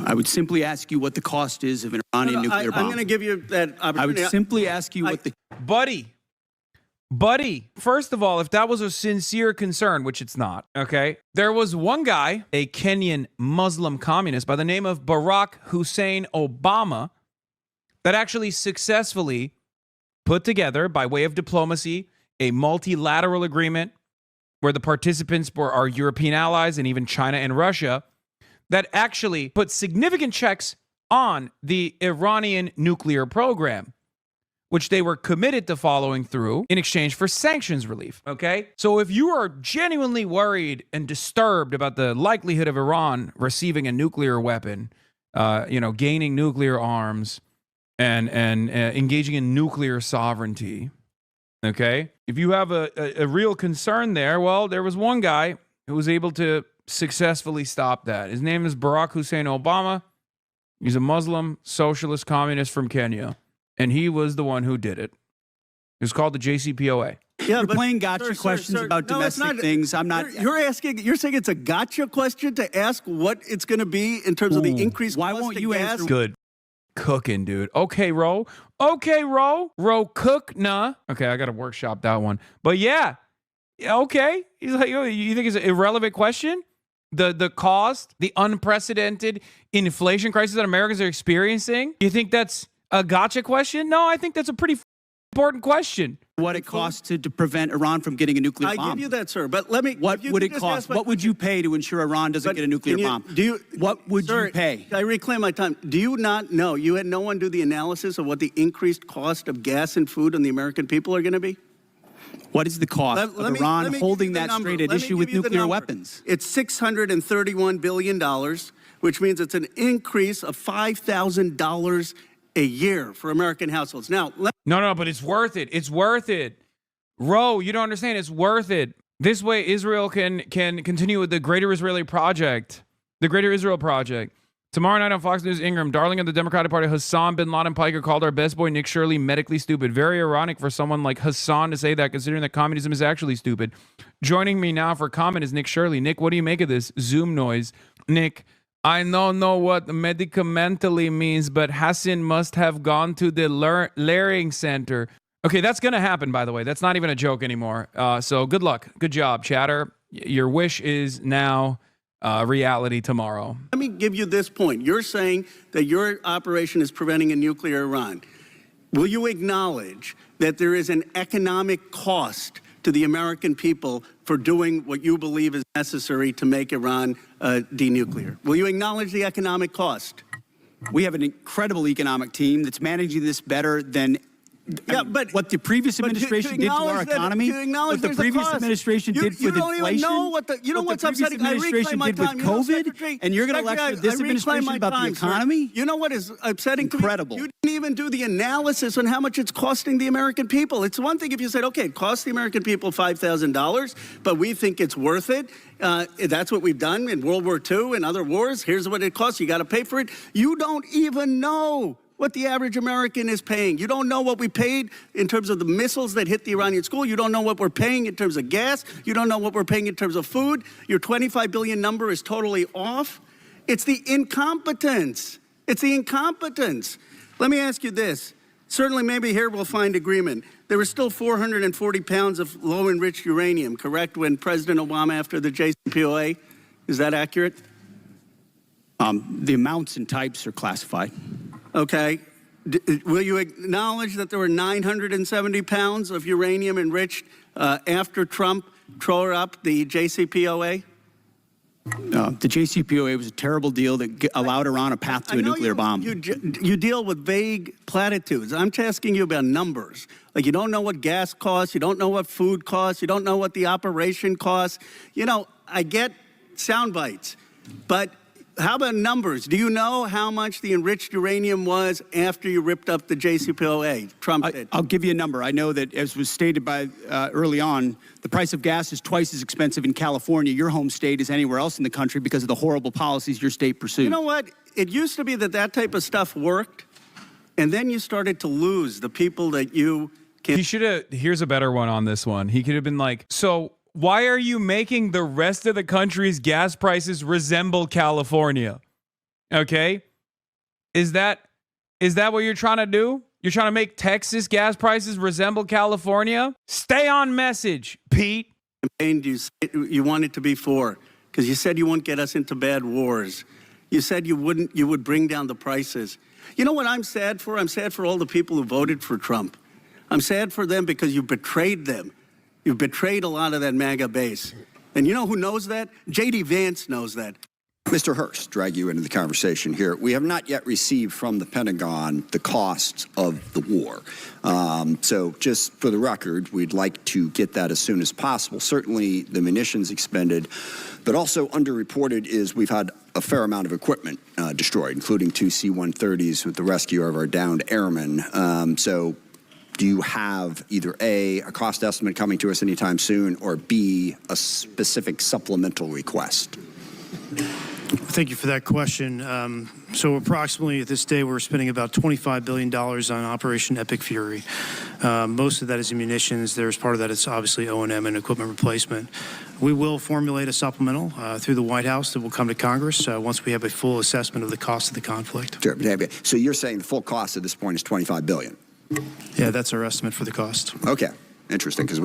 I would simply ask you what the cost is of an Iranian nuclear bomb. I'm going to give you that opportunity. I would simply ask you what the... Buddy, first of all, if that was a sincere concern, which it's not, okay, there was one guy, a Kenyan Muslim communist by the name of Barack Hussein Obama, that actually successfully put together, by way of diplomacy, a multilateral agreement where the participants were our European allies and even China and Russia, that actually put significant checks on the Iranian nuclear program, which they were committed to following through in exchange for sanctions relief, okay? So if you are genuinely worried and disturbed about the likelihood of Iran receiving a nuclear weapon, gaining nuclear arms, and engaging in nuclear sovereignty, okay? If you have a real concern there, well, there was one guy who was able to successfully stop that. His name is Barack Hussein Obama. He's a Muslim socialist communist from Kenya. And he was the one who did it. It was called the JCPOA. Yeah, you're playing gotcha questions about domestic things. I'm not. You're saying it's a gotcha question to ask what it's going to be in terms of the increased Why cost won't of you gas? answer? Good. Cooking, dude. Okay, Ro. Okay, Ro. Ro cook, nah. Okay, I got to workshop that one. But yeah. Okay. He's like, you think it's an irrelevant question? The cost, the unprecedented inflation crisis that Americans are experiencing? You think that's a gotcha question? No, I think that's a pretty important question. What it costs to prevent Iran from getting a nuclear bomb. I give you that, sir. But let me. What would it cost? What would you pay to ensure Iran doesn't get a nuclear bomb? What would you pay? I reclaim my time. Do you not know? You had no one do the analysis of what the increased cost of gas and food on the American people are going to be? What is the cost of Iran holding that straight at issue with nuclear weapons? It's $631 billion, which means it's an increase of $5,000 a year for American households. Now, No, but it's worth it. It's worth it. Ro, you don't understand. It's worth it. This way, Israel can continue with the Greater Israeli Project. The Greater Israel Project. Tomorrow night on Fox News, Ingram, darling of the Democratic Party, Hasan bin Laden Piker called our best boy Nick Shirley medically stupid. Very ironic for someone like Hasan to say that, considering that communism is actually stupid. Joining me now for comment is Nick Shirley. Nick, what do you make of this Zoom noise? Nick, I don't know what medicamentally means, but Hasan must have gone to the Learning Center. Okay, that's going to happen, by the way. That's not even a joke anymore. So good luck. Good job, Chatter. Your wish is now reality tomorrow. Let me give you this point. You're saying that your operation is preventing a nuclear Iran. Will you acknowledge that there is an economic cost to the American people for doing what you believe is necessary to make Iran denuclear? Will you acknowledge the economic cost? We have an incredible economic team that's managing this better than what the previous administration did to our economy, what the previous administration did with inflation, you know what's upsetting? I reclaim my time. With COVID, and you're going to lecture this administration about the economy? You know what is upsetting to me? Incredible. You didn't even do the analysis on how much it's costing the American people. It's one thing if you said, okay, it costs the American people $5,000, but we think it's worth it. That's what we've done in World War II and other wars. Here's what it costs. You got to pay for it. You don't even know what the average American is paying. You don't know what we paid in terms of the missiles that hit the Iranian school. You don't know what we're paying in terms of gas. You don't know what we're paying in terms of food. Your 25 billion number is totally off. It's the incompetence. It's the incompetence. Let me ask you this. Certainly maybe here we'll find agreement. There was still 440 pounds of low-enriched uranium, correct, when President Obama after the JCPOA? Is that accurate? The amounts and types are classified. Okay. Will you acknowledge that there were 970 pounds of uranium enriched after Trump tore up the JCPOA? The JCPOA was a terrible deal that allowed Iran a path to a nuclear bomb. You deal with vague platitudes. I'm asking you about numbers. Like you don't know what gas costs, you don't know what food costs, you don't know what the operation costs. You know, I get sound bites, but how about numbers? Do you know how much the enriched uranium was after you ripped up the JCPOA? Trump did. I'll give you a number. I know that, as was stated by early on, the price of gas is twice as expensive in California, your home state, as anywhere else in the country because of the horrible policies your state pursued. You know what? It used to be that type of stuff worked, and then you started to lose the people that you can. He should have. Here's a better one on this one. He could have been like, so why are you making the rest of the country's gas prices resemble California? Okay. Is that what you're trying to do? You're trying to make Texas gas prices resemble California? Stay on message, Pete. You wanted to be for, because you said you wouldn't get us into bad wars. You said you would bring down the prices. You know what I'm sad for? I'm sad for all the people who voted for Trump. I'm sad for them because you betrayed them. You've betrayed a lot of that MAGA base. And you know who knows that? J.D. Vance knows that. Mr. Hurst, drag you into the conversation here. We have not yet received from the Pentagon the costs of the war. So just for the record, we'd like to get that as soon as possible. Certainly the munitions expended, but also underreported is we've had a fair amount of equipment destroyed, including 2 C-130s with the rescue of our downed airmen. So do you have either A, a cost estimate coming to us anytime soon, or B, a specific supplemental request? Thank you for that question. So approximately at this day, we're spending about $25 billion on Operation Epic Fury. Most of that is in munitions. There's part of that is obviously O&M and equipment replacement. We will formulate a supplemental through the White House that will come to Congress once we have a full assessment of the cost of the conflict. Sure. So you're saying the full cost at this point is $25 billion? Yeah, that's our estimate for the cost. Okay. Interesting, because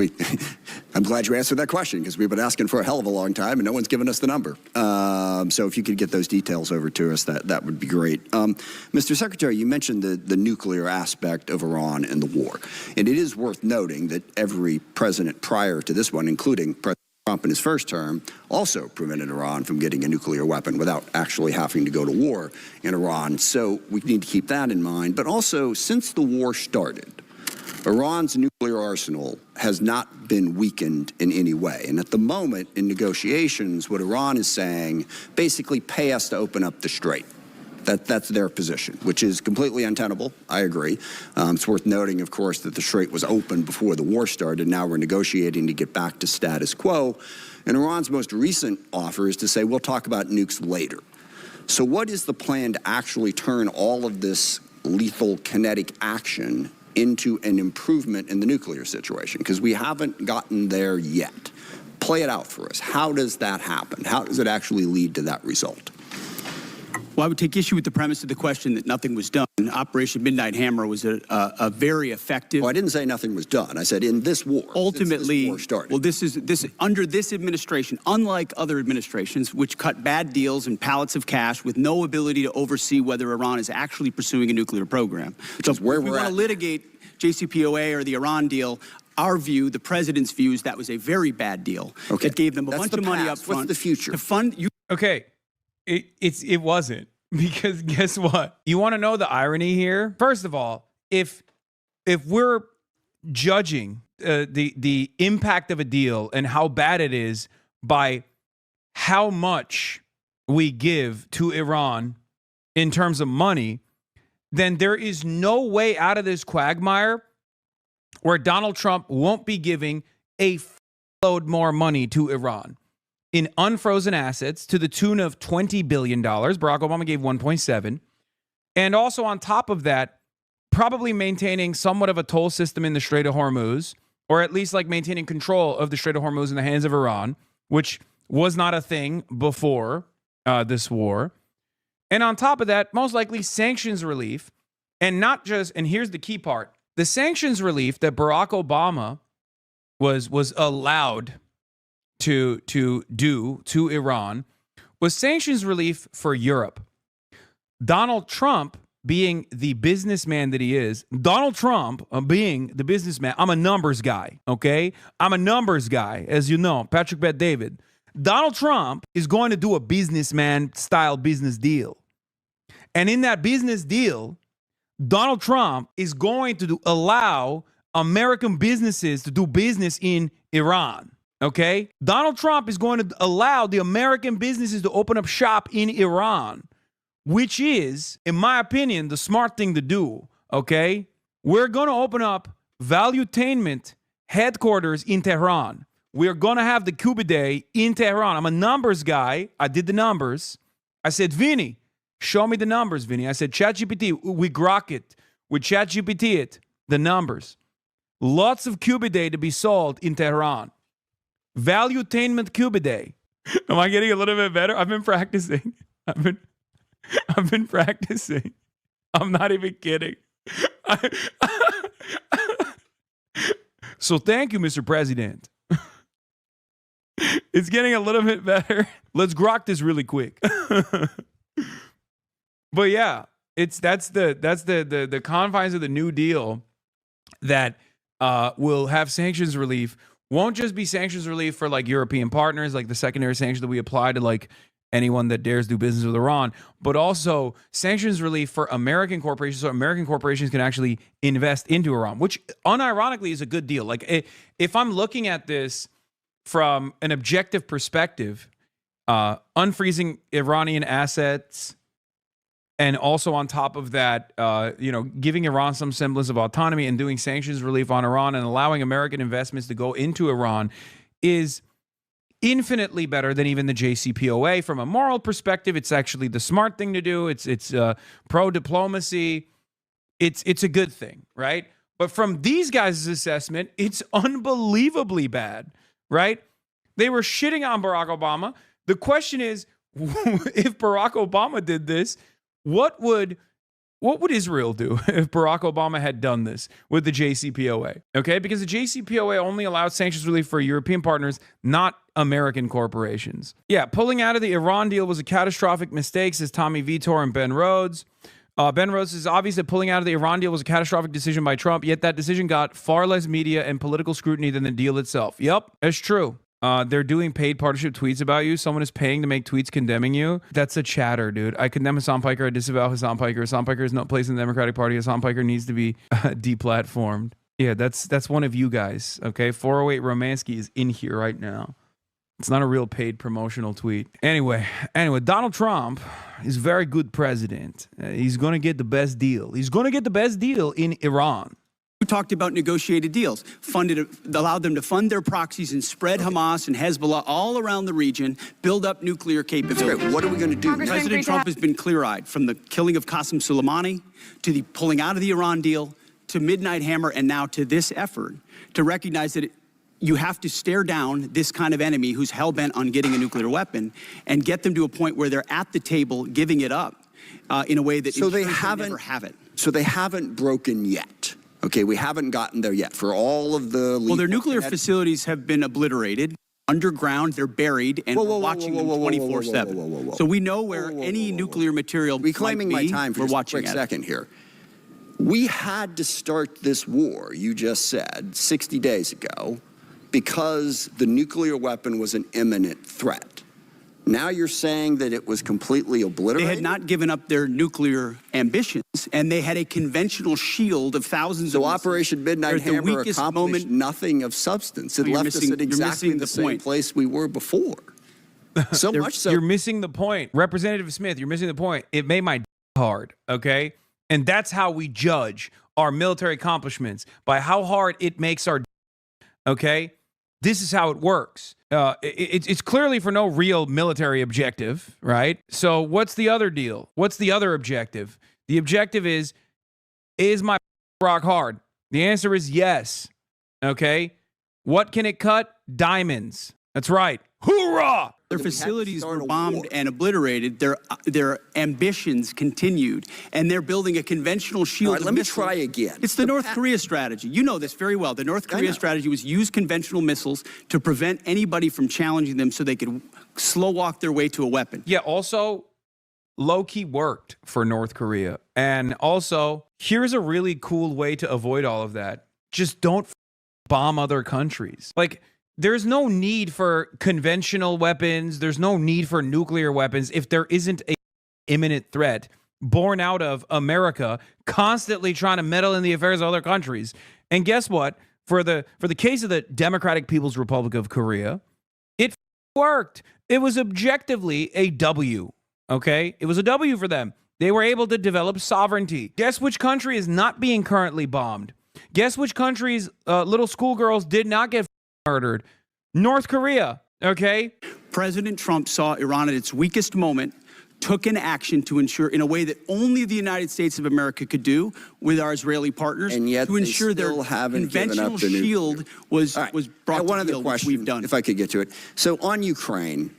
I'm glad you answered that question, because we've been asking for a hell of a long time, and no one's given us the number. So if you could get those details over to us, that would be great. Mr. Secretary, you mentioned the nuclear aspect of Iran and the war. And it is worth noting that every president prior to this one, including President Trump in his first term, also prevented Iran from getting a nuclear weapon without actually having to go to war in Iran. So we need to keep that in mind. But also, since the war started, Iran's nuclear arsenal has not been weakened in any way. And at the moment, in negotiations, what Iran is saying, basically pay us to open up the strait. That's their position, which is completely untenable. I agree. It's worth noting, of course, that the strait was open before the war started. Now we're negotiating to get back to status quo. And Iran's most recent offer is to say, we'll talk about nukes later. So what is the plan to actually turn all of this lethal kinetic action into an improvement in the nuclear situation? Because we haven't gotten there yet. Play it out for us. How does that happen? How does it actually lead to that result? Well, I would take issue with the premise of the question that nothing was done. Operation Midnight Hammer was a very effective. Oh, I didn't say nothing was done. I said in this war. Ultimately, this war started. well, this under this administration, unlike other administrations, which cut bad deals and pallets of cash with no ability to oversee whether Iran is actually pursuing a nuclear program. Which is where if we want to litigate JCPOA or the Iran deal, our view, the president's view, is that was a very bad deal. Okay. That gave them a That's bunch the of money past. up front. What's the future? To fund you. Okay, it wasn't, because guess what? You want to know the irony here? First of all, if we're judging the impact of a deal and how bad it is by how much we give to Iran in terms of money, then there is no way out of this quagmire where Donald Trump won't be giving a load more money to Iran in unfrozen assets to the tune of $20 billion. Barack Obama gave 1.7. And also on top of that, probably maintaining somewhat of a toll system in the Strait of Hormuz, or at least like maintaining control of the Strait of Hormuz in the hands of Iran, which was not a thing before this war. And on top of that, most likely sanctions relief, and not just, and here's the key part, the sanctions relief that Barack Obama was allowed to do to Iran was sanctions relief for Europe. Donald Trump, being the businessman that he is, Donald Trump being the businessman, I'm a numbers guy, okay? I'm a numbers guy, as you know, Patrick Bet David. Donald Trump is going to do a businessman style business deal. And in that business deal, Donald Trump is going to allow American businesses to do business in Iran. Okay? Donald Trump is going to allow the American businesses to open up shop in Iran, which is, in my opinion, the smart thing to do. Okay? We're going to open up Valuetainment headquarters in Tehran. We're going to have the Cuba Day in Tehran. I'm a numbers guy. I did the numbers. I said, Vinny, show me the numbers, Vinny. I said, ChatGPT, we grok it. We ChatGPT it, the numbers. Lots of Cuba Day to be sold in Tehran. Valuetainment Cuba Day. Am I getting a little bit better? I've been practicing. I've been practicing. I'm not even kidding. So thank you, Mr. President. It's getting a little bit better. Let's grok this really quick. But yeah, that's the confines of the New Deal that will have sanctions relief. Won't just be sanctions relief for like European partners, like the secondary sanction that we apply to like anyone that dares do business with Iran, but also sanctions relief for American corporations, so American corporations can actually invest into Iran, which unironically is a good deal. Like if I'm looking at this from an objective perspective, unfreezing Iranian assets, and also on top of that, giving Iran some semblance of autonomy and doing sanctions relief on Iran and allowing American investments to go into Iran is infinitely better than even the JCPOA. From a moral perspective, it's actually the smart thing to do. It's pro-diplomacy. It's a good thing, right? But from these guys' assessment, it's unbelievably bad, right? They were shitting on Barack Obama. The question is, if Barack Obama did this, what would Israel do if Barack Obama had done this with the JCPOA? Okay, because the JCPOA only allowed sanctions relief for European partners, not American corporations. Yeah, pulling out of the Iran deal was a catastrophic mistake, says Tommy Vitor and Ben Rhodes. Ben Rhodes says, obviously, pulling out of the Iran deal was a catastrophic decision by Trump, yet that decision got far less media and political scrutiny than the deal itself. Yep, that's true. They're doing paid partnership tweets about you. Someone is paying to make tweets condemning you. That's a chatter, dude. I condemn Hasan Piker. I disavow Hasan Piker. Hasan Piker has no place in the Democratic Party. Hasan Piker needs to be deplatformed. Yeah, that's one of you guys. Okay, 408 Romansky is in here right now. It's not a real paid promotional tweet. Anyway, Donald Trump is a very good president. He's going to get the best deal. He's going to get the best deal in Iran. We talked about negotiated deals, allowed them to fund their proxies and spread Hamas and Hezbollah all around the region, build up nuclear capabilities. What are we going to do? President Trump has been clear-eyed, from the killing of Qasem Soleimani to the pulling out of the Iran deal to Midnight Hammer and now to this effort to recognize that you have to stare down this kind of enemy who's hell-bent on getting a nuclear weapon and get them to a point where they're at the table giving it up in a way that So they ensures haven't never have it. So they haven't broken yet. Okay, we haven't gotten there yet. For all of the Well, their nuclear facilities have been obliterated. Underground, they're buried, and we're watching them 24/7. So we know where any nuclear material reclaiming might be. my time for we're just a watching quick it. second here. We had to start this war, you just said, 60 days ago, because the nuclear weapon was an imminent threat. Now you're saying that it was completely obliterated? They had not given up their nuclear ambitions, and they had a conventional shield of thousands of missiles. So Operation Midnight Hammer accomplished nothing of substance. It No, you're left us missing- at you're exactly missing the the same point. place we were before. So much so. You're missing the point. Representative Smith, you're missing the point. It made my hard, okay? And that's how we judge our military accomplishments, by how hard it makes our okay? This is how it works. It's clearly for no real military objective, right? So what's the other deal? What's the other objective? The objective is my rock hard? The answer is yes, okay? What can it cut? Diamonds. That's right. Hoorah! Their facilities were bombed and obliterated. Their ambitions continued, and they're building a conventional shield. All right, of let me missiles. try again. It's the North Korea strategy. You know this very well. The North Korea strategy was use conventional missiles to prevent anybody from challenging them, so they could slow walk their way to a weapon. Yeah. Also, low-key worked for North Korea, and also here's a really cool way to avoid all of that. Just don't bomb other countries. Like, there's no need for conventional weapons. There's no need for nuclear weapons if there isn't a imminent threat born out of America constantly trying to meddle in the affairs of other countries. And guess what? For the case of the Democratic People's Republic of Korea, it worked. It was objectively a W, okay? It was a W for them. They were able to develop sovereignty. Guess which country is not being currently bombed? Guess which country's little schoolgirls did not get murdered? North Korea, okay? President Trump saw Iran at its weakest moment, took an action to ensure, in a way that only the United States of America could do with our Israeli partners, And yet to ensure their conventional shield was brought One to other field, which question, we've done. if I could get to it. So on Ukraine,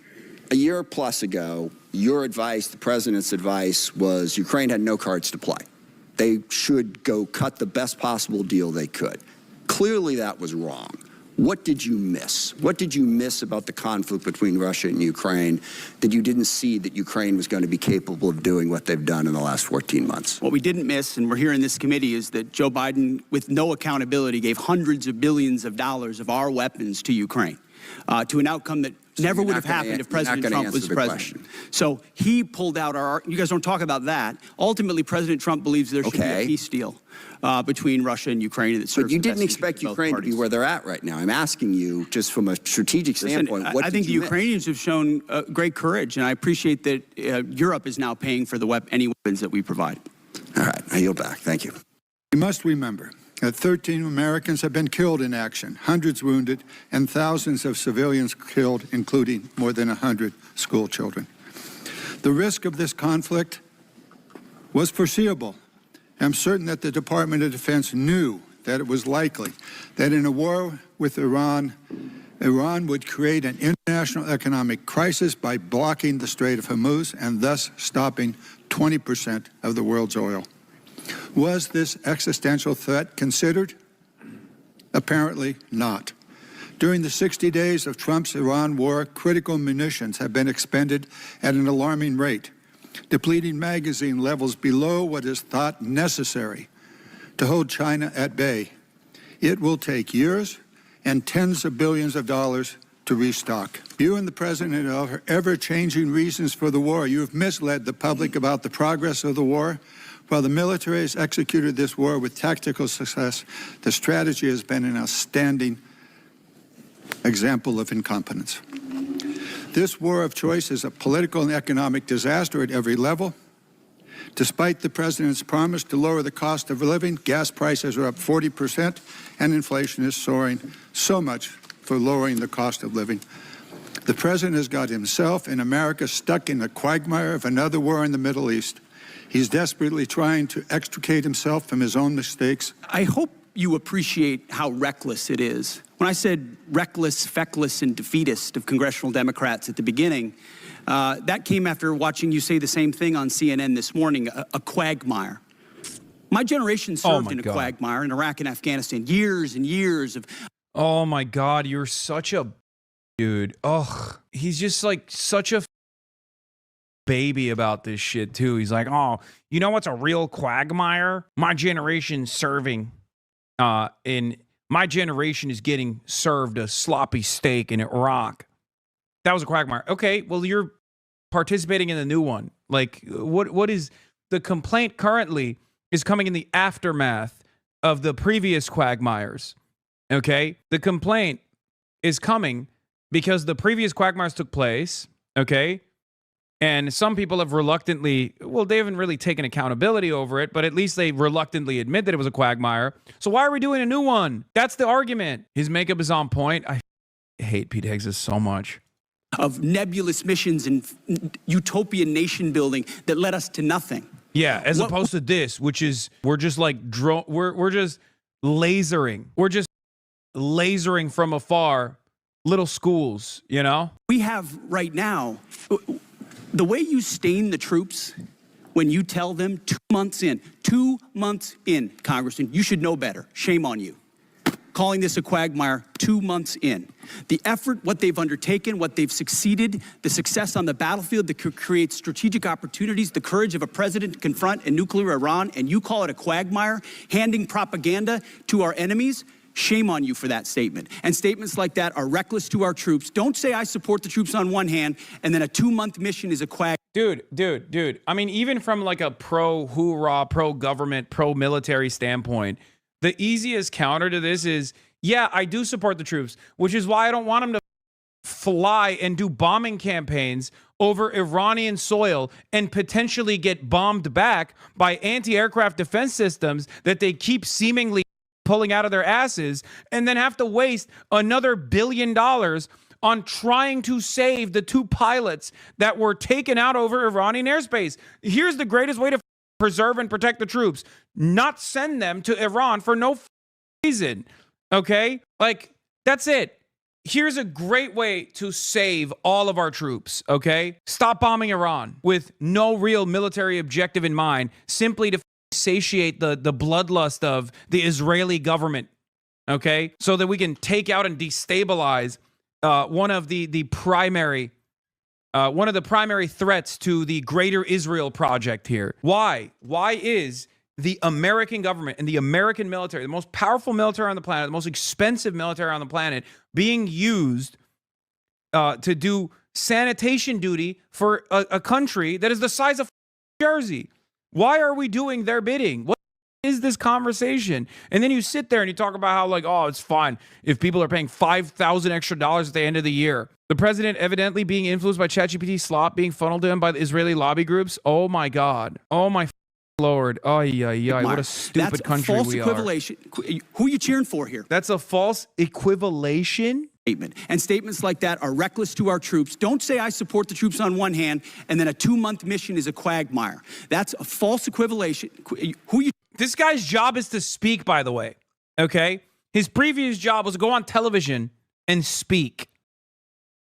a year plus ago, your advice, the president's advice, was Ukraine had no cards to play. They should go cut the best possible deal they could. Clearly that was wrong. What did you miss? What did you miss about the conflict between Russia and Ukraine that you didn't see that Ukraine was going to be capable of doing what they've done in the last 14 months? What we didn't miss, and we're here in this committee, is that Joe Biden, with no accountability, gave hundreds of billions of dollars of our weapons to Ukraine, to an outcome that never would have happened if President Trump was president. So he pulled out our, you guys don't talk about that. Ultimately, President Trump believes there should be a peace deal between Russia and Ukraine. And that serves But you the didn't best expect interests of both Ukraine to be parties. where they're at right now. I'm asking you, just from a strategic standpoint, what I did think the you miss? Ukrainians have shown great courage, and I appreciate that Europe is now paying for any weapons that we provide. All right, I yield back. Thank you. We must remember that 13 Americans have been killed in action, hundreds wounded, and thousands of civilians killed, including more than 100 school children. The risk of this conflict was foreseeable. I'm certain that the Department of Defense knew that it was likely that in a war with Iran, Iran would create an international economic crisis by blocking the Strait of Hormuz and thus stopping 20% of the world's oil. Was this existential threat considered? Apparently not. During the 60 days of Trump's Iran war, critical munitions have been expended at an alarming rate, depleting magazine levels below what is thought necessary to hold China at bay. It will take years and tens of billions of dollars to restock. You and the President are ever-changing reasons for the war. You have misled the public about the progress of the war. While the military has executed this war with tactical success, the strategy has been an outstanding example of incompetence. This war of choice is a political and economic disaster at every level. Despite the President's promise to lower the cost of living, gas prices are up 40%, and inflation is soaring so much for lowering the cost of living. The President has got himself and America stuck in the quagmire of another war in the Middle East. He's desperately trying to extricate himself from his own mistakes. I hope you appreciate how reckless it is. When I said reckless, feckless, and defeatist of congressional Democrats at the beginning, That came after watching you say the same thing on CNN this morning, a quagmire. My generation served in a quagmire in Iraq and Afghanistan, years and years of. Oh my God, you're such a dude. Ugh, he's just like such a baby about this shit too. He's like, oh, you know what's a real quagmire? My generation serving in my generation is getting served a sloppy steak in Iraq. That was a quagmire. Okay, well, you're participating in the new one. Like, what is the complaint currently is coming in the aftermath of the previous quagmires. Okay, the complaint is coming because the previous quagmires took place. Okay. And some people have reluctantly, well, they haven't really taken accountability over it, but at least they reluctantly admit that it was a quagmire. So why are we doing a new one? That's the argument. His makeup is on point. I hate Pete Hegseth so much. Of nebulous missions and utopian nation building that led us to nothing. Yeah, as opposed to this, which is we're just like we're just lasering. We're just lasering from afar little schools, you know? We have right now, the way you stain the troops when you tell them 2 months in, Congressman, you should know better. Shame on you. Calling this a quagmire 2 months in. The effort, what they've undertaken, what they've succeeded, the success on the battlefield that could create strategic opportunities, the courage of a president to confront a nuclear Iran, and you call it a quagmire, handing propaganda to our enemies. Shame on you for that statement. And statements like that are reckless to our troops. Don't say I support the troops on one hand, and then a 2-month mission is a quag. Dude. I mean, even from like a pro-hoorah, pro-government, pro-military standpoint, the easiest counter to this is, yeah, I do support the troops, which is why I don't want them to fly and do bombing campaigns over Iranian soil and potentially get bombed back by anti-aircraft defense systems that they keep seemingly pulling out of their asses, and then have to waste another $1 billion on trying to save the 2 pilots that were taken out over Iranian airspace. Here's the greatest way to preserve and protect the troops: not send them to Iran for no reason. Okay? Like, that's it. Here's a great way to save all of our troops. Okay? Stop bombing Iran with no real military objective in mind, simply to satiate the bloodlust of the Israeli government, okay? So that we can take out and destabilize one of the primary threats to the greater Israel project here. Why? Why is the American government and the American military, the most powerful military on the planet, the most expensive military on the planet, being used to do sanitation duty for a country that is the size of Jersey? Why are we doing their bidding? What is this conversation? And then you sit there and you talk about how, like, oh, it's fine if people are paying $5,000 extra at the end of the year. The president evidently being influenced by ChatGPT slop being funneled to him by the Israeli lobby groups. Oh my God. Oh my Lord. Oh yeah. What a stupid country we are. That's false equivalation. Who are you cheering for here? That's a false equivalation. And statements like that are reckless to our troops. Don't say I support the troops on one hand, and then a 2-month mission is a quagmire. That's a false equivalation. This guy's job is to speak, by the way. Okay? His previous job was to go on television and speak.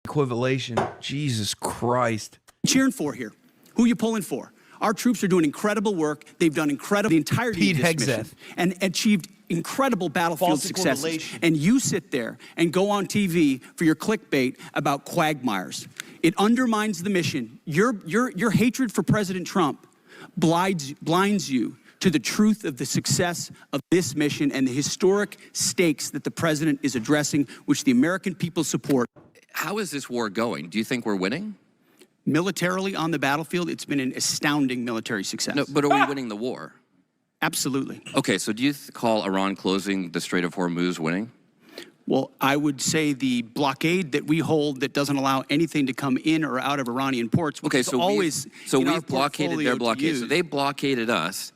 Equivalation. Jesus Christ. Cheering for here. Who are you pulling for? Our troops are doing incredible work. They've done incredible the entirety of this mission and achieved incredible battlefield successes. And you sit there and go on TV for your clickbait about quagmires. It undermines the mission. Your hatred for President Trump blinds you to the truth of the success of this mission and the historic stakes that the president is addressing, which the American people support. How is this war going? Do you think we're winning? Militarily on the battlefield, it's been an astounding military success. No, but are we winning the war? Absolutely. Okay, so do you call Iran closing the Strait of Hormuz winning? Well, I would say the blockade that we hold that doesn't allow anything to come in or out of Iranian ports. Okay, so we've blockaded their blockade. So they blockaded us,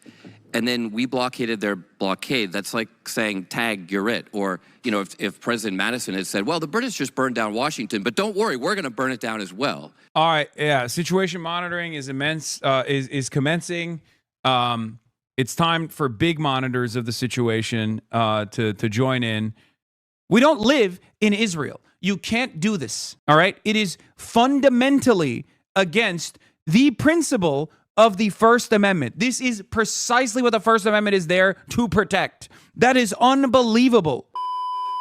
and then we blockaded their blockade. That's like saying, tag, you're it. Or, you know, if President Madison had said, well, the British just burned down Washington, but don't worry, we're going to burn it down as well. All right, yeah, situation monitoring is is commencing. It's time for big monitors of the situation to join in. We don't live in Israel. You can't do this, all right? It is fundamentally against the principle of the First Amendment. This is precisely what the First Amendment is there to protect. That is unbelievable.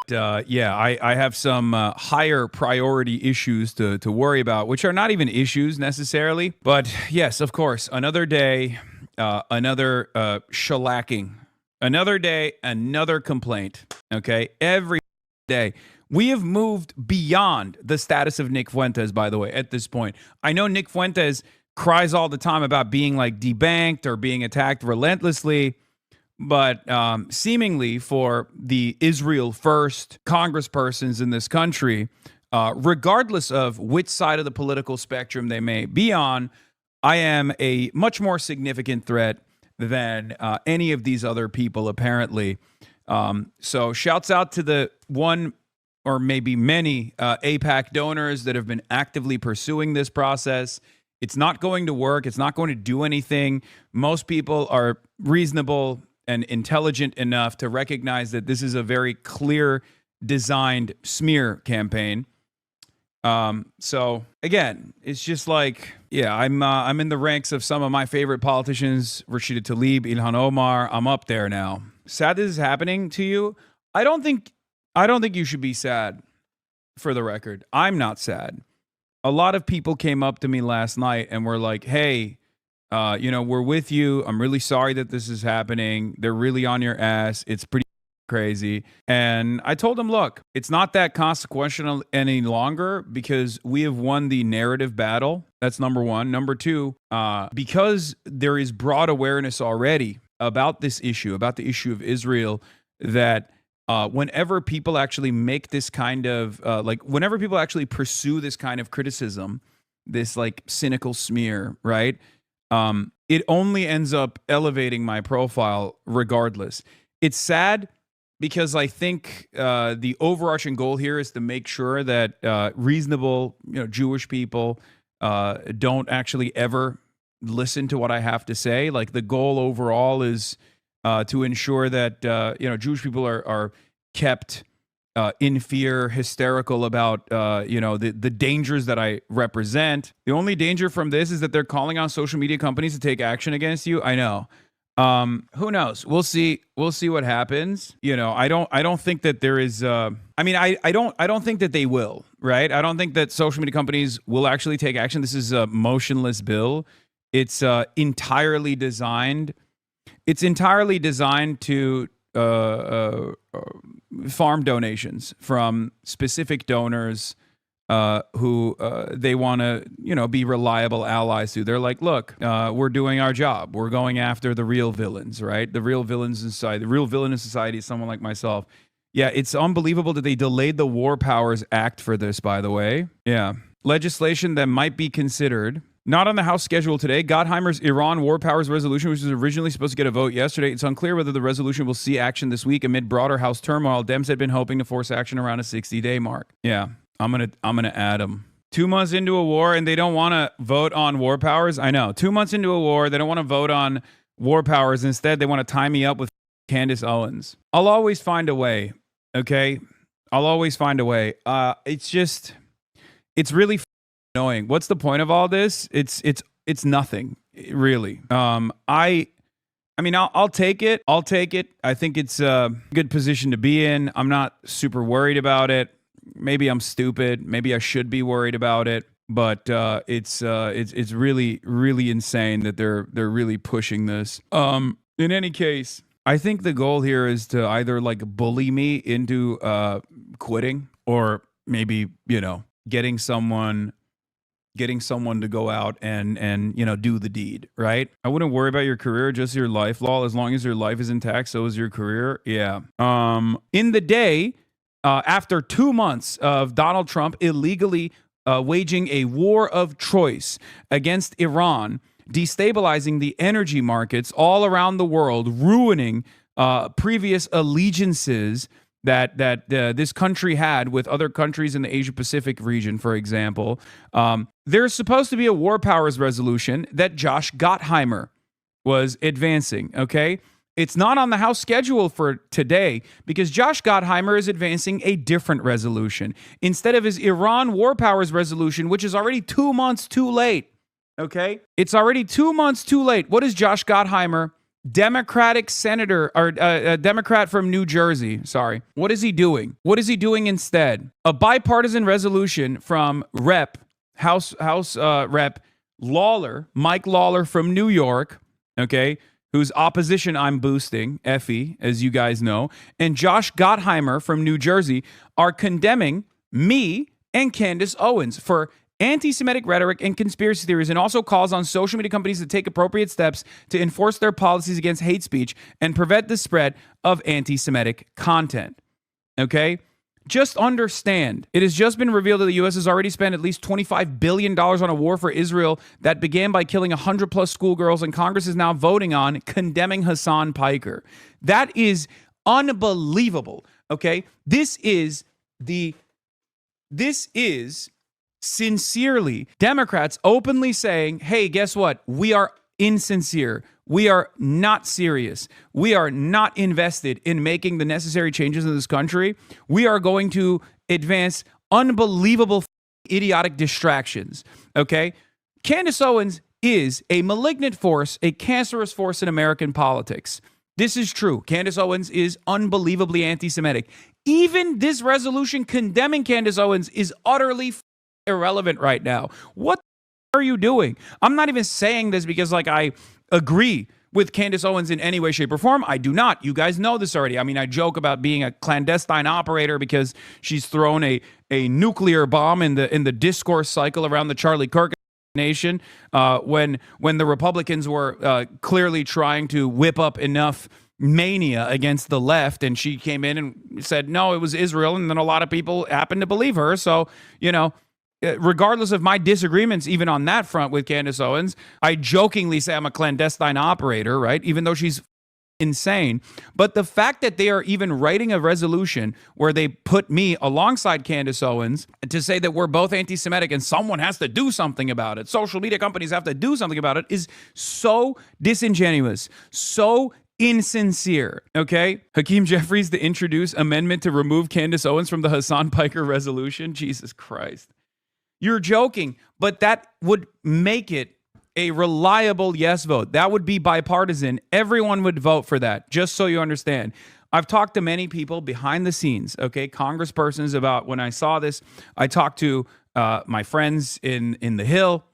Yeah, I have some higher priority issues to worry about, which are not even issues necessarily. But yes, of course, another day, another shellacking. Another day, another complaint. Okay, every day. We have moved beyond the status of Nick Fuentes, by the way, at this point. I know Nick Fuentes cries all the time about being like debanked or being attacked relentlessly. But seemingly for the Israel first congresspersons in this country, regardless of which side of the political spectrum they may be on, I am a much more significant threat than any of these other people, apparently. So shouts out to the one or maybe many AIPAC donors that have been actively pursuing this process. It's not going to work. It's not going to do anything. Most people are reasonable and intelligent enough to recognize that this is a very clear designed smear campaign. So again, it's just like, yeah, I'm in the ranks of some of my favorite politicians, Rashida Tlaib, Ilhan Omar. I'm up there now. Sad this is happening to you. I don't think you should be sad, for the record. I'm not sad. A lot of people came up to me last night and were like, hey, we're with you. I'm really sorry that this is happening. They're really on your ass. It's pretty crazy. And I told them, look, it's not that consequential any longer because we have won the narrative battle. That's number one. Number two, because there is broad awareness already about this issue, about the issue of Israel, that whenever people actually make this kind of, whenever people actually pursue this kind of criticism, this like cynical smear, right? It only ends up elevating my profile regardless. It's sad because I think the overarching goal here is to make sure that reasonable, Jewish people don't actually ever listen to what I have to say. Like the goal overall is to ensure that Jewish people are kept in fear, hysterical about the dangers that I represent. The only danger from this is that they're calling on social media companies to take action against you. I know. Who knows? We'll see. We'll see what happens. I don't think that there is. I don't think that they will. Right? I don't think that social media companies will actually take action. This is a motionless bill. It's entirely designed. It's entirely designed to farm donations from specific donors who they want to, be reliable allies to. They're like, look, we're doing our job. We're going after the real villains, right? The real villains in society. The real villain in society is someone like myself. Yeah, it's unbelievable that they delayed the War Powers Act for this, by the way. Yeah. Legislation that might be considered. Not on the House schedule today. Gottheimer's Iran War Powers Resolution, which was originally supposed to get a vote yesterday. It's unclear whether the resolution will see action this week amid broader House turmoil. Dems had been hoping to force action around a 60-day mark. Yeah, I'm gonna add them. 2 months into a war and they don't want to vote on war powers. I know. 2 months into a war, they don't want to vote on war powers. Instead, they want to tie me up with Candace Owens. I'll always find a way. Okay, I'll always find a way. It's really annoying. What's the point of all this? It's nothing, really. I'll take it. I'll take it. I think it's a good position to be in. I'm not super worried about it. Maybe I'm stupid. Maybe I should be worried about it. But it's really, really insane that they're really pushing this. In any case, I think the goal here is to either like bully me into quitting, or maybe getting someone to go out and do the deed, right? I wouldn't worry about your career, just your life, Lol. As long as your life is intact, so is your career. Yeah. In the day after 2 months of Donald Trump illegally waging a war of choice against Iran, destabilizing the energy markets all around the world, ruining previous allegiances that this country had with other countries in the Asia Pacific region, for example. There's supposed to be a war powers resolution that Josh Gottheimer was advancing, okay? It's not on the House schedule for today because Josh Gottheimer is advancing a different resolution instead of his Iran war powers resolution, which is already 2 months too late. Okay? It's already 2 months too late. What is Josh Gottheimer, Democratic senator, or a Democrat from New Jersey, sorry. What is he doing? What is he doing instead? A bipartisan resolution from House Rep Lawler, Mike Lawler from New York, okay, whose opposition I'm boosting, Effie, as you guys know, and Josh Gottheimer from New Jersey are condemning me and Candace Owens for anti-Semitic rhetoric and conspiracy theories, and also calls on social media companies to take appropriate steps to enforce their policies against hate speech and prevent the spread of anti-Semitic content. Okay? Just understand, it has just been revealed that the U.S. has already spent at least $25 billion on a war for Israel that began by killing 100+ schoolgirls, and Congress is now voting on condemning Hasan Piker. That is unbelievable, okay? This is sincerely Democrats openly saying, hey, guess what? We are insincere. We are not serious. We are not invested in making the necessary changes in this country. We are going to advance unbelievable idiotic distractions. Okay? Candace Owens is a malignant force, a cancerous force in American politics. This is true. Candace Owens is unbelievably anti-Semitic. Even this resolution condemning Candace Owens is utterly irrelevant right now. What are you doing? I'm not even saying this because I agree with Candace Owens in any way, shape, or form. I do not. You guys know this already. I mean, I joke about being a clandestine operator because she's thrown a nuclear bomb in the discourse cycle around the Charlie Kirk nation when the Republicans were clearly trying to whip up enough mania against the left, and she came in and said, no, it was Israel, and then a lot of people happened to believe her. So, regardless of my disagreements even on that front with Candace Owens, I jokingly say I'm a clandestine operator, right? Even though she's insane. But the fact that they are even writing a resolution where they put me alongside Candace Owens to say that we're both anti-Semitic and someone has to do something about it, social media companies have to do something about it, is so disingenuous, so insincere, okay? Hakeem Jeffries to introduce amendment to remove Candace Owens from the Hasan Piker resolution. Jesus Christ. You're joking, but that would make it a reliable yes vote. That would be bipartisan. Everyone would vote for that, just so you understand. I've talked to many people behind the scenes, okay, congresspersons about when I saw this. I talked to my friends in the Hill,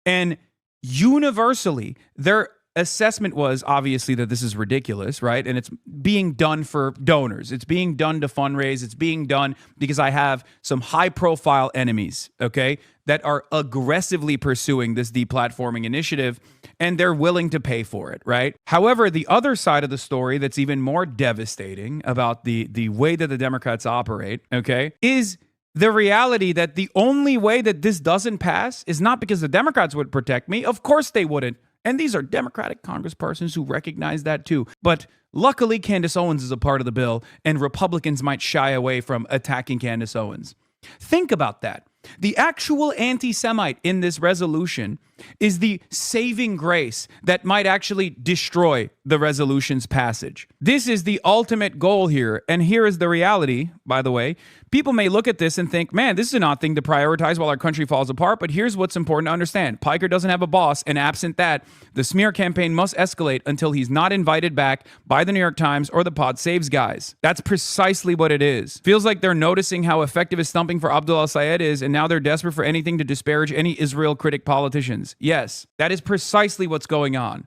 and universally, their assessment was obviously that this is ridiculous, right? And it's being done for donors. It's being done to fundraise. It's being done because I have some high-profile enemies, okay, that are aggressively pursuing this deplatforming initiative, and they're willing to pay for it, right? However, the other side of the story that's even more devastating about the way that the Democrats operate, okay, is the reality that the only way that this doesn't pass is not because the Democrats would protect me. Of course they wouldn't. And these are Democratic congresspersons who recognize that too. But luckily, Candace Owens is a part of the bill, and Republicans might shy away from attacking Candace Owens. Think about that. The actual anti-Semite in this resolution is the saving grace that might actually destroy the resolution's passage. This is the ultimate goal here. And here is the reality, by the way. People may look at this and think, man, this is an odd thing to prioritize while our country falls apart. But here's what's important to understand. Piker doesn't have a boss, and absent that, the smear campaign must escalate until he's not invited back by the New York Times or the Pod Saves guys. That's precisely what it is. Feels like they're noticing how effective his stumping for Abdul al-Sayed is, and now they're desperate for anything to disparage any Israel critic politicians. Yes, that is precisely what's going on.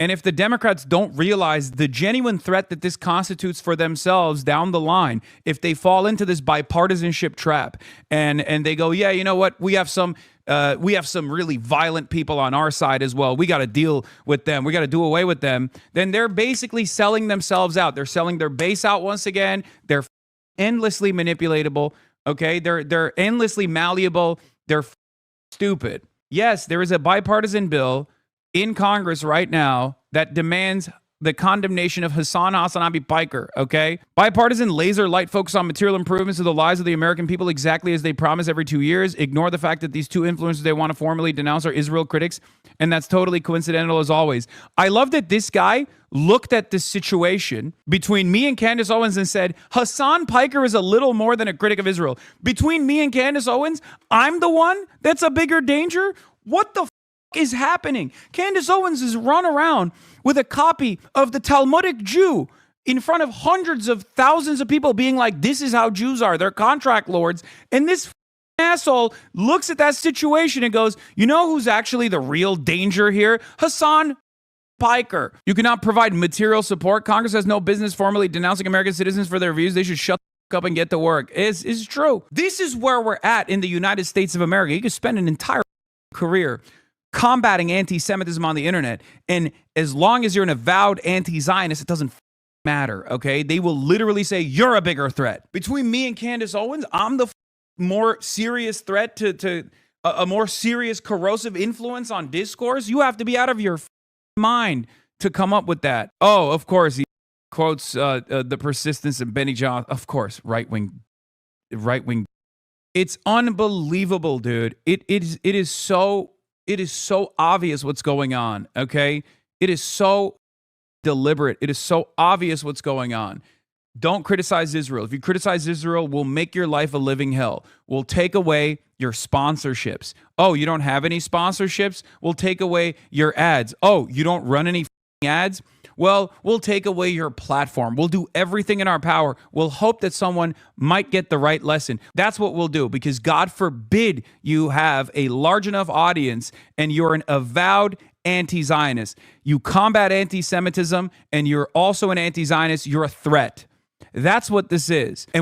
And if the Democrats don't realize the genuine threat that this constitutes for themselves down the line, if they fall into this bipartisanship trap and they go, yeah, you know what, we have some really violent people on our side as well. We got to deal with them. We got to do away with them. Then they're basically selling themselves out. They're selling their base out once again. They're endlessly manipulatable. Okay, they're endlessly malleable. They're stupid. Yes, there is a bipartisan bill in Congress right now that demands the condemnation of Hasan Abi Piker, okay? Bipartisan laser light focus on material improvements to the lives of the American people exactly as they promise every 2 years. Ignore the fact that these two influencers they want to formally denounce are Israel critics, and that's totally coincidental as always. I love that this guy looked at this situation between me and Candace Owens and said, Hasan Piker is a little more than a critic of Israel. Between me and Candace Owens, I'm the one that's a bigger danger? What the is happening? Candace Owens is run around with a copy of the Talmudic Jew in front of hundreds of thousands of people being like, this is how Jews are. They're contract lords. And this asshole looks at that situation and goes, you know who's actually the real danger here? Hasan Piker. You cannot provide material support. Congress has no business formally denouncing American citizens for their views. They should shut the up and get to work. It's true. This is where we're at in the United States of America. You could spend an entire career combating anti-Semitism on the internet, and as long as you're an avowed anti-Zionist, it doesn't matter, okay? They will literally say, you're a bigger threat. Between me and Candace Owens, I'm the more serious threat to a more serious corrosive influence on discourse. You have to be out of your mind to come up with that. Oh, of course, he quotes the persistence of Benny John. Of course, right-wing. It's unbelievable, dude. It is so obvious what's going on, okay? It is so deliberate. It is so obvious what's going on. Don't criticize Israel. If you criticize Israel, we'll make your life a living hell. We'll take away your sponsorships. Oh, you don't have any sponsorships? We'll take away your ads. Oh, you don't run any ads? Well, we'll take away your platform. We'll do everything in our power. We'll hope that someone might get the right lesson. That's what we'll do, because God forbid you have a large enough audience and you're an avowed anti-Zionist. You combat anti-Semitism and you're also an anti-Zionist. You're a threat. That's what this is. And